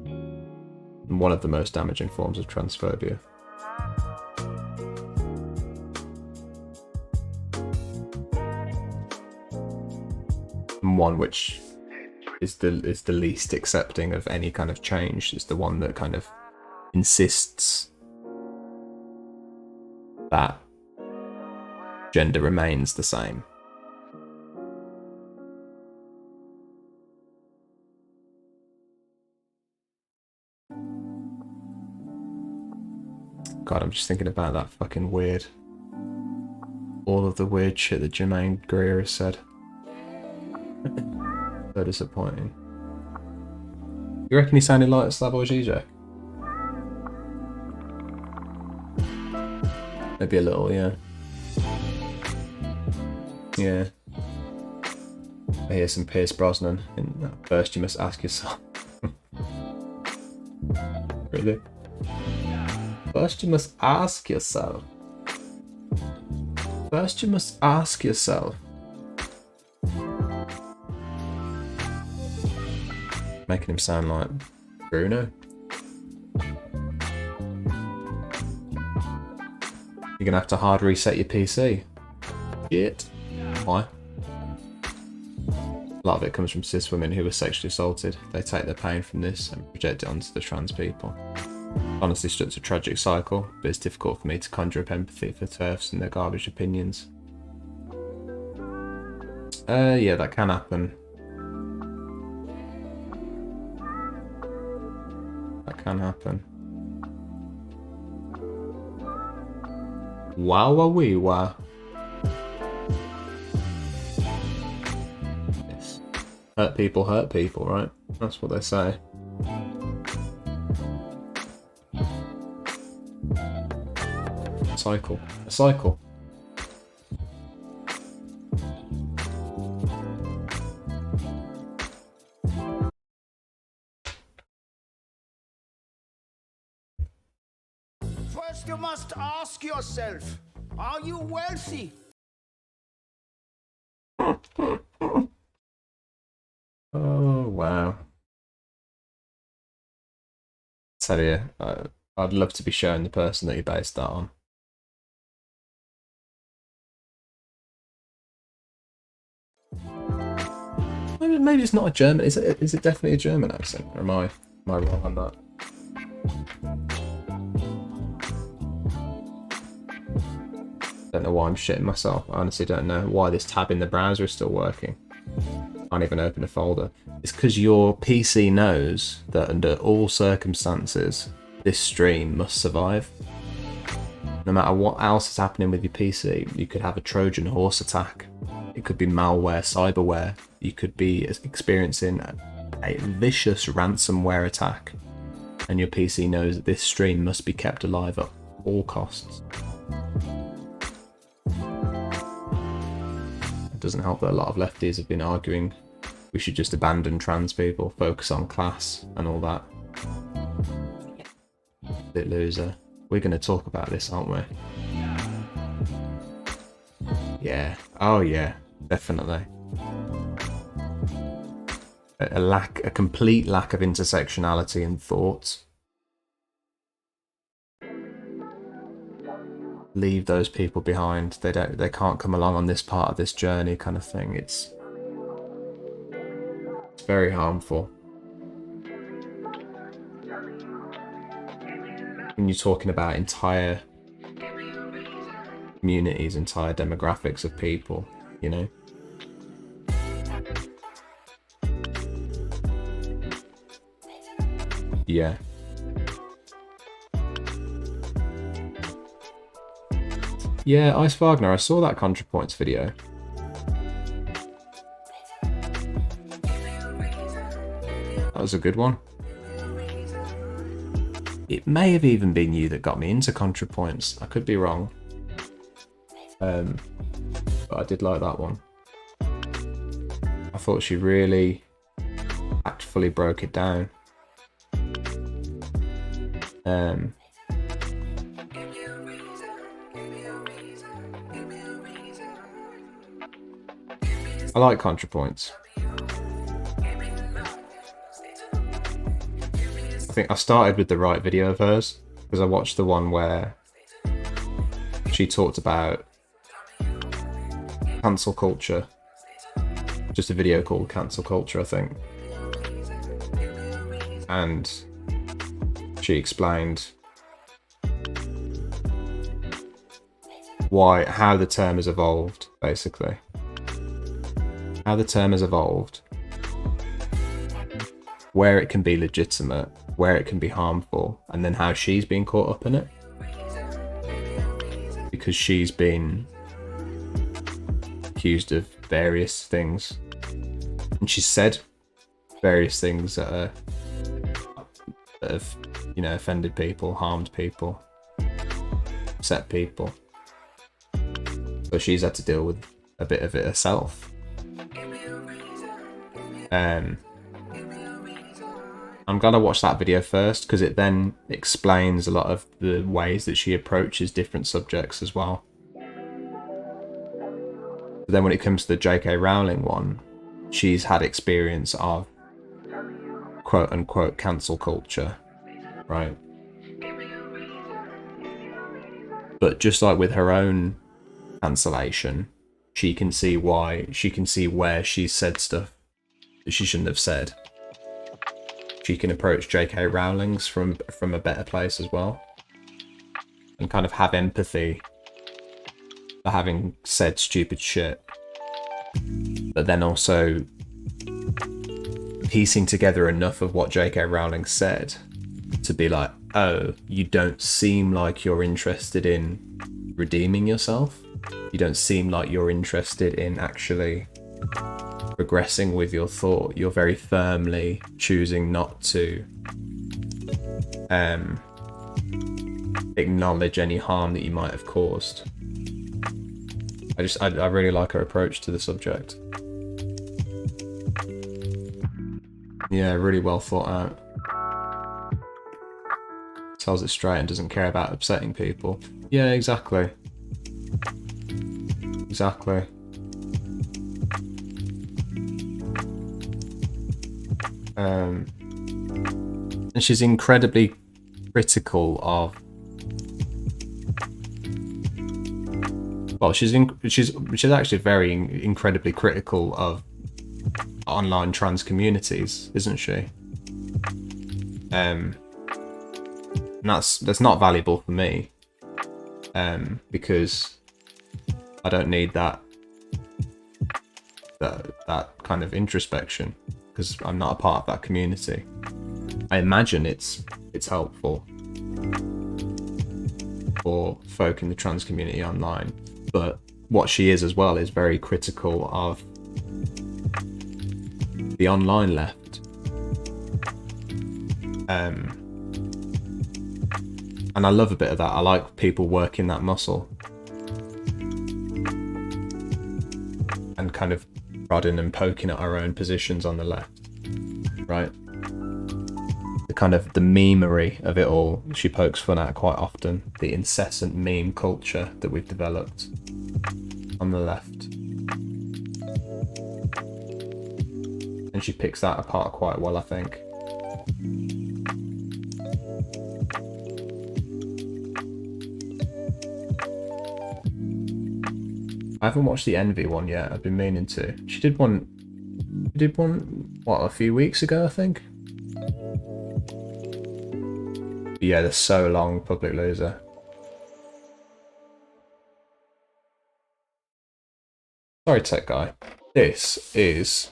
And one of the most damaging forms of transphobia. And one which is the least accepting of any kind of change. It's the one that kind of insists that gender remains the same. God, I'm just thinking about that fucking weird. All of the weird shit that Jermaine Greer has said. So disappointing. You reckon he sounded like Slavoj Žižek? Maybe a little, yeah. Yeah. I hear some Pierce Brosnan. And first you must ask yourself. Really? First you must ask yourself. First you must ask yourself. Making him sound like Bruno. You're gonna have to hard reset your PC. Shit. Why? A lot of it comes from cis women who were sexually assaulted. They take their pain from this and project it onto the trans people. Honestly, it's a tragic cycle, but it's difficult for me to conjure up empathy for TERFs and their garbage opinions. Yeah, that can happen. That can happen. Wow, wow, wee, wow. Yes. Hurt people, right? That's what they say. A cycle. First you must ask yourself, are you wealthy? Oh, wow. Tell you, I'd love to be shown the person that you based that on. Maybe it's not a German. Is it definitely a German accent? Or am I wrong on that? Don't know why I'm shitting myself. I honestly don't know why this tab in the browser is still working. Can't even open a folder. It's because your PC knows that under all circumstances, this stream must survive. No matter what else is happening with your PC, you could have a Trojan horse attack. It could be malware, cyberware. You could be experiencing a vicious ransomware attack. And your PC knows that this stream must be kept alive at all costs. It doesn't help that a lot of lefties have been arguing we should just abandon trans people, focus on class and all that. Bit loser. We're going to talk about this, aren't we? Yeah. Oh yeah, definitely. A complete lack of intersectionality in thought. Leave those people behind. They can't come along on this part of this journey, kind of thing. It's very harmful. When you're talking about entire communities, entire demographics of people, you know? Yeah. Yeah, Ice Wagner, I saw that ContraPoints video. That was a good one. It may have even been you that got me into ContraPoints. I could be wrong. But I did like that one. I thought she really tactfully broke it down. I like ContraPoints. I think I started with the right video of hers because I watched the one where she talked about cancel culture. Just a video called Cancel Culture, I think. And she explained how the term has evolved, basically. How the term has evolved, where it can be legitimate, where it can be harmful, and then how she's been caught up in it. Because she's been accused of various things. And she's said various things that have, you know, offended people, harmed people, upset people. So she's had to deal with a bit of it herself. I'm glad I watched that video first because it then explains a lot of the ways that she approaches different subjects as well. But then when it comes to the J.K. Rowling one, she's had experience of quote unquote cancel culture, right? But just like with her own cancellation, she can see where she's said stuff that she shouldn't have said. She can approach J.K. Rowling's from a better place as well, and kind of have empathy for having said stupid shit, but then also piecing together enough of what J.K. Rowling said to be like, oh, you don't seem like you're interested in redeeming yourself. You don't seem like you're interested in actually progressing with your thought. You're very firmly choosing not to acknowledge any harm that you might have caused. I really like her approach to the subject. Yeah, really well thought out. Tells it straight and doesn't care about upsetting people. Yeah, exactly. Exactly. And she's incredibly critical of. Well, she's actually very incredibly critical of online trans communities, isn't she? And that's not valuable for me, because I don't need that kind of introspection, because I'm not a part of that community. I imagine it's helpful for folk in the trans community online, but what she is as well is very critical of the online left. And I love a bit of that. I like people working that muscle and kind of prodding and poking at our own positions on the left, right? The kind of the memery of it all, she pokes fun at quite often. The incessant meme culture that we've developed on the left. And she picks that apart quite well, I think. I haven't watched the Envy one yet. I've been meaning to. She did one, what, a few weeks ago, I think? But yeah, they're so long, Public Loser. Sorry, tech guy. This is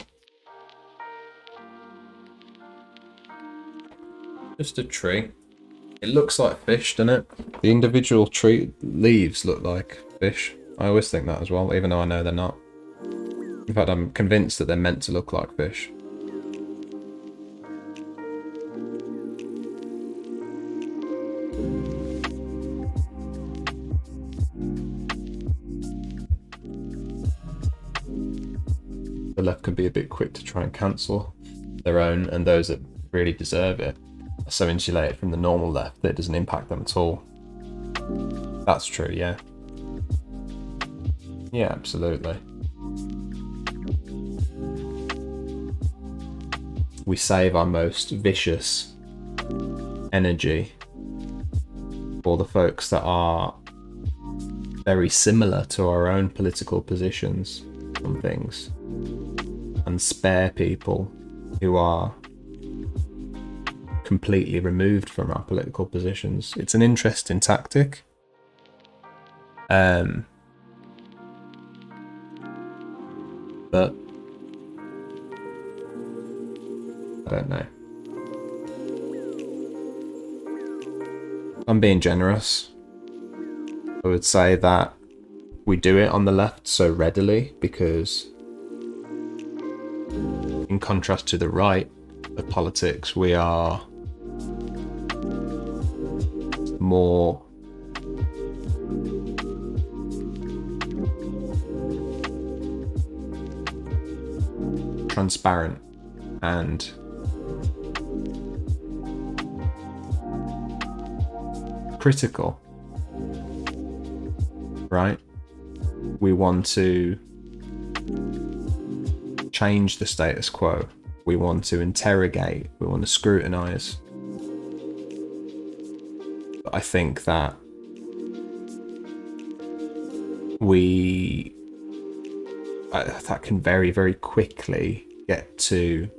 just a tree. It looks like fish, doesn't it? The individual tree leaves look like fish. I always think that as well, even though I know they're not. In fact, I'm convinced that they're meant to look like fish. the left can be a bit quick to try and cancel their own, and those that really deserve it are so insulated from the normal left that it doesn't impact them at all. That's true, yeah. Yeah, absolutely. We save our most vicious energy for the folks that are very similar to our own political positions on things, and spare people who are completely removed from our political positions. It's an interesting tactic. But I don't know. I'm being generous. I would say that we do it on the left so readily because, in contrast to the right of politics, we are more transparent and critical, right? We want to change the status quo. We want to interrogate. We want to scrutinize. But I think that that can very, very quickly get to,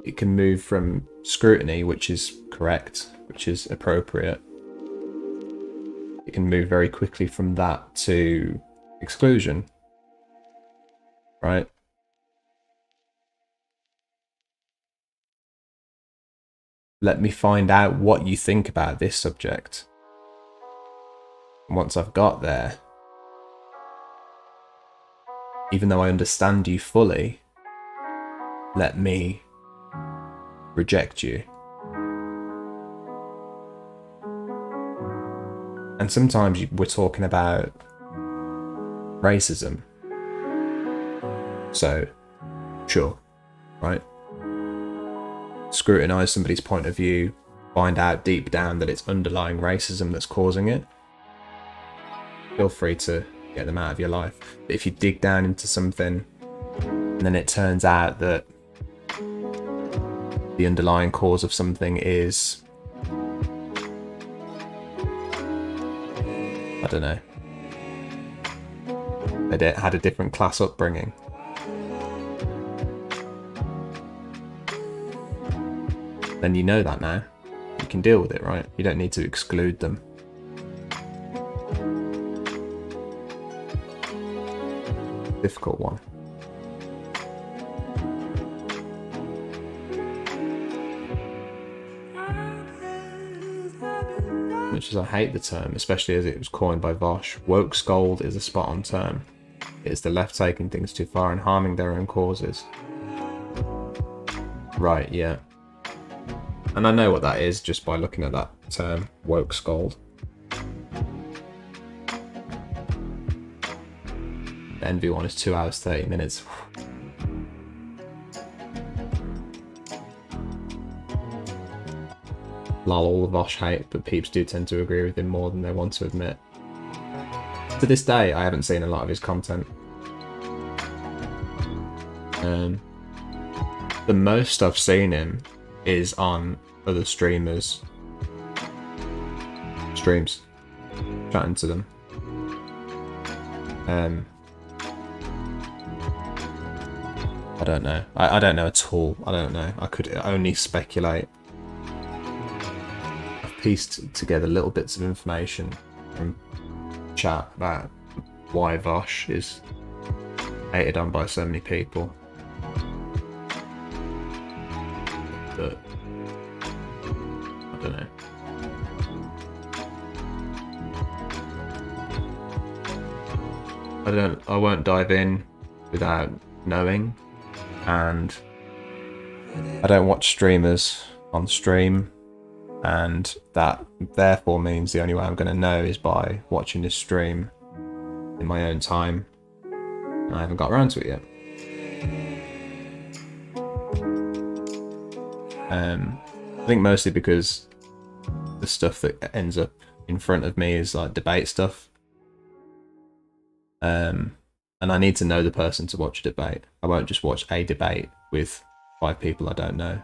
it can move from scrutiny, which is correct, which is appropriate. It can move very quickly from that to exclusion, right? Let me find out what you think about this subject. And once I've got there, even though I understand you fully, let me reject you. And sometimes we're talking about racism. So, sure, right? Scrutinize somebody's point of view, find out deep down that it's underlying racism that's causing it. Feel free to get them out of your life. But if you dig down into something and then it turns out that the underlying cause of something is, I don't know, they had a different class upbringing, then you know that now. You can deal with it, right? You don't need to exclude them. Difficult one. Much as I hate the term, especially as it was coined by Vosh, woke scold is a spot on term. It is the left taking things too far and harming their own causes. Right, yeah. And I know what that is just by looking at that term, woke scold. The Envy one is 2 hours 30 minutes. Lol, all the Vosh hate, but peeps do tend to agree with him more than they want to admit. To this day, I haven't seen a lot of his content. The most I've seen him is on other streamers' streams, chatting to them. I don't know. I don't know at all. I don't know. I could only speculate. I've pieced together little bits of information from chat about why Vosh is hated on by so many people. But I don't know. I won't dive in without knowing, and I don't watch streamers on stream, and that therefore means the only way I'm going to know is by watching this stream in my own time. And I haven't got around to it yet. I think mostly because the stuff that ends up in front of me is like debate stuff. And I need to know the person to watch a debate. I won't just watch a debate with 5 people I don't know.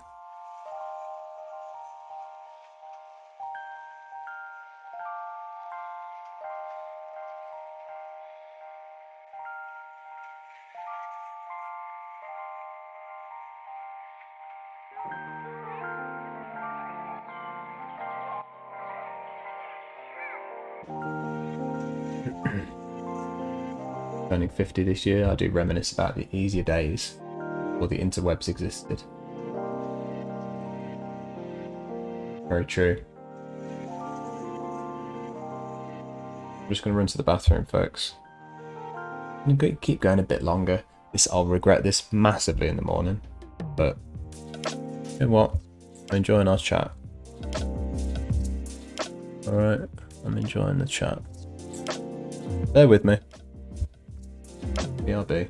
Turning 50 this year, I do reminisce about the easier days before the interwebs existed. Very true. I'm just going to run to the bathroom, folks. I'm going to keep going a bit longer. I'll regret this massively in the morning, but you know what? I'm enjoying our chat. Alright, I'm enjoying the chat. Bear with me. BRB.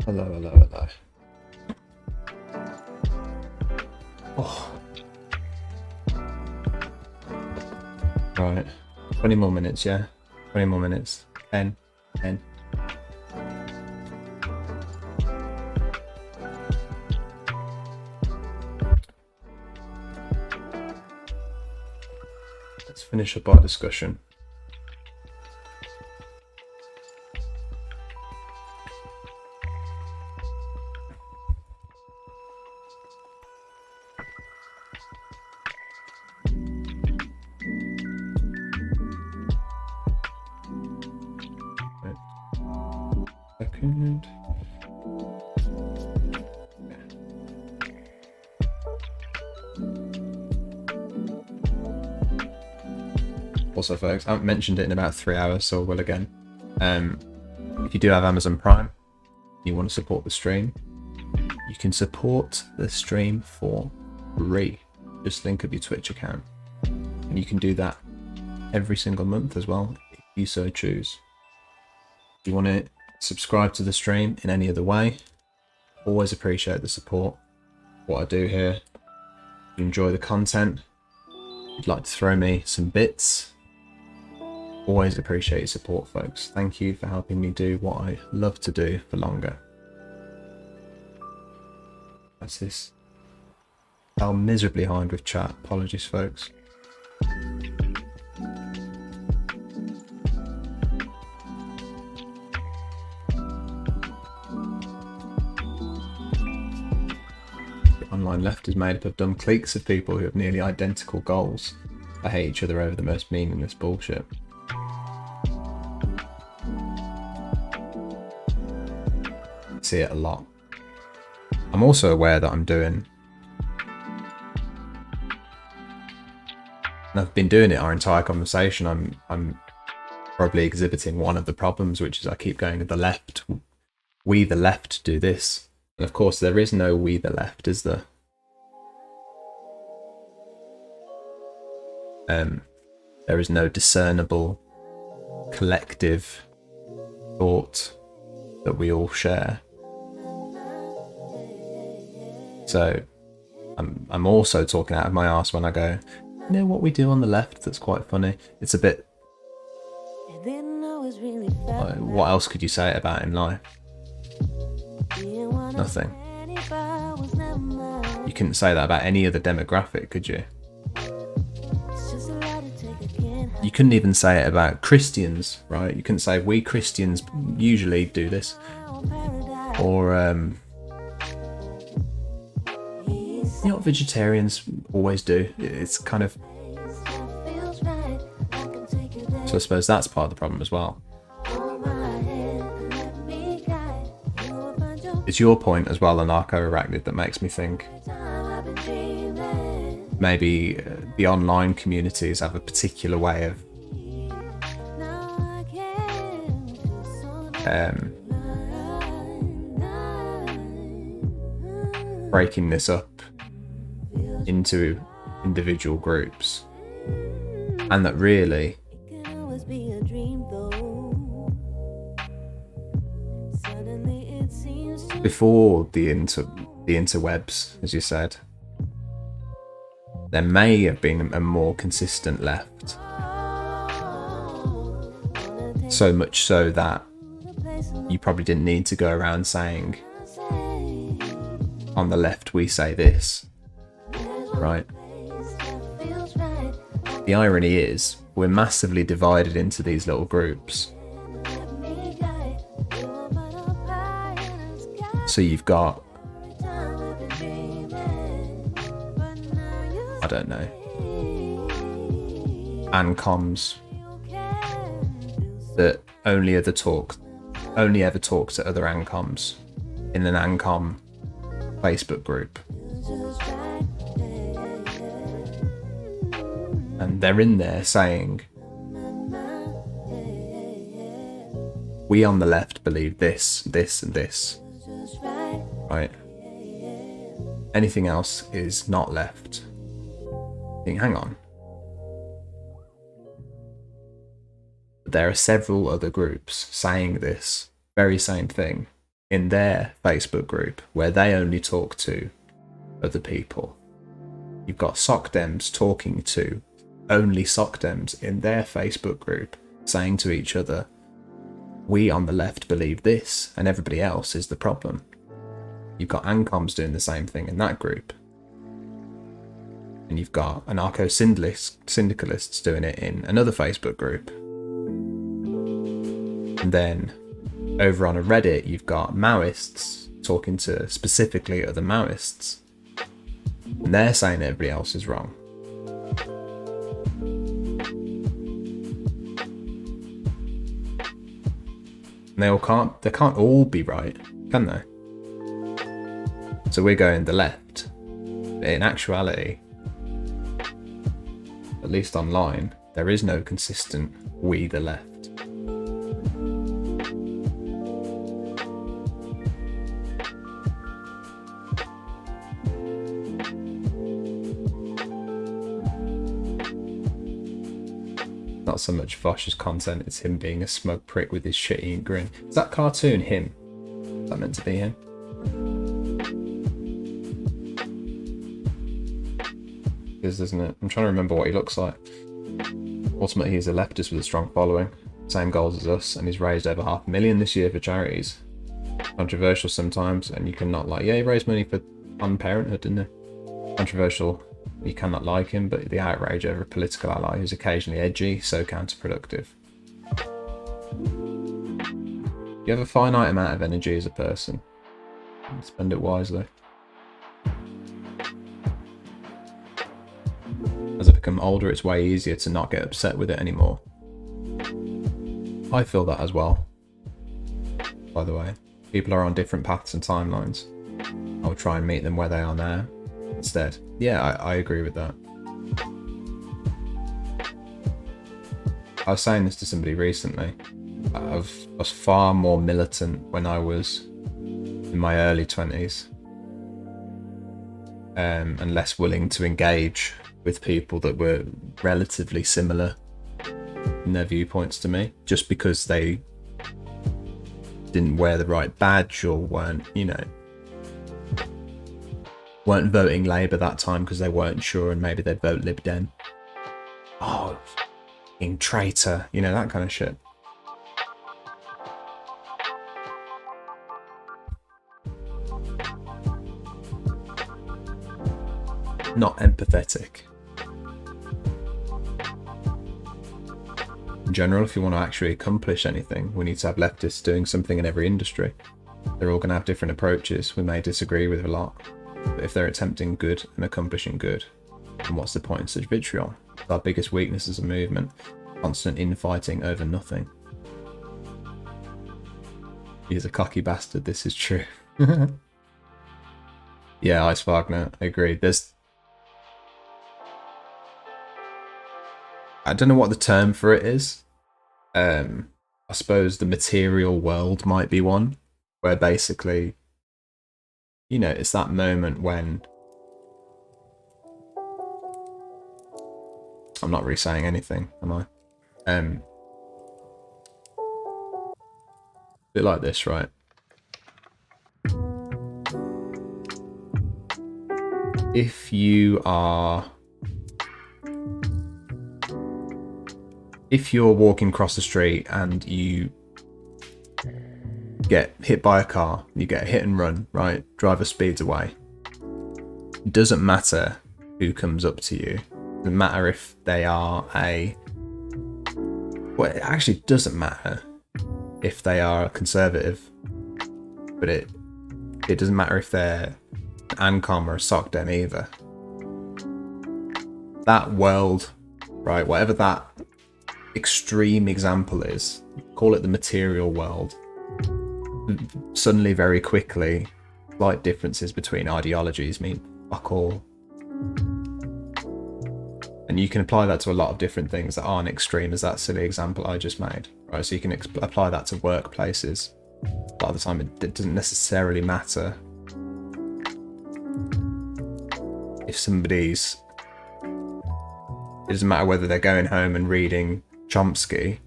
Hello, hello, hello. Oh. Right. 20 more minutes, yeah? 20 more minutes. 10. 10. let's finish up our discussion. Second. Also, folks, I haven't mentioned it in about 3 hours, so I will again. If you do have Amazon Prime, and you want to support the stream, you can support the stream for free. Just link up your Twitch account, and you can do that every single month as well, if you so choose. If you want to subscribe to the stream in any other way, always appreciate the support. What I do here, if you enjoy the content, if you'd like to throw me some bits, always appreciate your support, folks. Thank you for helping me do what I love to do for longer. That's this. Fell miserably behind with chat. Apologies, folks. The online left is made up of dumb cliques of people who have nearly identical goals. They hate each other over the most meaningless bullshit. I see it a lot. I'm also aware that I'm doing, and I've been doing it our entire conversation, I'm probably exhibiting one of the problems, which is I keep going to the left. We the left do this. And of course there is no we the left, is there? There is no discernible collective thought that we all share. So I'm also talking out of my arse when I go, you know what we do on the left that's quite funny? It's a bit... what else could you say about in life? Nothing. You couldn't say that about any other demographic, could you? You couldn't even say it about Christians, right? You couldn't say we Christians usually do this. Or, you know what vegetarians always do? It's kind of... So I suppose that's part of the problem as well. It's your point as well, Anarcho-Arachnid, that makes me think maybe the online communities have a particular way of breaking this up into individual groups, and that really before the interwebs, as you said, there may have been a more consistent left, so much so that you probably didn't need to go around saying, on the left we say this, right? The irony is we're massively divided into these little groups. So you've got, I don't know, ANCOMs that only ever talk to other ANCOMs in an ANCOM Facebook group. And they're in there saying, we on the left believe this, this and this. Right? Anything else is not left. Think, hang on. There are several other groups saying this very same thing in their Facebook group where they only talk to other people. You've got SocDems talking to only SocDems in their Facebook group, saying to each other, we on the left believe this, and everybody else is the problem. You've got ANCOMs doing the same thing in that group. And you've got anarcho-syndicalists doing it in another Facebook group. And then over on a Reddit, you've got Maoists talking to specifically other Maoists. And they're saying everybody else is wrong. And they can't all be right, can they? So we're going the left. But in actuality, at least online, there is no consistent we the left. Not so much Vosh's content, it's him being a smug prick with his shit-eating grin. Is that cartoon him? Is that meant to be him? It is, isn't it? I'm trying to remember what he looks like. Ultimately, he's a leftist with a strong following, same goals as us, and he's raised over 500,000 this year for charities. Controversial sometimes, and you cannot like, yeah, he raised money for Planned Parenthood, didn't he? Controversial. You cannot like him, but the outrage over a political ally who's occasionally edgy, so counterproductive. You have a finite amount of energy as a person. Spend it wisely. As I become older, it's way easier to not get upset with it anymore. I feel that as well. By the way, people are on different paths and timelines. I will try and meet them where they are now. Instead, yeah, I agree with that. I was saying this to somebody recently. I was far more militant when I was in my early 20s, and less willing to engage with people that were relatively similar in their viewpoints to me, just because they didn't wear the right badge or weren't voting Labour that time because they weren't sure, and maybe they'd vote Lib Dem. Oh, fucking traitor, that kind of shit. Not empathetic. In general, if you want to actually accomplish anything, we need to have leftists doing something in every industry. They're all going to have different approaches. We may disagree with a lot. But if they're attempting good and accomplishing good, then what's the point in such vitriol? It's our biggest weakness as a movement. Constant infighting over nothing. He's a cocky bastard, this is true. Yeah, Ice Wagner, I agree. I don't know what the term for it is. I suppose the material world might be one, where basically, it's that moment when... I'm not really saying anything, am I? Bit like this, right? If you're walking across the street and you get hit by a car, you get hit and run, right? Driver speeds away. It doesn't matter who comes up to you. It doesn't matter if they are well, it actually doesn't matter if they are conservative, but it doesn't matter if they're an ANCOM or a SOCDEM either. That world, right, whatever that extreme example is, call it the material world, suddenly very quickly slight differences between ideologies mean fuck all. And you can apply that to a lot of different things that aren't extreme as that silly example I just made, right? So you can apply that to workplaces. A lot of the time it doesn't necessarily matter if somebody's... It doesn't matter whether they're going home and reading Chomsky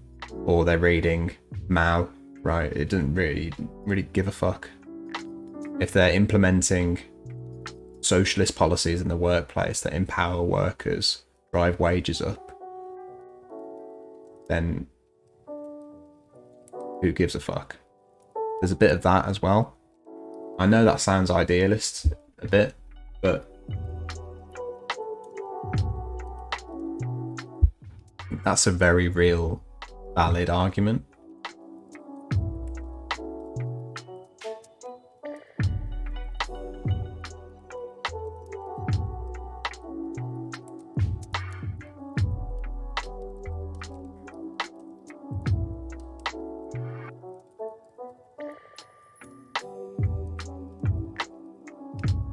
or they're reading Mao, right? It doesn't really give a fuck. If they're implementing socialist policies in the workplace that empower workers, drive wages up, then who gives a fuck? There's a bit of that as well. I know that sounds idealist a bit, but that's a very real, valid argument.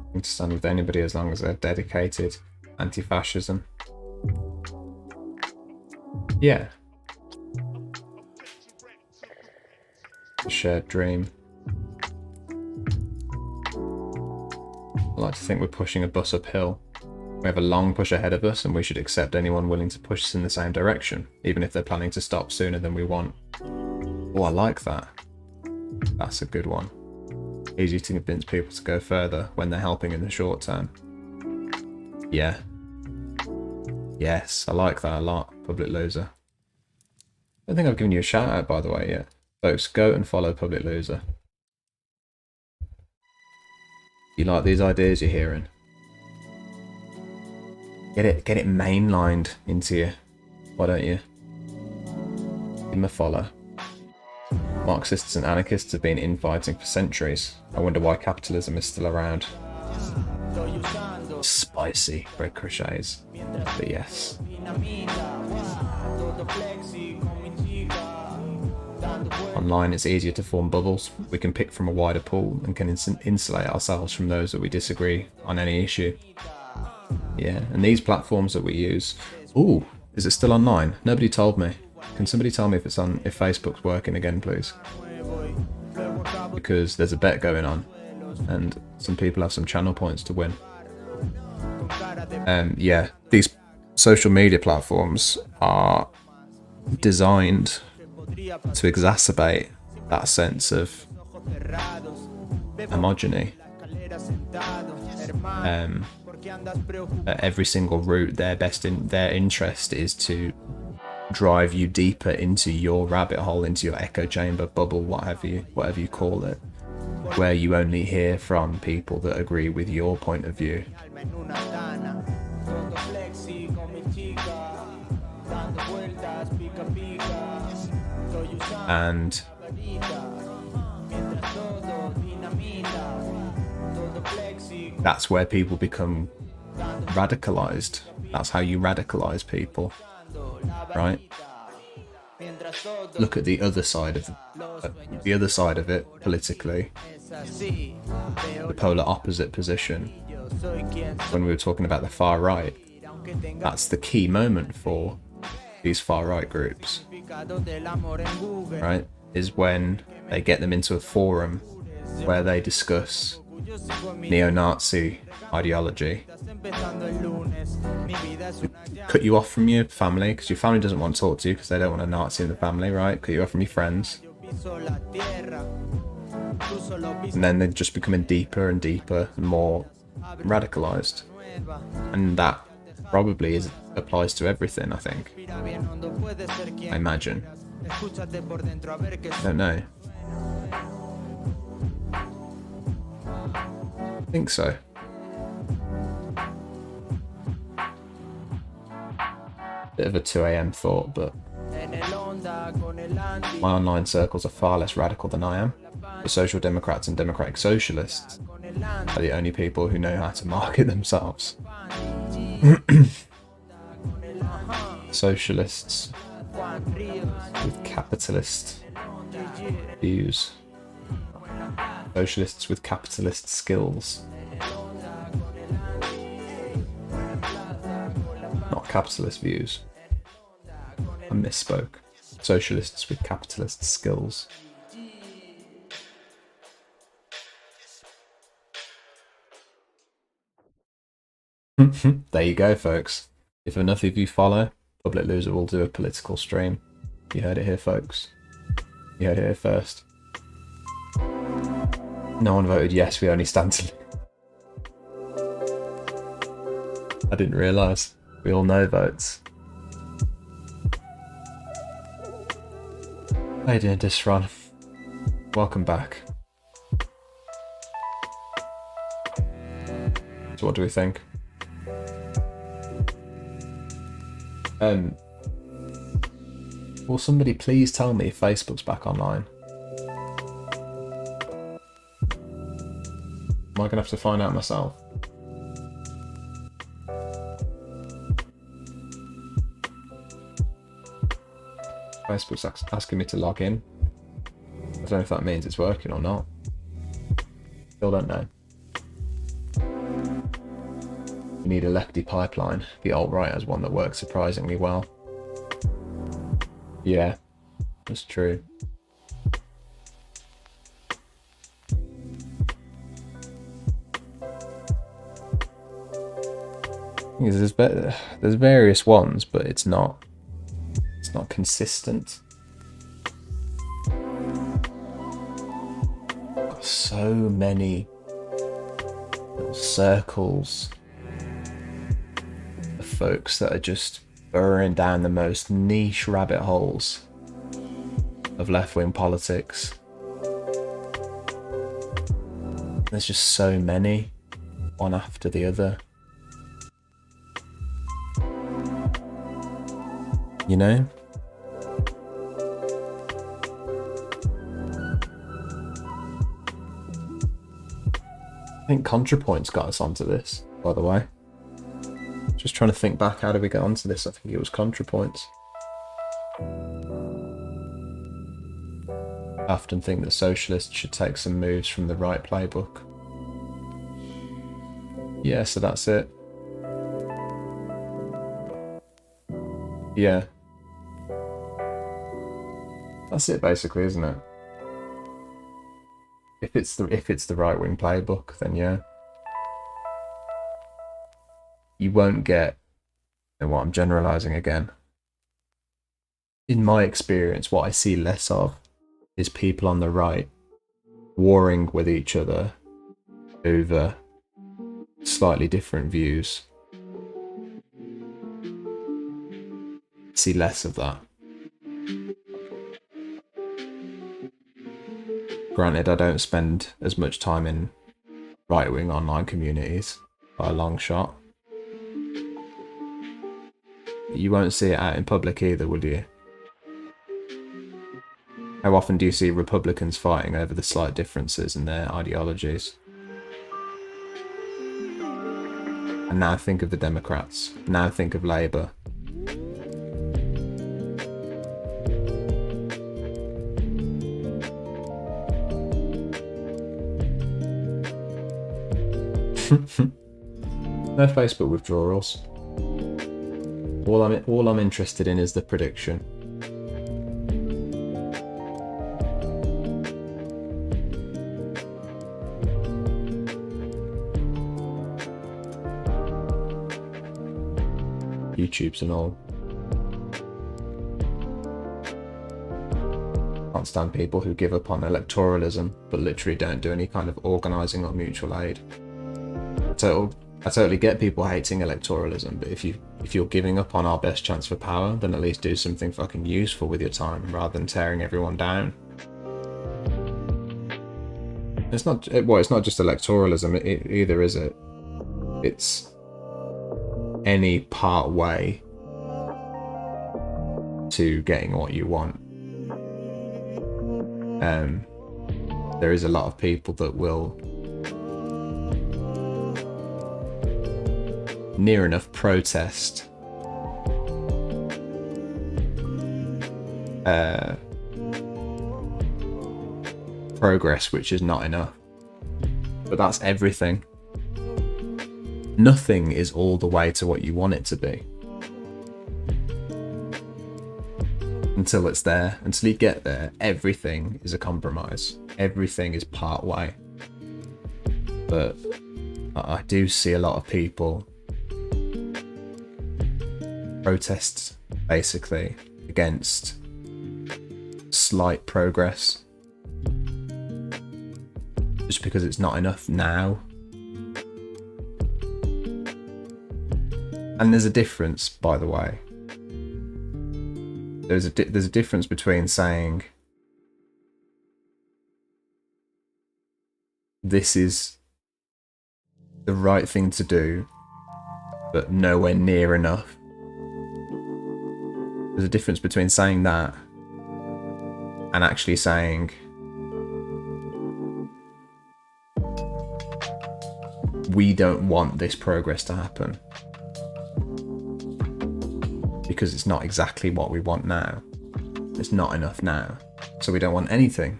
I can stand with anybody as long as they're dedicated anti-fascism. Yeah. A shared dream. I like to think we're pushing a bus uphill. We have a long push ahead of us and we should accept anyone willing to push us in the same direction, even if they're planning to stop sooner than we want. Oh, I like that. That's a good one. Easy to convince people to go further when they're helping in the short term. Yeah. Yes, I like that a lot. Public Loser. I don't think I've given you a shout out, by the way, yet. Folks, go and follow Public Loser. You like these ideas you're hearing? Get it mainlined into you. Why don't you? Give them a follow. Marxists and anarchists have been infighting for centuries. I wonder why capitalism is still around. Spicy bread crochets. But yes. Online it's easier to form bubbles. We can pick from a wider pool and can insulate ourselves from those that we disagree on any issue. Yeah, and these platforms that we use... Ooh, is it still online? Nobody told me. Can somebody tell me if Facebook's working again, please? Because there's a bet going on, and some people have some channel points to win. Yeah, these social media platforms are designed to exacerbate that sense of homogeny. At every single route, their interest is to drive you deeper into your rabbit hole, into your echo chamber, bubble, whatever you call it, where you only hear from people that agree with your point of view. And that's where people become radicalized. That's how you radicalize people, right? Look at the other side of it politically, the polar opposite position. When we were talking about the far right, that's the key moment for these far right groups, right? Is when they get them into a forum where they discuss neo-Nazi ideology. Cut you off from your family because your family doesn't want to talk to you because they don't want a Nazi in the family, right? Cut you off from your friends. And then they're just becoming deeper and deeper and more radicalized. And that probably applies to everything, I think. I imagine. I don't know. I think so. Bit of a 2 a.m. thought, but my online circles are far less radical than I am. The Social Democrats and Democratic Socialists are the only people who know how to market themselves. Socialists with capitalist views. Socialists with capitalist skills. Not capitalist views. I misspoke. Socialists with capitalist skills. There you go, folks. If enough of you follow, Public Loser will do a political stream. You heard it here, folks. You heard it here first. No one voted yes, we only stand to... I didn't realise. We all know votes. How you doing, Disron? Welcome back. So what do we think? Will somebody please tell me if Facebook's back online? Am I going to have to find out myself? Facebook's asking me to log in. I don't know if that means it's working or not. Still don't know. You need a lefty pipeline. The alt-right has one that works surprisingly well. Yeah, that's true. There's various ones, but it's not consistent. Got so many little circles of folks that are just burrowing down the most niche rabbit holes of left-wing politics. There's just so many, one after the other. You know? I think ContraPoint's got us onto this, by the way. Just trying to think back, how did we get onto this? I think it was ContraPoints. I often think that socialists should take some moves from the right playbook. Yeah, so that's it. Yeah. That's it basically, isn't it? If it's the right-wing playbook, then yeah. You won't get, and what I'm generalizing again. In my experience, what I see less of is people on the right warring with each other over slightly different views. I see less of that. Granted, I don't spend as much time in right-wing online communities by a long shot. You won't see it out in public either, will you? How often do you see Republicans fighting over the slight differences in their ideologies? And now think of the Democrats. Now think of Labour. No Facebook withdrawals. All I'm interested in is the prediction. YouTubes and all. Can't stand people who give up on electoralism but literally don't do any kind of organising or mutual aid. I totally get people hating electoralism, but if you're giving up on our best chance for power, then at least do something fucking useful with your time rather than tearing everyone down. It's not just electoralism either, is it? It's any part way to getting what you want. There is a lot of people that will near enough protest progress which is not enough. But that's everything. Nothing is all the way to what you want it to be. Until it's there, until you get there, everything is a compromise. Everything is part way. But I do see a lot of people protest basically against slight progress just because it's not enough now. And there's a difference, by the way. There's a difference between saying this is the right thing to do but nowhere near enough, There's a difference between saying that and actually saying, we don't want this progress to happen because it's not exactly what we want now. It's not enough now, so we don't want anything.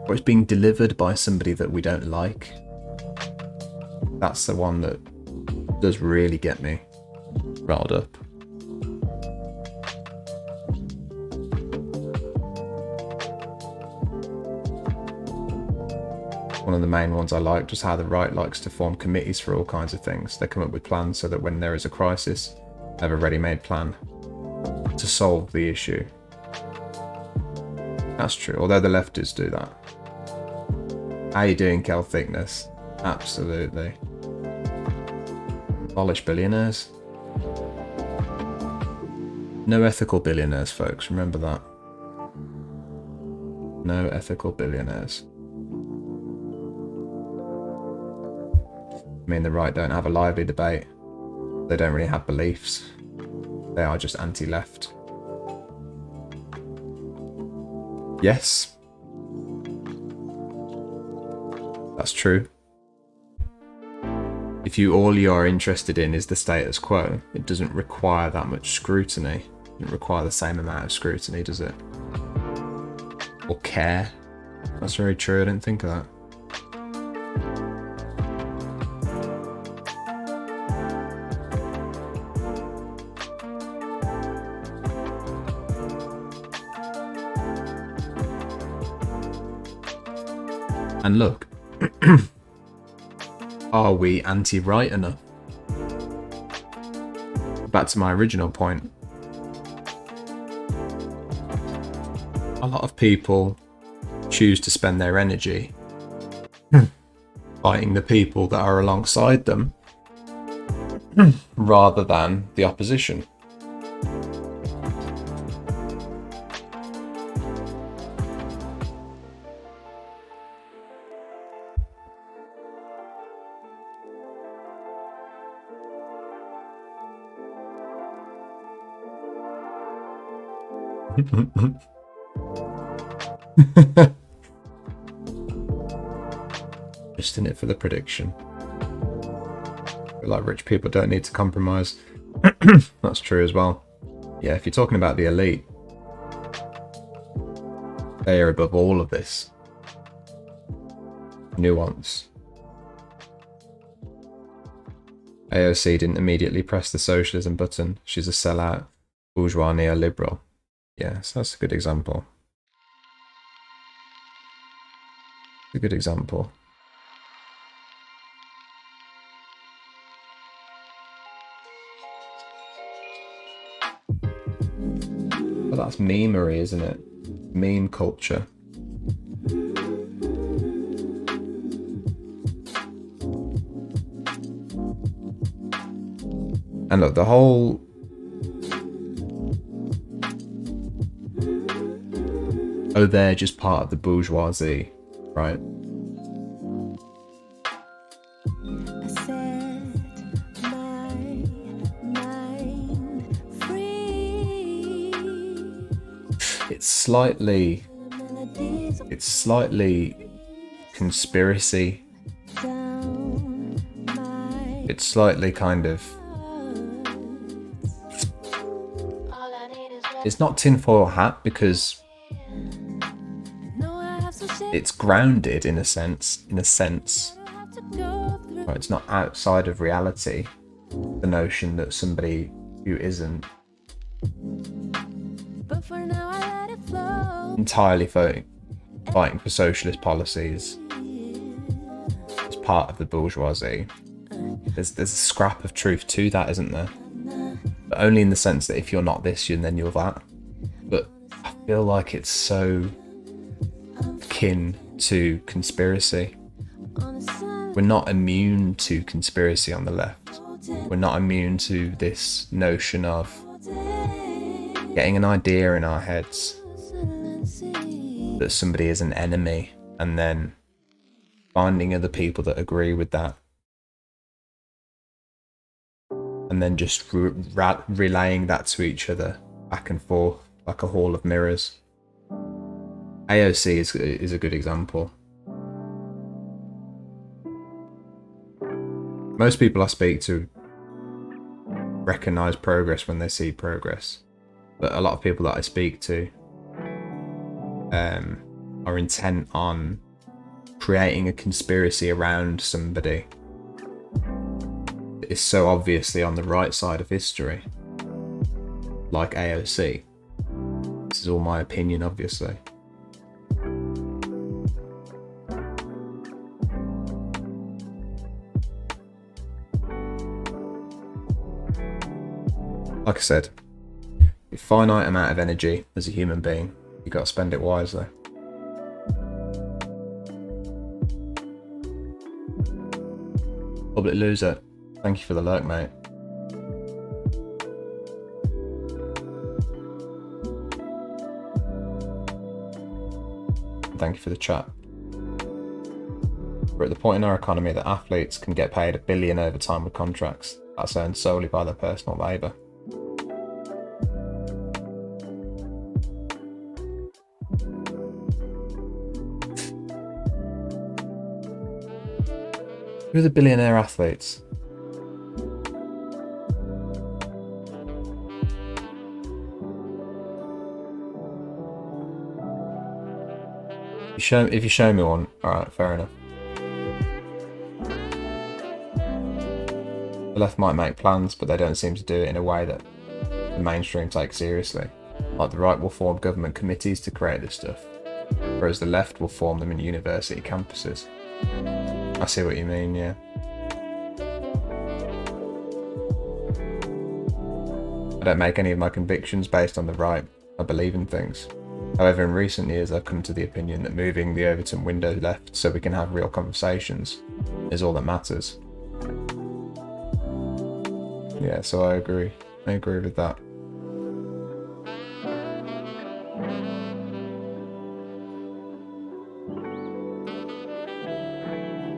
Or it's being delivered by somebody that we don't like. That's the one that does really get me riled up. One of the main ones I liked was how the right likes to form committees for all kinds of things. They come up with plans so that when there is a crisis, they have a ready-made plan to solve the issue. That's true, although the leftists do that. How you doing, Kel Thickness? Absolutely. Abolish billionaires. No ethical billionaires, folks, remember that. No ethical billionaires. I mean, the right don't have a lively debate. They don't really have beliefs. They are just anti-left. Yes. That's true. If all you're interested in is the status quo, it doesn't require that much scrutiny. It doesn't require the same amount of scrutiny, does it? Or care. That's very true, I didn't think of that. And look, are we anti-right enough? Back to my original point. A lot of people choose to spend their energy fighting the people that are alongside them rather than the opposition. Just in it for the prediction. I feel like rich people don't need to compromise. That's true as well. Yeah, if you're talking about the elite, they are above all of this nuance. AOC didn't immediately press the socialism button. She's a sellout bourgeois neoliberal. Yes, that's a good example. A good example. But that's memery, isn't it? Meme culture. And look, the whole they're just part of the bourgeoisie, right? It's slightly conspiracy. It's slightly kind of, it's not tinfoil hat because it's grounded in a sense. Right, it's not outside of reality. The notion that somebody who isn't entirely fighting for socialist policies is part of the bourgeoisie. There's a scrap of truth to that, isn't there? But only in the sense that if you're not this, then you're that. But I feel like it's so akin to conspiracy. We're not immune to conspiracy on the left. We're not immune to this notion of getting an idea in our heads that somebody is an enemy and then finding other people that agree with that and and then just relaying that to each other back and forth like a hall of mirrors. AOC is a good example. Most people I speak to recognise progress when they see progress, but a lot of people that I speak to are intent on creating a conspiracy around somebody that is so obviously on the right side of history, like AOC. This is all my opinion, obviously. Like I said, a finite amount of energy as a human being. You got to spend it wisely. Public loser, thank you for the lurk, mate. Thank you for the chat. We're at the point in our economy that athletes can get paid $1 billion over time with contracts that's earned solely by their personal labour. Who are the billionaire athletes? If you show me one, alright, fair enough. The left might make plans, but they don't seem to do it in a way that the mainstream takes seriously. Like the right will form government committees to create this stuff, whereas the left will form them in university campuses. I see what you mean, yeah. I don't make any of my convictions based on the right. I believe in things. However, in recent years I've come to the opinion that moving the Overton window left so we can have real conversations is all that matters. Yeah, so I agree. I agree with that.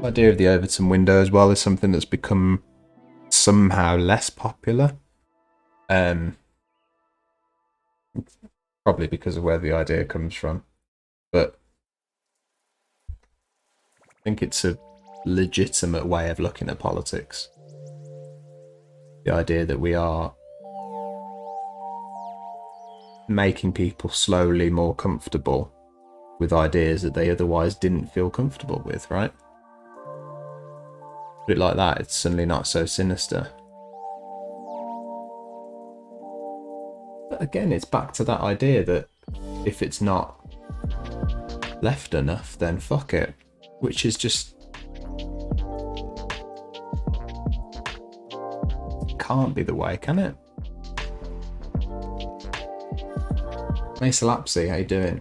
The idea of the Overton window as well is something that's become somehow less popular. Probably because of where the idea comes from. But I think it's a legitimate way of looking at politics. The idea that we are making people slowly more comfortable with ideas that they otherwise didn't feel comfortable with, right? Put it like that, it's suddenly not so sinister. But again, it's back to that idea that if it's not left enough, then fuck it. Which is just... can't be the way, can it? Mesa Lapsy, how you doing?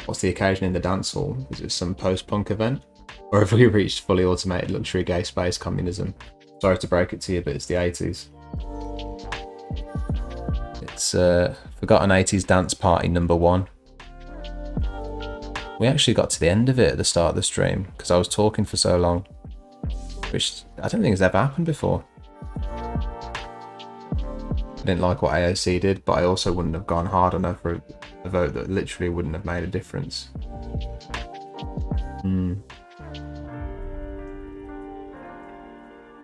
What's the occasion in the dance hall? Is it some post-punk event? Or have we reached fully automated luxury gay space communism? Sorry to break it to you, but it's the 80s. It's Forgotten 80s Dance Party #1. We actually got to the end of it at the start of the stream, because I was talking for so long. Which I don't think has ever happened before. I didn't like what AOC did, but I also wouldn't have gone hard enough for a vote that literally wouldn't have made a difference.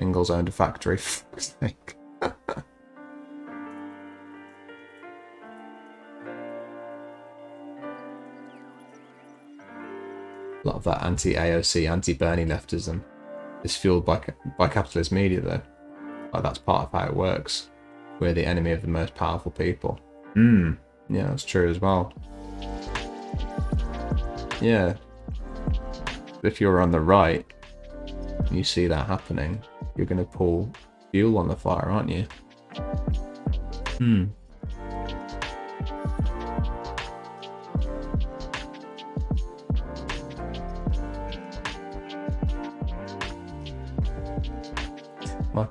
Ingalls owned a factory, for fuck's sake. A lot of that anti-AOC, anti-Bernie leftism is fueled by capitalist media, though. Like, that's part of how it works. We're the enemy of the most powerful people. Yeah, that's true as well. Yeah. If you're on the right, and you see that happening, you're going to pull fuel on the fire, aren't you?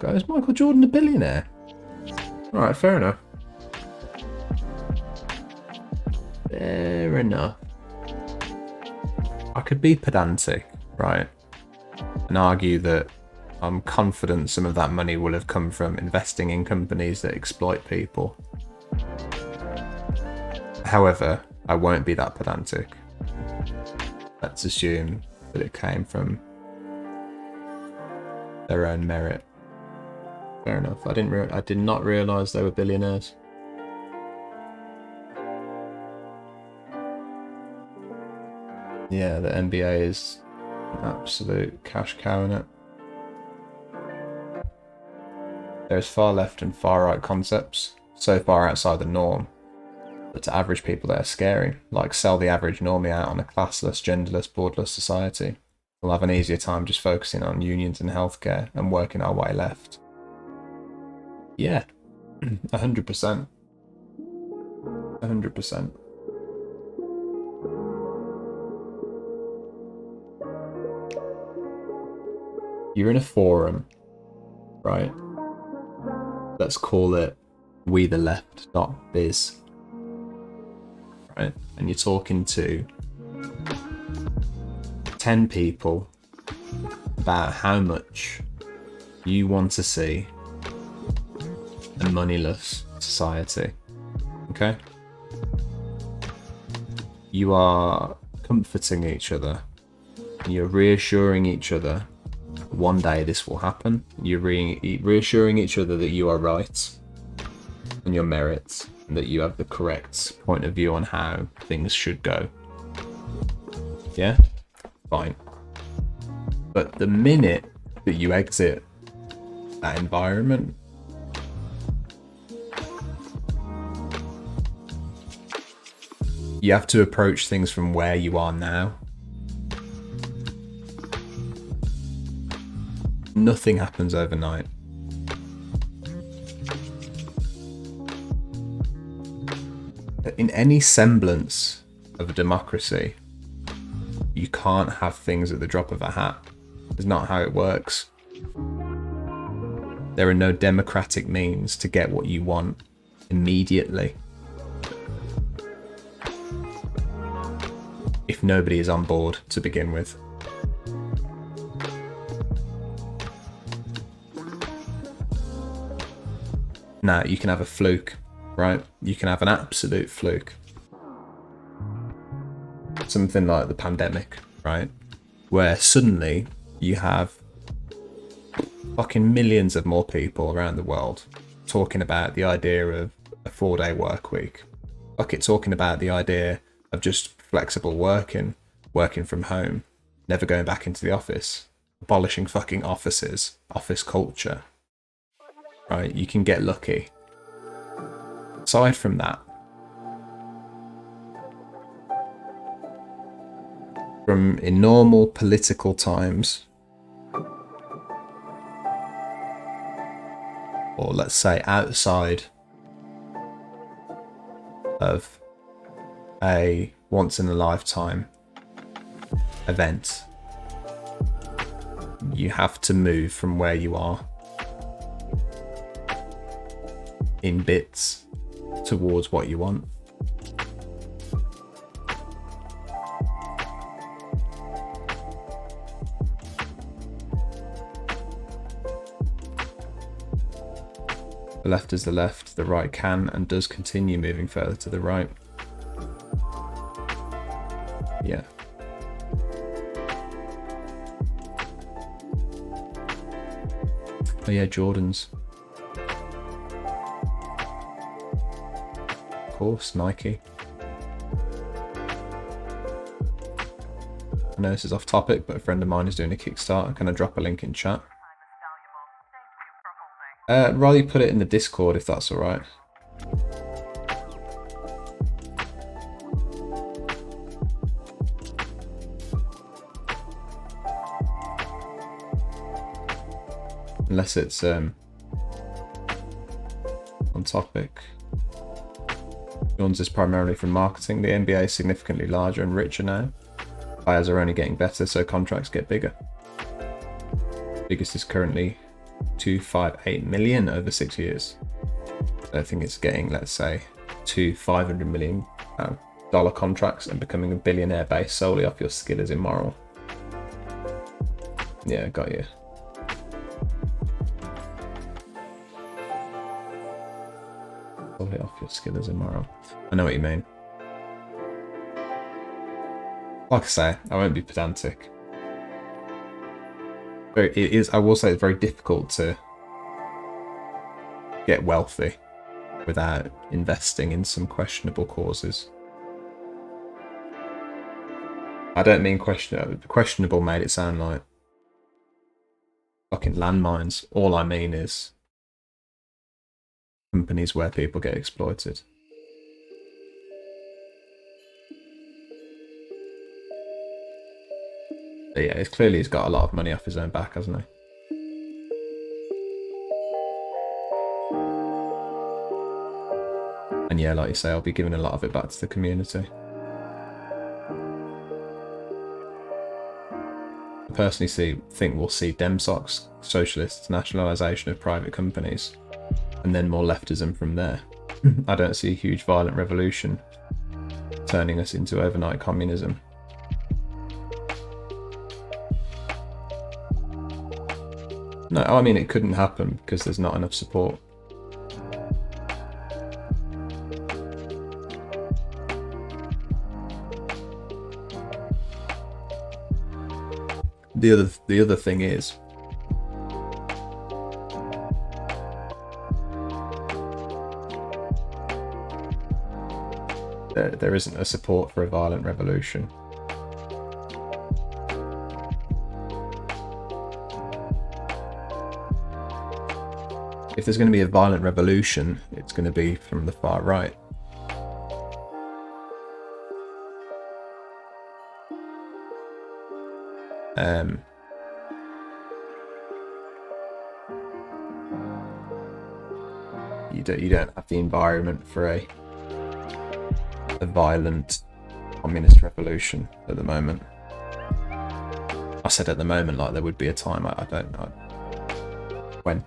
Is Michael Jordan a billionaire? Alright, fair enough. Fair enough. I could be pedantic, right? And argue that I'm confident some of that money will have come from investing in companies that exploit people. However, I won't be that pedantic. Let's assume that it came from their own merit. Fair enough. I did not realise they were billionaires. Yeah, the NBA is an absolute cash cow in it. There's far left and far right concepts, so far outside the norm, but to average people they are scary, like sell the average normie out on a classless, genderless, borderless society. We'll have an easier time just focusing on unions and healthcare and working our way left. Yeah, 100%. 100%. You're in a forum, right? Let's call it We the Left, not Biz. Right? And you're talking to 10 people about how much you want to see a moneyless society. Okay? You are comforting each other. You're reassuring each other one day this will happen. You're reassuring each other that you are right on your merits and that you have the correct point of view on how things should go. Yeah? Fine. But the minute that you exit that environment, you have to approach things from where you are now. Nothing happens overnight. In any semblance of a democracy, you can't have things at the drop of a hat. It's not how it works. There are no democratic means to get what you want immediately. If nobody is on board to begin with. Now, you can have a fluke, right? You can have an absolute fluke. Something like the pandemic, right? Where suddenly you have fucking millions of more people around the world talking about the idea of a 4-day work week. Fuck it, talking about the idea of just flexible working from home, never going back into the office, abolishing fucking offices, office culture. Right, you can get lucky. Aside from that, in normal political times, or let's say outside of a once-in-a-lifetime event, you have to move from where you are in bits towards what you want. The left is the left, the right can and does continue moving further to the right. Yeah. Oh yeah, Jordans. Of course, Nike. I know this is off topic, but a friend of mine is doing a Kickstarter. Can I drop a link in chat? Rather you put it in the Discord if that's alright. Unless it's on topic. Jones is primarily from marketing. The NBA is significantly larger and richer now. Buyers are only getting better, so contracts get bigger. Biggest is currently 258 million over 6 years. I think it's getting, let's say, $500 million dollar contracts and becoming a billionaire based solely off your skill as immoral. Yeah, got you. Solely off your skill is immoral. I know what you mean. Like I say, I won't be pedantic. But it is, I will say, it's very difficult to get wealthy without investing in some questionable causes. I don't mean questionable made it sound like fucking landmines. All I mean is companies where people get exploited. But yeah, he's got a lot of money off his own back, hasn't he? And yeah, like you say, I'll be giving a lot of it back to the community. I personally think we'll see DemSoc's socialist nationalisation of private companies, and then more leftism from there. I don't see a huge violent revolution turning us into overnight communism. No, I mean, it couldn't happen because there's not enough support. The other thing is, there isn't a support for a violent revolution. If there's going to be a violent revolution, it's going to be from the far right. You don't have the environment for a violent communist revolution at the moment. I said at the moment, like there would be a time. I don't know when.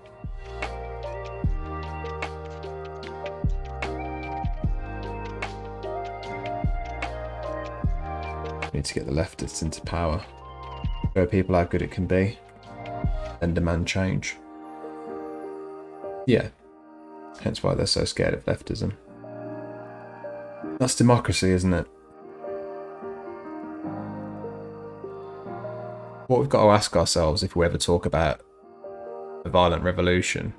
We need to get the leftists into power, show people how good it can be, then demand change. Yeah, hence why they're so scared of leftism. That's democracy, isn't it? What we've got to ask ourselves if we ever talk about a violent revolution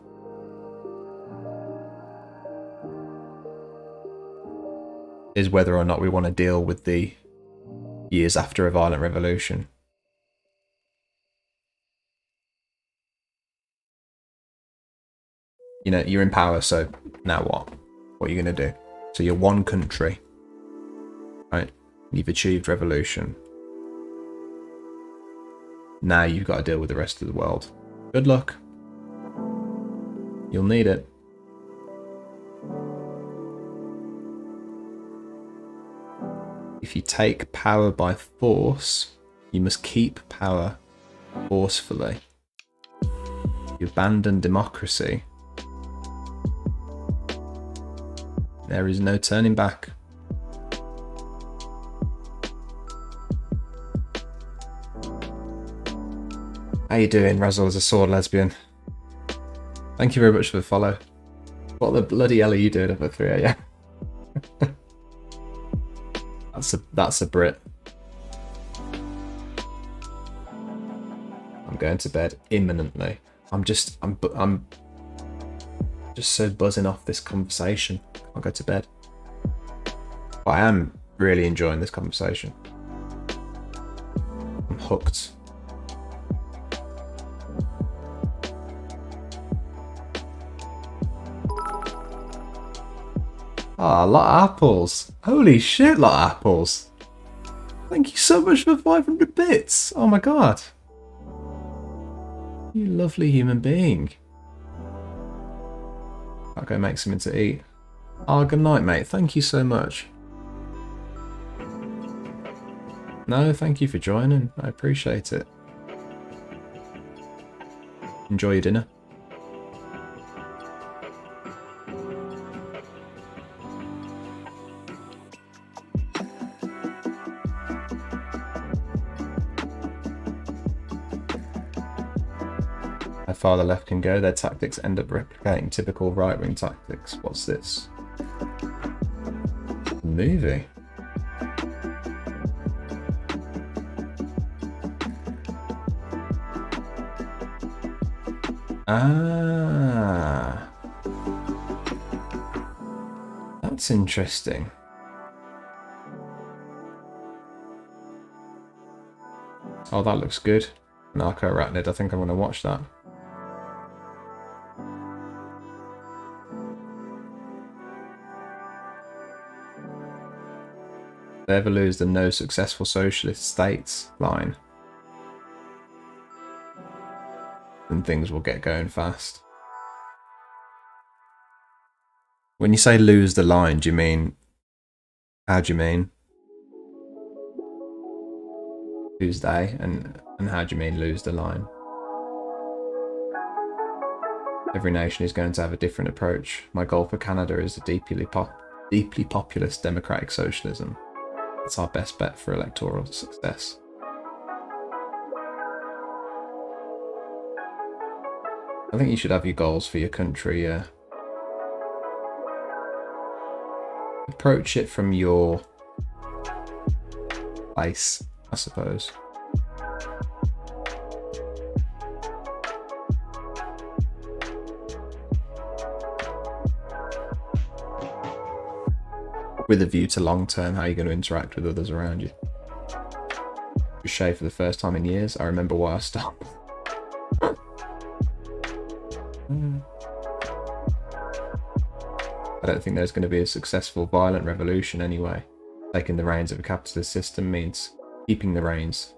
is whether or not we want to deal with the years after a violent revolution. You know, you're in power, so now what? What are you going to do? So you're one country, right? You've achieved revolution. Now you've got to deal with the rest of the world. Good luck. You'll need it. If you take power by force, you must keep power forcefully. You abandon democracy. There is no turning back. How you doing, Razzle as a sword lesbian? Thank you very much for the follow. What the bloody hell are you doing up at 3 AM? That's a Brit. I'm going to bed imminently. I'm just so buzzing off this conversation. I'll go to bed. But I am really enjoying this conversation. I'm hooked. Ah, a lot of apples. Holy shit, lot of apples. Thank you so much for 500 bits. Oh my god. You lovely human being. I'll go make something to eat. Oh, good night, mate. Thank you so much. No, thank you for joining. I appreciate it. Enjoy your dinner. How far the left can go, their tactics end up replicating typical right-wing tactics. What's this? Movie. Ah. That's interesting. Oh, that looks good. Narco Arachnid, I think I'm going to watch that. They ever lose the no successful socialist states line, then things will get going fast. When you say lose the line, do you mean... How do you mean? Who's they? And how do you mean lose the line? Every nation is going to have a different approach. My goal for Canada is a deeply populist democratic socialism. It's our best bet for electoral success. I think you should have your goals for your country. Approach it from your place, I suppose. With a view to long term, how you're going to interact with others around you. Just shave for the first time in years. I remember why I stopped. I don't think there's going to be a successful violent revolution anyway. Taking the reins of a capitalist system means keeping the reins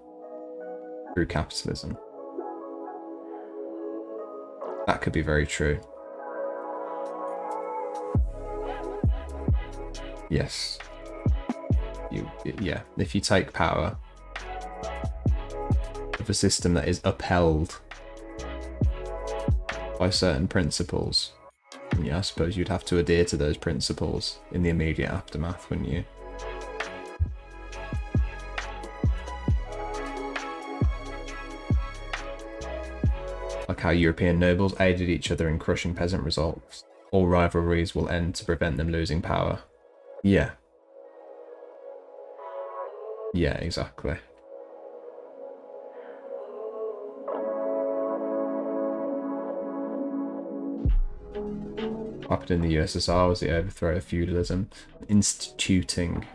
through capitalism. That could be very true. Yes. Yeah, if you take power of a system that is upheld by certain principles, yeah, I suppose you'd have to adhere to those principles in the immediate aftermath, wouldn't you? Like how European nobles aided each other in crushing peasant revolts. All rivalries will end to prevent them losing power. Yeah. Yeah, exactly. What happened in the USSR was the overthrow of feudalism, instituting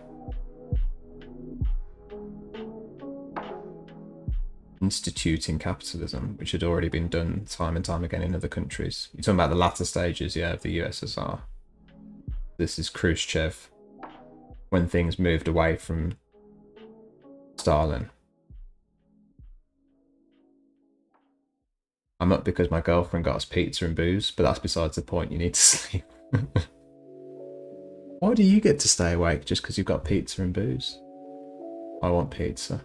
capitalism, which had already been done time and time again in other countries. You're talking about the latter stages, yeah, of the USSR. This is Khrushchev, when things moved away from Stalin. I'm up because my girlfriend got us pizza and booze, but that's besides the point. You need to sleep. Why do you get to stay awake just because you've got pizza and booze? I want pizza.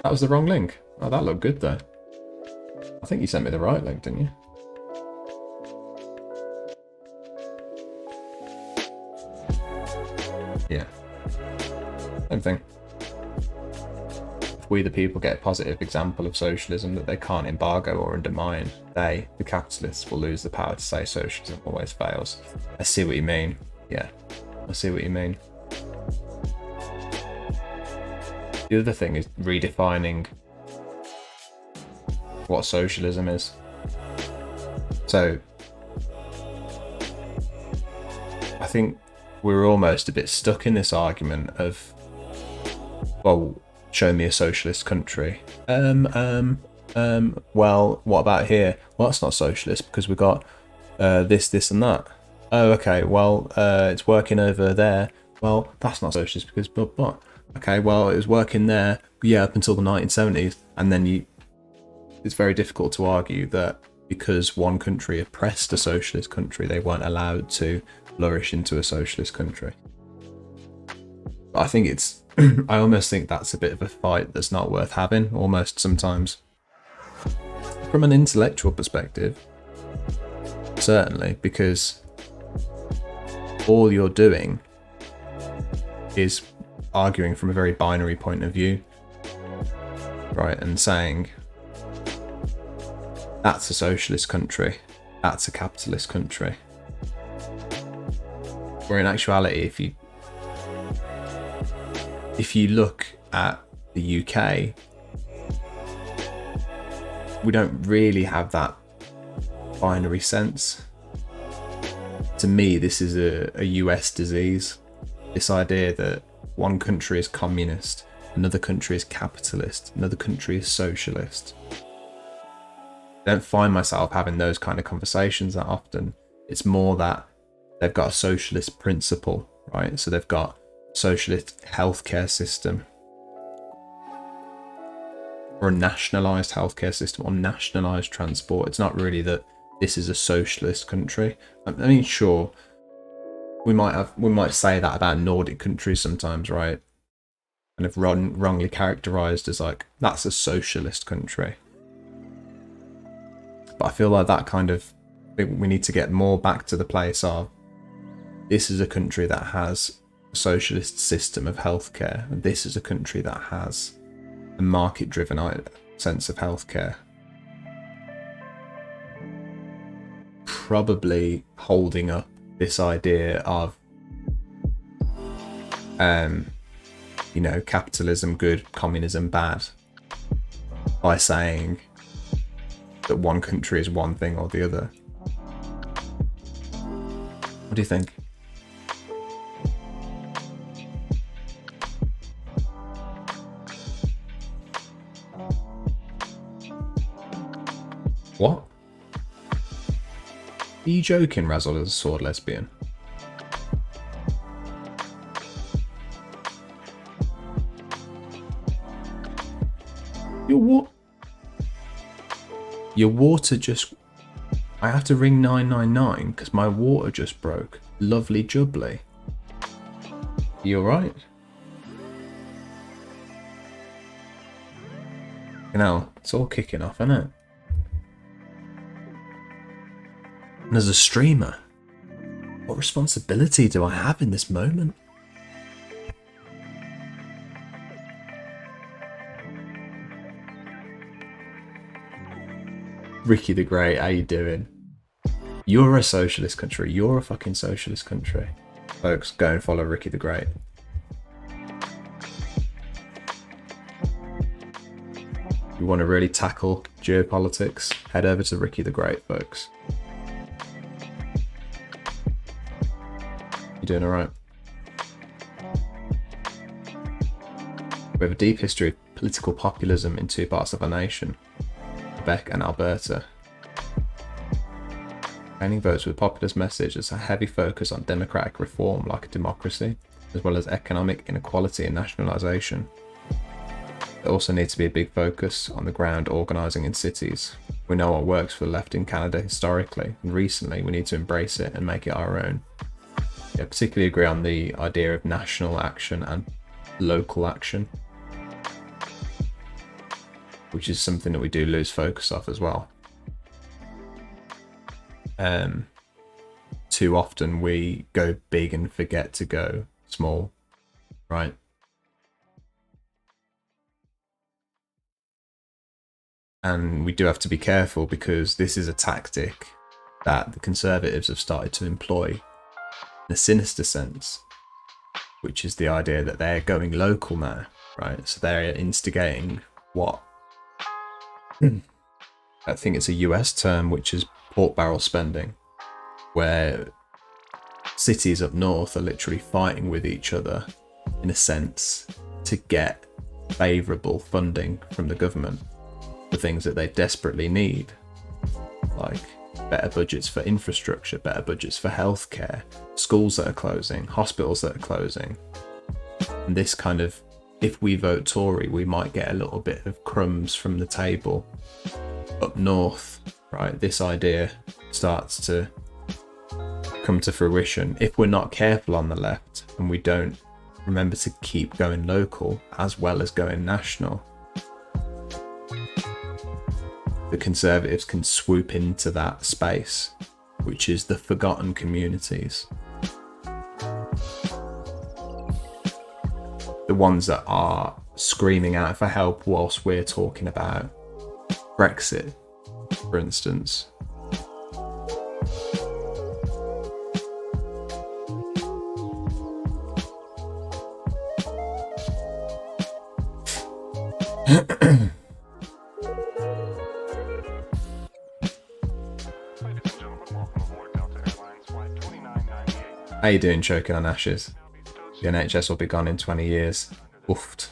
That was the wrong link. Oh, that looked good though. I think you sent me the right link, didn't you? Yeah. Same thing. If we the people get a positive example of socialism that they can't embargo or undermine, they, the capitalists, will lose the power to say socialism always fails. I see what you mean. Yeah, I see what you mean. The other thing is redefining what socialism is. So, I think we're almost a bit stuck in this argument of, well, show me a socialist country. Well, what about here? Well, that's not socialist because we've got this and that. Oh, okay, well, it's working over there. Well, that's not socialist because but. Okay, well, it was working there, yeah, up until the 1970s, and then it's very difficult to argue that because one country oppressed a socialist country, they weren't allowed to flourish into a socialist country. But I think I almost think that's a bit of a fight that's not worth having, almost sometimes. From an intellectual perspective, certainly, because all you're doing is arguing from a very binary point of view, right, and saying that's a socialist country, that's a capitalist country. Where in actuality, if you look at the UK, we don't really have that binary sense. To me, this is a US disease. This idea that one country is communist, another country is capitalist, another country is socialist. I don't find myself having those kind of conversations that often. It's more that they've got a socialist principle, right? So they've got a socialist healthcare system, or a nationalised healthcare system, or nationalised transport. It's not really that this is a socialist country. I mean, sure, we might say that about Nordic countries sometimes, right? Kind of wrongly characterised as like, that's a socialist country. But I feel like that kind of, we need to get more back to the place of, this is a country that has a socialist system of healthcare, and this is a country that has a market-driven sense of healthcare. Probably holding up this idea of, capitalism good, communism bad, by saying that one country is one thing or the other. What do you think? What? Are you joking, Razzle is a sword lesbian? Your water just... I have to ring 999 because my water just broke. Lovely jubbly. You alright? It's all kicking off, isn't it? And as a streamer, what responsibility do I have in this moment? Ricky the Great, how you doing? You're a socialist country. You're a fucking socialist country. Folks, go and follow Ricky the Great. You want to really tackle geopolitics? Head over to Ricky the Great, folks. You doing alright? We have a deep history of political populism in two parts of our nation, Quebec and Alberta. Gaining votes with populist message is a heavy focus on democratic reform like a democracy, as well as economic inequality and nationalisation. There also needs to be a big focus on the ground organising in cities. We know what works for the left in Canada historically, and recently we need to embrace it and make it our own. I particularly agree on the idea of national action and local action, which is something that we do lose focus of as well. Too often we go big and forget to go small, right? And we do have to be careful because this is a tactic that the Conservatives have started to employ in a sinister sense, which is the idea that they're going local now, right? So they're instigating what I think it's a US term, which is pork barrel spending, where cities up north are literally fighting with each other in a sense to get favourable funding from the government for things that they desperately need, like better budgets for infrastructure, better budgets for healthcare, schools that are closing, hospitals that are closing. And this kind of, if we vote Tory, we might get a little bit of crumbs from the table. Up north, right, this idea starts to come to fruition if we're not careful on the left and we don't remember to keep going local as well as going national. The Conservatives can swoop into that space, which is the forgotten communities. The ones that are screaming out for help whilst we're talking about Brexit, for instance. How you doing, choking on ashes? The NHS will be gone in 20 years. Oofed.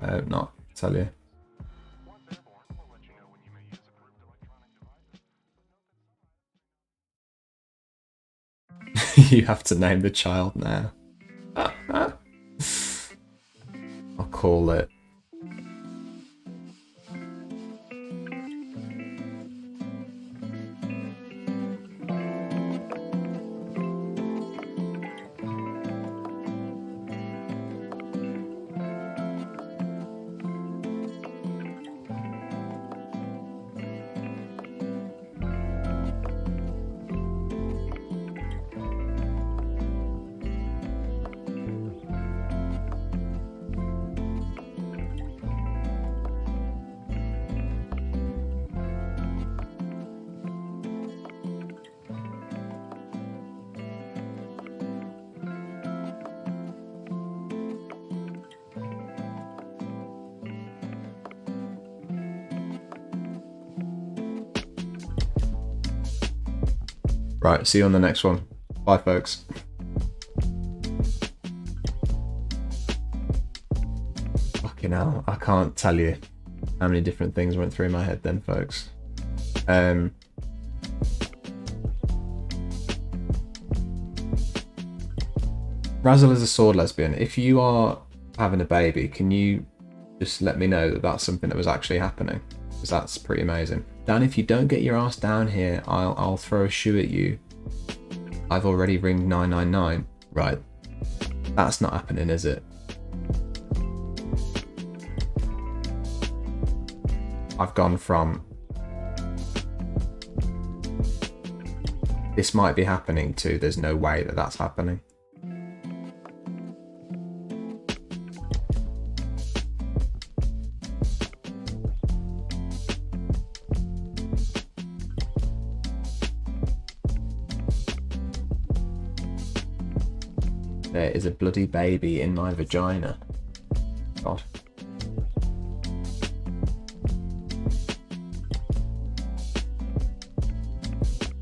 I hope not, I tell you. You have to name the child now. I'll call it. Right, see you on the next one. Bye, folks. Fucking hell, I can't tell you how many different things went through my head then, folks. Razzle is a sword lesbian. If you are having a baby, can you just let me know that that's something that was actually happening? Because that's pretty amazing. Dan, if you don't get your ass down here, I'll throw a shoe at you. I've already ringed 999. Right. That's not happening, is it? I've gone from this might be happening to there's no way that that's happening. There is a bloody baby in my vagina. God.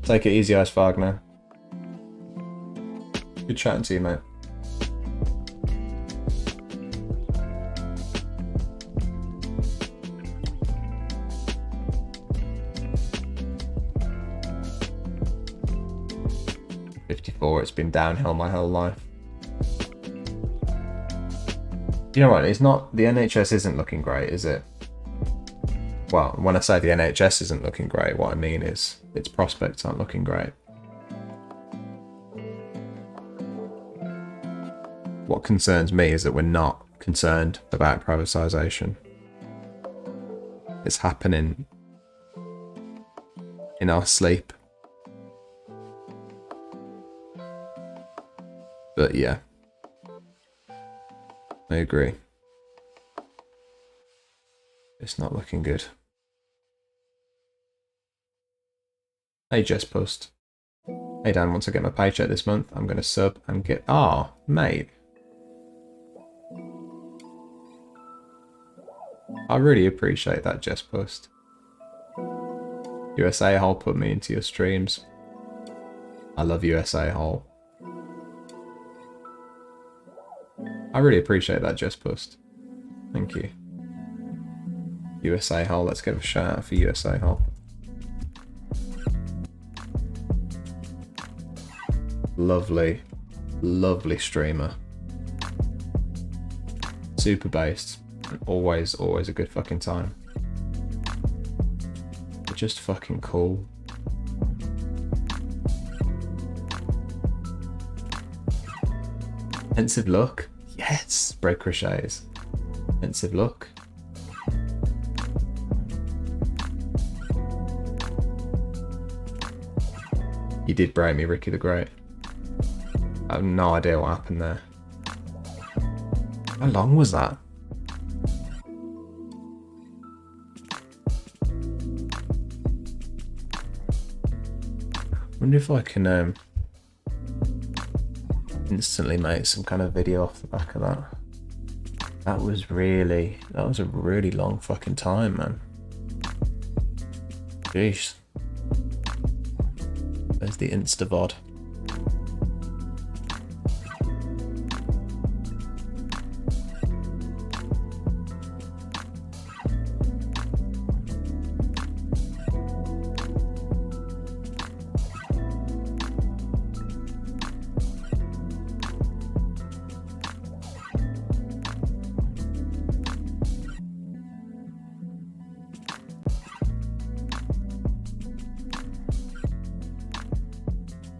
Take it easy, Ice Wagner. Good chatting to you, mate. It's been downhill my whole life. You know what? It's not. The NHS isn't looking great, is it? Well, when I say the NHS isn't looking great, what I mean is its prospects aren't looking great. What concerns me is that we're not concerned about privatisation. It's happening in our sleep. But yeah, I agree. It's not looking good. Hey Jess Post. Hey Dan, once I get my paycheck this month, I'm going to sub and get... Ah, mate. I really appreciate that, Jess Post. USA Hole put me into your streams. I love USA Hole. I really appreciate that, Jess Post. Thank you. USA Hole, let's give a shout out for USA Hole. Lovely, lovely streamer. Super based. Always a good fucking time. Just fucking cool. Pensive look. Yes, break crochets. Pensive look. You did break me, Ricky the Great. I have no idea what happened there. How long was that? wonder if I can instantly make some kind of video off the back of that. That was a really long fucking time, man. Jeez. There's the Insta-VOD.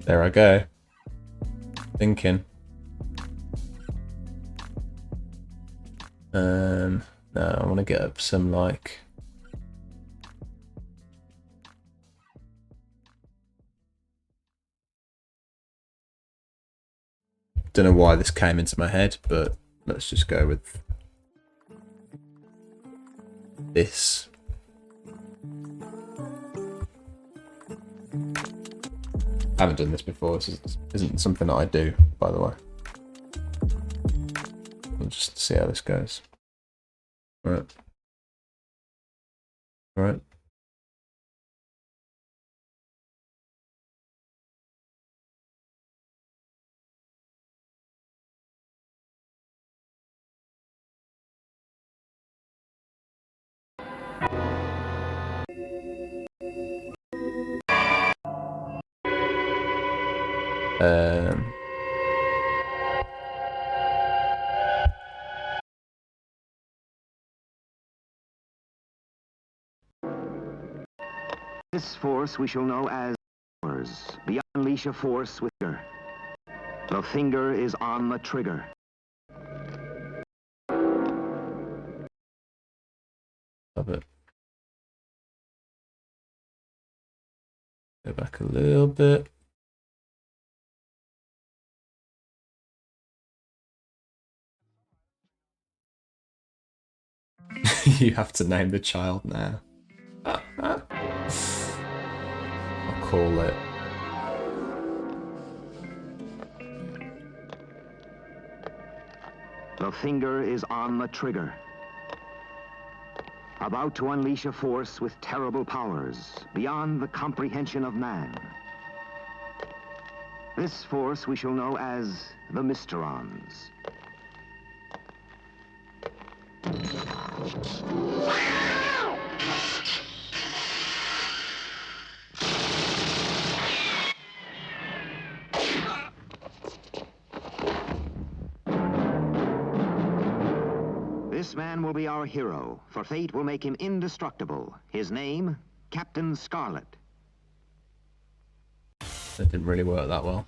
There I go. Thinking. No, I want to get up some like... Don't know why this came into my head, but let's just go with this. I haven't done this before. This isn't something that I do, by the way. We'll just see how this goes. Alright. Alright. This force we shall know as beyond unleash a force with her. The finger is on the trigger. Love it. Go back a little bit. You have to name the child now. I'll call it. The finger is on the trigger. About to unleash a force with terrible powers beyond the comprehension of man. This force we shall know as the Mysterons. This man will be our hero, for fate will make him indestructible. His name, Captain Scarlet. That didn't really work that well.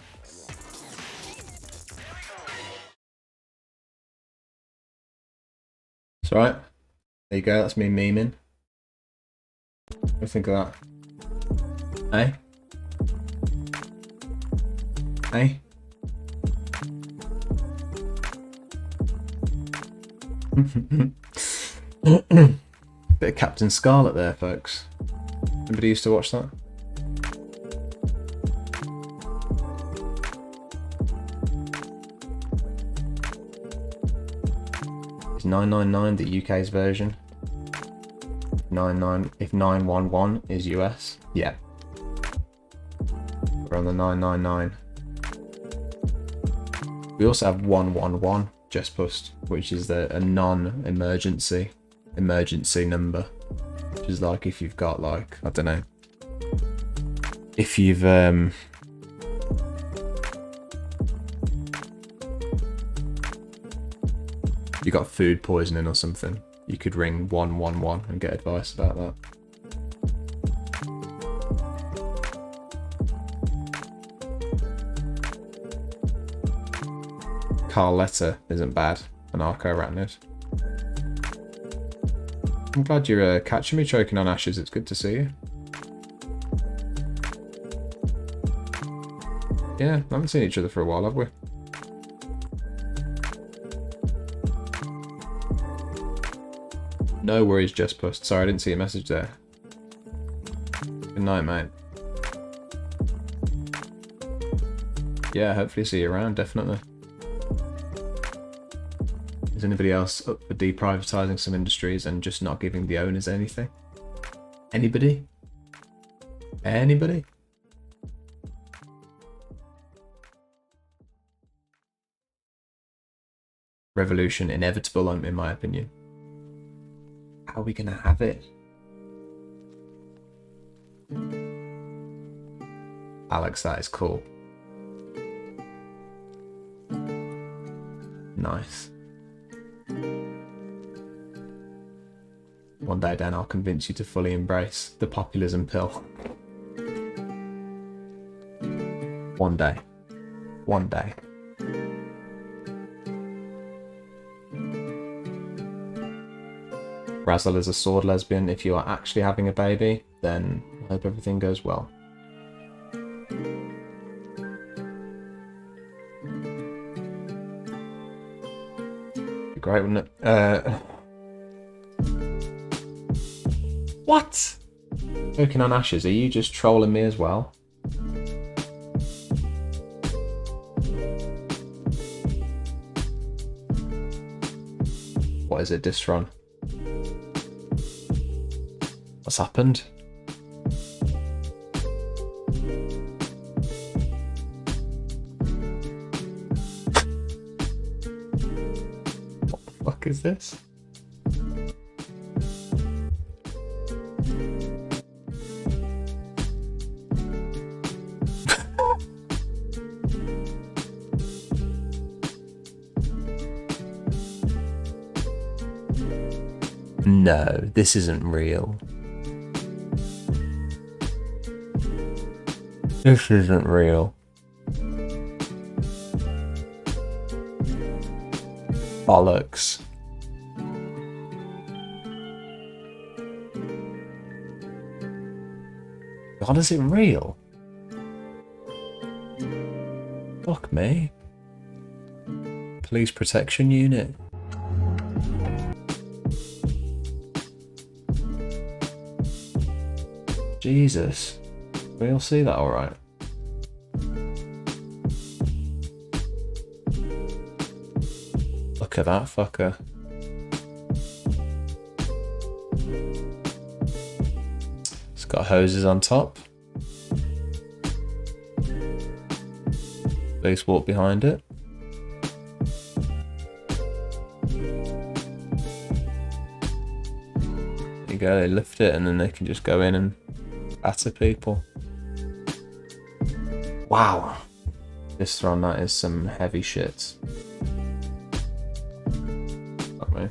It's alright. There you go, that's me memeing. What do you think of that? Eh? Eh? Bit of Captain Scarlet there, folks. Anybody used to watch that? Is 999 the UK's version? 99 if 911 is US? Yeah. We're on the 999. We also have 111. Just Bust, which is a non-emergency number, which is like if you've got like, I don't know, if you've you got food poisoning or something, you could ring 111 and get advice about that. Carletta isn't bad, an arco-arachnid. I'm glad you're catching me choking on ashes, it's good to see you. Yeah, we haven't seen each other for a while, have we? No worries, Just Bust. Sorry, I didn't see your message there. Good night, mate. Yeah, hopefully see you around, definitely. Is anybody else up for deprivatising some industries and just not giving the owners anything? Anybody? Anybody? Revolution inevitable, in my opinion. How are we gonna have it? Alex, that is cool. Nice. One day, Dan, I'll convince you to fully embrace the populism pill. One day. One day. Razzle is a sword lesbian. If you are actually having a baby, then I hope everything goes well. Be great, wouldn't it? What? Joking on Ashes, are you just trolling me as well? What is it, Distron? What's happened? What the fuck is this? No, this isn't real. This isn't real. Bollocks. God, is it real? Fuck me. Police protection unit. Jesus. We'll see that alright. Look at that fucker. It's got hoses on top. Police walk behind it. There you go, they lift it and then they can just go in and batter people. Wow. This throne, that is some heavy shit. Fuck me.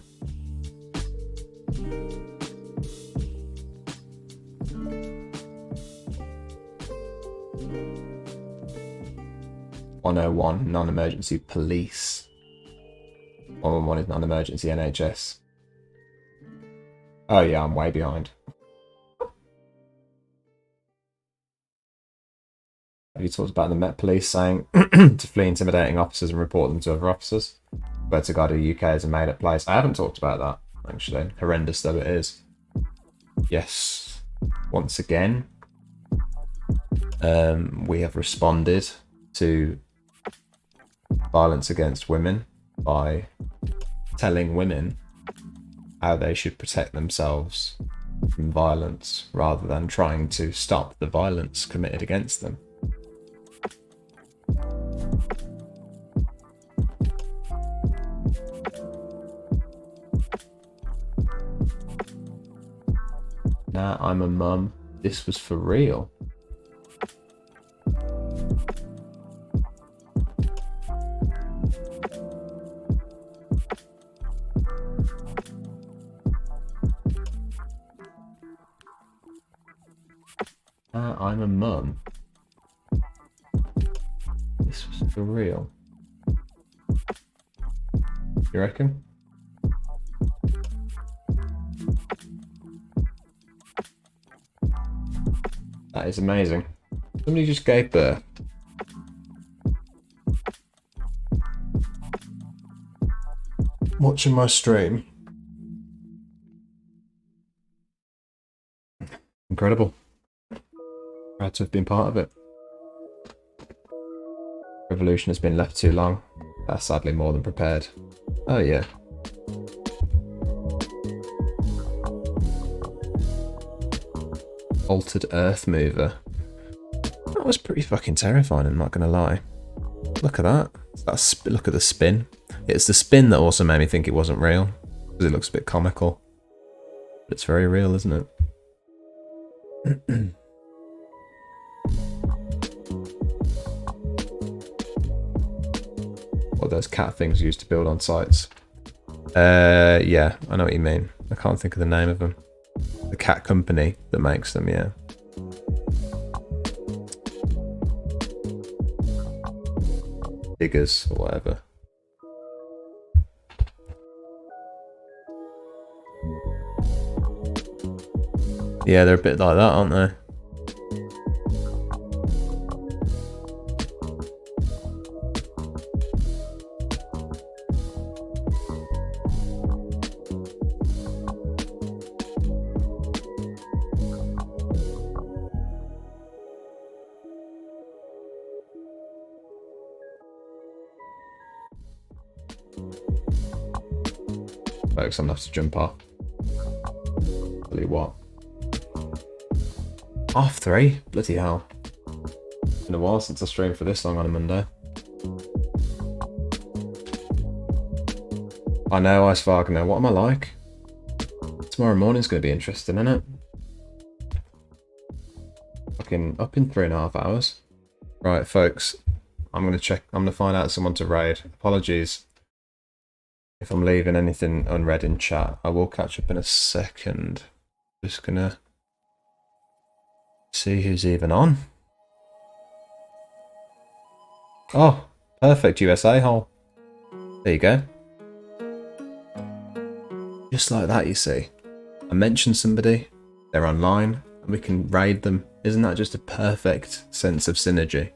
.101 non-emergency police. 111 is non-emergency NHS. Oh yeah, I'm way behind. Have you talked about the Met Police saying to flee intimidating officers and report them to other officers? Swear to God, the UK is a made-up place. I haven't talked about that, actually. Horrendous though it is. Yes. Once again, we have responded to violence against women by telling women how they should protect themselves from violence rather than trying to stop the violence committed against them. Now I'm a mum. This was for real. Now I'm a mum. This was for real. You reckon? That is amazing. Somebody just gave birth. Watching my stream. Incredible. Proud to have been part of it. Revolution has been left too long. That's sadly more than prepared. Oh yeah. Altered Earth Mover. That was pretty fucking terrifying, I'm not gonna lie. Look at that. Look at the spin. It's the spin that also made me think it wasn't real, because it looks a bit comical. But it's very real, isn't it? What those cat things used to build on sites. Yeah, I know what you mean. I can't think of the name of them. The cat company that makes them, yeah. Diggers or whatever. Yeah, they're a bit like that, aren't they? Folks, I'm gonna have to jump off. Tell you what. 3:30? Bloody hell. It's been a while since I streamed for this long on a Monday. I know, Ice Wagner. What am I like? Tomorrow morning's going to be interesting, isn't it? Fucking up in 3.5 hours. Right, folks. I'm going to check. I'm going to find out someone to raid. Apologies if I'm leaving anything unread in chat. I will catch up in a second. Just going to see who's even on. Oh, perfect USA hole. There you go. Just like that, you see. I mentioned somebody, they're online, and we can raid them. Isn't that just a perfect sense of synergy?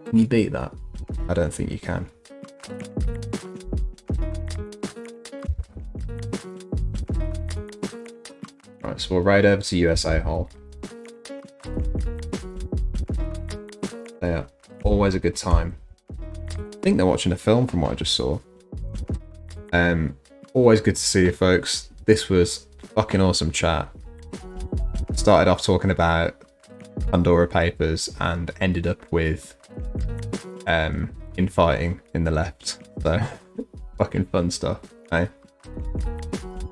Can you beat that? I don't think you can. Right, so we'll raid over to USA hole. Yeah, always a good time. I think they're watching a film from what I just saw. Always good to see you, folks. This was fucking awesome chat. Started off talking about Pandora papers and ended up with infighting in the left. So fucking fun stuff, hey?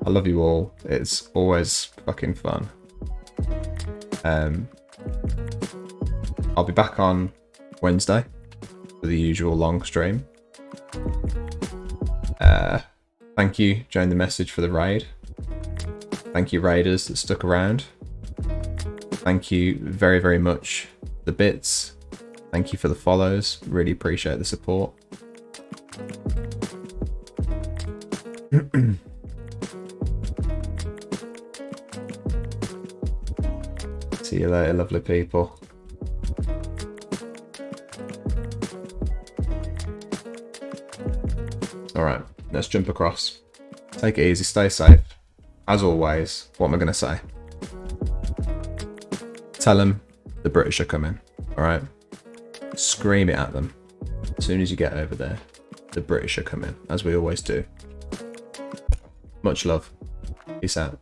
I love you all. It's always fucking fun. I'll be back on Wednesday for the usual long stream. Thank you, join the message for the raid. Thank you, raiders that stuck around. Thank you very, very much for the bits. Thank you for the follows. Really appreciate the support. See you later, lovely people. Alright, let's jump across. Take it easy, stay safe. As always, what am I going to say? Tell them the British are coming, alright? Scream it at them. As soon as you get over there, the British are coming, as we always do. Much love. Peace out.